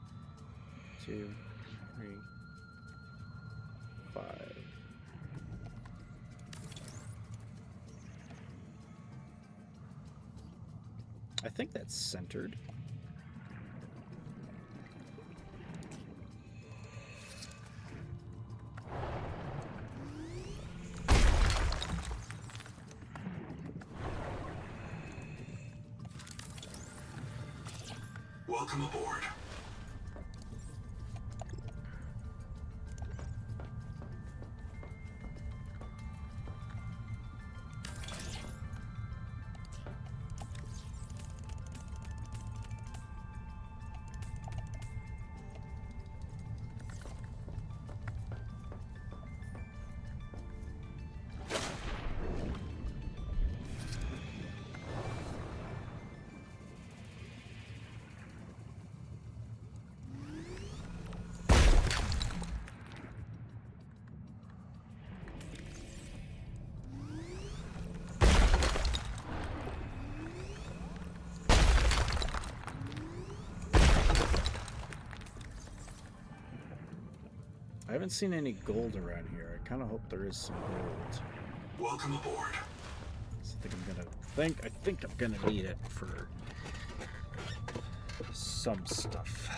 2, 3, 5. I think that's centered. Welcome aboard. I haven't seen any gold around here. I kind of hope there is some gold. Welcome aboard. So I think I'm gonna need it for some stuff.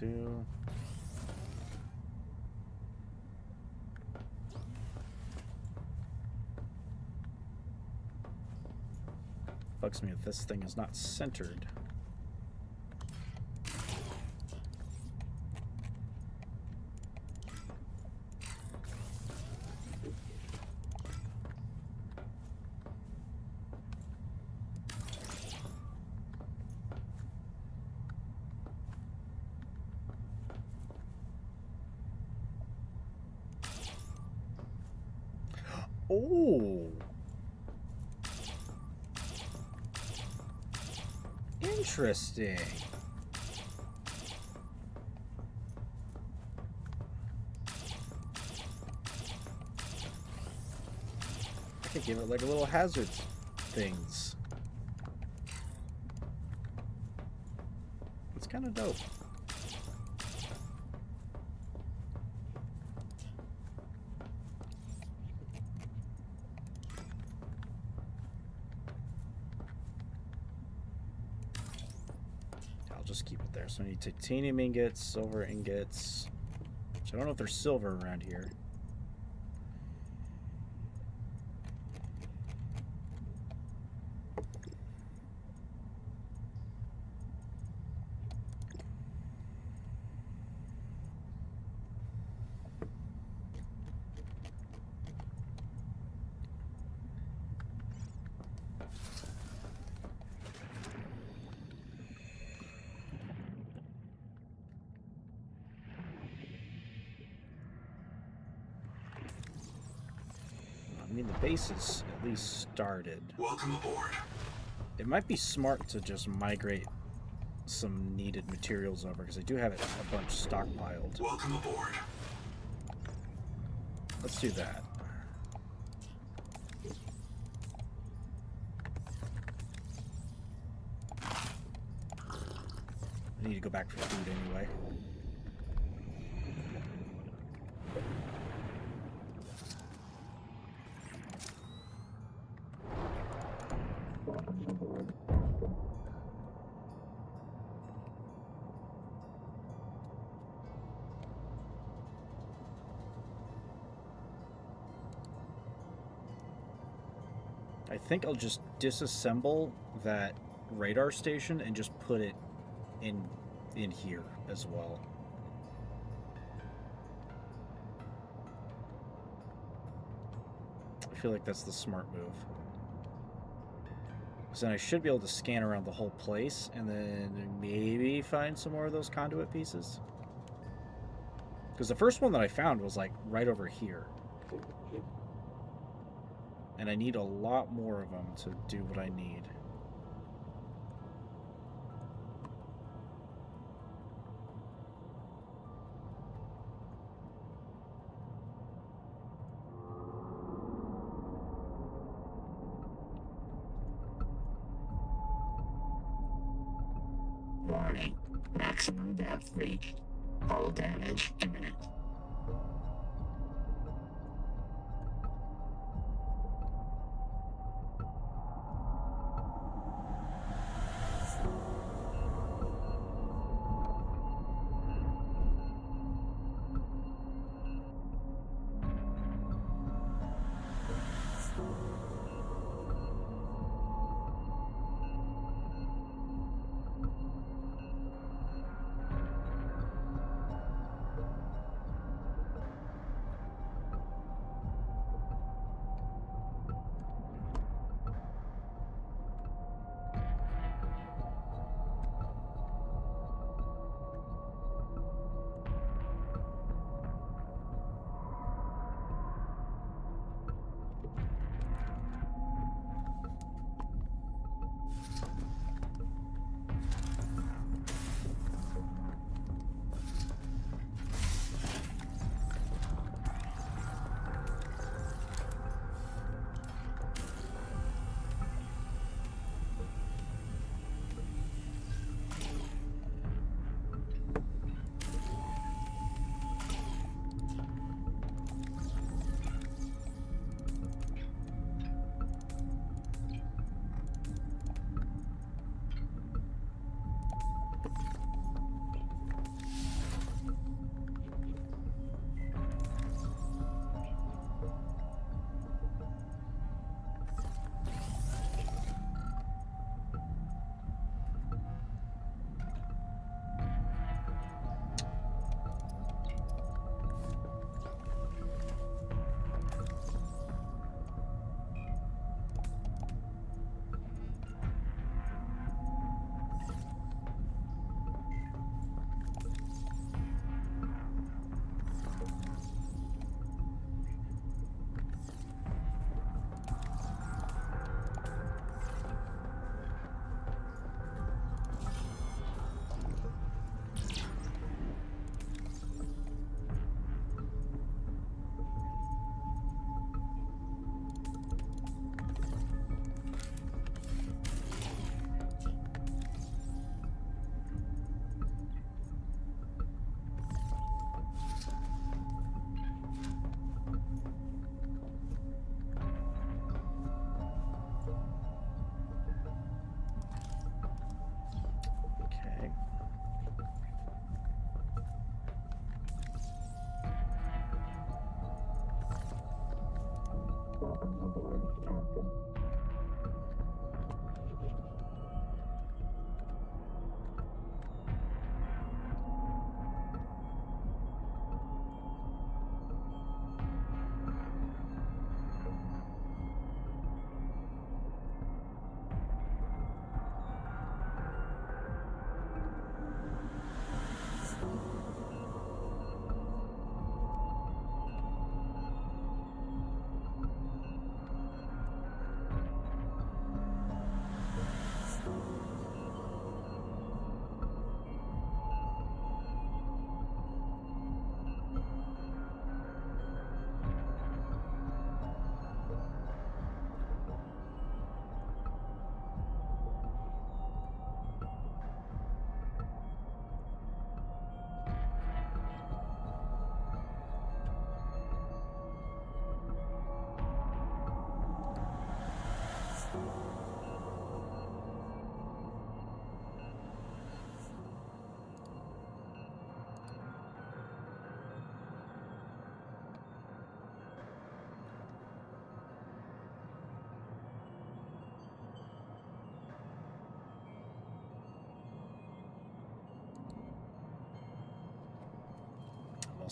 2. Bugs me if this thing is not centered. Oh, interesting. I could give it like a little hazard things. It's kind of dope. Just keep it there. So I need titanium ingots, silver ingots, which I don't know if there's silver around here. I mean, the base is at least started. Welcome aboard. It might be smart to just migrate some needed materials over, because I do have it a bunch stockpiled. Welcome aboard. Let's do that. I need to go back for food anyway. I think I'll just disassemble that radar station and just put it in here as well. I feel like that's the smart move. So then I should be able to scan around the whole place and then maybe find some more of those conduit pieces. Because the first one that I found was like right over here. And I need a lot more of them to do what I need. Warning. Maximum depth reached. Hull damage imminent.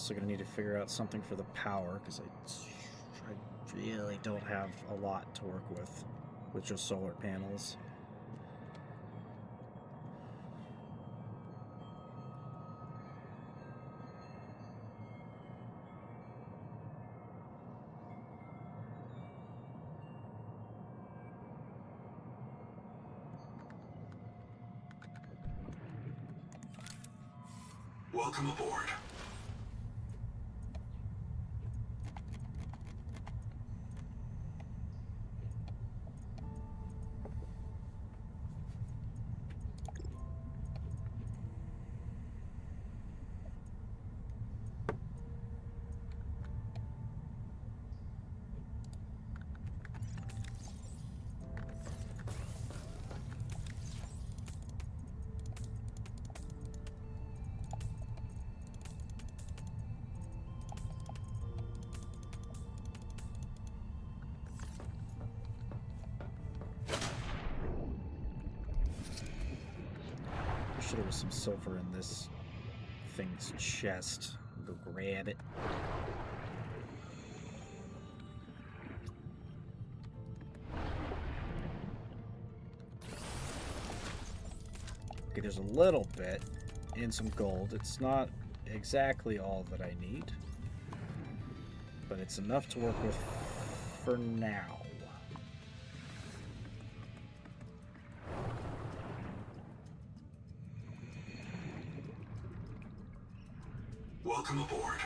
also going to need to figure out something for the power, because I really don't have a lot to work with just solar panels. Welcome aboard. There was some silver in this thing's chest. Go grab it. Okay, there's a little bit and some gold. It's not exactly all that I need, but it's enough to work with for now. Welcome aboard.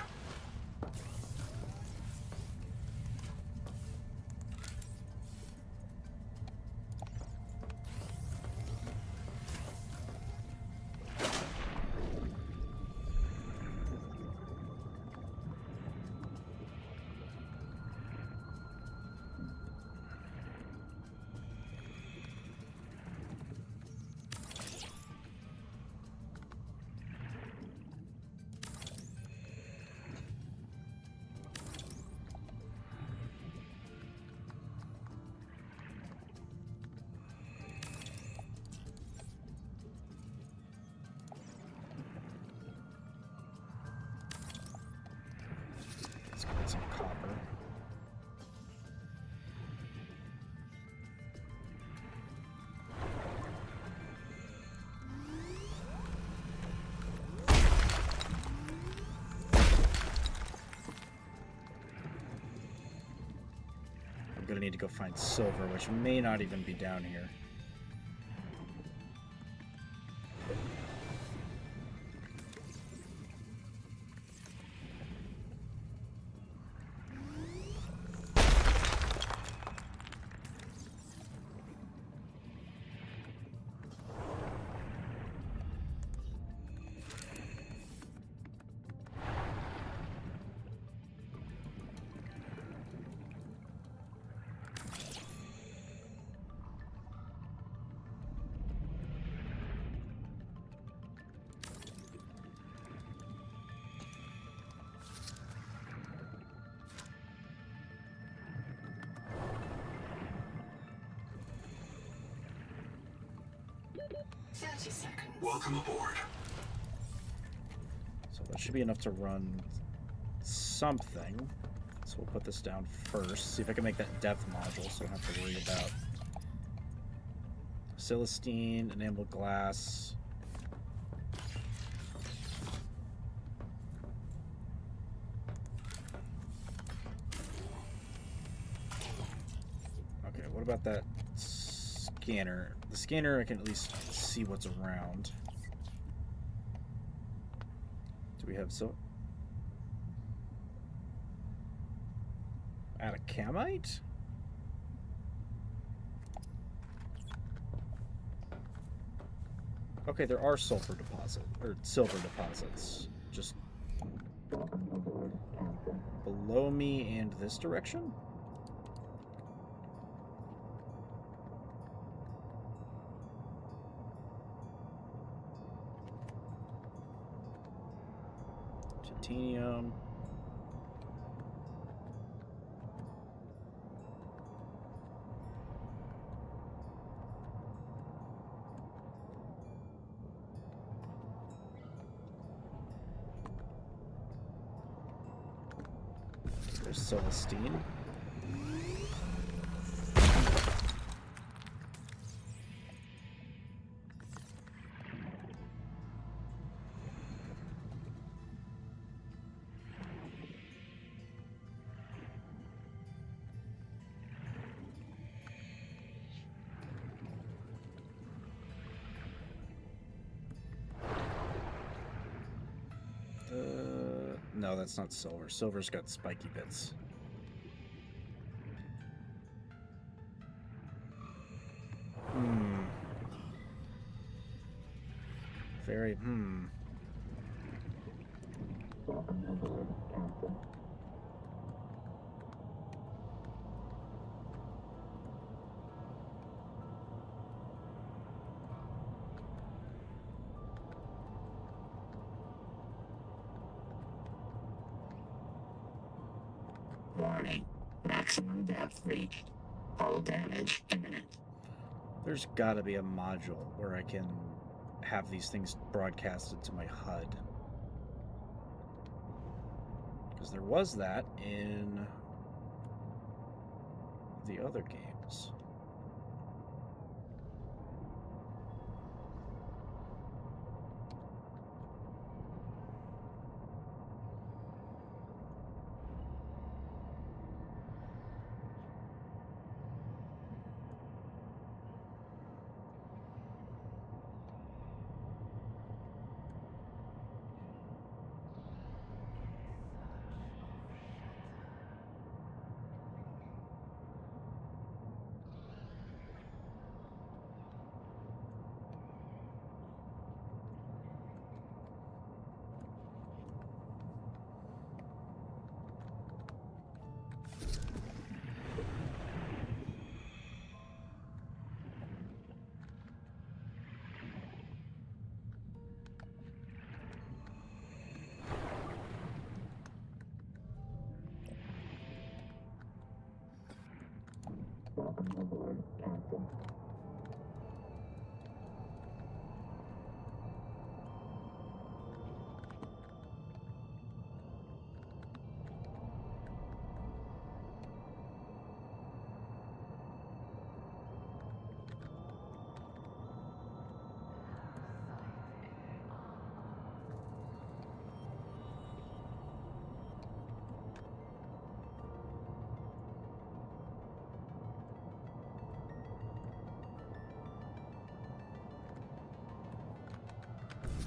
Let's get some copper. I'm gonna need to go find silver, which may not even be down here. Welcome aboard. So that should be enough to run something. So we'll put this down first. See if I can make that depth module so I don't have to worry about Celestine, enameled glass. Okay, what about that scanner? The scanner, I can at least see what's around. Do we have so... Atacamite? Okay, there are sulfur deposit or silver deposits just below me and this direction. Titanium. There's Celestine. No, that's not Silver. Silver's got spiky bits. Very, Warning. Maximum depth reached. Hull damage imminent. There's gotta be a module where I can have these things broadcasted to my HUD. Because there was that in the other games.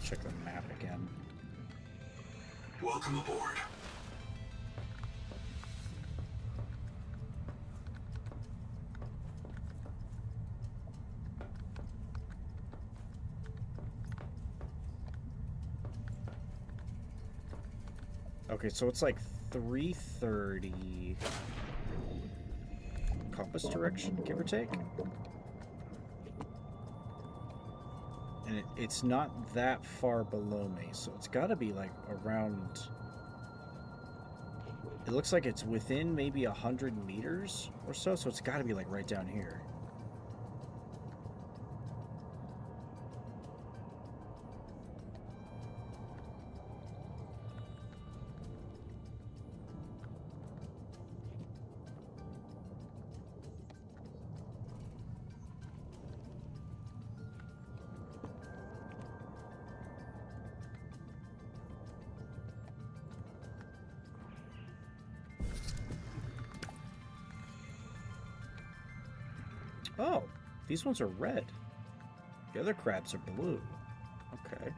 Check the map again. Welcome aboard. Okay, so it's like 3:30 compass direction, give or take. And it's not that far below me, so it's got to be like around... It looks like it's within maybe 100 meters or so it's got to be like right down here. Oh, these ones are red. The other crabs are blue. Okay.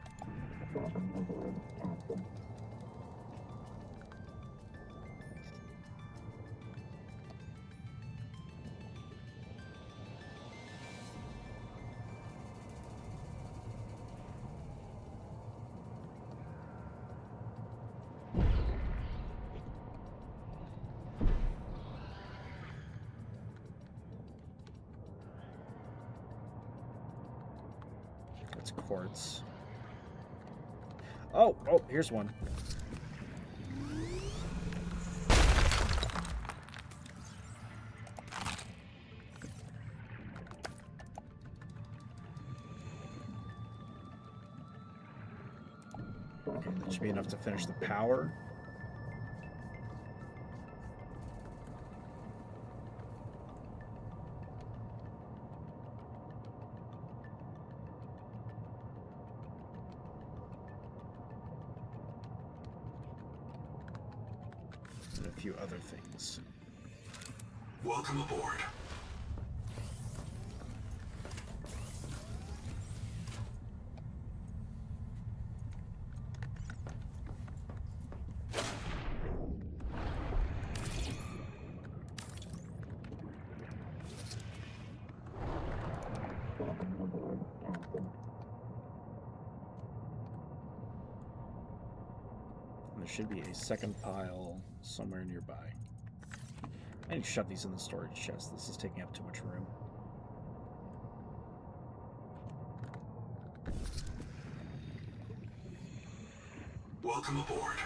That's quartz. Oh, here's one. Okay, that should be enough to finish the power. and a few other things. Welcome aboard. There should be a second pile somewhere nearby. I need to shove these in the storage chest. This is taking up too much room. Welcome aboard.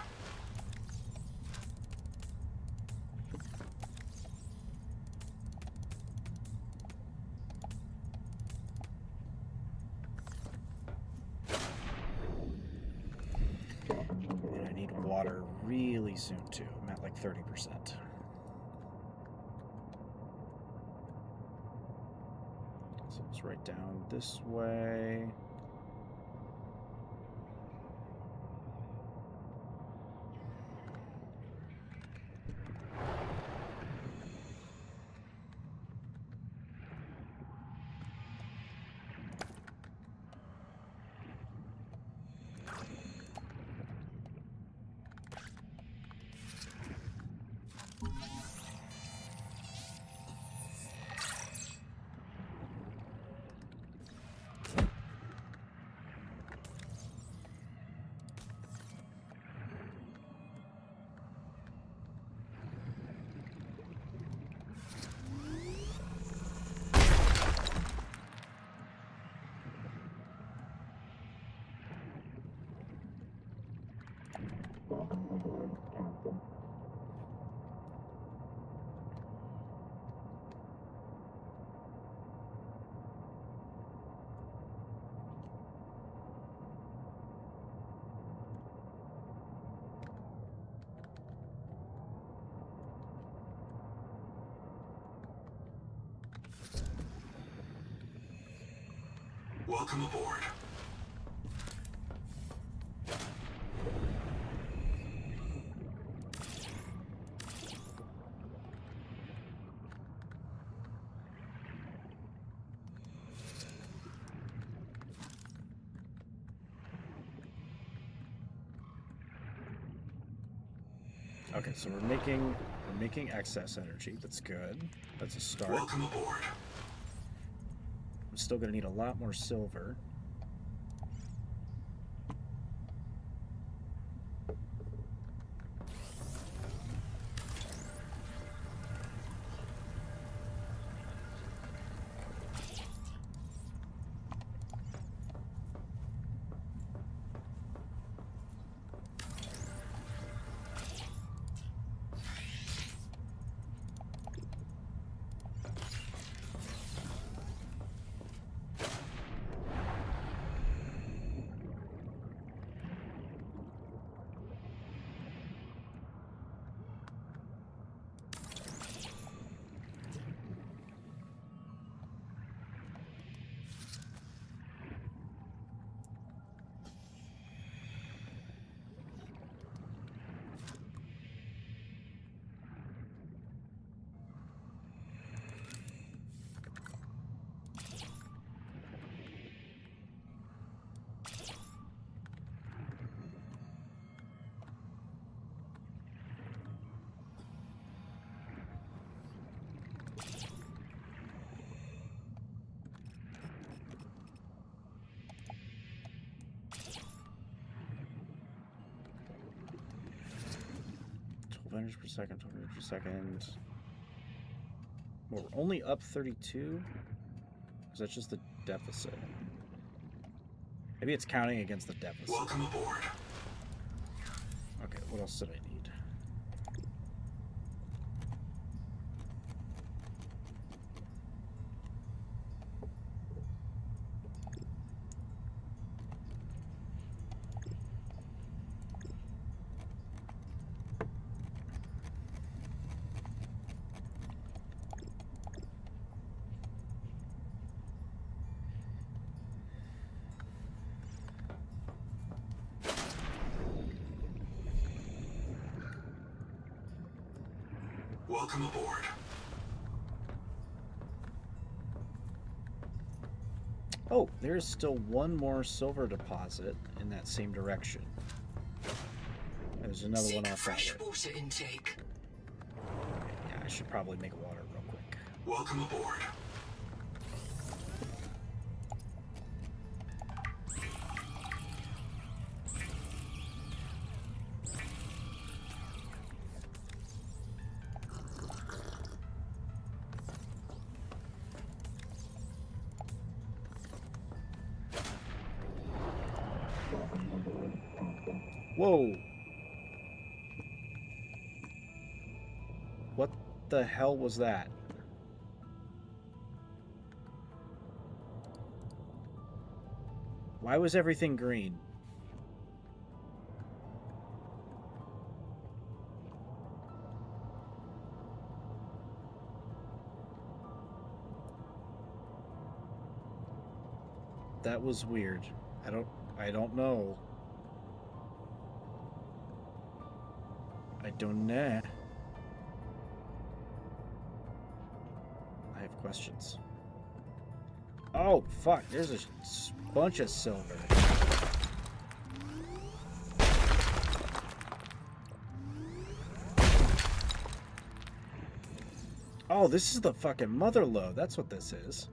And I need water really soon too. I'm at like 30%. So it's right down this way. Welcome aboard. Okay, so we're making excess energy. That's good. That's a start. Welcome aboard. I'm still gonna need a lot more silver. Per second, 12 meters per second. Well, we're only up 32? Is that just the deficit? Maybe it's counting against the deficit. Welcome aboard. Okay, what else did I need? Welcome aboard. Oh, there's still one more silver deposit in that same direction. There's another one off that fresh way. water intake. Yeah, I should probably make water real quick. Welcome aboard. Whoa! What the hell was that? Why was everything green? That was weird. I don't know. I don't know. I have questions. Oh, fuck. There's a bunch of silver. Oh, this is the fucking mother lode. That's what this is.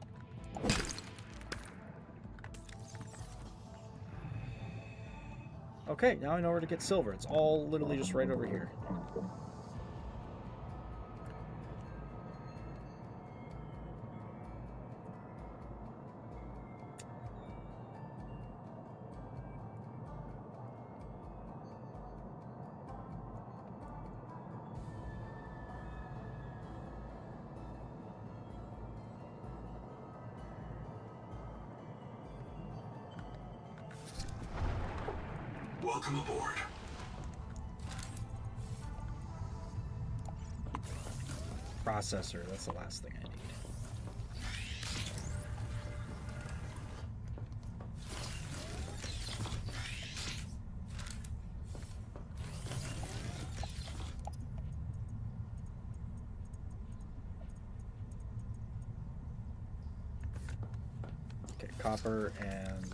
Okay, now I know where to get silver. It's all literally just right over here. Welcome aboard. Processor, that's the last thing I need. Okay, copper and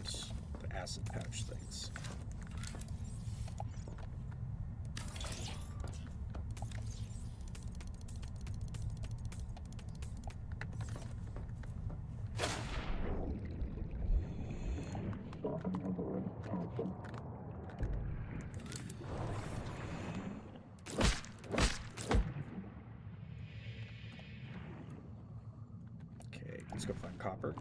the acid pouch things. Okay, let's go find copper.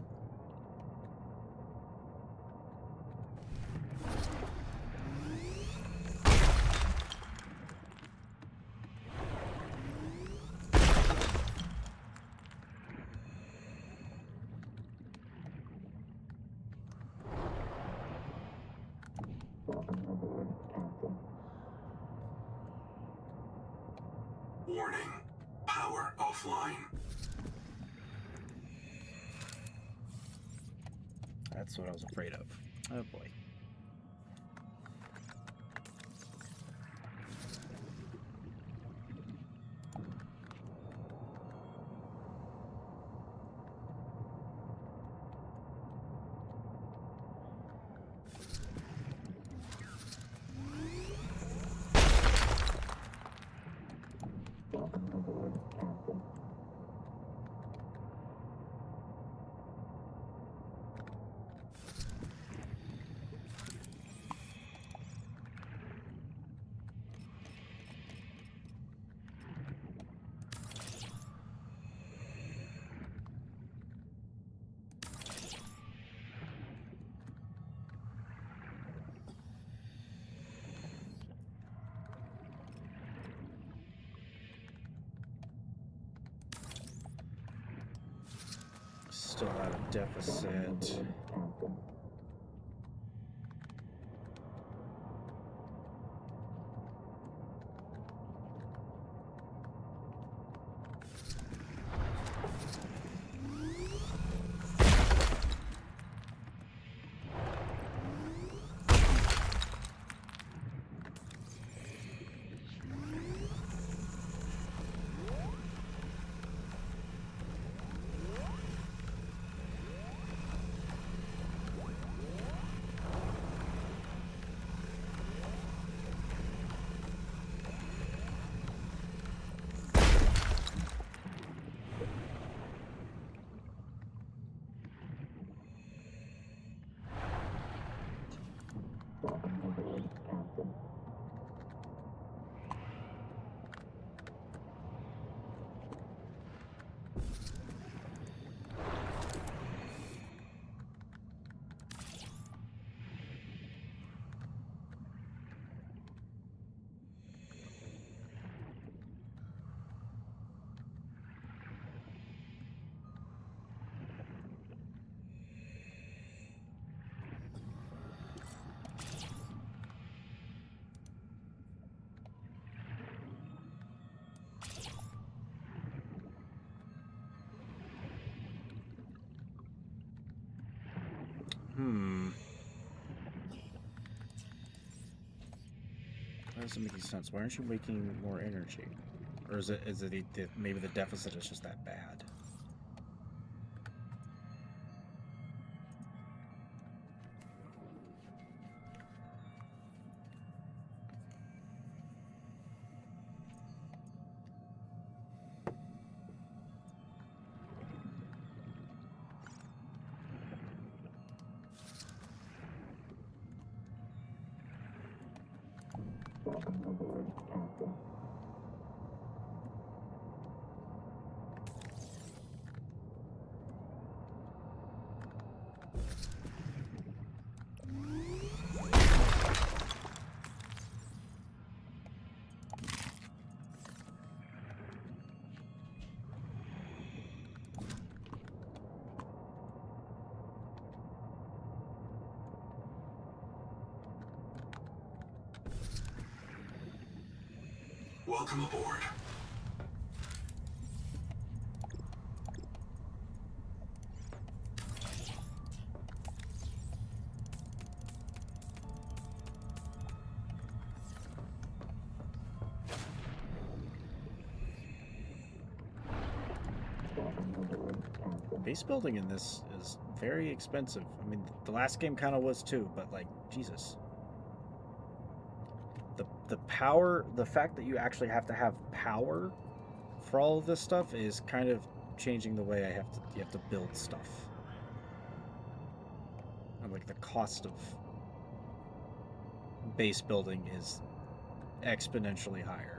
Warning. Power offline. That's what I was afraid of. Oh boy. Still at a deficit. That doesn't make any sense. Why aren't you making more energy? Or is it maybe the deficit is just that bad? Welcome aboard. Base building in this is very expensive. I mean, the last game kind of was too, but like, Jesus. The power, the fact that you actually have to have power for all of this stuff is kind of changing the way you have to build stuff. And like the cost of base building is exponentially higher.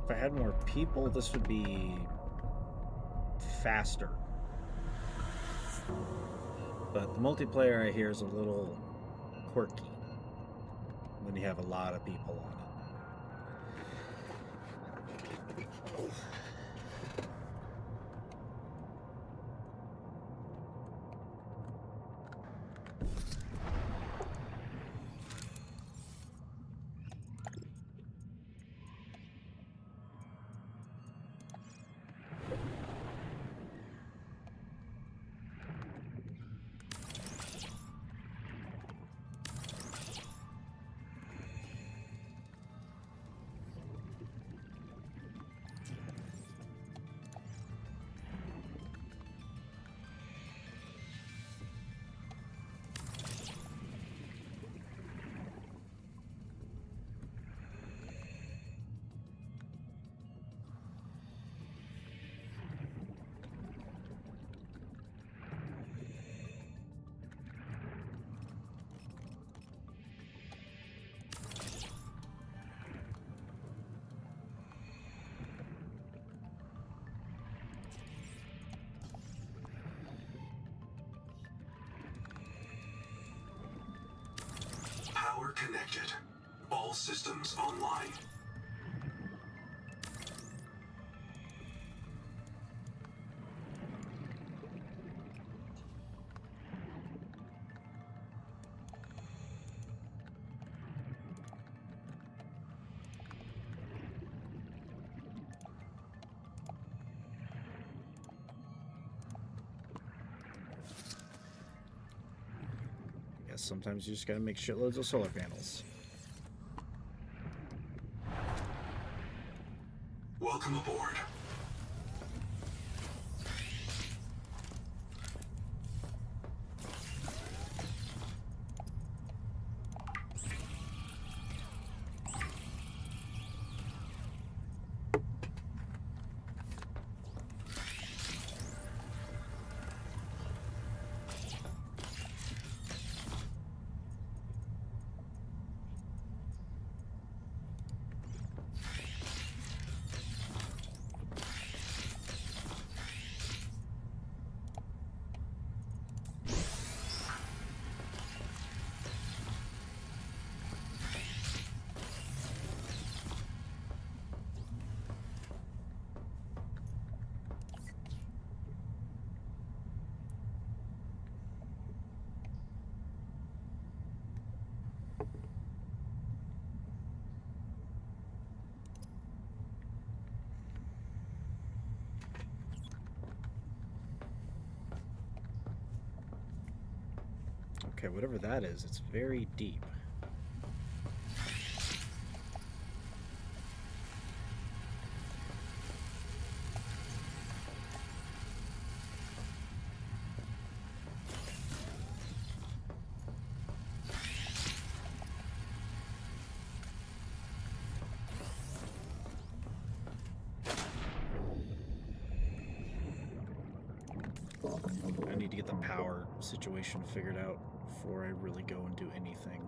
If I had more people, this would be faster. But the multiplayer I hear is a little quirky when you have a lot of people on it. Power connected. All systems online. Sometimes you just gotta make shitloads of solar panels. Welcome aboard. Okay, whatever that is, it's very deep. I need to get the power situation figured out before I really go and do anything.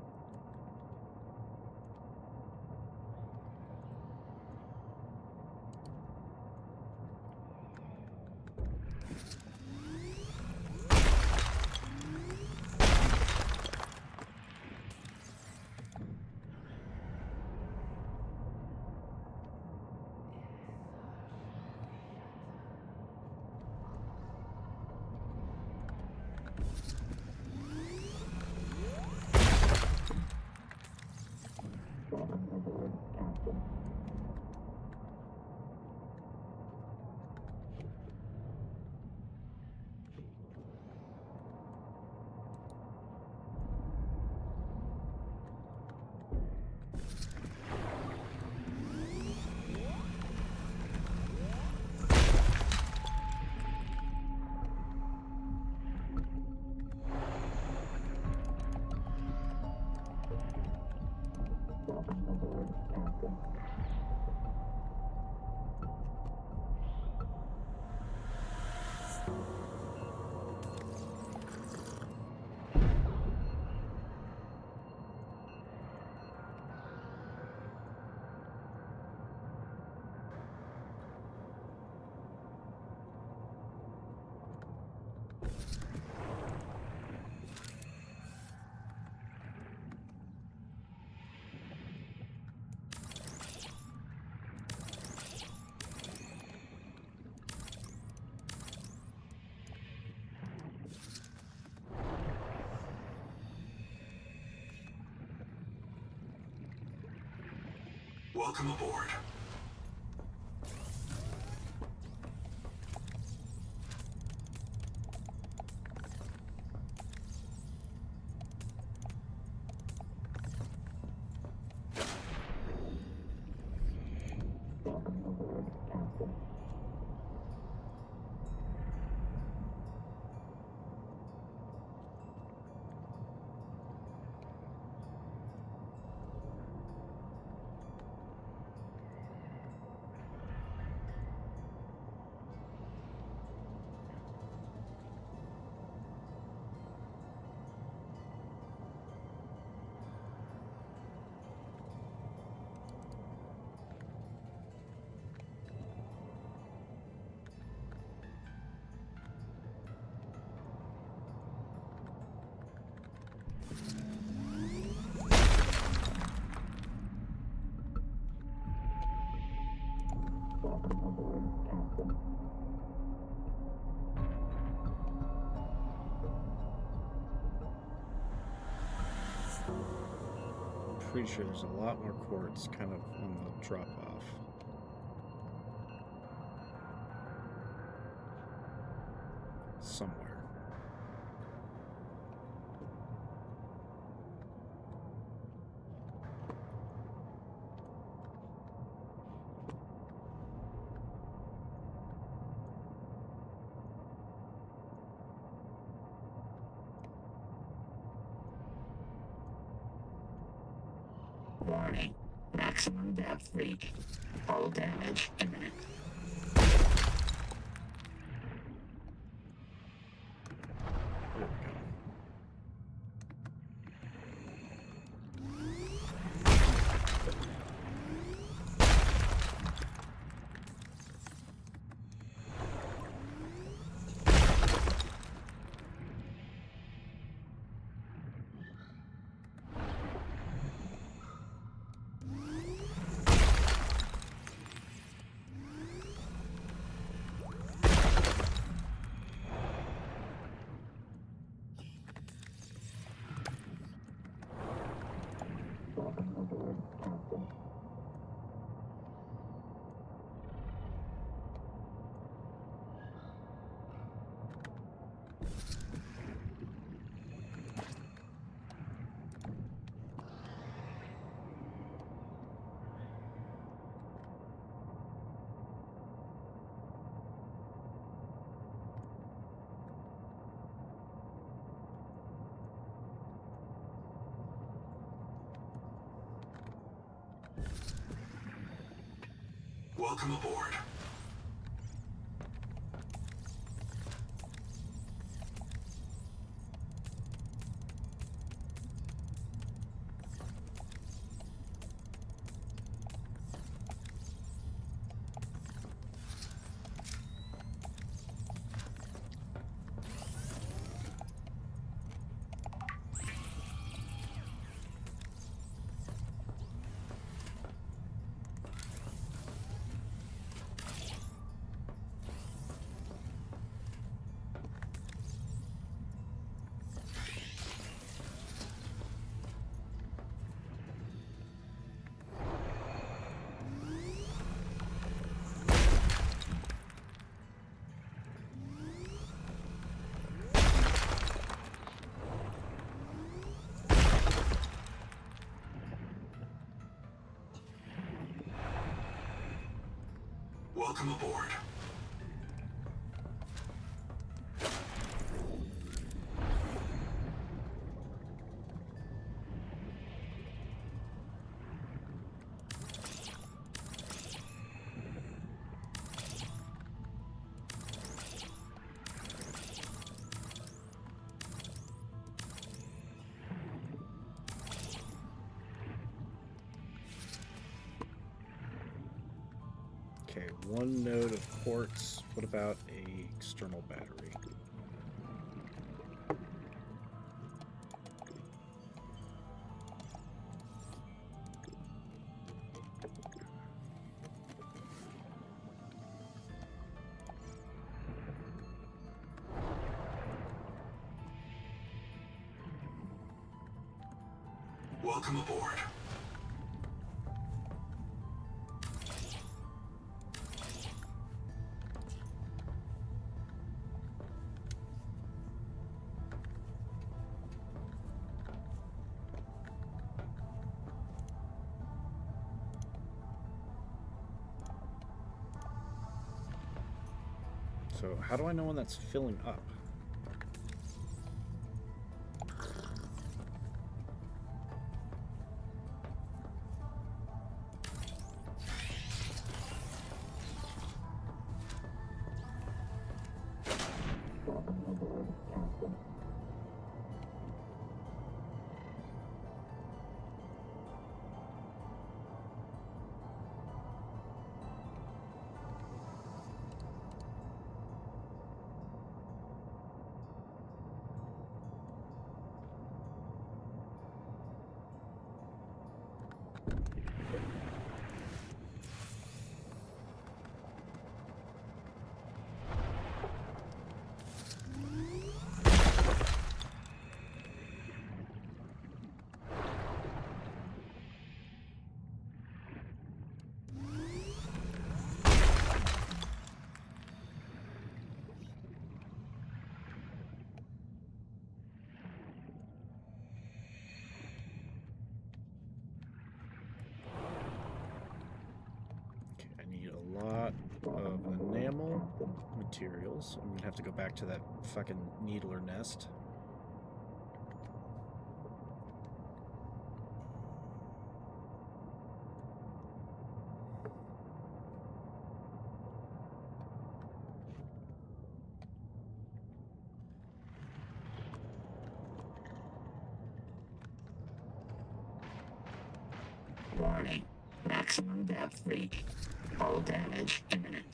Welcome aboard. Pretty sure there's a lot more quartz kind of on the drop off. Somewhere. Warning. Maximum depth reached. Hull damage imminent. There we go. Welcome aboard. Welcome aboard. Okay, one node of quartz. What about a external battery? Welcome aboard. So how do I know when that's filling up? Of enamel materials. I'm gonna have to go back to that fucking needler nest. Warning. Maximum depth reached. Hull damage imminent.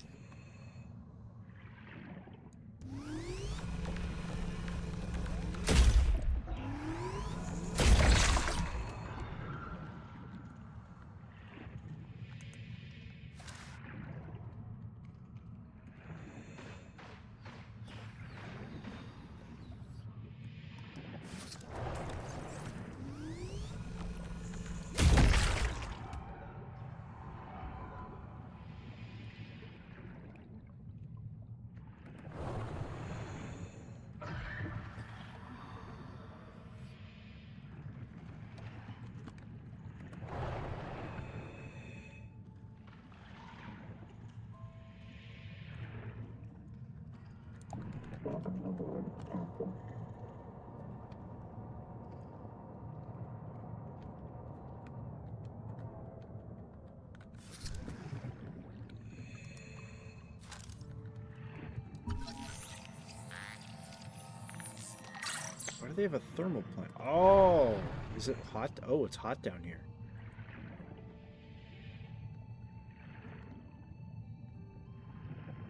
do they have a thermal plant? Oh, is it hot? Oh, it's hot down here.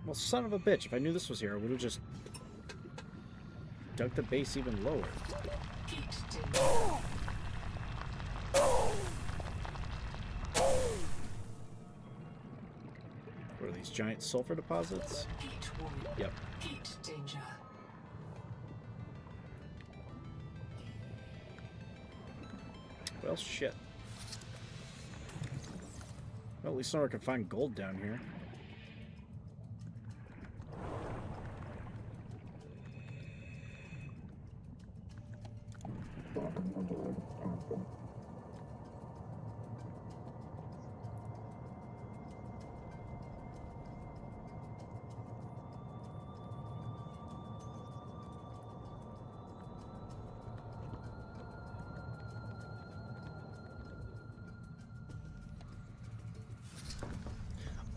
Well, son of a bitch, if I knew this was here, I would have just dug the base even lower. What are these, giant sulfur deposits? Yep. Heat danger. Well, shit. Well, at least someone can find gold down here.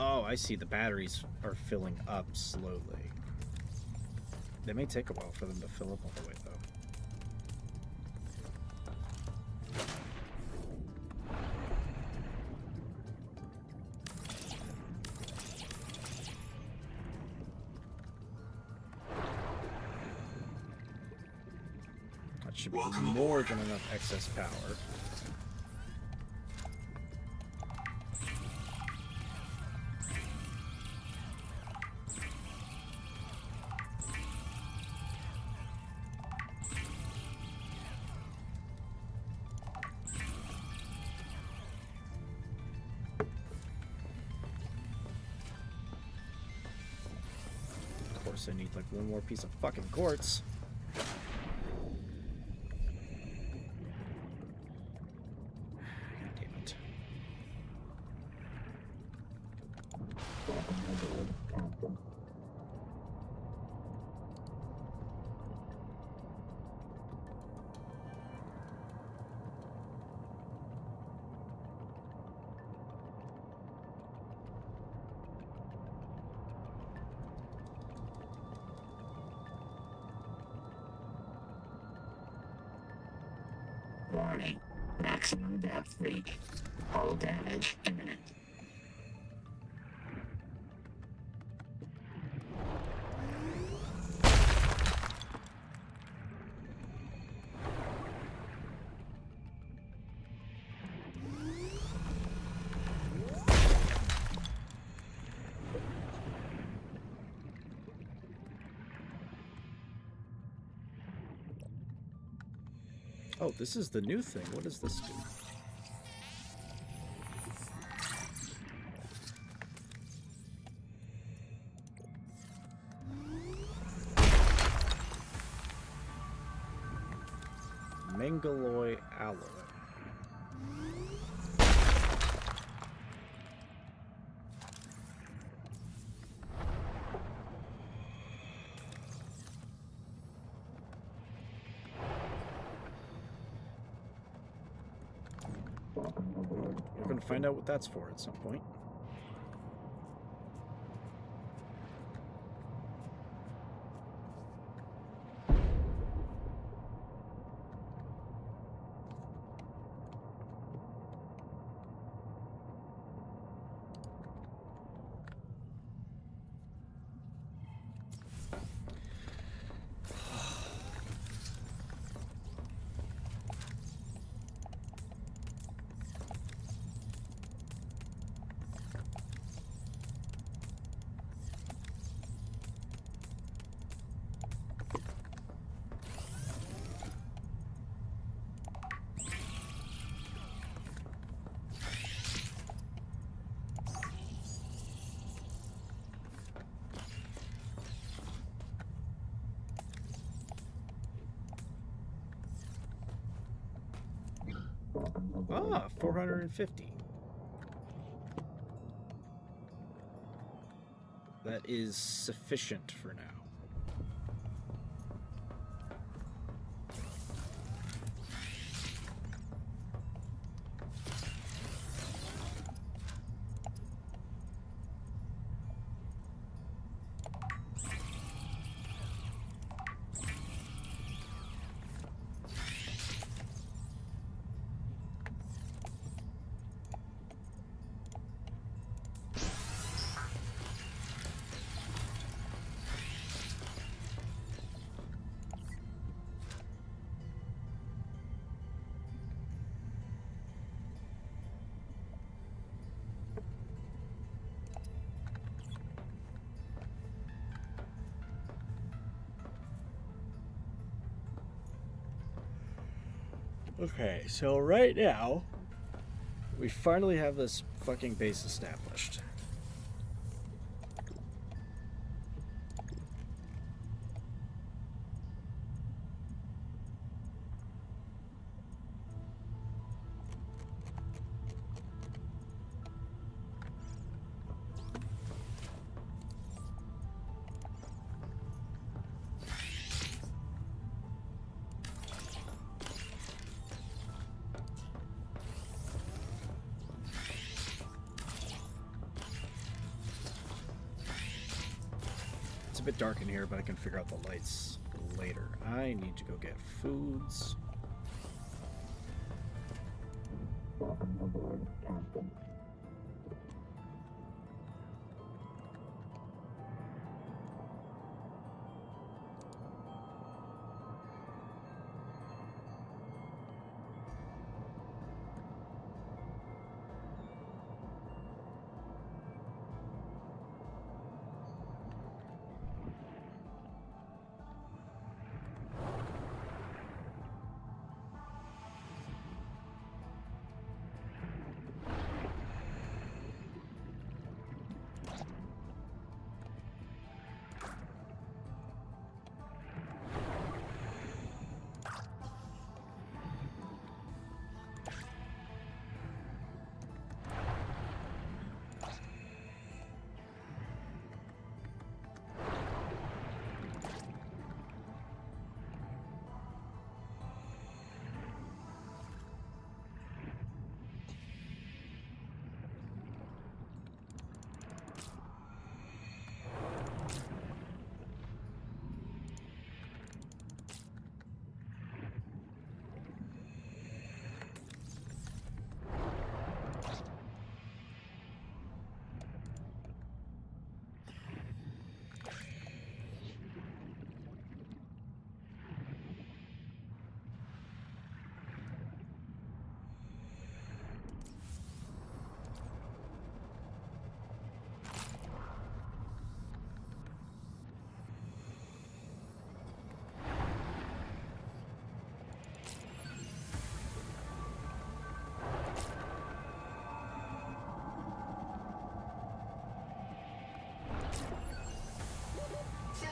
Oh, I see. The batteries are filling up slowly. They may take a while for them to fill up all the way, though. That should be more than enough excess power. I need like one more piece of fucking quartz. Damn it. Warning. Maximum depth reach. Hull damage imminent. Oh, this is the new thing. What does this do? Mangaloy alloy. We're going to find out what that's for at some point. Ah, 450. That is sufficient for now. Okay, so right now, we finally have this fucking base established. It's a bit dark in here, but I can figure out the lights later. I need to go get foods. Welcome aboard, Captain.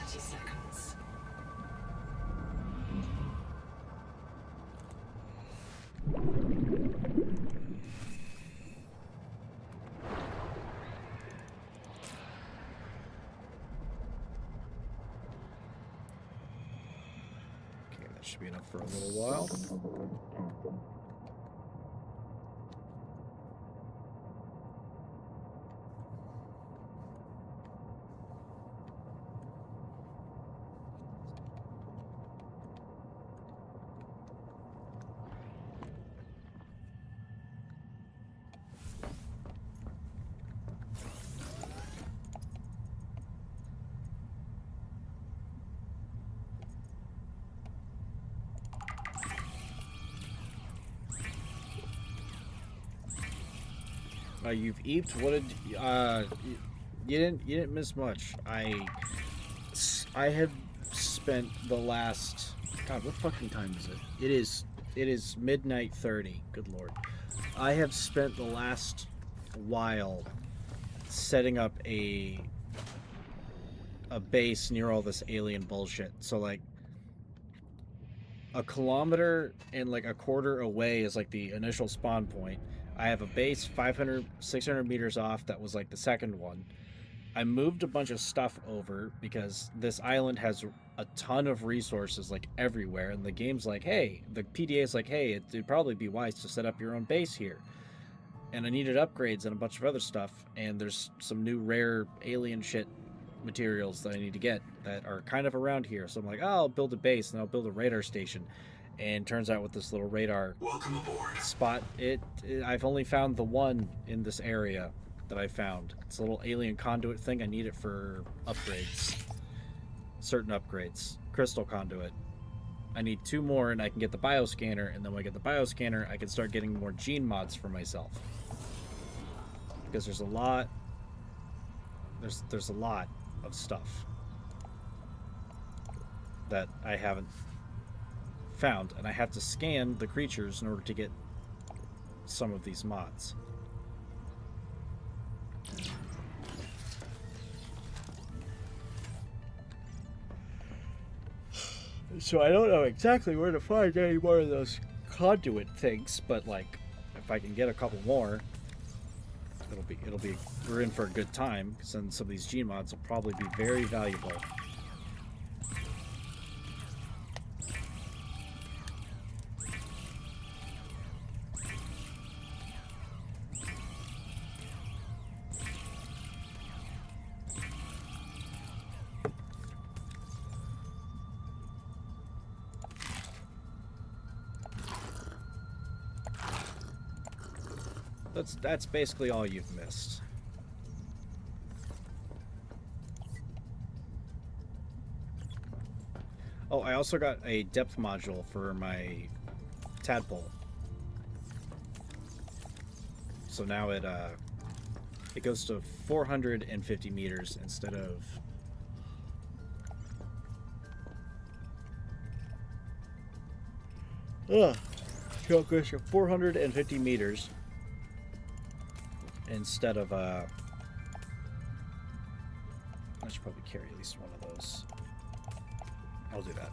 Seconds. Okay, that should be enough for a little while. Welcome aboard, Captain. You've eeped. What did you didn't miss much. I have spent the last, God, what fucking time is it? It is midnight 30. Good lord. I have spent the last while setting up a base near all this alien bullshit. So like a kilometer and like a quarter away is like the initial spawn point. I have a base 500, 600 meters off that was like the second one. I moved a bunch of stuff over because this island has a ton of resources like everywhere, and the game's like, hey, the PDA is like, hey, it'd probably be wise to set up your own base here. And I needed upgrades and a bunch of other stuff, and there's some new rare alien shit materials that I need to get that are kind of around here. So I'm like, oh, I'll build a base and I'll build a radar station. And turns out with this little radar Welcome aboard. spot, I've only found the one in this area that I found. It's a little alien conduit thing. I need it for upgrades. Certain upgrades. Crystal conduit. I need 2 more and I can get the bioscanner, and then when I get the bioscanner, I can start getting more gene mods for myself. Because there's a lot of stuff that I haven't found, and I have to scan the creatures in order to get some of these mods. So I don't know exactly where to find any more of those conduit things, but like, if I can get a couple more, it'll be we're in for a good time, because then some of these gene mods will probably be very valuable. That's basically all you've missed. Oh, I also got a depth module for my Tadpole. So now it goes to 450 meters instead of so it goes to 450 meters instead of I should probably carry at least one of those. I'll do that.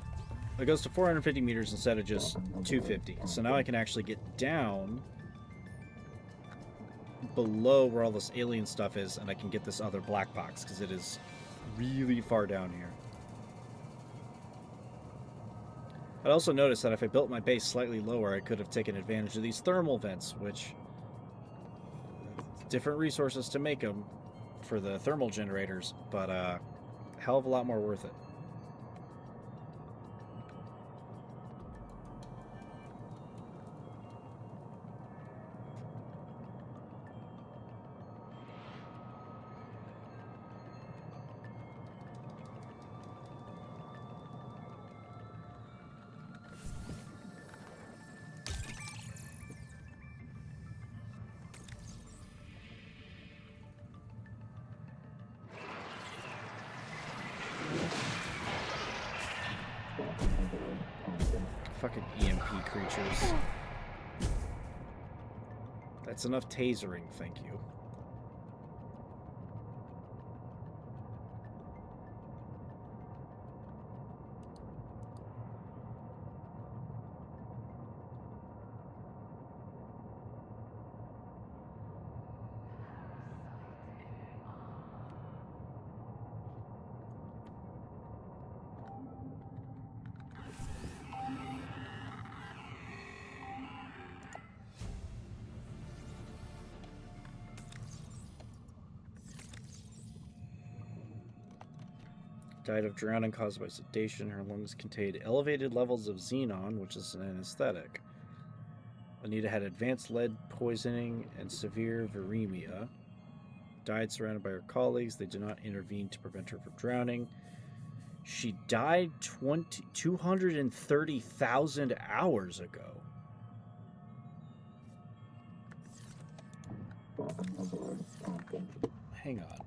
It goes to 450 meters instead of just 250. So now I can actually get down below where all this alien stuff is, and I can get this other black box, because it is really far down here. I also noticed that if I built my base slightly lower, I could have taken advantage of these thermal vents, which different resources to make them for the thermal generators, but hell of a lot more worth it. Fucking EMP creatures. That's enough tasering, thank you. Died of drowning caused by sedation. Her lungs contained elevated levels of xenon, which is an anesthetic. Anita had advanced lead poisoning and severe viremia. Died surrounded by her colleagues. They did not intervene to prevent her from drowning. She died 230,000 hours ago. Hang on.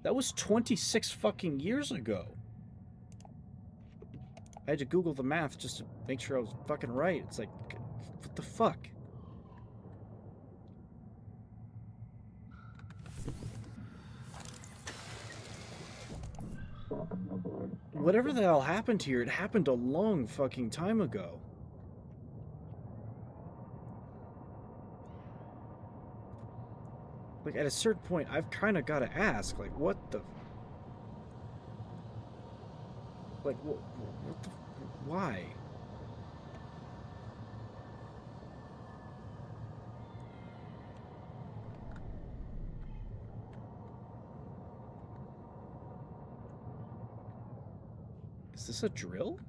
That was 26 fucking years ago. I had to Google the math just to make sure I was fucking right. It's like, what the fuck? Whatever the hell happened here, it happened a long fucking time ago. Like, at a certain point, I've kind of got to ask, like, what the... Like, what the... Why? Is this a drill?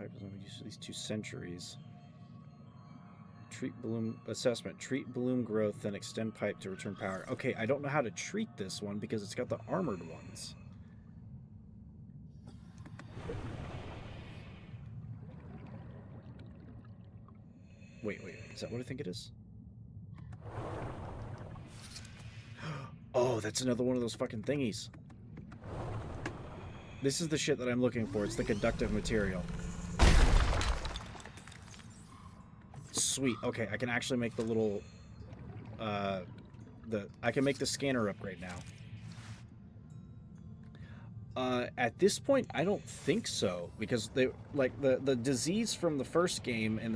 pipe is used for these 2 centuries. Treat bloom assessment. Treat bloom growth, then extend pipe to return power. Okay, I don't know how to treat this one because it's got the armored ones. Wait, is that what I think it is? Oh, that's another one of those fucking thingies. This is the shit that I'm looking for. It's the conductive material. Sweet. Okay, I can actually make the little... I can make the scanner upgrade now. At this point, I don't think so, because they the disease from the first game and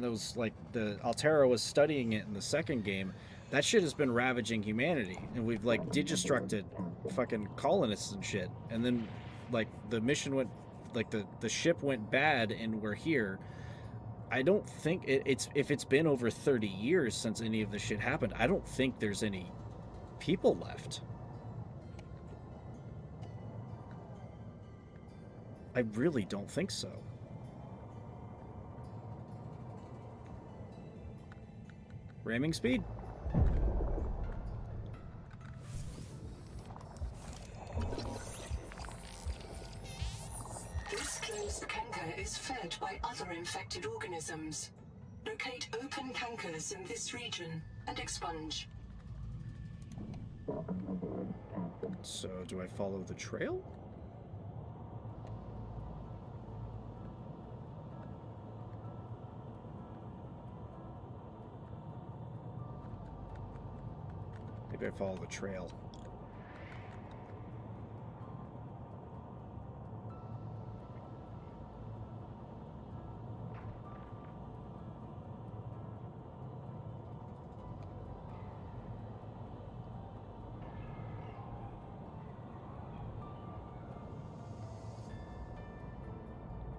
those like the Altera was studying it in the second game. That shit has been ravaging humanity, and we've like digistructed fucking colonists and shit. And then like the mission went, like the ship went bad, and we're here. I don't think if it's been over 30 years since any of this shit happened. I don't think there's any people left. I really don't think so. Ramming speed? This closed canker is fed by other infected organisms. Locate open cankers in this region and expunge. So, do I follow the trail? Maybe I follow the trail.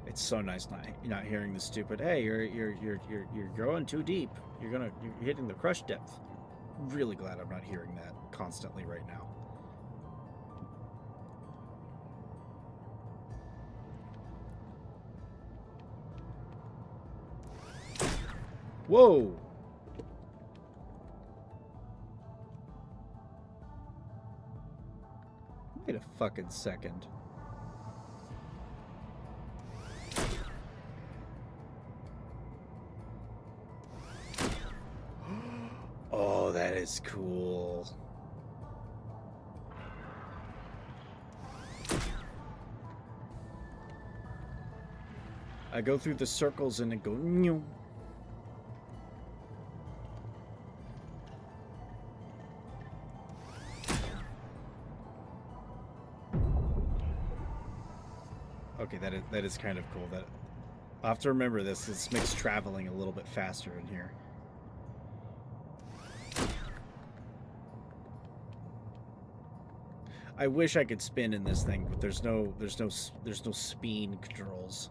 It's so nice not hearing the stupid, hey, you're going too deep. You're hitting the crush depth. Really glad I'm not hearing that constantly right now. Whoa! Wait a fucking second. Oh, that is cool. I go through the circles and it go new. Okay, that is kind of cool. That I'll have to remember this. This makes traveling a little bit faster in here. I wish I could spin in this thing, but there's no spin controls.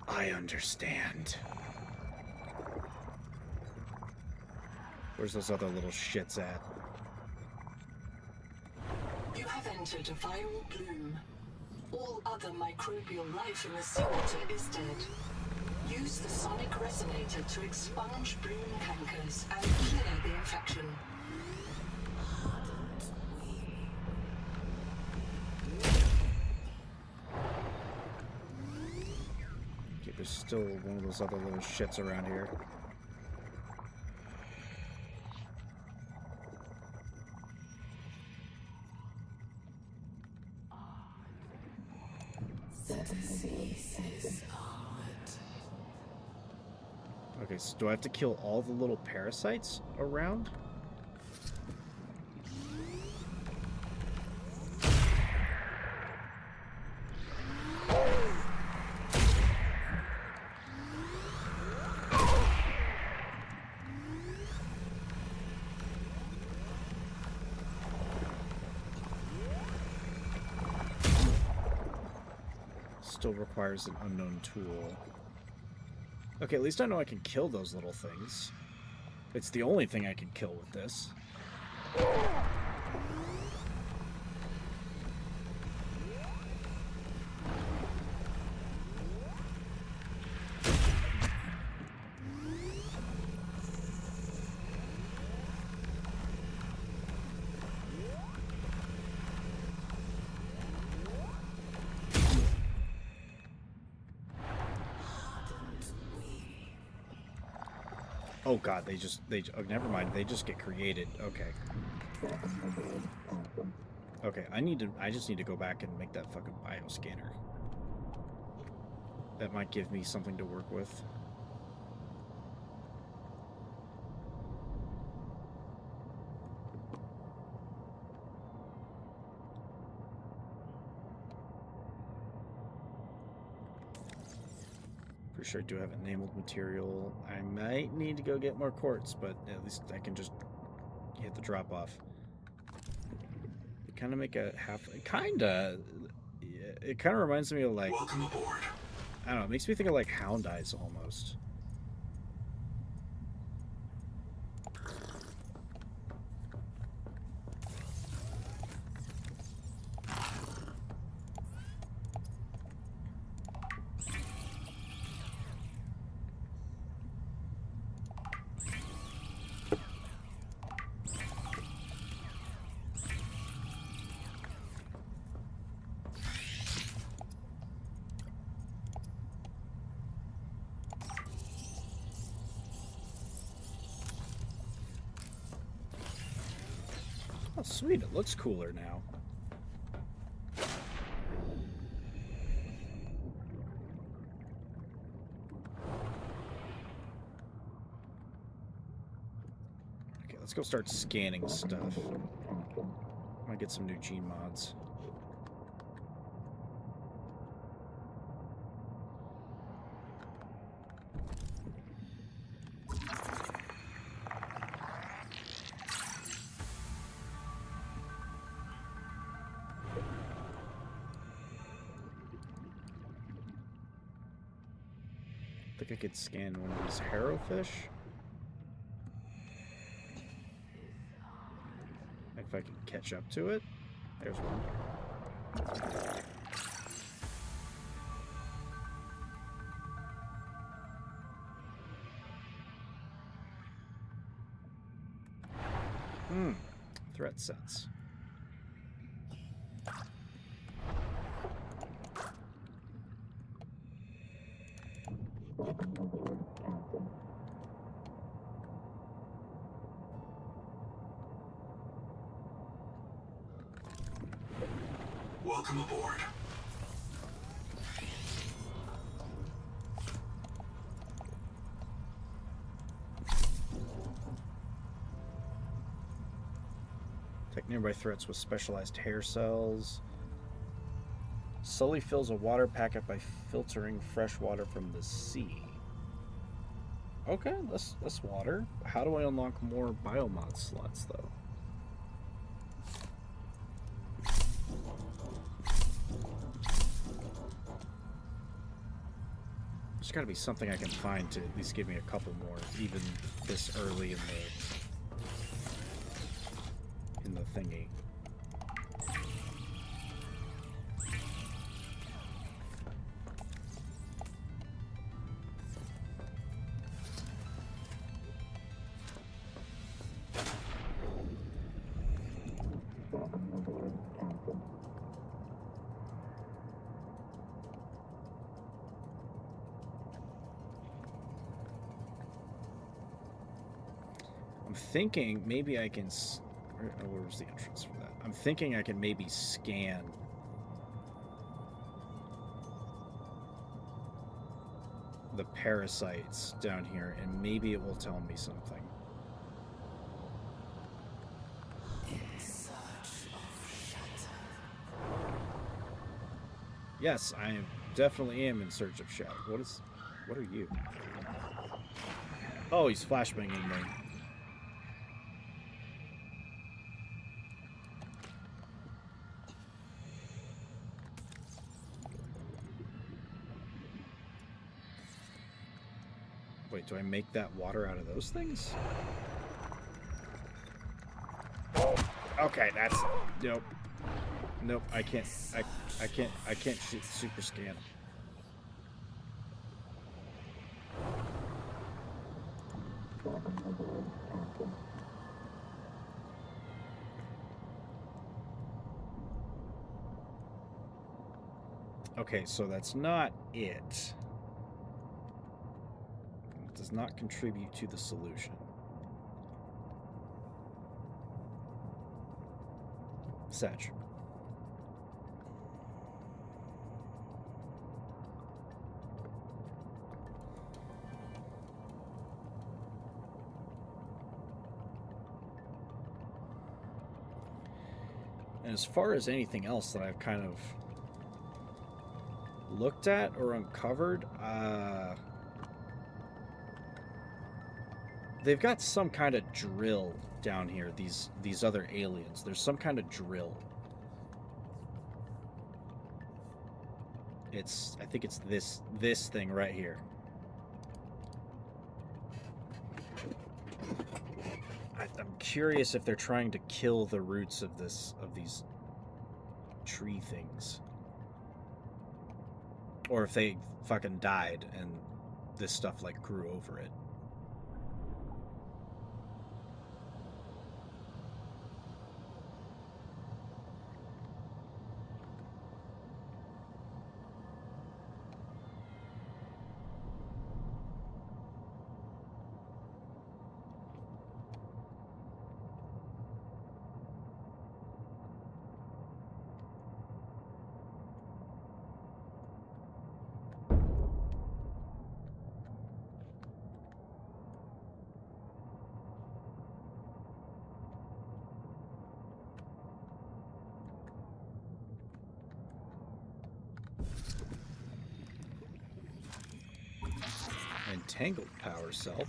I understand. Where's those other little shits at? You have entered a viral bloom. All other microbial life in the seawater is dead. Use the sonic resonator to expunge bloom cankers and clear the infection. Okay, there's still one of those other little shits around here. Okay, so do I have to kill all the little parasites around? Still requires an unknown tool. Okay, at least I know I can kill those little things. It's the only thing I can kill with this. Oh god, oh, never mind, they just get created. Okay. Okay, I just need to go back and make that fucking bioscanner. That might give me something to work with. Pretty sure I do have an enabled material. I might need to go get more quartz, but at least I can just hit the drop off. Kind of make a half. It kind of reminds me of like. Welcome aboard. I don't know. It makes me think of like Hound Eyes almost. Oh, sweet. It looks cooler now. Okay, let's go start scanning stuff. Might get some new gene mods. I think I could scan one of these harrowfish. If I can catch up to it. There's one. Threat sense. Welcome aboard. Attack nearby threats with specialized hair cells. Sully fills a water packet by filtering fresh water from the sea. Okay, that's water. How do I unlock more biomod slots, though? There's got to be something I can find to at least give me a couple more, even this early in the thingy. I'm thinking maybe I can. Where's the entrance for that? I'm thinking I can maybe scan the parasites down here, and maybe it will tell me something. Yes, I definitely am in search of shadow. What are you? Oh, he's flashbanging me. Wait, do I make that water out of those things? Okay, that's... Nope. Nope, I can't. I can't super scan. Okay, so that's not it. It does not contribute to the solution. Satch. And as far as anything else that I've kind of looked at or uncovered, they've got some kind of drill down here, these other aliens. There's some kind of drill. I think it's this thing right here. I'm curious if they're trying to kill the roots of these tree things. Or if they fucking died and this stuff like grew over it. Entangled power cell.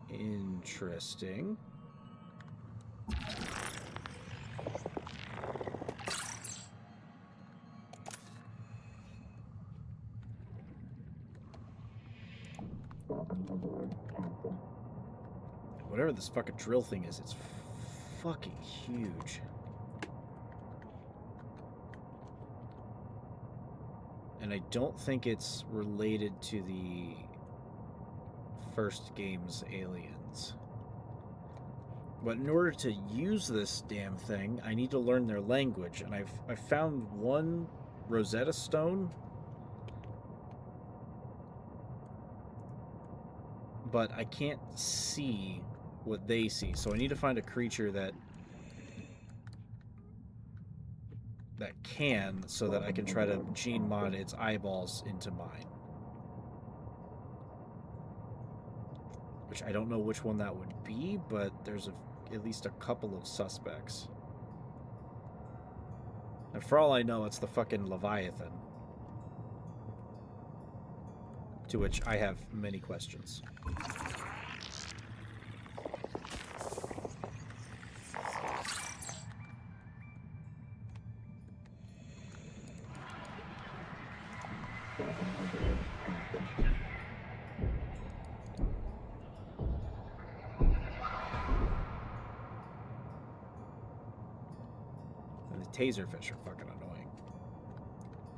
Interesting. Whatever this fucking drill thing is, it's fucking huge. And I don't think it's related to the first game's aliens. But in order to use this damn thing, I need to learn their language. And I've found one Rosetta Stone. But I can't see what they see. So I need to find a creature that can, so that I can try to gene mod its eyeballs into mine. Which I don't know which one that would be, but there's at least a couple of suspects. And for all I know, it's the fucking Leviathan. To which I have many questions. Taserfish are fucking annoying.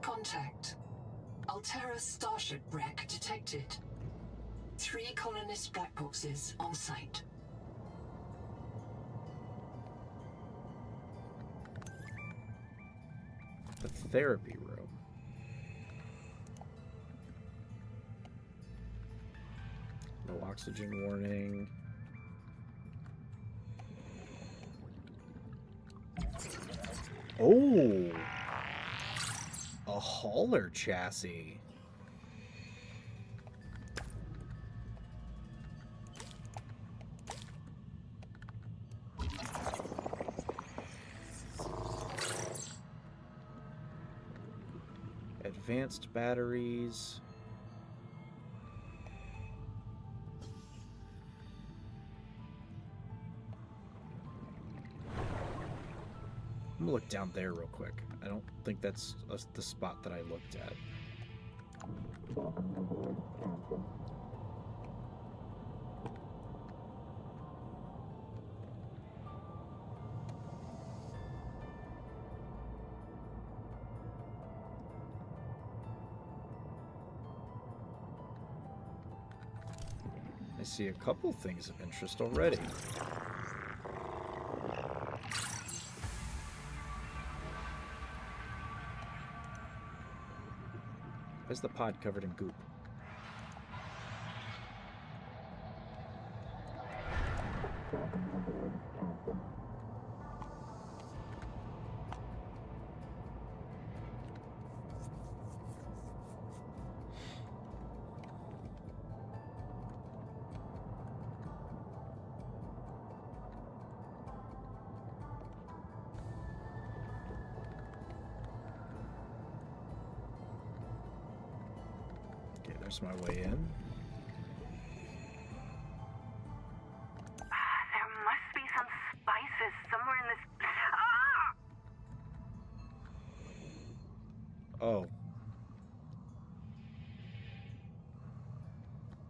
Contact. Altera starship wreck detected. 3 colonist black boxes on site. The therapy room. No oxygen warning. Oh, a hauler chassis. Advanced batteries. I'm gonna look down there real quick. I don't think that's the spot that I looked at. I see a couple things of interest already. Why is the pod covered in goop? There's my way in. There must be some spices somewhere in this. Ah! Oh.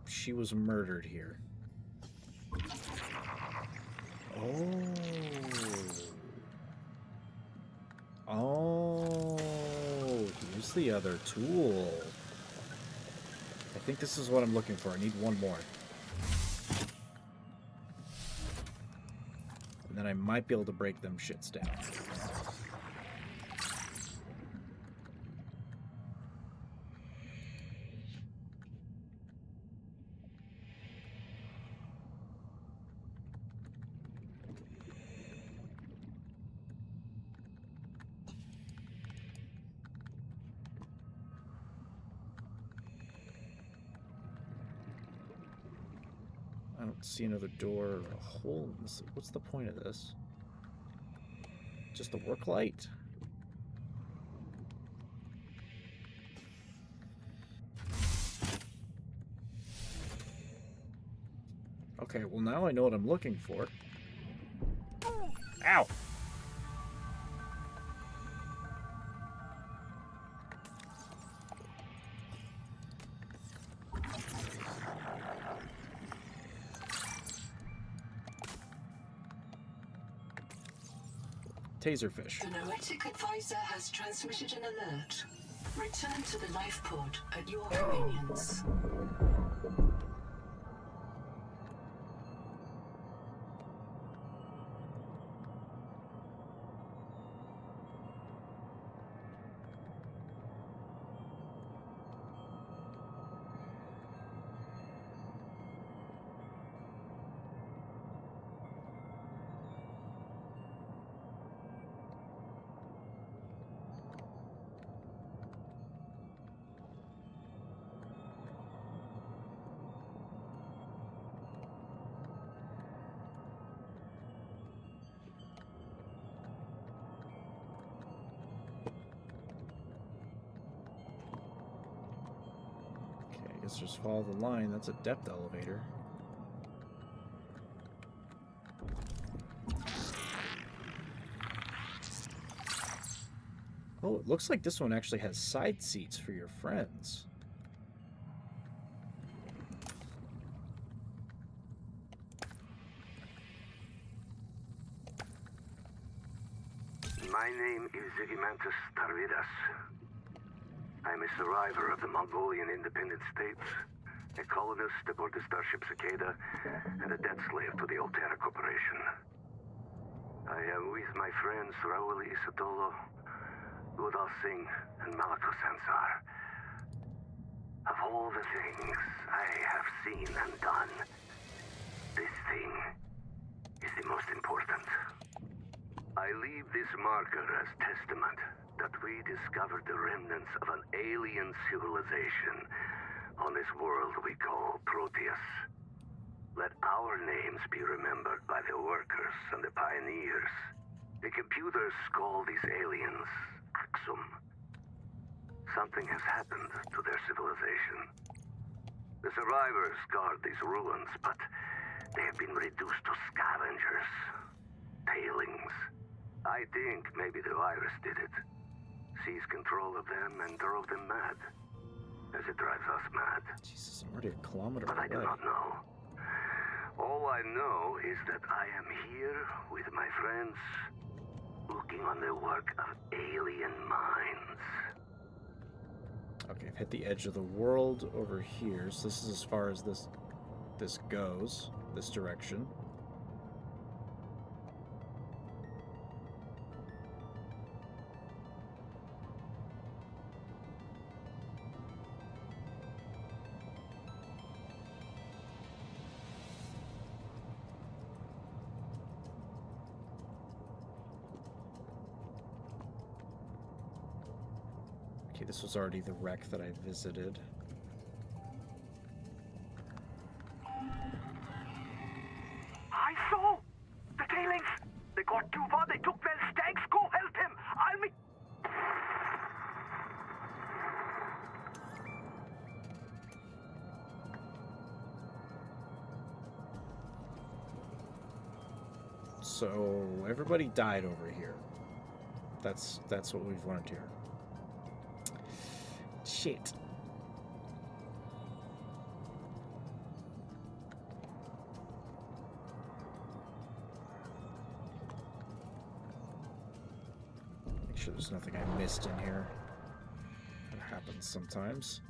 She was murdered here. Oh. Oh. Here's the other tool. I think this is what I'm looking for. I need one more. And then I might be able to break them shits down. I don't see another door or a hole in this. What's the point of this? Just the work light? Okay, well now I know what I'm looking for. Ow! Taserfish. The Noetic advisor has transmitted an alert. Return to the life pod at your convenience. Guess just follow the line. That's a depth elevator. Oh, it looks like this one actually has side seats for your friends. My name is Zigimantus Tarvidas. I'm a survivor of the Mongolian independent states, a colonist aboard the starship Cicada, and a debt slave to the Altera Corporation. I am with my friends Raul Isatolo, Udal Singh, and Malako Sansar. Of all the things I have seen and done, this thing is the most important. I leave this marker as testament that we discovered the remnants of an alien civilization on this world we call Proteus. Let our names be remembered by the workers and the pioneers. The computers call these aliens Axum. Something has happened to their civilization. The survivors guard these ruins, but they have been reduced to scavengers, tailings. I think maybe the virus did it. Seized control of them and drove them mad. as it drives us mad. Jesus, I'm already a kilometer But I do away. not know. All I know is that I am here with my friends, looking on the work of alien minds. Okay, I've hit the edge of the world over here, so this is as far as this goes, this direction. Okay, this was already the wreck that I visited. I saw the tailings. They got too far. They took their stags. Go help him. I'll meet. So everybody died over here. That's what we've learned here. Shit. Make sure there's nothing I missed in here. That happens sometimes.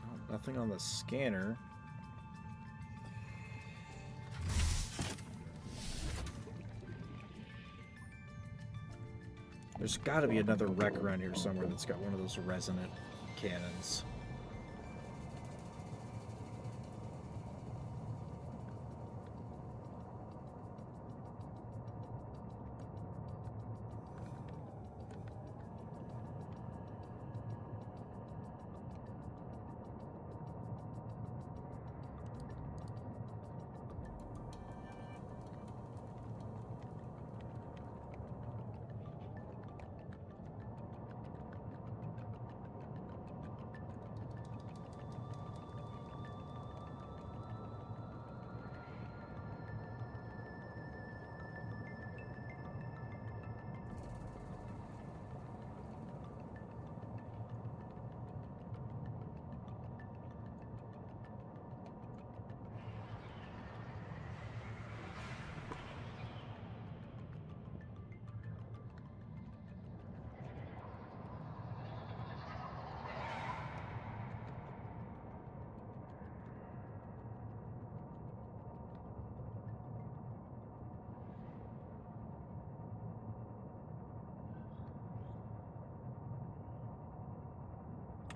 Oh, nothing on the scanner. There's got to be another wreck around here somewhere that's got one of those resonant cannons.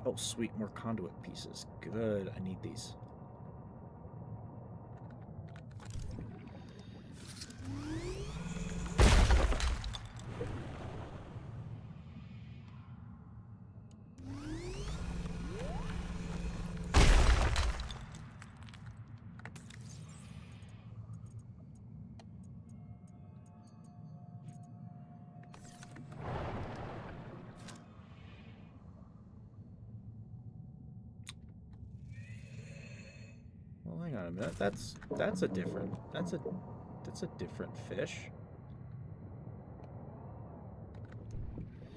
Oh, sweet, more conduit pieces. Good, I need these. Well, hang on a minute. That's a different different fish.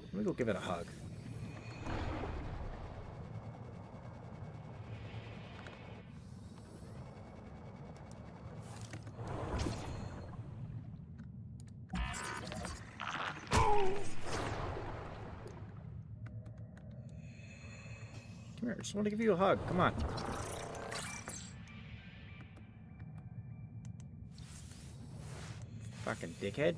Let me go give it a hug. Come here, I just want to give you a hug. Come on. Fucking dickhead.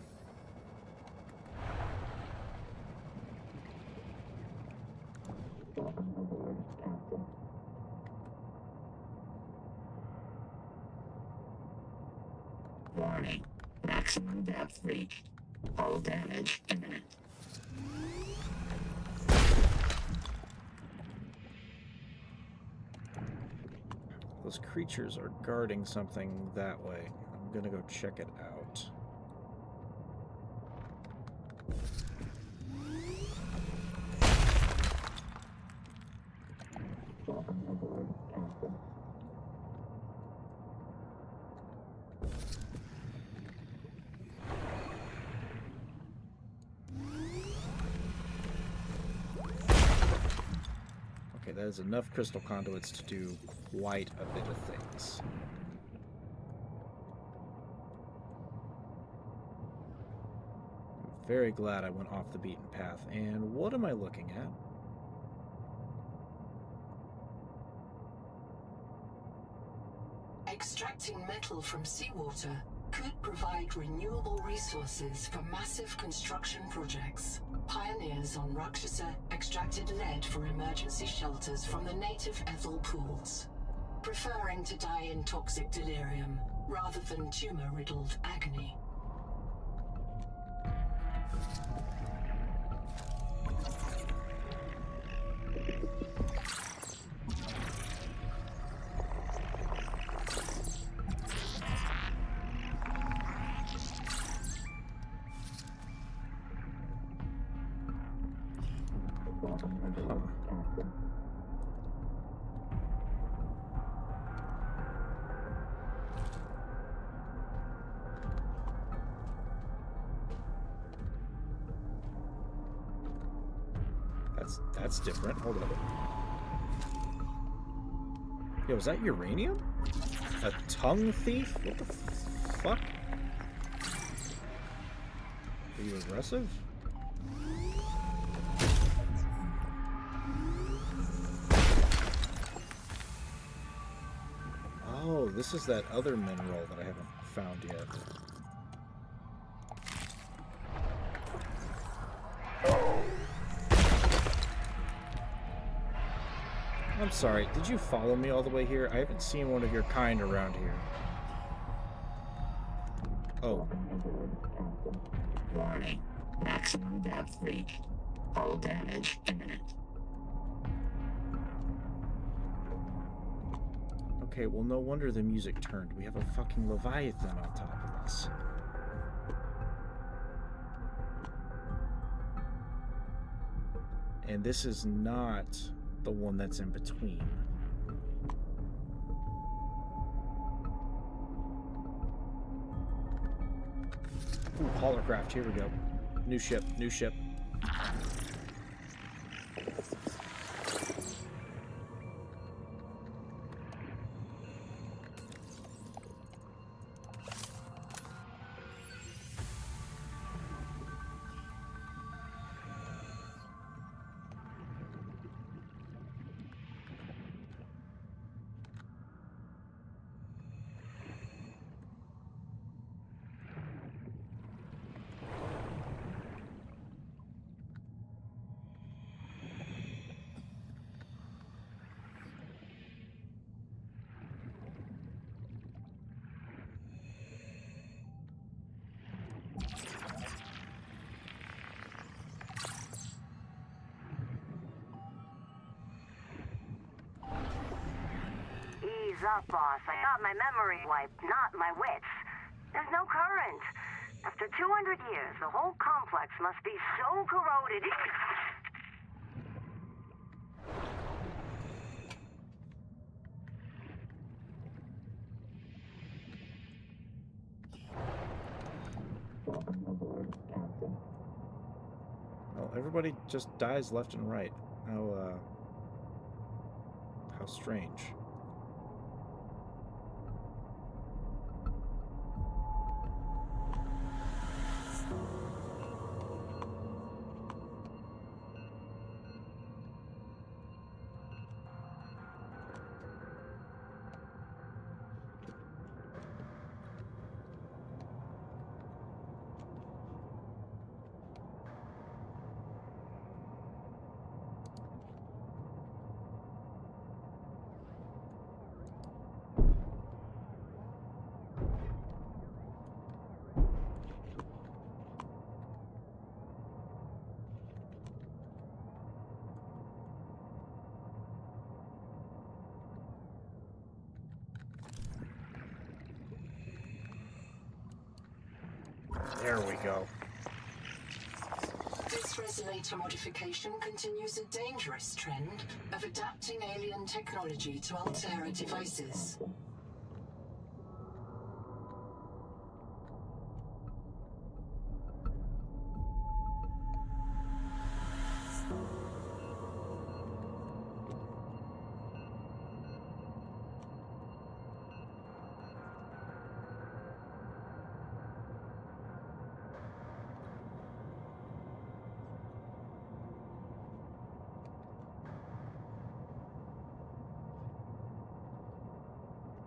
Warning. Maximum depth reached. Hull damage imminent. Those creatures are guarding something that way. I'm gonna go check it out. that is enough crystal conduits to do quite a bit of things. I'm very glad I went off the beaten path. And what am I looking at? Extracting metal from seawater could provide renewable resources for massive construction projects. Pioneers on Rakshasa extracted lead for emergency shelters from the native ethel pools, preferring to die in toxic delirium rather than tumor-riddled agony. That's different. Hold up. Yo, is that uranium? A tongue thief? What the fuck? Are you aggressive? Oh, this is that other mineral that I haven't found yet. I'm sorry, did you follow me all the way here? I haven't seen one of your kind around here. Oh. Warning. Maximum depth reached. Hull damage imminent. Okay, well, no wonder the music turned. We have a fucking Leviathan on top of us. And this is not the one that's in between. Ooh, Hovercraft, here we go. New ship, new ship. Ease up, boss. I got my memory wiped, not my wits. There's no current. After 200 years, the whole complex must be so corroded. Well, everybody just dies left and right. How strange. There we go. This resonator modification continues a dangerous trend of adapting alien technology to Altera devices.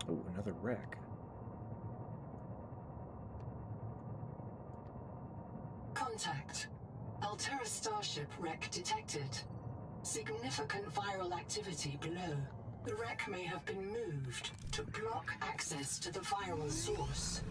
Oh, another wreck. Contact. Altera starship wreck detected. Significant viral activity below. The wreck may have been moved to block access to the viral source.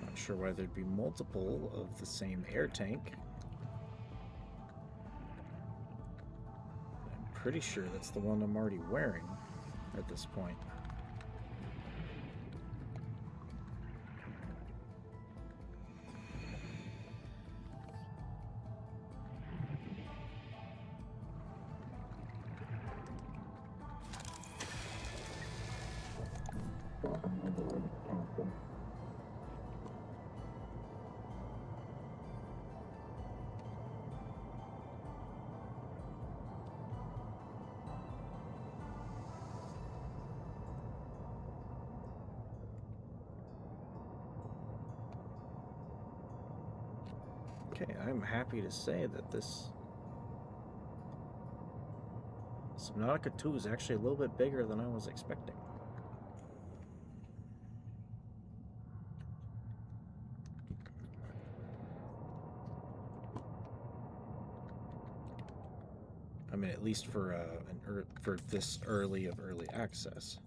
Not sure why there'd be multiple of the same air tank. I'm pretty sure that's the one I'm already wearing at this point. Okay, I'm happy to say that this Subnautica 2 is actually a little bit bigger than I was expecting. I mean, at least for for this early of early access.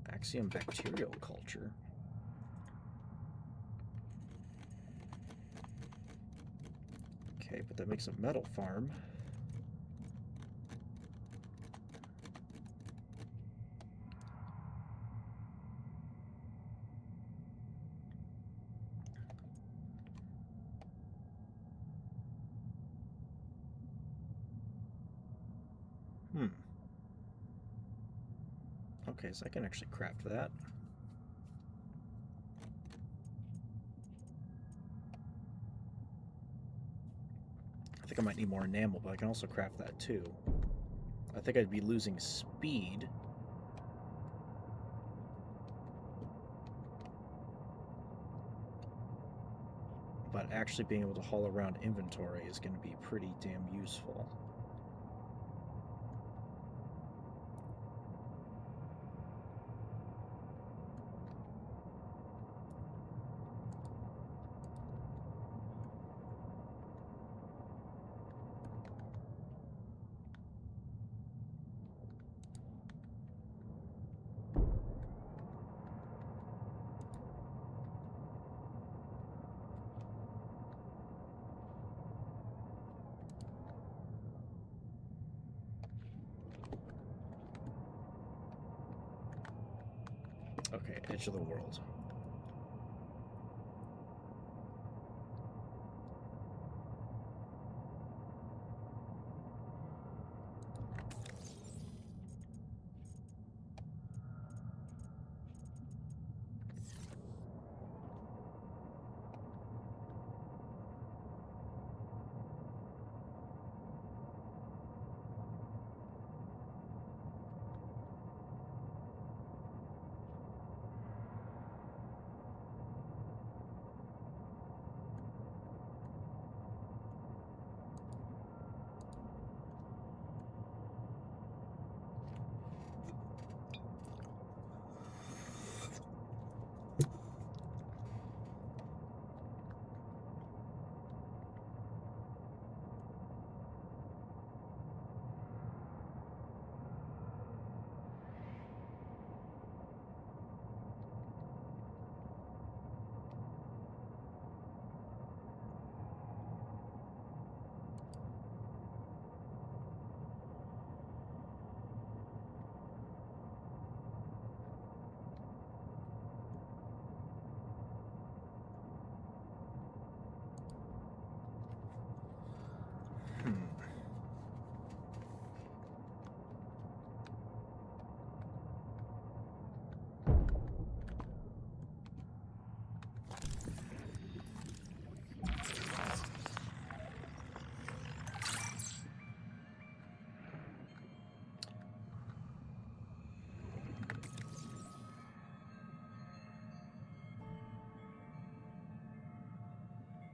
Axiom bacterial culture. Okay, but that makes a metal farm. Okay, so I can actually craft that. I think I might need more enamel, but I can also craft that too. I think I'd be losing speed. But actually being able to haul around inventory is going to be pretty damn useful. Okay, edge of the world.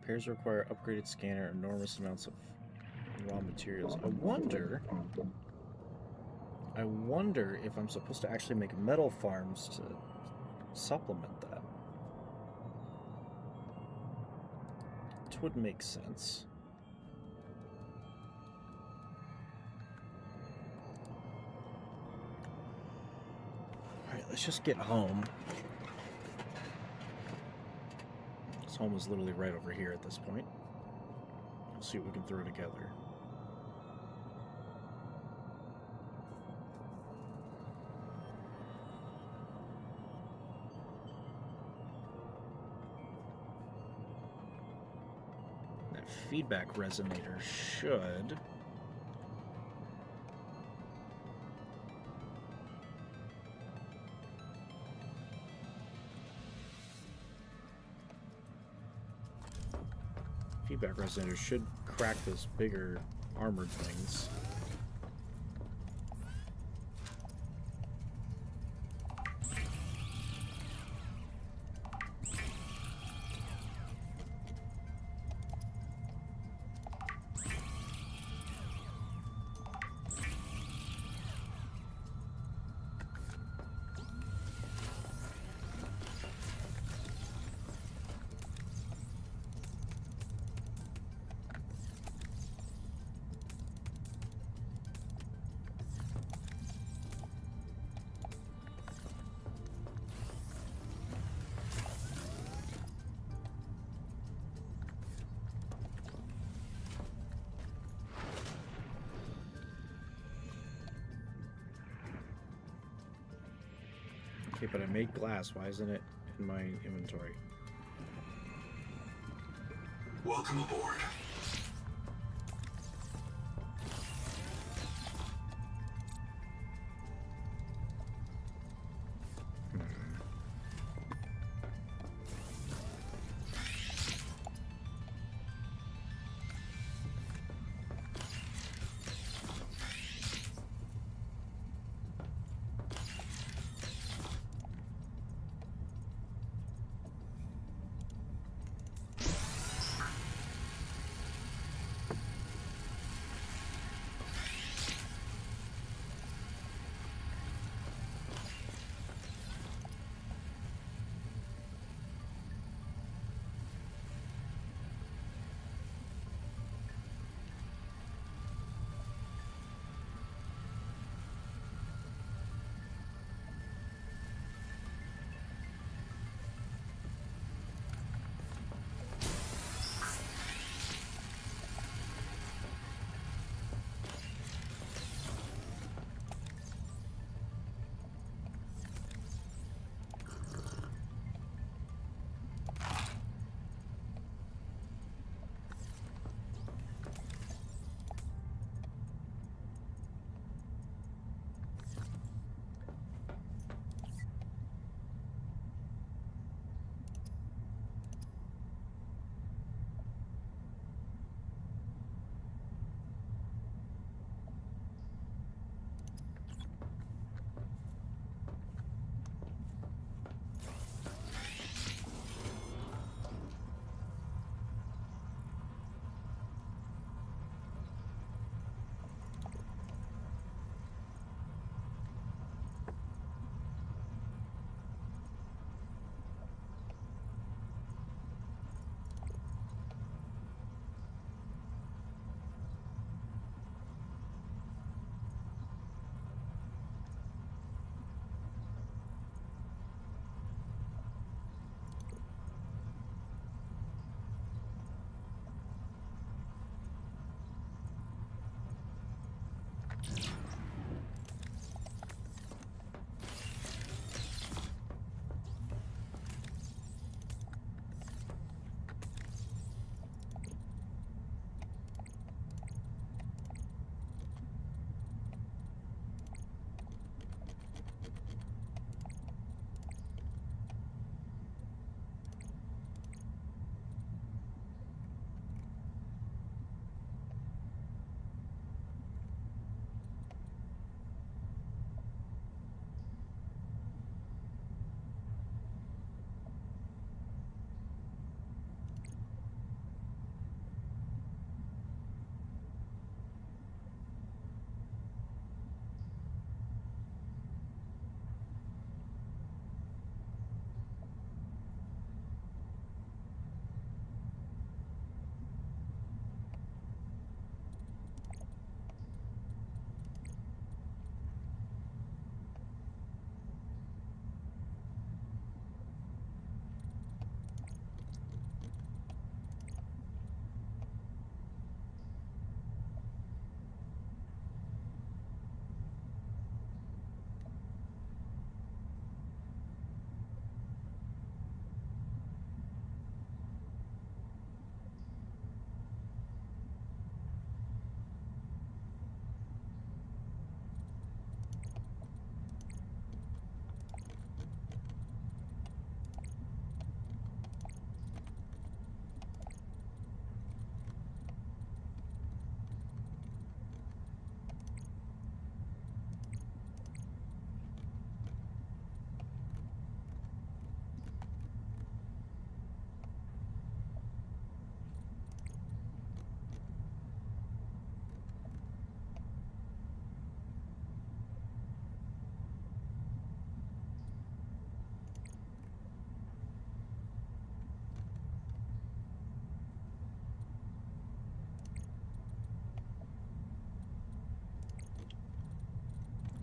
Repairs require upgraded scanner, enormous amounts of raw materials. I wonder if I'm supposed to actually make metal farms to supplement that. Which would make sense. Alright, let's just get home. This home is literally right over here at this point. We'll see what we can throw together. That feedback resonator should... Feedback resonator should crack those bigger armored things. Okay, but I made glass. Why isn't it in my inventory? Welcome aboard.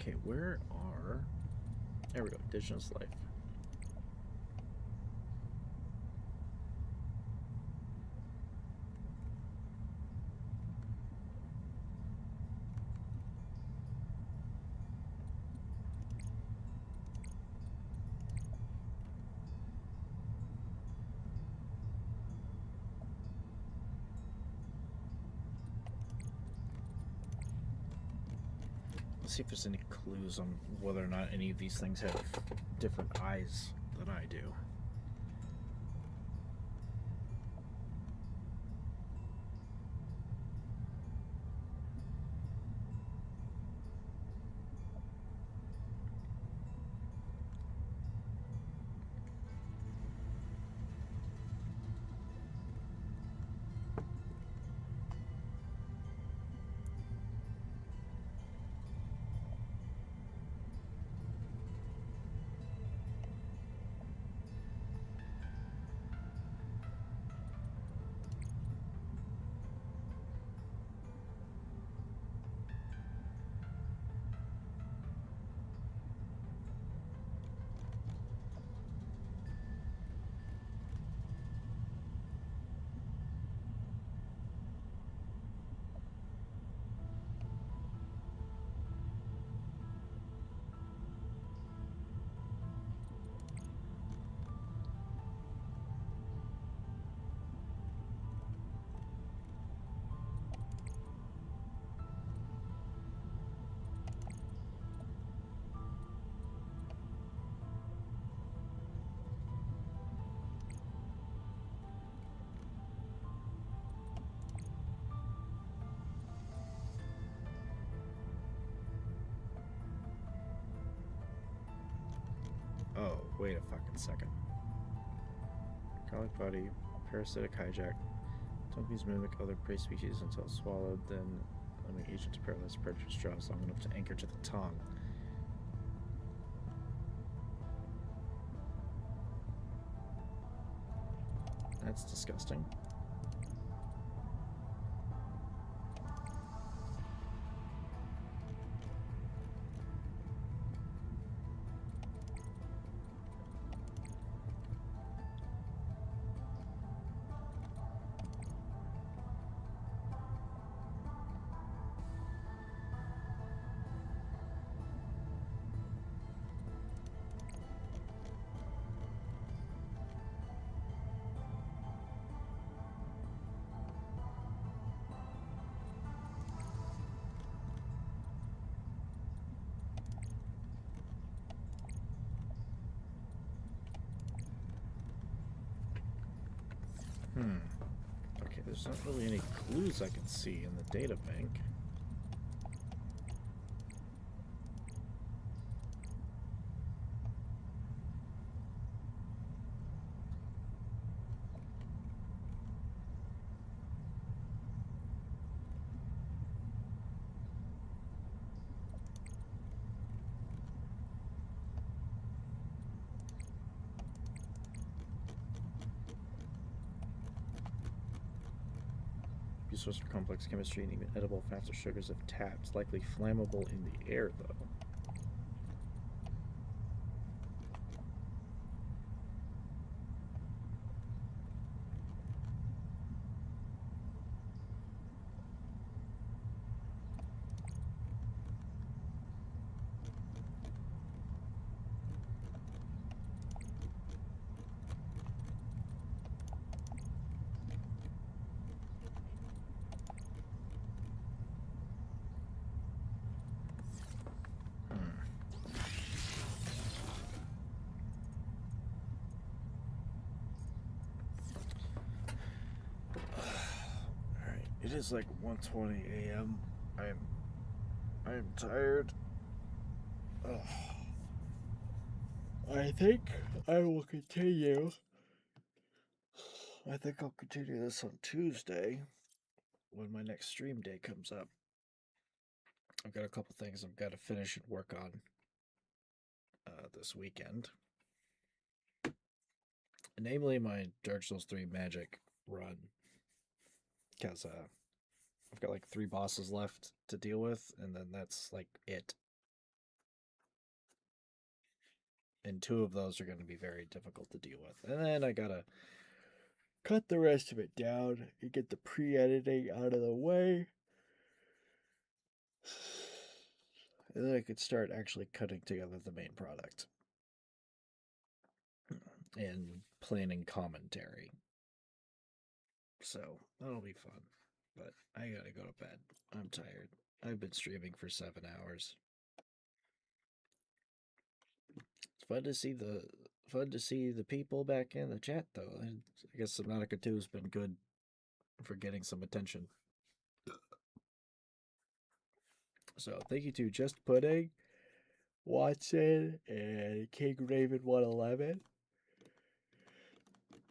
Okay, where are... There we go, indigenous life. Let's see if there's any clues on whether or not any of these things have different eyes than I do. Oh, wait a fucking second. Garlic body, parasitic hijack. Donkeys mimic other prey species until swallowed, then allowing agent to paralyze predator's jaws long enough to anchor to the tongue. That's disgusting. Okay, there's not really any clues I can see in the data bank. Source of complex chemistry and even edible fats or sugars if tapped. Likely flammable in the air, though. It is like 1:20 a.m. I am tired. Ugh. I think I will continue. I think I'll continue this on Tuesday when my next stream day comes up. I've got a couple things I've got to finish and work on this weekend. Namely, my Dark Souls 3 Magic run. Because I've got like 3 bosses left to deal with, and then that's like it. and 2 of those are going to be very difficult to deal with. And then I gotta cut the rest of it down and get the pre-editing out of the way. And then I could start actually cutting together the main product and planning commentary. So that'll be fun. But I gotta go to bed. I'm tired. I've been streaming for 7 hours. It's fun to see the people back in the chat though. I guess Subnautica 2 has been good for getting some attention. So thank you to Just Pudding, Watson, and King Raven 111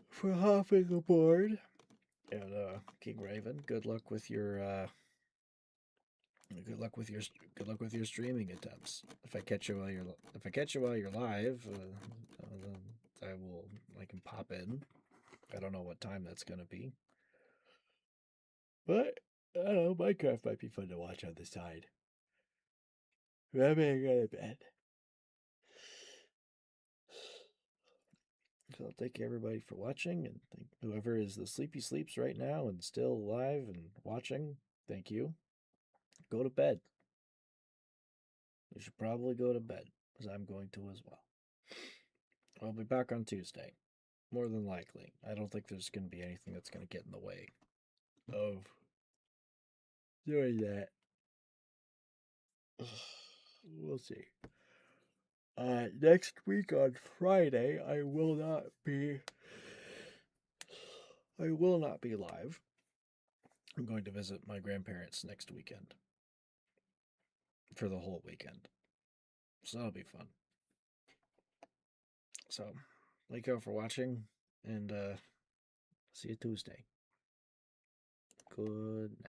for hopping aboard. And King Raven, good luck with your streaming attempts. If I catch you while you're live, I can pop in. I don't know what time that's gonna be, but I don't know. Minecraft might be fun to watch on the side. I'm gonna go to bed. So thank you everybody for watching, and thank whoever is the sleepy sleeps right now and still alive and watching. Thank you. Go to bed. You should probably go to bed, because I'm going to as well. I'll be back on Tuesday, more than likely. I don't think there's going to be anything that's going to get in the way of doing that. We'll see. Next week on Friday, I will not be live. I'm going to visit my grandparents next weekend for the whole weekend. So that'll be fun. So, thank you all for watching, and see you Tuesday. Good night.